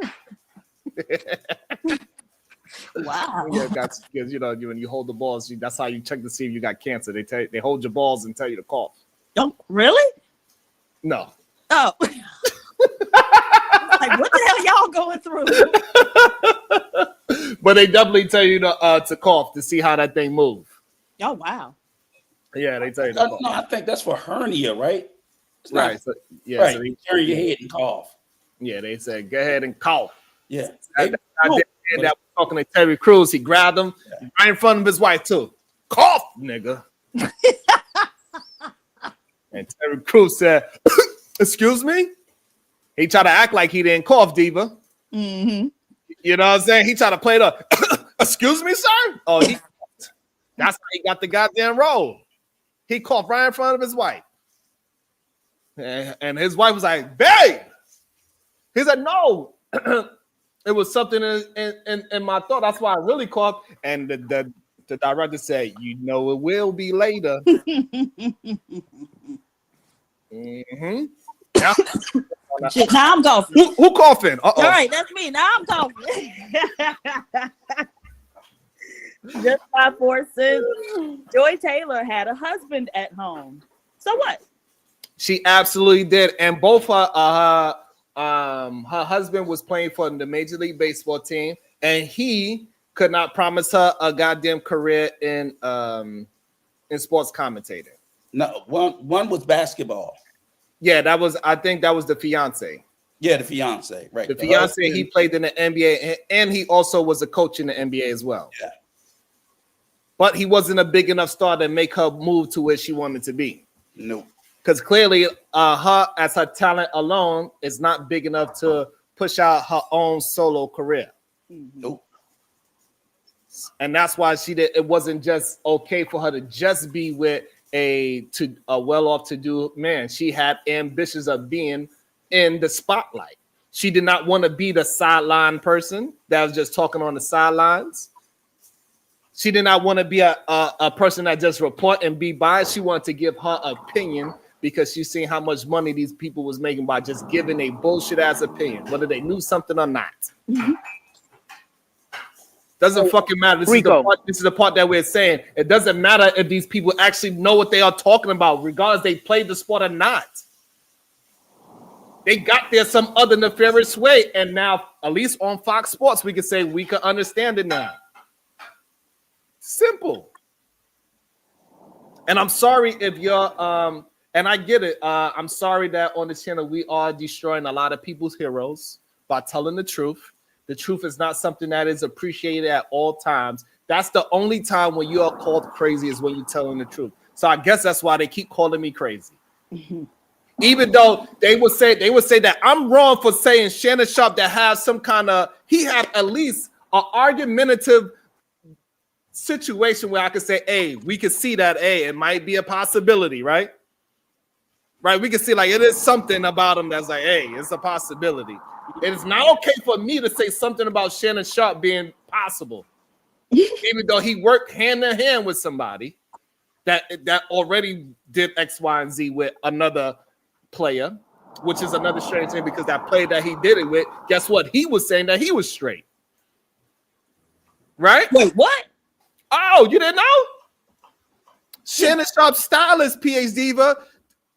Speaker 3: Wow.
Speaker 1: Yeah, because when you hold the balls, that's how you check to see if you got cancer. They hold your balls and tell you to cough.
Speaker 3: Oh, really?
Speaker 1: No.
Speaker 3: Oh. Like, what the hell y'all going through?
Speaker 1: But they definitely tell you to cough to see how that thing moves.
Speaker 3: Oh, wow.
Speaker 1: Yeah, they tell you to cough.
Speaker 16: No, I think that's for hernia, right? It's
Speaker 1: right.
Speaker 16: Not,
Speaker 1: so, yeah.
Speaker 16: Right.
Speaker 1: So they
Speaker 16: turn your head and cough.
Speaker 1: Yeah, they said, go ahead and cough.
Speaker 16: Yeah.
Speaker 1: That was talking to Terry Crews. He grabbed him right in front of his wife, too. Cough, nigga. And Terry Crews said, excuse me? He tried to act like he didn't cough, Diva.
Speaker 3: Mm-hmm.
Speaker 1: You know what I'm saying? He tried to play it up. Excuse me, sir? Oh, he coughed. That's how he got the goddamn role. He coughed right in front of his wife. And his wife was like, babe. He said, no. It was something in my thought. That's why I really coughed. And the director said, you know, it will be later. Mm-hmm. Yeah.
Speaker 3: Shit, now I'm coughing.
Speaker 1: Who coughing?
Speaker 3: All right, that's me. Now I'm coughing. Just by forces, Joy Taylor had a husband at home. So what?
Speaker 1: She absolutely did, and both her husband was playing for the Major League Baseball team, and he could not promise her a goddamn career in sports commentating.
Speaker 16: No, one was basketball.
Speaker 1: Yeah, I think that was the fiance.
Speaker 16: Yeah, the fiance, right?
Speaker 1: The fiance, he played in the NBA, and he also was a coach in the NBA as well.
Speaker 16: Yeah.
Speaker 1: But he wasn't a big enough star to make her move to where she wanted to be.
Speaker 16: No.
Speaker 1: Because clearly her as her talent alone is not big enough to push out her own solo career.
Speaker 16: Nope.
Speaker 1: And that's why it wasn't just okay for her to just be with a well-off to-do man. She had ambitions of being in the spotlight. She did not want to be the sideline person that was just talking on the sidelines. She did not want to be a person that just report and be biased. She wanted to give her opinion because she's seen how much money these people was making by just giving a bullshit ass opinion, whether they knew something or not.
Speaker 3: Mm-hmm.
Speaker 1: Doesn't fucking matter. This is the part that we're saying. It doesn't matter if these people actually know what they are talking about, regardless they played the sport or not. They got there some other nefarious way, and now, at least on Fox Sports, we can say we can understand it now. Simple. And I'm sorry if you're and I get it. I'm sorry that on this channel we are destroying a lot of people's heroes by telling the truth. The truth is not something that is appreciated at all times. That's the only time when you are called crazy is when you're telling the truth. So I guess that's why they keep calling me crazy.
Speaker 3: Mm-hmm.
Speaker 1: Even though they would say that I'm wrong for saying Shannon Sharpe that has some kind of, he had at least an argumentative situation where I could say, hey, we could see that, hey, it might be a possibility, right? Right, we can see like it is something about him that's like, hey, it's a possibility. It is not okay for me to say something about Shannon Sharpe being possible, even though he worked hand in hand with somebody that already did X, Y, and Z with another player, which is another strange thing because that player that he did it with, guess what? He was saying that he was straight. Right?
Speaker 3: Wait, what?
Speaker 1: Oh, you didn't know? Shannon Sharpe stylist, PH Diva.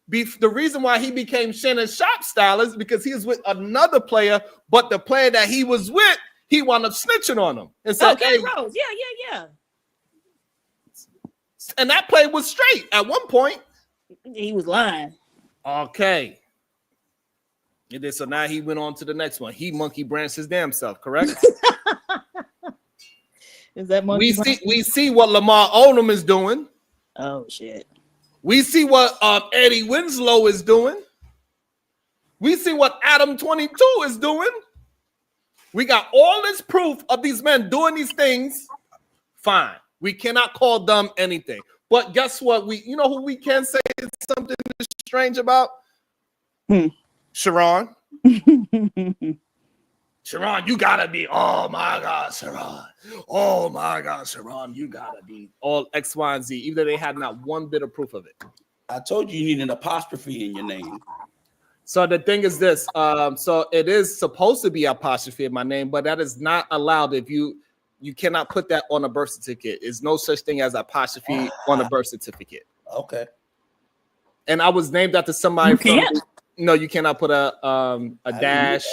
Speaker 1: The reason why he became Shannon Sharpe stylist because he was with another player, but the player that he was with, he wound up snitching on him and said,
Speaker 3: okay,
Speaker 1: hey,
Speaker 3: Rose. Yeah.
Speaker 1: And that player was straight at one point.
Speaker 3: He was lying.
Speaker 1: Okay. It is. So now he went on to the next one. He monkey branched his damn self, correct?
Speaker 3: Is that monkey?
Speaker 1: We see what Lamar Odom is doing.
Speaker 3: Oh shit.
Speaker 1: We see what Eddie Winslow is doing. We see what Adam 22 is doing. We got all this proof of these men doing these things. Fine. We cannot call them anything. But guess what? You know who we can say something strange about? Sharon. Sharon, you gotta be, oh my God, Sharon. Oh my God, Sharon, you gotta be all X, Y, and Z, even though they had not one bit of proof of it.
Speaker 16: I told you need an apostrophe in your name.
Speaker 1: So the thing is this, so it is supposed to be apostrophe in my name, but that is not allowed if you cannot put that on a birth certificate. There's no such thing as apostrophe on a birth certificate.
Speaker 16: Okay.
Speaker 1: And I was named after somebody no, you cannot put a dash.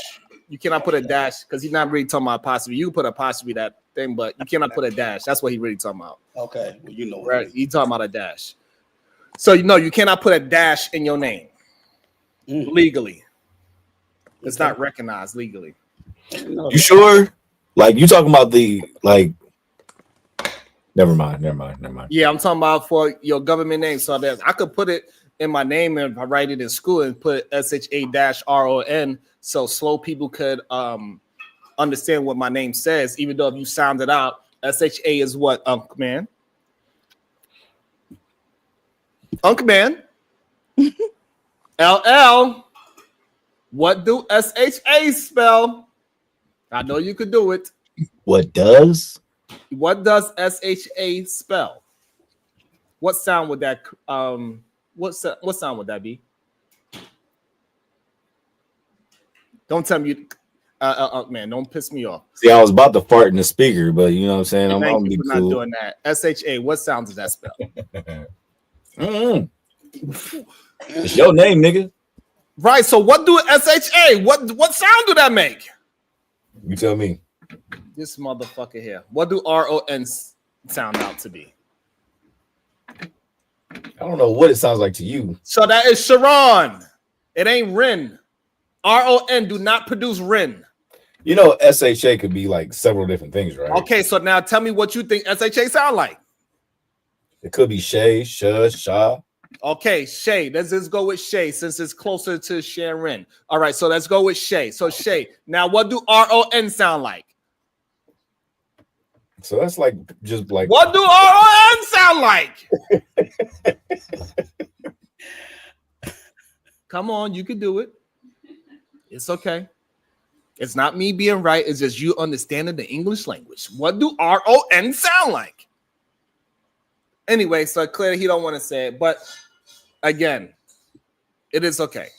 Speaker 1: You cannot put a dash because he's not really talking about apostrophe. You can put apostrophe that thing, but you cannot put a dash. That's what he really talking about.
Speaker 16: Okay, well, you know,
Speaker 1: right? He talking about a dash. So you cannot put a dash in your name legally. It's not recognized legally.
Speaker 15: You sure? Like you talking about the like? Never mind.
Speaker 1: Yeah, I'm talking about for your government name. So that I could put it in my name and if I write it in school and put SHA-RON so slow people could understand what my name says, even though if you sound it out, SHA is what, man? Unk Man. LL. What do SHA spell? I know you could do it.
Speaker 15: What does?
Speaker 1: What does SHA spell? What sound would that what sound would that be? Don't tell me man, don't piss me off.
Speaker 15: See, I was about to fart in the speaker, but you know what I'm saying? I'm
Speaker 1: Thank
Speaker 15: gonna
Speaker 1: you
Speaker 15: be
Speaker 1: for
Speaker 15: cool.
Speaker 1: not doing that. SHA, what sound does that spell?
Speaker 15: It's your name, nigga.
Speaker 1: Right. So what do SHA? What sound do that make?
Speaker 15: You tell me.
Speaker 1: This motherfucker here. What do RON sound out to be?
Speaker 15: I don't know what it sounds like to you.
Speaker 1: So that is Sharon. It ain't Ren. RON do not produce Ren.
Speaker 15: You know, SHA could be like several different things, right?
Speaker 1: Okay, so now tell me what you think SHA sound like.
Speaker 15: It could be Shay, Shush, Shah.
Speaker 1: Okay, Shay. Let's just go with Shay since it's closer to Sharon. All right, so let's go with Shay. So Shay. Now, what do RON sound like?
Speaker 15: So that's like just like
Speaker 1: what do RON sound like? Come on, you can do it. It's okay. It's not me being right. It's just you understanding the English language. What do RON sound like? Anyway, so clearly he don't want to say it, but again, it is okay.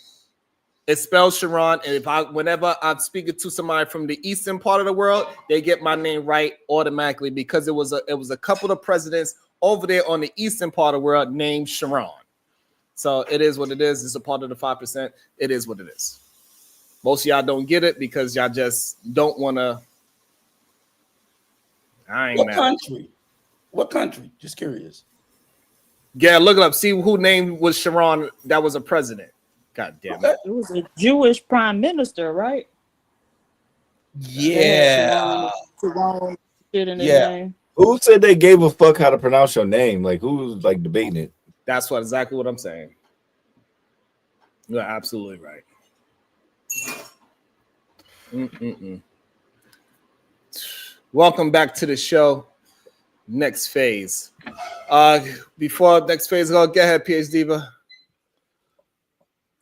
Speaker 1: It spells Sharon, and whenever I'm speaking to somebody from the eastern part of the world, they get my name right automatically because it was a couple of presidents over there on the eastern part of the world named Sharon. So it is what it is. It's a part of the 5%. It is what it is. Most of y'all don't get it because y'all just don't want to.
Speaker 16: What country? What country? Just curious.
Speaker 1: Yeah, look it up. See who name was Sharon that was a president. God damn it.
Speaker 3: It was a Jewish prime minister, right?
Speaker 16: Yeah.
Speaker 3: Sharon shit in his
Speaker 15: yeah.
Speaker 3: name.
Speaker 15: Who said they gave a fuck how to pronounce your name? Like who's like debating it?
Speaker 1: That's exactly what I'm saying. You're absolutely right. Welcome back to the show. Next phase. Before next phase, go ahead, PhD Diva.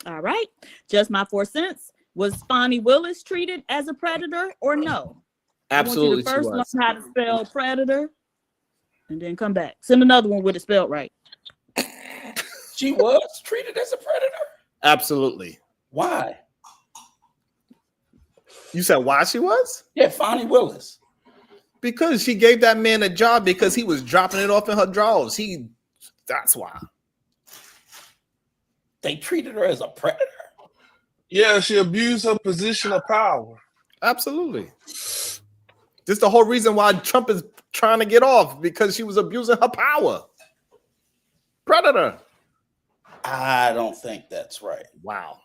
Speaker 3: All right. Just my 4 cents. Was Fonnie Willis treated as a predator or no?
Speaker 1: Absolutely.
Speaker 3: I want you to first learn how to spell predator and then come back. Send another one with it spelled right.
Speaker 16: She was treated as a predator?
Speaker 1: Absolutely.
Speaker 16: Why?
Speaker 1: You said why she was?
Speaker 16: Yeah, Fonnie Willis.
Speaker 1: Because she gave that man a job because he was dropping it off in her drawers. That's why.
Speaker 16: They treated her as a predator?
Speaker 20: Yeah, she abused her position of power.
Speaker 1: Absolutely. This is the whole reason why Trump is trying to get off, because she was abusing her power. Predator.
Speaker 16: I don't think that's right.
Speaker 1: Wow.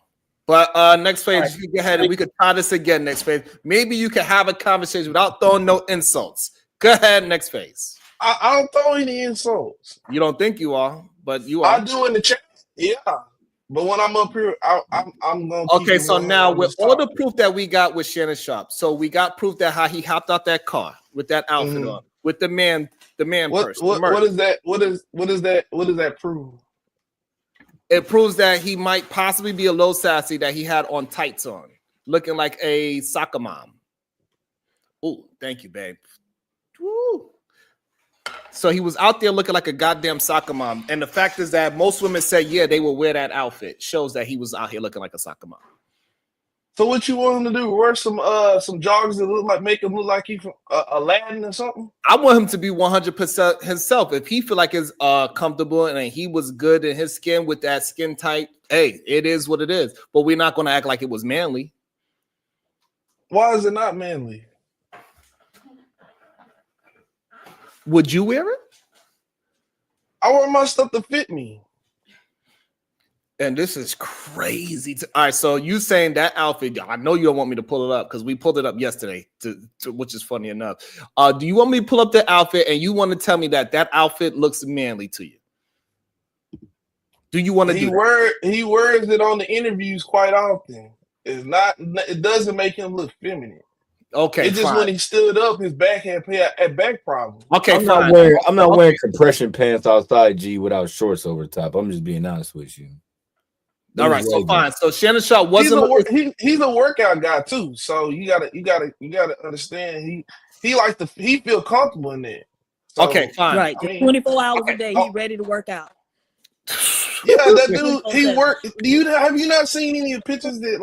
Speaker 1: But next phase, right. You go ahead and we could try this again next phase. Maybe you can have a conversation without throwing no insults. Go ahead, next phase.
Speaker 20: I don't throw any insults.
Speaker 1: You don't think you are, but you are.
Speaker 20: I do in the chat. Yeah. But when I'm up here, I'm going to
Speaker 1: okay, so now with all the proof that we got with Shannon Sharp, so we got proof that how he hopped out that car with that outfit on, with the man purse.
Speaker 20: What is that? What does that prove?
Speaker 1: It proves that he might possibly be a little sassy, that he had on tights on, looking like a soccer mom. Oh, thank you, babe. Woo. So he was out there looking like a goddamn soccer mom. And the fact is that most women say, yeah, they will wear that outfit. Shows that he was out here looking like a soccer mom.
Speaker 20: So what you want him to do? Wear some joggers that make him look like he's from Aladdin or something?
Speaker 1: I want him to be 100% himself. If he feel like it's comfortable and he was good in his skin with that skin type, hey, it is what it is. But we're not going to act like it was manly.
Speaker 20: Why is it not manly?
Speaker 1: Would you wear it?
Speaker 20: I wear my stuff to fit me.
Speaker 1: And this is crazy. All right, so you saying that outfit, I know you don't want me to pull it up because we pulled it up yesterday, which is funny enough. Do you want me to pull up the outfit and you want to tell me that outfit looks manly to you? Do you want to do that?
Speaker 20: He wears it on the interviews quite often. It doesn't make him look feminine.
Speaker 1: Okay,
Speaker 20: It's just
Speaker 1: fine.
Speaker 20: when he stood up, his back had a back problem.
Speaker 1: Okay,
Speaker 15: I'm
Speaker 1: fine.
Speaker 15: not wearing compression pants outside, G, without shorts over the top. I'm just being honest with you.
Speaker 1: All right, so fine. So Shannon Sharp wasn't
Speaker 20: He's a workout guy too. So you gotta understand he feel comfortable in there. So,
Speaker 1: okay, fine.
Speaker 3: Right.
Speaker 20: I mean,
Speaker 3: 24 hours a day, he ready to work out.
Speaker 20: yeah, that dude, he
Speaker 3: 24/7.
Speaker 20: worked. Have you not seen any pictures that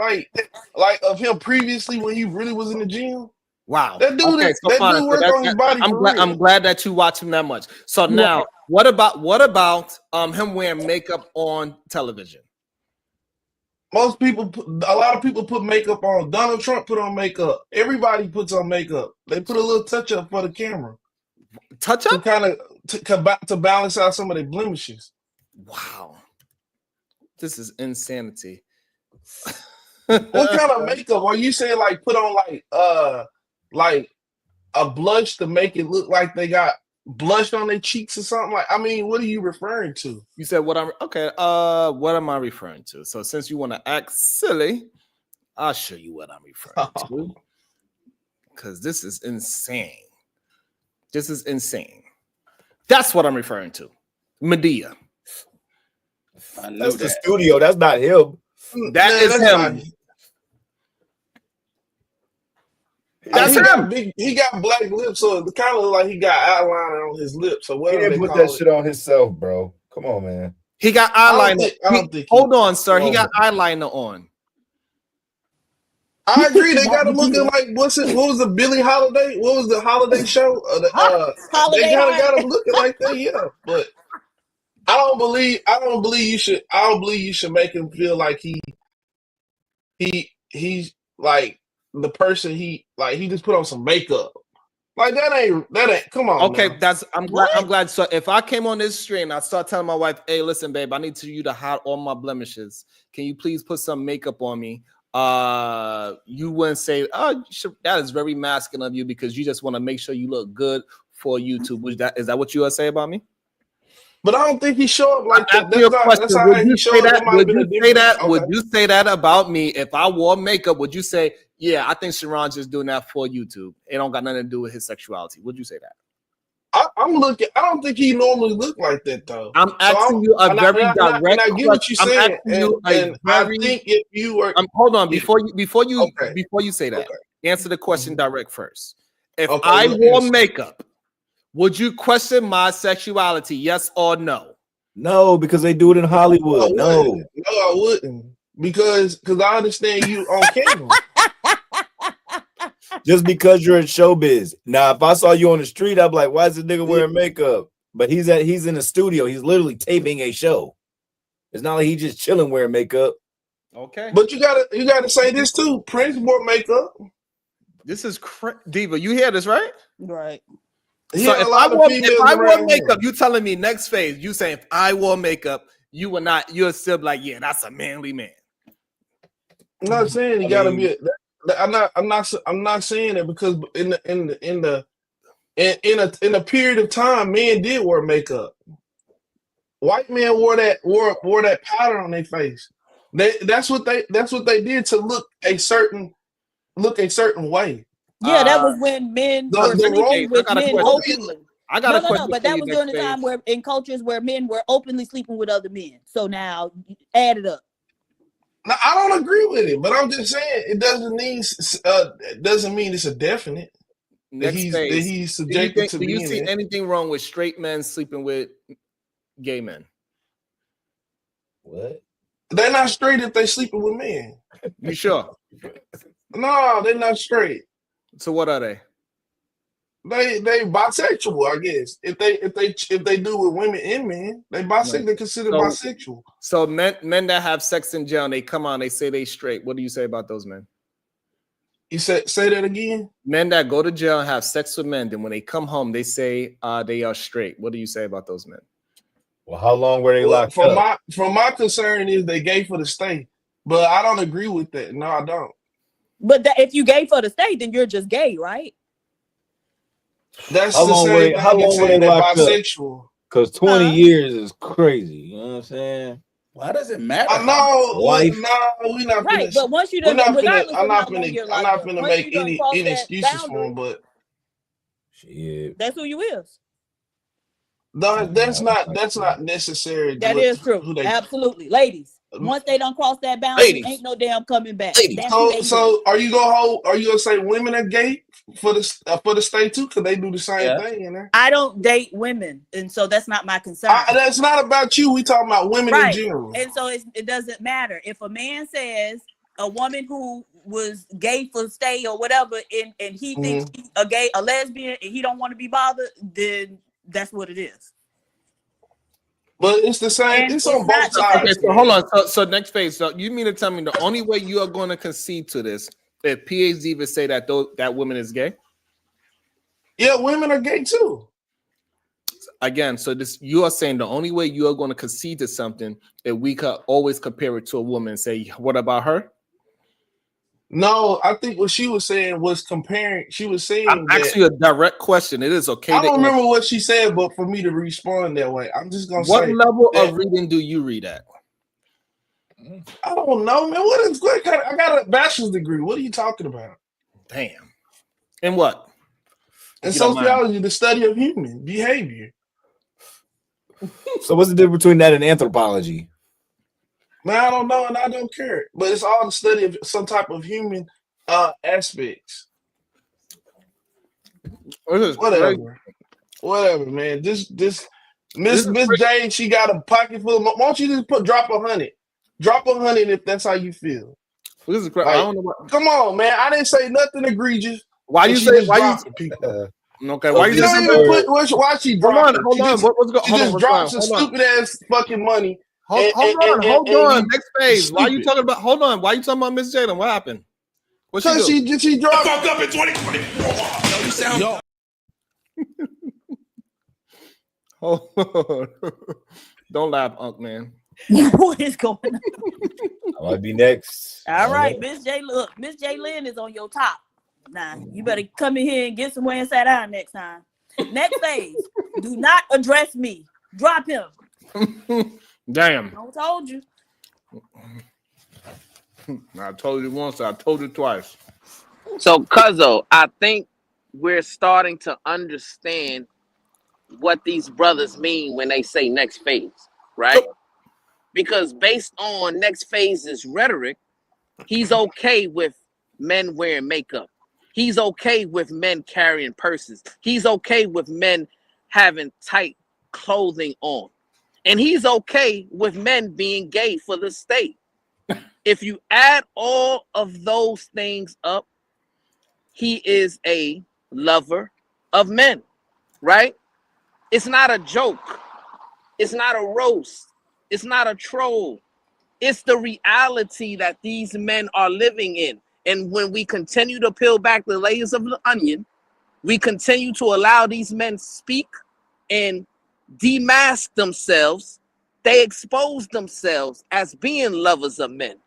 Speaker 20: like of him previously when he really was in the gym?
Speaker 1: Wow.
Speaker 20: That dude,
Speaker 1: Okay, so fine. So
Speaker 20: work on his body for real.
Speaker 1: I'm glad that you watch him that much. So now, what about him wearing makeup on television?
Speaker 20: A lot of people put makeup on. Donald Trump put on makeup. Everybody puts on makeup. They put a little touch up for the camera.
Speaker 1: Touch up?
Speaker 20: To balance out some of their blemishes.
Speaker 1: Wow. This is insanity.
Speaker 20: What kind of makeup are you saying? Like put on like a blush to make it look like they got blush on their cheeks or something? Like, I mean, what are you referring to?
Speaker 1: You said what am I referring to? So since you want to act silly, I'll show you what I'm referring to. Because this is insane. This is insane. That's what I'm referring to. Medea.
Speaker 15: That's the studio. That's not him.
Speaker 1: That is him. That's him.
Speaker 20: He got black lips, so it kind of look like he got eyeliner on his lips. So
Speaker 15: He didn't put that shit on himself, bro. Come on, man.
Speaker 1: He got eyeliner. Hold on, sir. He got
Speaker 15: man.
Speaker 1: eyeliner on.
Speaker 20: I agree. They got him looking like what was the Billie Holiday? What was the holiday show? They kind of got him looking like that, yeah. But I don't believe you should make him feel like he's like the person he just put on some makeup. Like that ain't come on.
Speaker 1: Okay,
Speaker 20: now.
Speaker 1: I'm glad. So if I came on this stream, I start telling my wife, "Hey, listen, babe, I need you to hide all my blemishes. Can you please put some makeup on me?" You wouldn't say, "Oh, that is very masculine of you because you just want to make sure you look good for YouTube." Is that what you would say about me?
Speaker 20: But I don't think he showed up like that. That's how
Speaker 1: Would
Speaker 20: he
Speaker 1: you
Speaker 20: showed
Speaker 1: say
Speaker 20: up.
Speaker 1: that? Would you say that? Would you say that about me if I wore makeup? Would you say, yeah, I think Sharon's just doing that for YouTube. It don't got nothing to do with his sexuality. Would you say that?
Speaker 20: I'm looking. I don't think he normally look like that though.
Speaker 1: I'm asking you a very direct question.
Speaker 20: I get what you're saying. I think if you were,
Speaker 1: hold on before you say that, answer the question direct first. If I wore makeup, would you question my sexuality? Yes or no?
Speaker 15: No, because they do it in Hollywood. No,
Speaker 20: I wouldn't. Because I understand you on camera.
Speaker 15: Just because you're in showbiz. Now, if I saw you on the street, I'd be like, why is this nigga wearing makeup? But he's in the studio. He's literally taping a show. It's not like he's just chilling wearing makeup.
Speaker 1: Okay.
Speaker 20: But you gotta say this too. Prince wore makeup.
Speaker 1: This is Diva. You hear this, right?
Speaker 3: Right.
Speaker 1: So if I wore makeup, you telling me next phase, you saying if I wore makeup, you're still like, yeah, that's a manly man.
Speaker 20: I'm not saying you gotta be. I'm not saying it because in a period of time, men did wear makeup. White men wore that powder on their face. That's what they did to look a certain way.
Speaker 3: Yeah, that was when men were sleeping with men openly.
Speaker 1: I got a question.
Speaker 3: But that was during the time where in cultures where men were openly sleeping with other men. So now add it up.
Speaker 20: Now, I don't agree with it, but I'm just saying it doesn't mean it's a definite. That he's subjected to being.
Speaker 1: Do you see anything wrong with straight men sleeping with gay men?
Speaker 15: What?
Speaker 20: They're not straight if they sleeping with men.
Speaker 1: You sure?
Speaker 20: No, they're not straight.
Speaker 1: So what are they?
Speaker 20: They bisexual, I guess. If they do with women and men, they bisexual. They consider bisexual.
Speaker 1: So men that have sex in jail, they come out, they say they straight. What do you say about those men?
Speaker 20: You say that again?
Speaker 1: Men that go to jail and have sex with men, then when they come home, they say they are straight. What do you say about those men?
Speaker 15: Well, how long were they locked up?
Speaker 20: From my concern is they gay for the state, but I don't agree with that. No, I don't.
Speaker 3: But if you gay for the state, then you're just gay, right?
Speaker 20: That's how long
Speaker 15: were they locked
Speaker 20: bisexual.
Speaker 15: Because 20 years is crazy. You know what I'm saying?
Speaker 16: Why does it matter?
Speaker 20: I know.
Speaker 15: Wife.
Speaker 20: No, we not
Speaker 3: Right,
Speaker 20: finna.
Speaker 3: but once you
Speaker 20: We're
Speaker 3: done,
Speaker 20: not finna.
Speaker 3: regardless
Speaker 20: I'm
Speaker 3: of how
Speaker 20: not
Speaker 3: long
Speaker 20: finna.
Speaker 3: your
Speaker 20: I'm
Speaker 3: life
Speaker 20: not
Speaker 3: goes,
Speaker 20: finna
Speaker 3: once
Speaker 20: make
Speaker 3: you done
Speaker 20: any
Speaker 3: cross that
Speaker 20: excuses for him.
Speaker 3: boundary,
Speaker 20: But
Speaker 15: Shit.
Speaker 3: that's who you is.
Speaker 20: no, that's
Speaker 15: Nah,
Speaker 20: not necessary.
Speaker 3: That
Speaker 20: What
Speaker 3: is true.
Speaker 20: who they
Speaker 3: Absolutely. Ladies, once they don't cross that boundary,
Speaker 20: ladies.
Speaker 3: ain't no damn coming back.
Speaker 20: Ladies.
Speaker 3: That's who they is.
Speaker 20: So are you gonna say women are gay for the state too? Because they do the same thing in there.
Speaker 3: I don't date women, and so that's not my concern.
Speaker 20: That's not about you. We talking about women in
Speaker 3: Right.
Speaker 20: general.
Speaker 3: And so it doesn't matter. If a man says a woman who was gay for stay or whatever, and he thinks she's a lesbian, and he don't want to be bothered, then that's what it is.
Speaker 20: But it's the same.
Speaker 3: And
Speaker 20: It's on both sides.
Speaker 1: Okay, so hold on. So next phase. So you mean to tell me the only way you are going to concede to this if PhD even say that that woman is gay?
Speaker 20: Yeah, women are gay too.
Speaker 1: Again, so this you are saying the only way you are going to concede to something if we could always compare it to a woman and say, what about her?
Speaker 20: No, I think what she was saying was comparing. She was saying
Speaker 1: I'm asking you a direct question. It is okay.
Speaker 20: I don't remember what she said, but for me to respond that way, I'm just gonna
Speaker 1: what
Speaker 20: say.
Speaker 1: level of reading do you read at?
Speaker 20: I don't know, man. What kind of, I got a bachelor's degree. What are you talking about?
Speaker 1: Damn. And what?
Speaker 20: In sociology, the study of human behavior.
Speaker 15: So what's the difference between that and anthropology?
Speaker 20: Man, I don't know, and I don't care. But it's all the study of some type of human aspects. Whatever, man. This Miss Jane, she got a pocket full of. Why don't you just drop 100? Drop 100 if that's how you feel.
Speaker 1: This is I don't know what.
Speaker 20: Come on, man. I didn't say nothing egregious.
Speaker 1: Why you say? Why you?
Speaker 20: People?
Speaker 1: Okay. Why you
Speaker 20: don't even put? Why she dropped?
Speaker 1: Hold on. What's going?
Speaker 20: She just dropped some stupid ass fucking money.
Speaker 1: Hold on. Next phase. Why are you talking about? Hold on. Why are you talking about Miss Jalen? What happened? What she do?
Speaker 20: She dropped.
Speaker 13: Fucked up in 2024. No, you sound.
Speaker 1: Oh, don't laugh, Unc man.
Speaker 3: What is going on?
Speaker 15: I might be next.
Speaker 3: All right, Miss J. Look, Miss J. Lynn is on your top. Nah, you better come in here and get somewhere and sit down next time. Next phase. Do not address me. Drop him.
Speaker 1: Damn.
Speaker 3: I told you.
Speaker 1: I told you once. I told you twice.
Speaker 7: So, Cuzzo, I think we're starting to understand what these brothers mean when they say next phase, right? Because based on next phase's rhetoric, he's okay with men wearing makeup. He's okay with men carrying purses. He's okay with men having tight clothing on. And he's okay with men being gay for the state. If you add all of those things up, he is a lover of men, right? It's not a joke. It's not a roast. It's not a troll. It's the reality that these men are living in. And when we continue to peel back the layers of the onion, we continue to allow these men speak and demask themselves. They expose themselves as being lovers of men,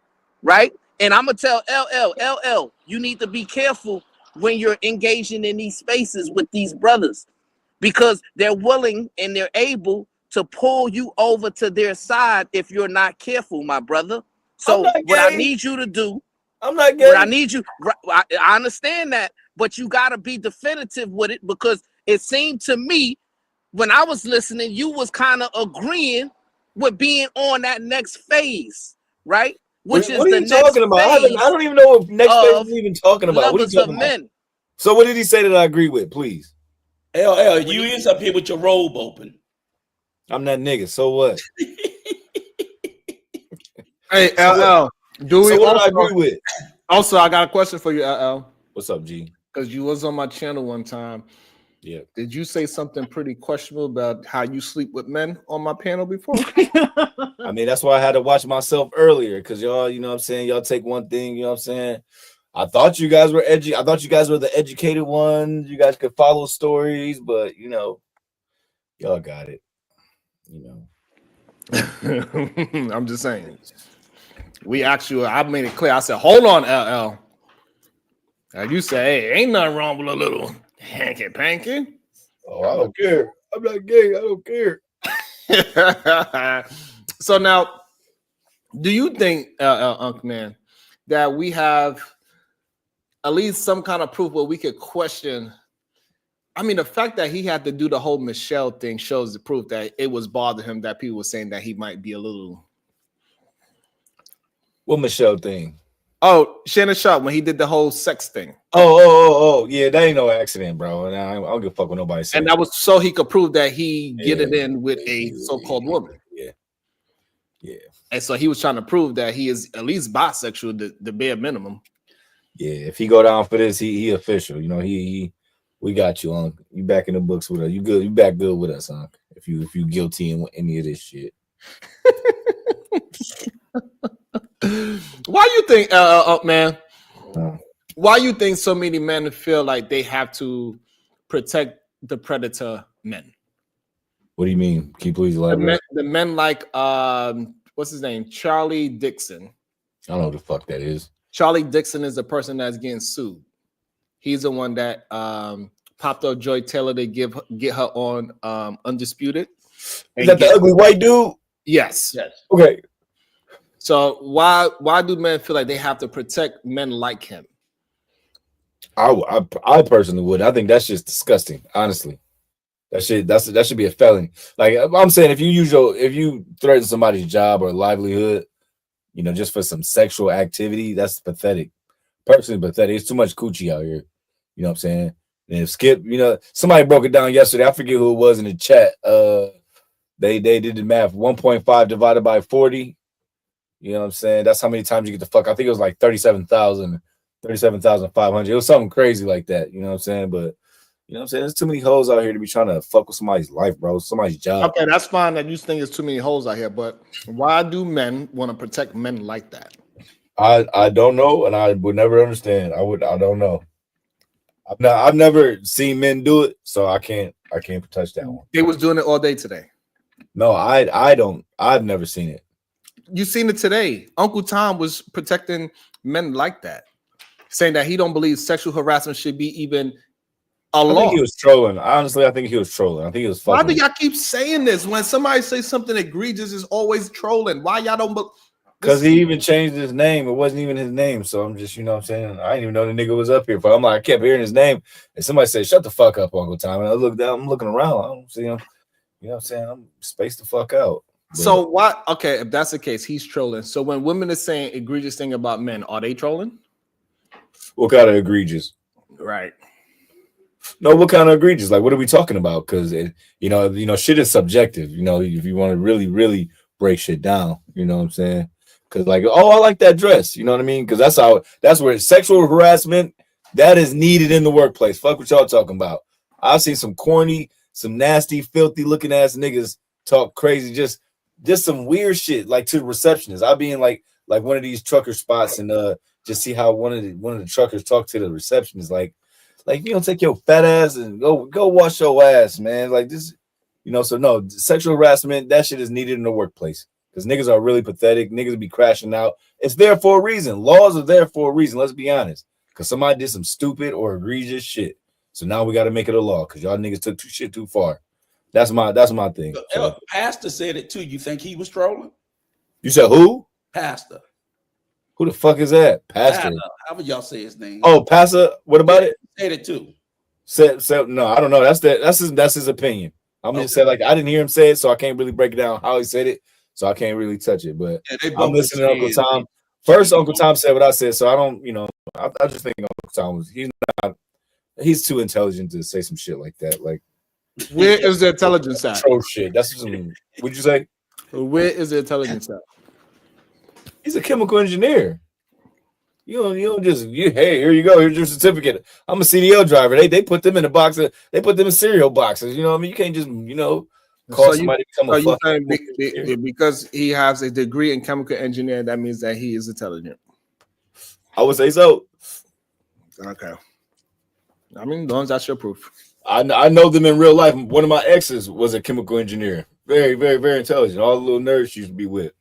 Speaker 7: right? And I'm going to tell LL, you need to be careful when you're engaging in these spaces with these brothers, because they're willing and they're able to pull you over to their side if you're not careful, my brother. So what I need you to do,
Speaker 15: I'm not gay.
Speaker 7: What I need you, I understand that, but you got to be definitive with it, because it seemed to me when I was listening, you was kind of agreeing with being on that next phase, right? Which
Speaker 15: what
Speaker 7: is
Speaker 15: are
Speaker 7: the
Speaker 15: you talking about? I don't even know what next phase is even talking about. What are you talking about?
Speaker 7: Men.
Speaker 15: So what did he say that I agree with, please?
Speaker 16: LL, you is up here with your robe open.
Speaker 15: I'm that nigga. So what?
Speaker 1: Hey, LL. Do we
Speaker 15: So what
Speaker 1: also
Speaker 15: I agree with?
Speaker 1: Also, I got a question for you, LL.
Speaker 15: What's up, G?
Speaker 1: Because you was on my channel one time.
Speaker 15: Yeah.
Speaker 1: Did you say something pretty questionable about how you sleep with men on my panel before?
Speaker 15: I mean, that's why I had to watch myself earlier, because y'all, you know what I'm saying, y'all take one thing, you know what I'm saying? I thought you guys were I thought you guys were the educated ones. You guys could follow stories, but you know, y'all got it. You
Speaker 1: know. I'm just saying. I made it clear. I said, hold on, LL. And you say, hey, ain't nothing wrong with a little hanky panky.
Speaker 15: Oh, I don't care. I'm not gay. I don't care.
Speaker 1: So now, Do you think, Unc Man, that we have at least some kind of proof where we could question? I mean, the fact that he had to do the whole Michelle thing shows the proof that it was bothering him that people were saying that he might be a little.
Speaker 15: What Michelle thing?
Speaker 1: Oh, Shannon Sharp when he did the whole sex thing.
Speaker 15: Oh, yeah, that ain't no accident, bro. And I don't give a fuck what nobody says.
Speaker 1: And that was so he could prove that he get it in with a so-called woman.
Speaker 15: Yeah.
Speaker 1: And so he was trying to prove that he is at least bisexual, the bare minimum.
Speaker 15: Yeah, if he go down for this, he official. You know, we got you on. You back in the books with us. You good? You back good with us, huh? If you guilty in any of this shit.
Speaker 1: Why you think, man? Why you think so many men feel like they have to protect the predator men?
Speaker 15: What do you mean? Can you please elaborate?
Speaker 1: The men like what's his name? Charlie Dixon.
Speaker 15: I don't know what the fuck that is.
Speaker 1: Charlie Dixon is the person that's getting sued. He's the one that popped up Joy Taylor to get her on Undisputed.
Speaker 15: Is that the ugly white dude?
Speaker 1: Yes.
Speaker 15: Okay.
Speaker 1: So why do men feel like they have to protect men like him?
Speaker 15: I personally would. I think that's just disgusting. Honestly, that should be a felony. Like I'm saying, if you threaten somebody's job or livelihood, you know, just for some sexual activity, that's pathetic. Personally, pathetic. It's too much coochie out here. You know what I'm saying? And if Skip, you know, somebody broke it down yesterday. I forget who it was in the chat. They did the math. 1.5 divided by 40. You know what I'm saying? That's how many times you get the fuck. I think it was like 37,500. It was something crazy like that. You know what I'm saying? But you know what I'm saying? There's too many hoes out here to be trying to fuck with somebody's life, bro. Somebody's job.
Speaker 1: Okay, that's fine that you think there's too many hoes out here, but why do men want to protect men like that?
Speaker 15: I don't know, and I would never understand. I don't know. I've never seen men do it, so I can't touch that one.
Speaker 1: They was doing it all day today.
Speaker 15: No, I've never seen it.
Speaker 1: You seen it today. Uncle Tom was protecting men like that, saying that he don't believe sexual harassment should be even a law.
Speaker 15: I think he was trolling. Honestly, I think he was trolling. I think he was fucking.
Speaker 1: Why do y'all keep saying this? When somebody says something egregious, is always trolling. Why y'all don't?
Speaker 15: Because he even changed his name. It wasn't even his name. So I'm just, you know what I'm saying? I didn't even know the nigga was up here. But I'm like, I kept hearing his name. And somebody said, shut the fuck up, Uncle Tom. And I look down, I'm looking around. I don't see him. You know what I'm saying? I'm spaced the fuck out. But
Speaker 1: so why? Okay, if that's the case, he's trolling. So when women are saying egregious thing about men, are they trolling?
Speaker 15: What kind of egregious?
Speaker 1: Right.
Speaker 15: No, what kind of egregious? Like, what are we talking about? Because you know, shit is subjective. You know, if you want to really, really break shit down, you know what I'm saying? Because like, oh, I like that dress. You know what I mean? Because that's where sexual harassment that is needed in the workplace. Fuck what y'all talking about. I've seen some corny, some nasty, filthy looking ass niggas talk crazy, just some weird shit, like to the receptionist. I'll be in like one of these trucker spots and just see how one of the truckers talk to the receptionist, like you don't take your fat ass and go wash your ass, man. Like this, you know. So no, sexual harassment, that shit is needed in the workplace because niggas are really pathetic. Niggas be crashing out. It's there for a reason. Laws are there for a reason. Let's be honest. Because somebody did some stupid or egregious shit. So now we got to make it a law because y'all niggas took shit too far. That's my thing. So,
Speaker 16: Pastor said it too. You think he was trolling?
Speaker 15: You said who?
Speaker 16: Pastor.
Speaker 15: Who the fuck is that? Pastor.
Speaker 16: How would y'all say his name?
Speaker 15: Oh, Pastor. What about it?
Speaker 16: Said it too.
Speaker 15: Said no, I don't know. That's his opinion. I'm just saying, like, I didn't hear him say it, so I can't really break it down how he said it. So I can't really touch it. But I'm listening to Uncle Tom. First, Uncle Tom said what I said, so I don't, you know, I just think Uncle Tom he's too intelligent to say some shit like that. Like,
Speaker 1: where is the intelligence at?
Speaker 15: Troll shit. That's some. What'd you say?
Speaker 1: Where is the intelligence at?
Speaker 15: He's a chemical engineer. You don't just hey, here you go. Here's your certificate. I'm a CDL driver. They put them in a box. They put them in cereal boxes. You know what I mean? You can't just call somebody to become a fucking.
Speaker 1: Because he has a degree in chemical engineering, that means that he is intelligent.
Speaker 15: I would say so.
Speaker 1: Okay. I mean, that's your proof.
Speaker 15: I know them in real life. One of my exes was a chemical engineer. Very, very, very intelligent. All the little nerds she used to be with.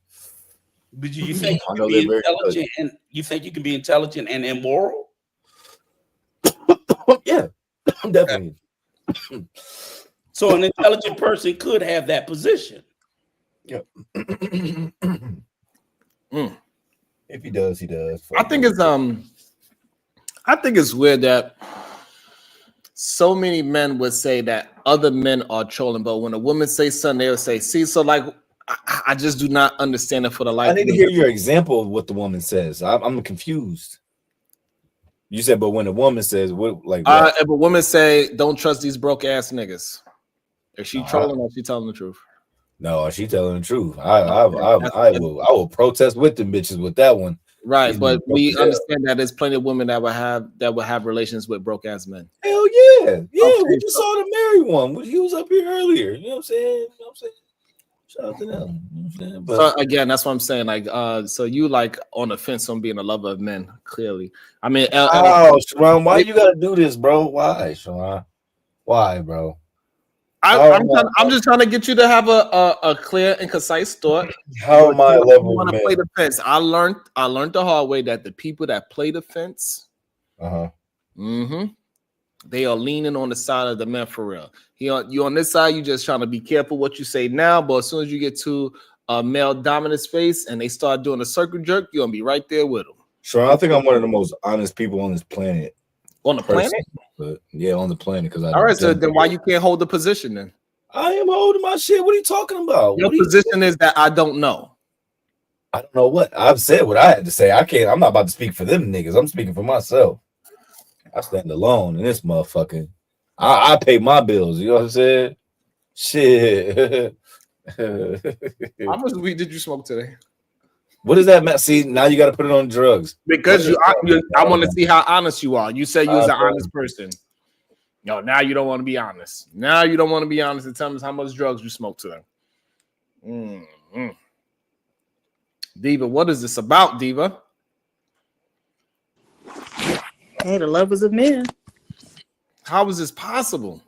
Speaker 16: But you think you can be intelligent and you think you can be intelligent and immoral?
Speaker 15: Yeah, definitely.
Speaker 16: So an intelligent person could have that position.
Speaker 15: Yeah. does. He does.
Speaker 1: I think it's weird that so many men would say that other men are trolling, but when a woman says something, they'll say, "See, so like, I just do not understand it for the life."
Speaker 15: I need to hear your example of what the woman says. I'm confused. You said, but when a woman says, "What?" Like, what?
Speaker 1: If a woman say, "Don't trust these broke ass niggas," is she trolling or is she telling the truth?
Speaker 15: No, she telling the truth. I will protest with them bitches with that one.
Speaker 1: Right, but we understand that there's plenty of women that will have relations with broke ass men.
Speaker 15: Hell yeah, we just saw the married one. He was up here earlier. You know what I'm saying? Shout out to them. You know what I'm saying? But
Speaker 1: So again, that's what I'm saying. Like, so you like on the fence on being a lover of men? Clearly, I mean,
Speaker 15: Sharon, why you gotta do this, bro? Why, Sharon? Why, bro?
Speaker 1: I'm just trying to get you to have a clear and concise thought.
Speaker 15: How am I a lover
Speaker 1: want
Speaker 15: of
Speaker 1: to play
Speaker 15: men?
Speaker 1: the fence? I learned the hard way that the people that play the fence, they are leaning on the side of the man for real. You on this side, you just trying to be careful what you say now, but as soon as you get to a male dominant space and they start doing a circle jerk, you're gonna be right there with them.
Speaker 15: Sharon, I think I'm one of the most honest people on this planet.
Speaker 1: On the planet?
Speaker 15: But yeah, on the planet. Because
Speaker 1: all right, so then why you can't hold the position then?
Speaker 15: I am holding my shit. What are you talking about?
Speaker 1: Your position is that I don't know.
Speaker 15: I don't know what I've said. What I had to say. I can't. I'm not about to speak for them niggas. I'm speaking for myself. I stand alone in this motherfucking. I pay my bills. You know what I'm saying? Shit.
Speaker 1: How much weed did you smoke today?
Speaker 15: What does that mean? See, now you got to put it on drugs.
Speaker 1: Because I want to see how honest you are. You said you was an honest person. No, now you don't want to be honest. Now you don't want to be honest and tell us how much drugs you smoked today. Diva, what is this about, Diva?
Speaker 3: Hey, the lovers of men.
Speaker 1: How is this possible?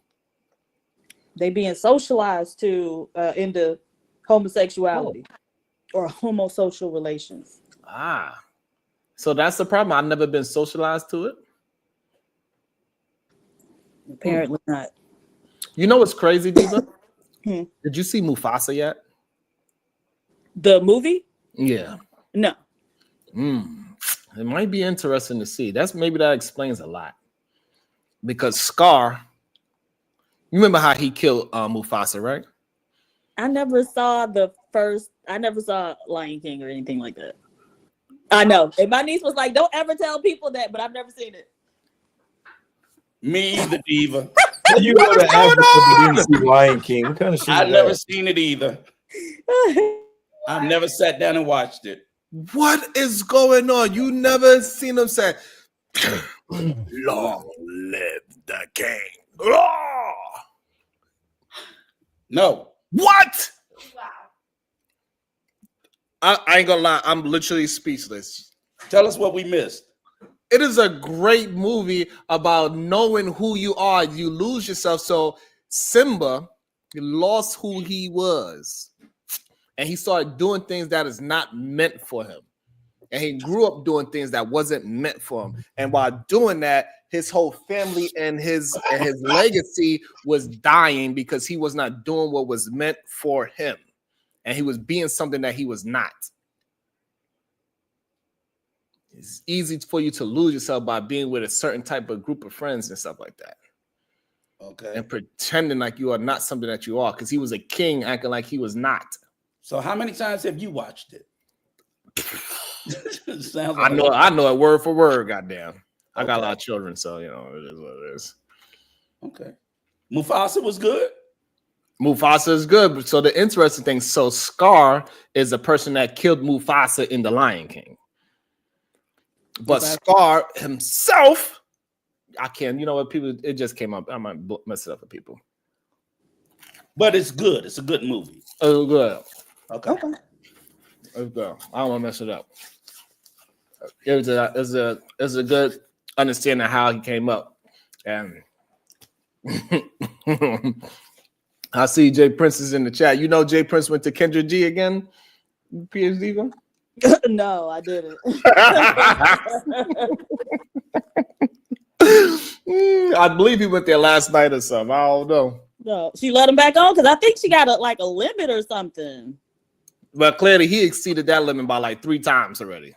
Speaker 3: They being socialized to into homosexuality or homosocial relations.
Speaker 1: So that's the problem. I've never been socialized to it.
Speaker 3: Apparently not.
Speaker 1: You know what's crazy, Diva? Did you see Mufasa yet?
Speaker 3: The movie?
Speaker 1: Yeah.
Speaker 3: No.
Speaker 1: It might be interesting to see. Maybe that explains a lot. Because Scar, you remember how he killed Mufasa, right?
Speaker 3: I never saw Lion King or anything like that. I know. And my niece was like, don't ever tell people that, but I've never seen it.
Speaker 16: Me either, Diva.
Speaker 15: You go to Africa but didn't see Lion King. What kind of shit?
Speaker 16: I've never seen it either. I've never sat down and watched it.
Speaker 1: What is going on? You never seen him say, "Long live the king." Oh!
Speaker 16: No.
Speaker 1: What? I ain't gonna lie. I'm literally speechless.
Speaker 16: Tell us what we missed.
Speaker 1: It is a great movie about knowing who you are. You lose yourself. So Simba lost who he was. And he started doing things that is not meant for him. And he grew up doing things that wasn't meant for him. And while doing that, his whole family and his legacy was dying because he was not doing what was meant for him. And he was being something that he was not. It's easy for you to lose yourself by being with a certain type of group of friends and stuff like that.
Speaker 16: Okay.
Speaker 1: And pretending like you are not something that you are, because he was a king acting like he was not.
Speaker 16: So how many times have you watched it? Sounds
Speaker 1: I
Speaker 16: like
Speaker 1: know it word for word, goddamn. I got a lot of children, so you know it is what it is.
Speaker 16: Okay. Mufasa was good.
Speaker 1: Mufasa is good. So the interesting thing, so Scar is the person that killed Mufasa in The Lion King. But Scar himself, I can't, you know what, people, it just came up. I might mess it up for people.
Speaker 16: But it's good. It's a good movie.
Speaker 1: Oh, good.
Speaker 16: Okay.
Speaker 1: Let's go. I don't want to mess it up. It's a good understanding of how he came up. And I see Jay Prince is in the chat. You know Jay Prince went to Kendra G again? PhD?
Speaker 3: No, I didn't.
Speaker 1: I believe he went there last night or something. I don't know.
Speaker 3: No, she let him back on because I think she got a limit or something.
Speaker 1: But clearly he exceeded that limit by like 3 times already.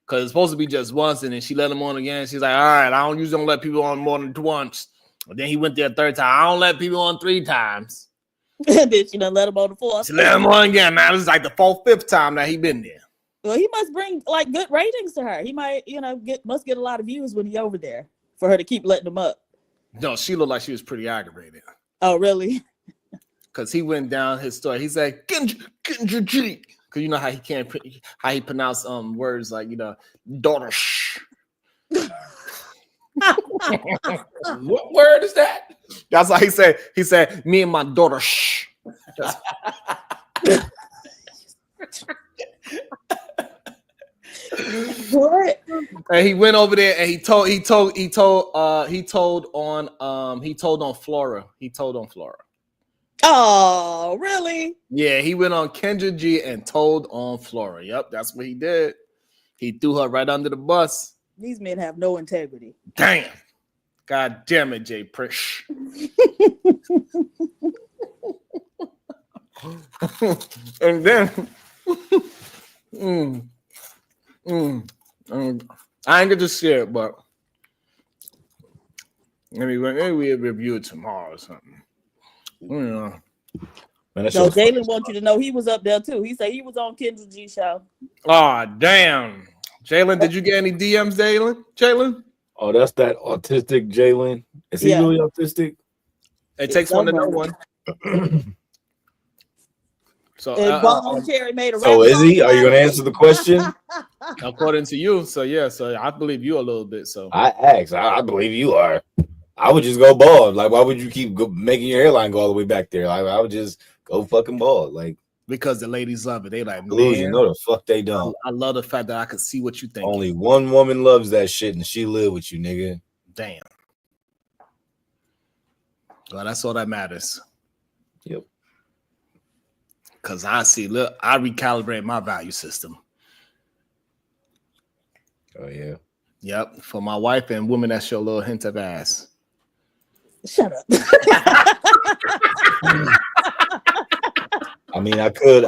Speaker 1: Because it's supposed to be just once, and then she let him on again. She's like, all right, I don't usually let people on more than once. But then he went there a third time. I don't let people on 3 times.
Speaker 3: And then she done let him on the 4th.
Speaker 1: She let him on again. Now this is like the 4th, 5th time that he been there.
Speaker 3: Well, he must bring like good ratings to her. He might, must get a lot of views when he over there for her to keep letting him up.
Speaker 1: No, she looked like she was pretty aggravated.
Speaker 3: Oh, really?
Speaker 1: Because he went down his story. He said, Kendra G. Because you know how he pronounce words like, daughter shh.
Speaker 16: What word is that?
Speaker 1: That's why he said, me and my daughter shh.
Speaker 3: What?
Speaker 1: And he went over there and he told on Flora. He told on Flora.
Speaker 3: Oh, really?
Speaker 1: Yeah, he went on Kendra G and told on Flora. Yep, that's what he did. He threw her right under the bus.
Speaker 3: These men have no integrity.
Speaker 1: Damn. God damn it, Jay Prish. And then I ain't get to see it, but maybe we review it tomorrow or something.
Speaker 3: Man, so Jalen wants you to know he was up there too. He said he was on Kendra G show.
Speaker 1: Oh, damn. Jalen, did you get any DMs, Jalen?
Speaker 15: Oh, that's that autistic Jalen. Is he really autistic?
Speaker 1: It takes one to know one. So,
Speaker 3: Cherry made a
Speaker 15: so is he? Are you going to answer the question?
Speaker 1: According to you, so yeah, so I believe you a little bit. So
Speaker 15: I asked. I believe you are. I would just go bald. Like, why would you keep making your hairline go all the way back there? Like, I would just go fucking bald. Like,
Speaker 1: because the ladies love it. They like,
Speaker 15: illusion. No, the fuck they don't.
Speaker 1: I love the fact that I can see what you think.
Speaker 15: Only one woman loves that shit, and she live with you, nigga.
Speaker 1: Damn. Well, that's all that matters.
Speaker 15: Yep.
Speaker 1: Cause I recalibrate my value system.
Speaker 15: Oh yeah.
Speaker 1: Yep. For my wife and women that show a little hint of ass.
Speaker 3: Shut up.
Speaker 15: I mean, I could,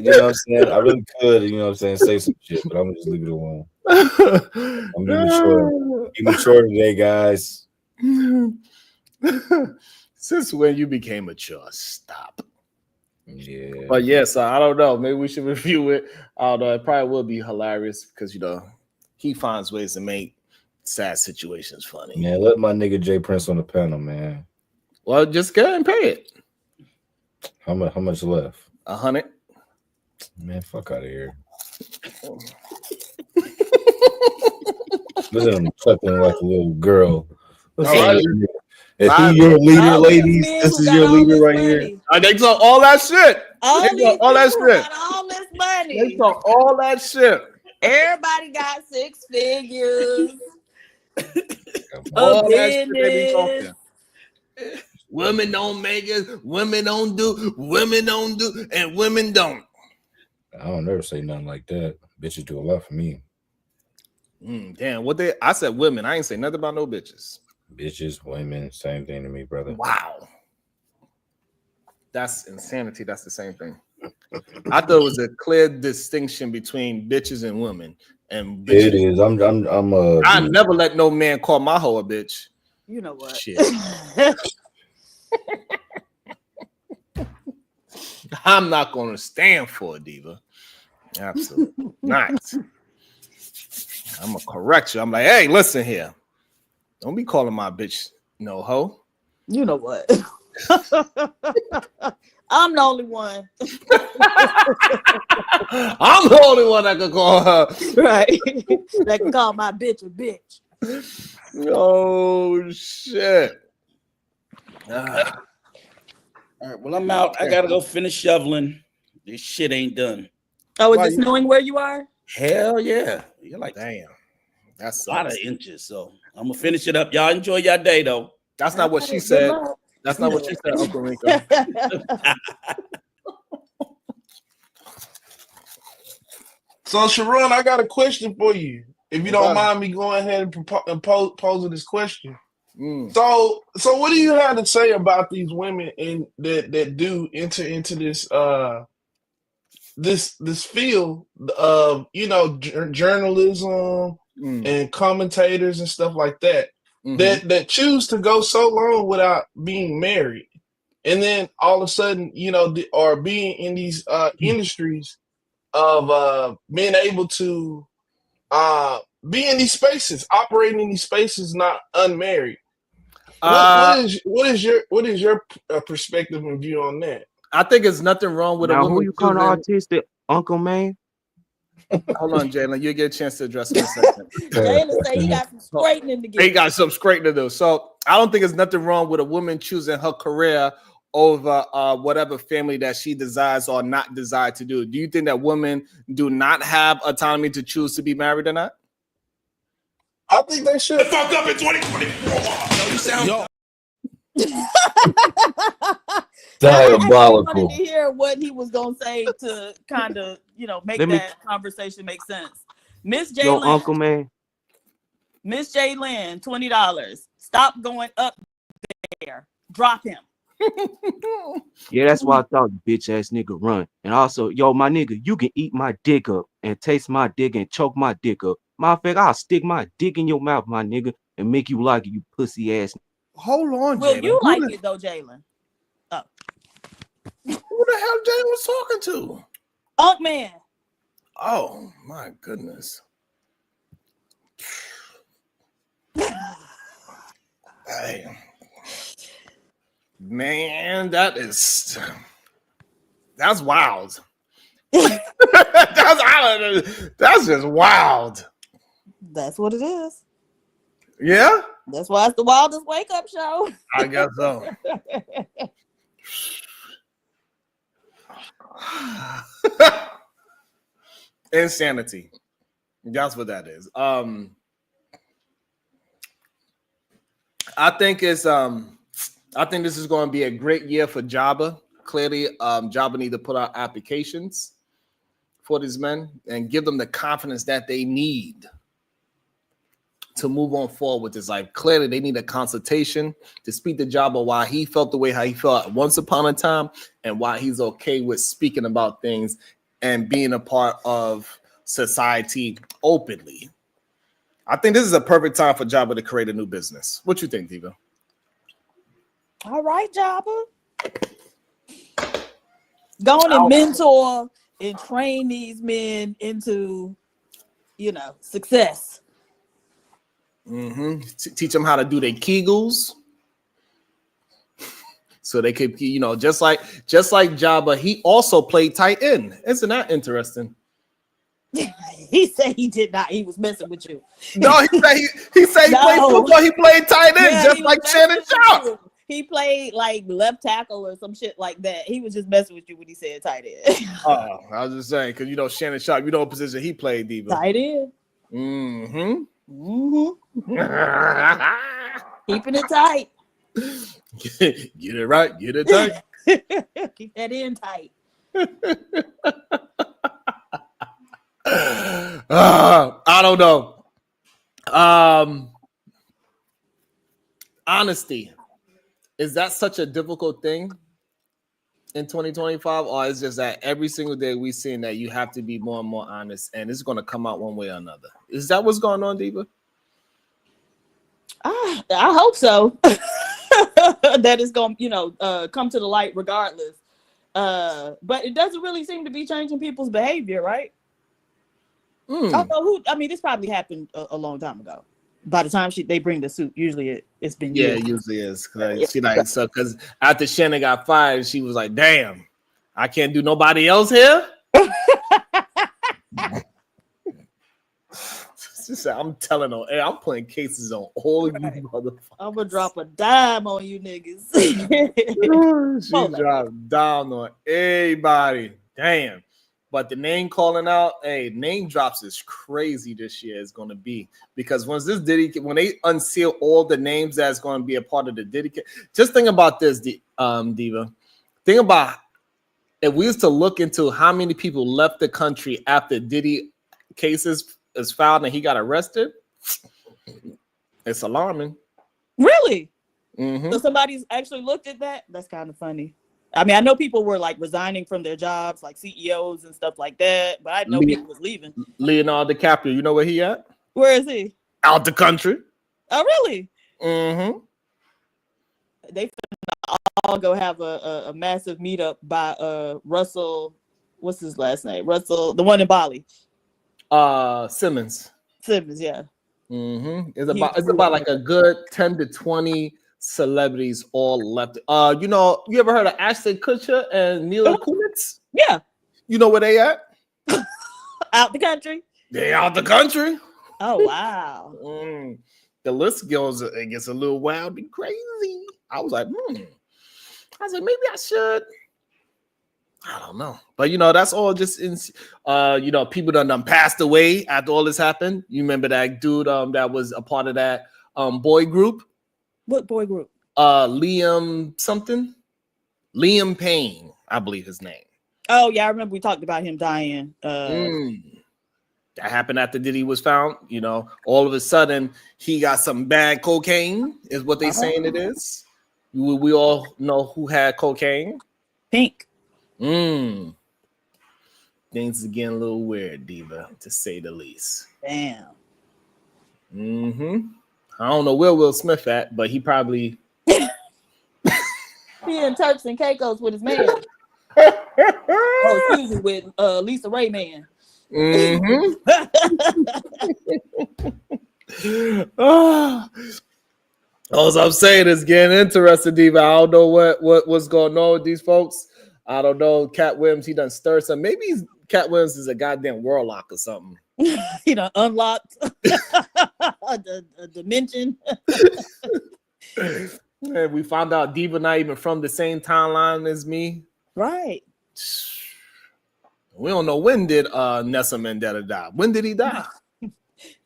Speaker 15: you know what I'm saying? I really could, you know what I'm saying, say some shit, but I'm gonna just leave it alone. I'm being mature. Be mature today, guys.
Speaker 1: Since when you became mature? Stop.
Speaker 15: Yeah.
Speaker 1: But yes, I don't know. Maybe we should review it. I don't know. It probably will be hilarious because he finds ways to make sad situations funny.
Speaker 15: Man, let my nigga Jay Prince on the panel, man.
Speaker 1: Well, just go ahead and pay it.
Speaker 15: How much left?
Speaker 1: 100.
Speaker 15: Man, fuck out of here. Look at him chuckling like a little girl. If he your leader, ladies, this is your leader right here.
Speaker 1: They talk all that shit.
Speaker 3: All
Speaker 1: that shit.
Speaker 3: all this money.
Speaker 1: They talk all that shit.
Speaker 3: Everybody got 6 figures.
Speaker 1: All that shit they be talking. Women don't make it. Women don't do, and women don't.
Speaker 15: I don't never say nothing like that. Bitches do a lot for me.
Speaker 1: Damn, I said women. I ain't say nothing about no bitches.
Speaker 15: Bitches, women, same thing to me, brother.
Speaker 1: Wow. That's insanity. That's the same thing. I thought it was a clear distinction between bitches and women. And bitches.
Speaker 15: It is.
Speaker 1: I never let no man call my hoe a bitch.
Speaker 3: You know what?
Speaker 1: Shit. I'm not going to stand for it, Diva. Absolutely not. I'm going to correct you. I'm like, hey, listen here. Don't be calling my bitch no hoe.
Speaker 3: You know what? I'm the only one.
Speaker 1: I'm the only one that can call her.
Speaker 3: Right. That can call my bitch a bitch.
Speaker 1: Oh, shit.
Speaker 16: All right, well, I'm out. I got to go finish shoveling. This shit ain't done.
Speaker 3: Oh, is it snowing where you are?
Speaker 16: Hell yeah. You're like,
Speaker 1: damn. That's
Speaker 16: a lot of inches. So I'm going to finish it up. Y'all enjoy your day, though.
Speaker 1: That's not what she said. That's not what she said, Uncle Rico.
Speaker 20: So, Sharon, I got a question for you. If you don't mind me going ahead and posing this question. So what do you have to say about these women that do enter into this this field of journalism and commentators and stuff like that that choose to go so long without being married, and then all of a sudden are being in these industries of being able to be in these spaces, operating in these spaces, not unmarried. What is your perspective and view on that?
Speaker 1: I think there's nothing wrong with a
Speaker 6: Now,
Speaker 1: woman
Speaker 6: who you calling
Speaker 1: choosing.
Speaker 6: autistic, Uncle Man?
Speaker 1: Hold on, Jalen. You'll get a chance to address in a second.
Speaker 3: Jalen say he got some straightening to get.
Speaker 1: He got some straightening to do. So I don't think there's nothing wrong with a woman choosing her career over whatever family that she desires or not desire to do. Do you think that women do not have autonomy to choose to be married or not?
Speaker 20: I think they should.
Speaker 13: Fucked up in 2024. You sound
Speaker 3: diabolical. I wanted to hear what he was gonna say to kind of make that conversation make sense. Miss J.
Speaker 6: Yo, Uncle Man.
Speaker 3: Miss J. Lynn, $20. Stop going up there. Drop him.
Speaker 6: Yeah, that's why I thought the bitch ass nigga run. And also, yo, my nigga, you can eat my dick up and taste my dick and choke my dick up. Matter of fact, I'll stick my dick in your mouth, my nigga, and make you like it, you pussy ass.
Speaker 1: Hold on,
Speaker 3: Will
Speaker 1: Jalen.
Speaker 3: you like it though, Jalen? Oh.
Speaker 1: Who the hell Jalen was talking to?
Speaker 3: Unk Man.
Speaker 1: Oh my goodness. Hey. Man, that's wild. That's just wild.
Speaker 3: That's what it is.
Speaker 1: Yeah?
Speaker 3: That's why it's the wildest wake up show.
Speaker 1: I guess so. Insanity. That's what that is. I think this is going to be a great year for Jabba. Clearly, Jabba need to put out applications for these men and give them the confidence that they need to move on forward with this life. Clearly, they need a consultation to speak to Jabba why he felt the way how he felt once upon a time and why he's okay with speaking about things and being a part of society openly. I think this is a perfect time for Jabba to create a new business. What you think, Diva?
Speaker 3: All right, Jabba. Go on and mentor and train these men into, success.
Speaker 1: Teach them how to do their Kegels. So they could, just like Jabba, he also played tight end. Isn't that interesting?
Speaker 3: He said he did not. He was messing with you.
Speaker 1: No, he said he played football. He played tight end, just like Shannon Sharp.
Speaker 3: He played like left tackle or some shit like that. He was just messing with you when he said tight end.
Speaker 1: Oh, I was just saying because Shannon Sharp, what position he played, Diva.
Speaker 3: Tight end. Keeping it tight.
Speaker 1: Get it right. Get it tight.
Speaker 3: Keep that end tight.
Speaker 1: I don't know. Honesty. Is that such a difficult thing in 2025? Or is it just that every single day we're seeing that you have to be more and more honest and it's going to come out one way or another? Is that what's going on, Diva?
Speaker 3: I hope so. That is going to, come to the light regardless. But it doesn't really seem to be changing people's behavior, right? Although this probably happened a long time ago. By the time they bring the suit, usually it's been years.
Speaker 1: Yeah, it usually is. Because after Shannon got fired, she was like, "Damn, I can't do nobody else here." She said, "I'm telling on, hey, I'm putting cases on all you motherfuckers.
Speaker 3: I'm gonna drop a dime on you niggas."
Speaker 1: She dropped down on everybody. Damn. But the name calling out, name drops is crazy this year is going to be because when they unseal all the names that's going to be a part of the Diddy, just think about this, Diva. Think about if we used to look into how many people left the country after Diddy cases is filed and he got arrested. It's alarming.
Speaker 3: Really? So somebody's actually looked at that? That's kind of funny. I mean, I know people were like resigning from their jobs, like CEOs and stuff like that, but I didn't know people was leaving.
Speaker 1: Leonardo DiCaprio, you know where he at?
Speaker 3: Where is he?
Speaker 1: Out the country.
Speaker 3: Oh, really?
Speaker 1: Mm-hmm.
Speaker 3: They finna all go have a massive meetup by Russell. What's his last name? Russell, the one in Bali.
Speaker 1: Simmons.
Speaker 3: Simmons, yeah.
Speaker 1: Mm-hmm. It's about like a good 10 to 20 celebrities all left. You know, you ever heard of Ashton Kutcher and Mila Kunis?
Speaker 3: Yeah.
Speaker 1: You know where they at?
Speaker 3: Out the country?
Speaker 1: They out the country.
Speaker 3: Oh wow.
Speaker 1: The list goes, it gets a little wild and crazy. I was like, I was like, maybe I should. I don't know. But you know, that's all just in you know, people done passed away after all this happened. You remember that dude that was a part of that boy group?
Speaker 3: What boy group?
Speaker 1: Liam something. Liam Payne, I believe his name.
Speaker 3: Oh yeah, I remember we talked about him dying.
Speaker 1: That happened after Diddy was found. You know, all of a sudden he got some bad cocaine, is what they saying it is. We all know who had cocaine.
Speaker 3: Pink.
Speaker 1: Things are getting a little weird, Diva, to say the least.
Speaker 3: Damn.
Speaker 1: I don't know where Will Smith at, but he probably
Speaker 3: he in Turks and Caicos with his man. Oh, excuse me, with Lisa Ray man.
Speaker 1: All I'm saying is getting interested, Diva. I don't know what's going on with these folks. I don't know. Cat Williams, he done stirred some. Maybe Cat Williams is a goddamn warlock or something.
Speaker 3: You know, unlocked a dimension.
Speaker 1: And we found out Diva not even from the same timeline as me.
Speaker 3: Right.
Speaker 1: We don't know when did Nelson Mandela die. When did he die?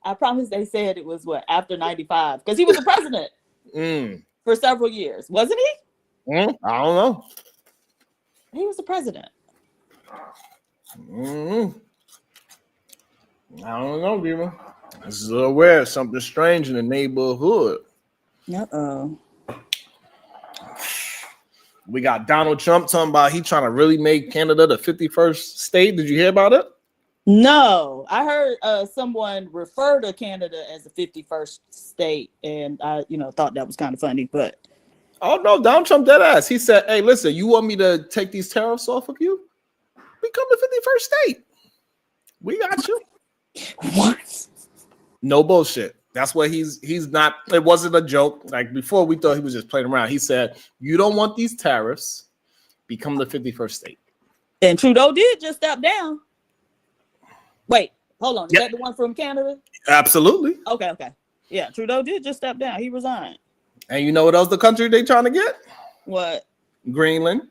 Speaker 3: I promise they said it was what, after 95, because he was the president for several years, wasn't he?
Speaker 1: I don't know.
Speaker 3: He was the president.
Speaker 1: I don't know, Diva. This is a little weird. Something strange in the neighborhood.
Speaker 3: Uh-oh.
Speaker 1: We got Donald Trump talking about he trying to really make Canada the 51st state. Did you hear about it?
Speaker 3: No, I heard someone refer to Canada as the 51st state, and I, thought that was kind of funny. But
Speaker 1: oh no, Donald Trump dead ass. He said, "Hey, listen, you want me to take these tariffs off of you? Become the 51st state. We got you."
Speaker 3: What?
Speaker 1: No bullshit. That's what he's not. It wasn't a joke. Like before, we thought he was just playing around. He said, "You don't want these tariffs. Become the 51st state."
Speaker 3: And Trudeau did just step down. Wait, hold on. Is that the one from Canada?
Speaker 1: Absolutely.
Speaker 3: Okay. Yeah, Trudeau did just step down. He resigned.
Speaker 1: And you know what else the country they trying to get?
Speaker 3: What?
Speaker 1: Greenland.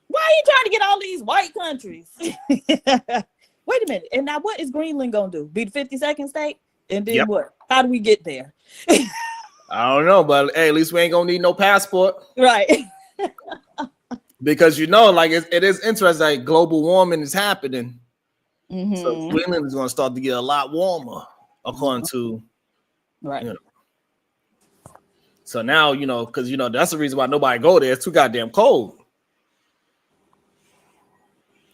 Speaker 3: Why are you trying to get all these white countries? Wait a minute. And now what is Greenland going to do? Be the 52nd state? And then what? How do we get there?
Speaker 1: I don't know, but hey, at least we ain't going to need no passport.
Speaker 3: Right.
Speaker 1: Because like it is interesting, like global warming is happening. So Greenland is going to start to get a lot warmer, according to
Speaker 3: right.
Speaker 1: So now because that's the reason why nobody go there. It's too goddamn cold.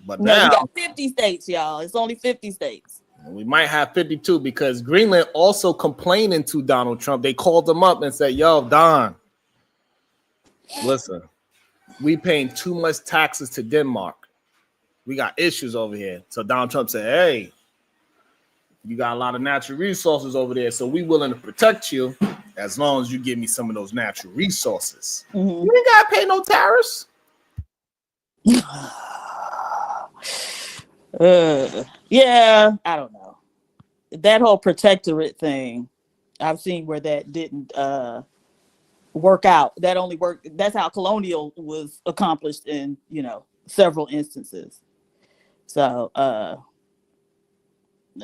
Speaker 1: But now
Speaker 3: we got 50 states, y'all. It's only 50 states.
Speaker 1: We might have 52 because Greenland also complaining to Donald Trump. They called him up and said, "Yo, Don, listen, we paying too much taxes to Denmark. We got issues over here." So Donald Trump said, "Hey, you got a lot of natural resources over there, so we willing to protect you as long as you give me some of those natural resources. You ain't gotta pay no tariffs."
Speaker 3: Yeah, I don't know. That whole protectorate thing, I've seen where that didn't work out. That only worked. That's how colonial was accomplished in several instances. So I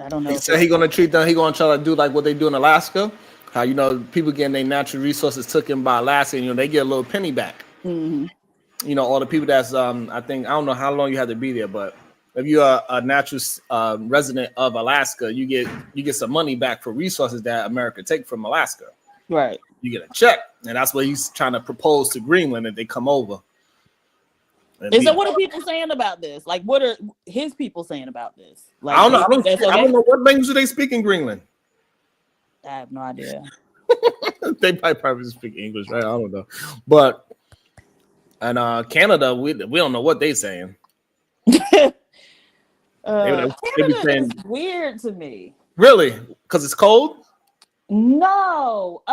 Speaker 3: don't know.
Speaker 1: He said he gonna treat them. He gonna try to do like what they do in Alaska. How people getting their natural resources taken by Alaska, and they get a little penny back. All the people that's I don't know how long you have to be there, but if you're a natural resident of Alaska, you get some money back for resources that America take from Alaska.
Speaker 3: Right.
Speaker 1: You get a check, and that's what he's trying to propose to Greenland if they come over.
Speaker 3: And so, what are people saying about this? Like, what are his people saying about this? Like,
Speaker 1: I don't know. I don't know what language do they speak in Greenland.
Speaker 3: I have no idea.
Speaker 1: They probably speak English, right? I don't know. But and Canada, we don't know what they saying. They be
Speaker 3: Canada
Speaker 1: saying,
Speaker 3: is weird to me.
Speaker 1: really? Because it's cold?
Speaker 3: No,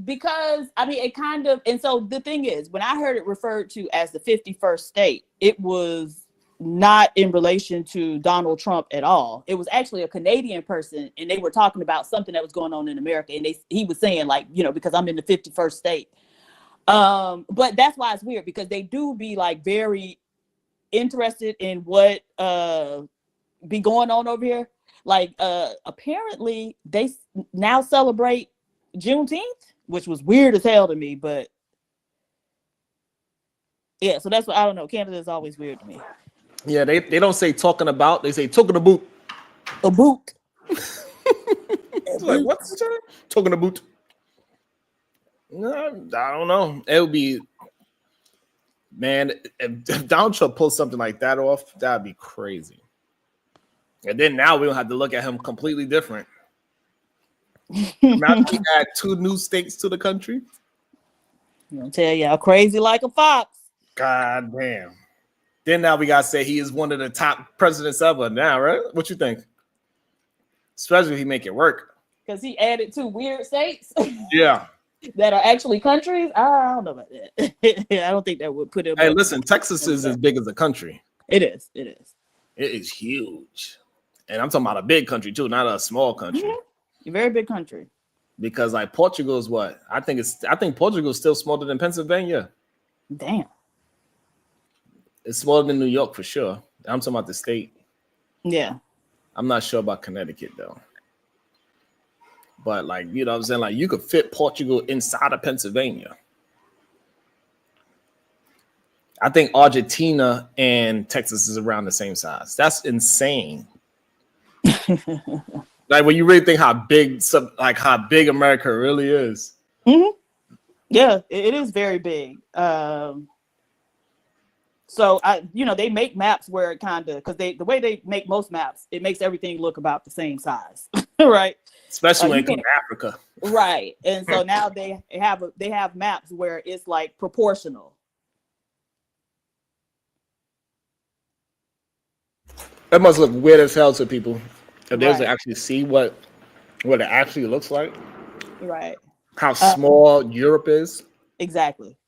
Speaker 3: because I mean it kind of, and so the thing is, when I heard it referred to as the 51st state, it was not in relation to Donald Trump at all. It was actually a Canadian person, and they were talking about something that was going on in America, and he was saying, like, you know, because I'm in the 51st state. But that's why it's weird, because they do be like very interested in what be going on over here. Like apparently they now celebrate Juneteenth, which was weird as hell to me, but yeah, so that's what I don't know. Canada is always weird to me.
Speaker 1: Yeah, they don't say talking about, they say talking about.
Speaker 3: A boot.
Speaker 1: It's like, what's the term? Talking about. No, I don't know. It would be, man, if Donald Trump pulls something like that off, that'd be crazy. And then now we don't have to look at him completely different. Now we add 2 new states to the country.
Speaker 3: I'm gonna tell you, crazy like a fox.
Speaker 1: God damn. Then now we gotta say he is one of the top presidents ever now, right? What you think? Especially if he make it work.
Speaker 3: Because he added 2 weird states.
Speaker 1: Yeah.
Speaker 3: That are actually countries. I don't know about that. I don't think that would put him.
Speaker 1: Hey, listen, Texas is as big as a country.
Speaker 3: It is. It is.
Speaker 1: It is huge. And I'm talking about a big country too, not a small country.
Speaker 3: A very big country.
Speaker 1: Because like Portugal is what? I think Portugal is still smaller than Pennsylvania.
Speaker 3: Damn.
Speaker 1: It's smaller than New York for sure. I'm talking about the state.
Speaker 3: Yeah.
Speaker 1: I'm not sure about Connecticut though. But like, you know what I'm saying? Like you could fit Portugal inside of Pennsylvania. I think Argentina and Texas is around the same size. That's insane. Like when you really think how big America really is.
Speaker 3: Mm-hmm. Yeah, it is very big. So they make maps where it kind of, because the way they make most maps, it makes everything look about the same size, right?
Speaker 1: Especially when it comes to Africa,
Speaker 3: right? And so now they have maps where it's like proportional.
Speaker 1: It must look weird as hell to people if they was to
Speaker 3: Right.
Speaker 1: actually see what it actually looks like.
Speaker 3: Right.
Speaker 1: How small Europe is.
Speaker 3: Exactly.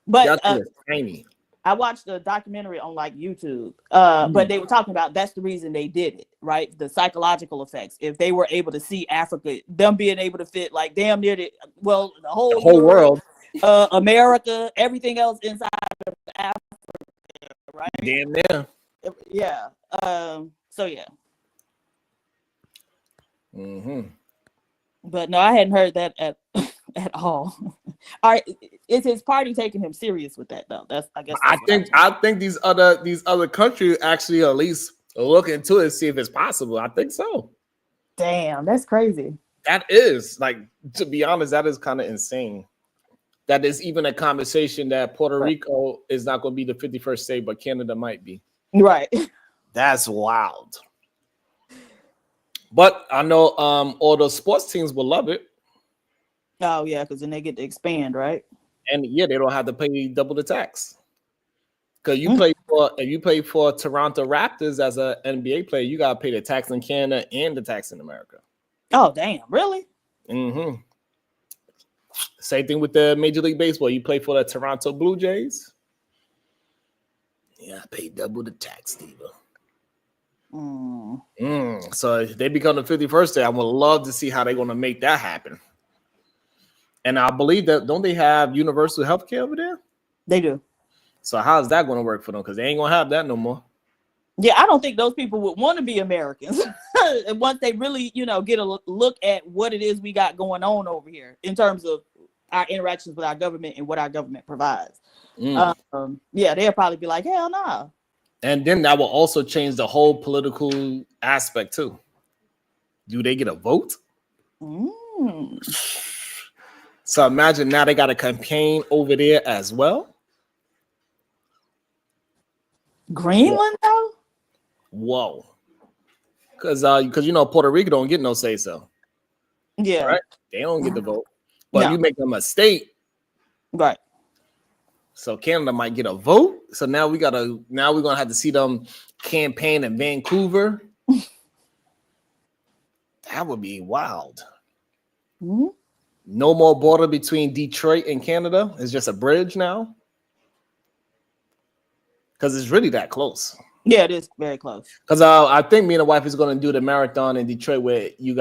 Speaker 3: But
Speaker 1: That's tiny.
Speaker 3: I watched a documentary on like YouTube, but they were talking about that's the reason they did it, right? The psychological effects. If they were able to see Africa, them being able to fit like damn near the whole
Speaker 1: world,
Speaker 3: America, everything else inside of Africa, right?
Speaker 1: Damn near.
Speaker 3: Yeah. So yeah.
Speaker 1: Mm-hmm.
Speaker 3: But no, I hadn't heard that at all. All right, is his party taking him serious with that though? I
Speaker 1: think these other countries actually at least look into it, see if it's possible. I think so.
Speaker 3: Damn, that's crazy.
Speaker 1: That is, like, to be honest, that is kind of insane. That is even a conversation that Puerto Rico is not going to be the 51st state, but Canada might be.
Speaker 3: Right.
Speaker 1: That's wild. But I know all the sports teams will love it.
Speaker 3: Oh yeah, because then they get to expand, right?
Speaker 1: And yeah, they don't have to pay double the tax. Because if you play for Toronto Raptors as an NBA player, you gotta pay the tax in Canada and the tax in America.
Speaker 3: Oh damn, really?
Speaker 1: Mm-hmm. Same thing with the Major League Baseball. You play for the Toronto Blue Jays. Yeah, I pay double the tax, Steve. So if they become the 51st state, I would love to see how they're gonna make that happen. And I believe that don't they have universal health care over there?
Speaker 3: They do.
Speaker 1: So how's that going to work for them? Because they ain't gonna have that no more.
Speaker 3: Yeah, I don't think those people would want to be Americans. And once they really, get a look at what it is we got going on over here in terms of our interactions with our government and what our government provides. Yeah, they'll probably be like, hell no. Nah.
Speaker 1: And then that will also change the whole political aspect too. Do they get a vote? So imagine now they got a campaign over there as well.
Speaker 3: Greenland though?
Speaker 1: Whoa. Because Puerto Rico don't get no say so.
Speaker 3: Yeah.
Speaker 1: Right? They don't get the vote. But
Speaker 3: No.
Speaker 1: you make them a state.
Speaker 3: Right.
Speaker 1: So Canada might get a vote. So now we're gonna have to see them campaign in Vancouver. That would be wild.
Speaker 3: Mm-hmm.
Speaker 1: No more border between Detroit and Canada. It's just a bridge now. Because it's really that close.
Speaker 3: Yeah, it is very close.
Speaker 1: Because I think me and the wife is going to do the marathon in Detroit where you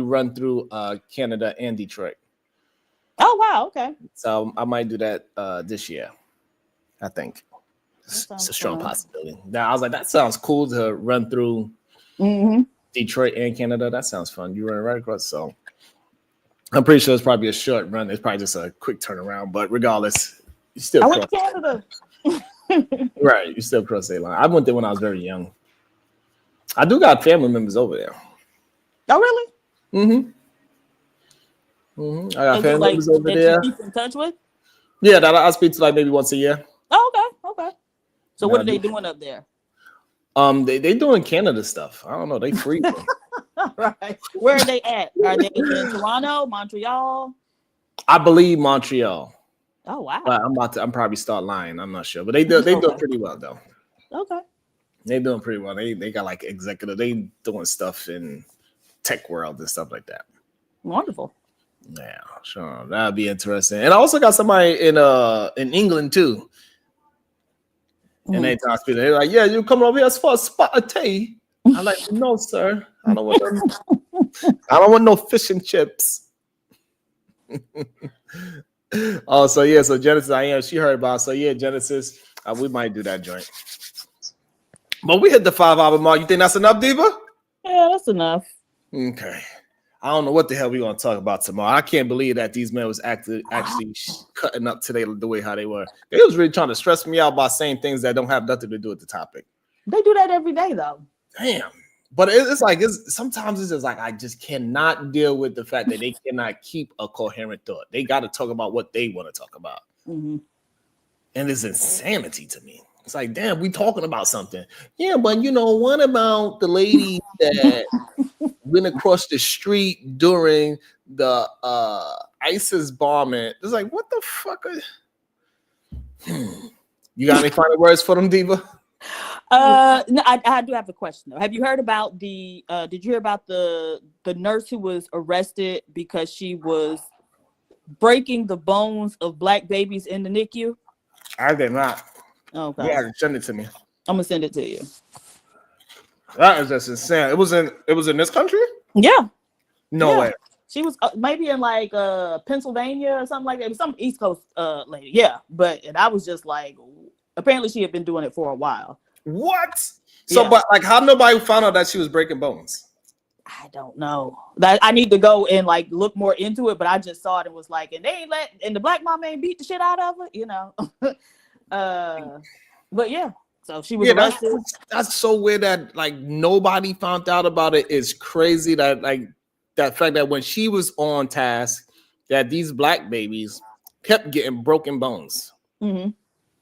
Speaker 1: run through Canada and Detroit.
Speaker 3: Oh wow, okay.
Speaker 1: So I might do that this year. I think it's a strong
Speaker 3: fun.
Speaker 1: possibility. Now I was like, that sounds cool to run through Detroit and Canada. That sounds fun. You run right across. So I'm pretty sure it's probably a short run. It's probably just a quick turnaround. But regardless, you still
Speaker 3: I
Speaker 1: cross.
Speaker 3: went to Canada.
Speaker 1: Right, you still cross the line. I went there when I was very young. I do got family members over there.
Speaker 3: Oh really?
Speaker 1: I got family members over
Speaker 3: that
Speaker 1: there.
Speaker 3: you keep in touch with?
Speaker 1: Yeah, that I speak to like maybe once a year.
Speaker 3: Oh, okay. So
Speaker 1: Yeah,
Speaker 3: what
Speaker 1: I
Speaker 3: are they
Speaker 1: do.
Speaker 3: doing up there?
Speaker 1: They doing Canada stuff. I don't know. They free.
Speaker 3: Right. Where are they at? Are they in Toronto, Montreal?
Speaker 1: I believe Montreal.
Speaker 3: Oh wow.
Speaker 1: But I'm probably start lying. I'm not sure, but they doing pretty well though.
Speaker 3: Okay.
Speaker 1: They doing pretty well. They got like executive. They doing stuff in tech world and stuff like that.
Speaker 3: Wonderful.
Speaker 1: Yeah, sure. That'd be interesting. And I also got somebody in England too. And they talk to me. They're like, "Yeah, you coming over here for a spot of tea?" I'm like, "No, sir. I don't want no fish and chips." Oh, so Genesis, she heard about. So yeah, Genesis, we might do that joint. But we hit the 5-hour mark. You think that's enough, Diva?
Speaker 3: Yeah, that's enough.
Speaker 1: Okay. I don't know what the hell we're gonna talk about tomorrow. I can't believe that these men was actually cutting up today the way how they were. They was really trying to stress me out by saying things that don't have nothing to do with the topic.
Speaker 3: They do that every day though.
Speaker 1: Damn. But it's sometimes it's just like I just cannot deal with the fact that they cannot keep a coherent thought. They got to talk about what they want to talk about. And it's insanity to me. It's like, damn, we talking about something. Yeah, but what about the lady that went across the street during the ISIS bombing? It's like, what the fuck? You got any final words for them, Diva?
Speaker 3: No, I do have a question though. Have you heard about did you hear about the nurse who was arrested because she was breaking the bones of black babies in the NICU?
Speaker 1: I did not.
Speaker 3: Okay.
Speaker 1: Yeah, send it to me.
Speaker 3: I'm gonna send it to you.
Speaker 1: That is just insane. It was in this country?
Speaker 3: Yeah.
Speaker 1: No way.
Speaker 3: She was maybe in like Pennsylvania or something like that. It was some East Coast lady. Yeah, and I was just like, apparently she had been doing it for a while.
Speaker 1: What? So, but like, how nobody found out that she was breaking bones?
Speaker 3: I don't know. That I need to go and like look more into it. But I just saw it and was like, and the black mom ain't beat the shit out of her, But yeah, so she was arrested.
Speaker 1: That's so weird that like nobody found out about it. Is crazy that like that fact that when she was on task, that these black babies kept getting broken bones.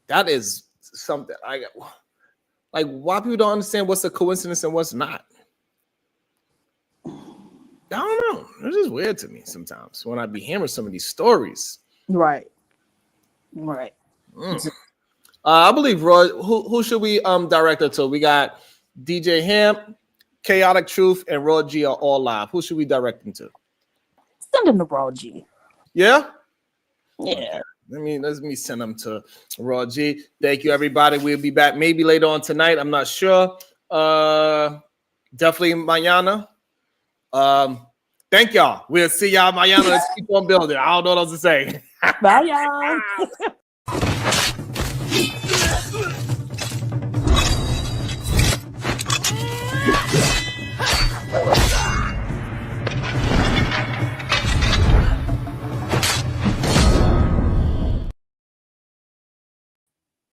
Speaker 1: That is something like why people don't understand what's a coincidence and what's not. I don't know. It's just weird to me sometimes when I be hearing some of these stories.
Speaker 3: Right.
Speaker 1: I believe Roy. Who should we direct her to? We got DJ Ham, Chaotic Truth, and Raw G are all live. Who should we direct them to?
Speaker 3: Send them to Raw G.
Speaker 1: Yeah.
Speaker 3: Yeah.
Speaker 1: Let me send them to Raw G. Thank you, everybody. We'll be back maybe later on tonight. I'm not sure. Definitely mañana. Thank y'all. We'll see y'all mañana. Let's keep on building. I don't know what else to say.
Speaker 3: Bye, y'all.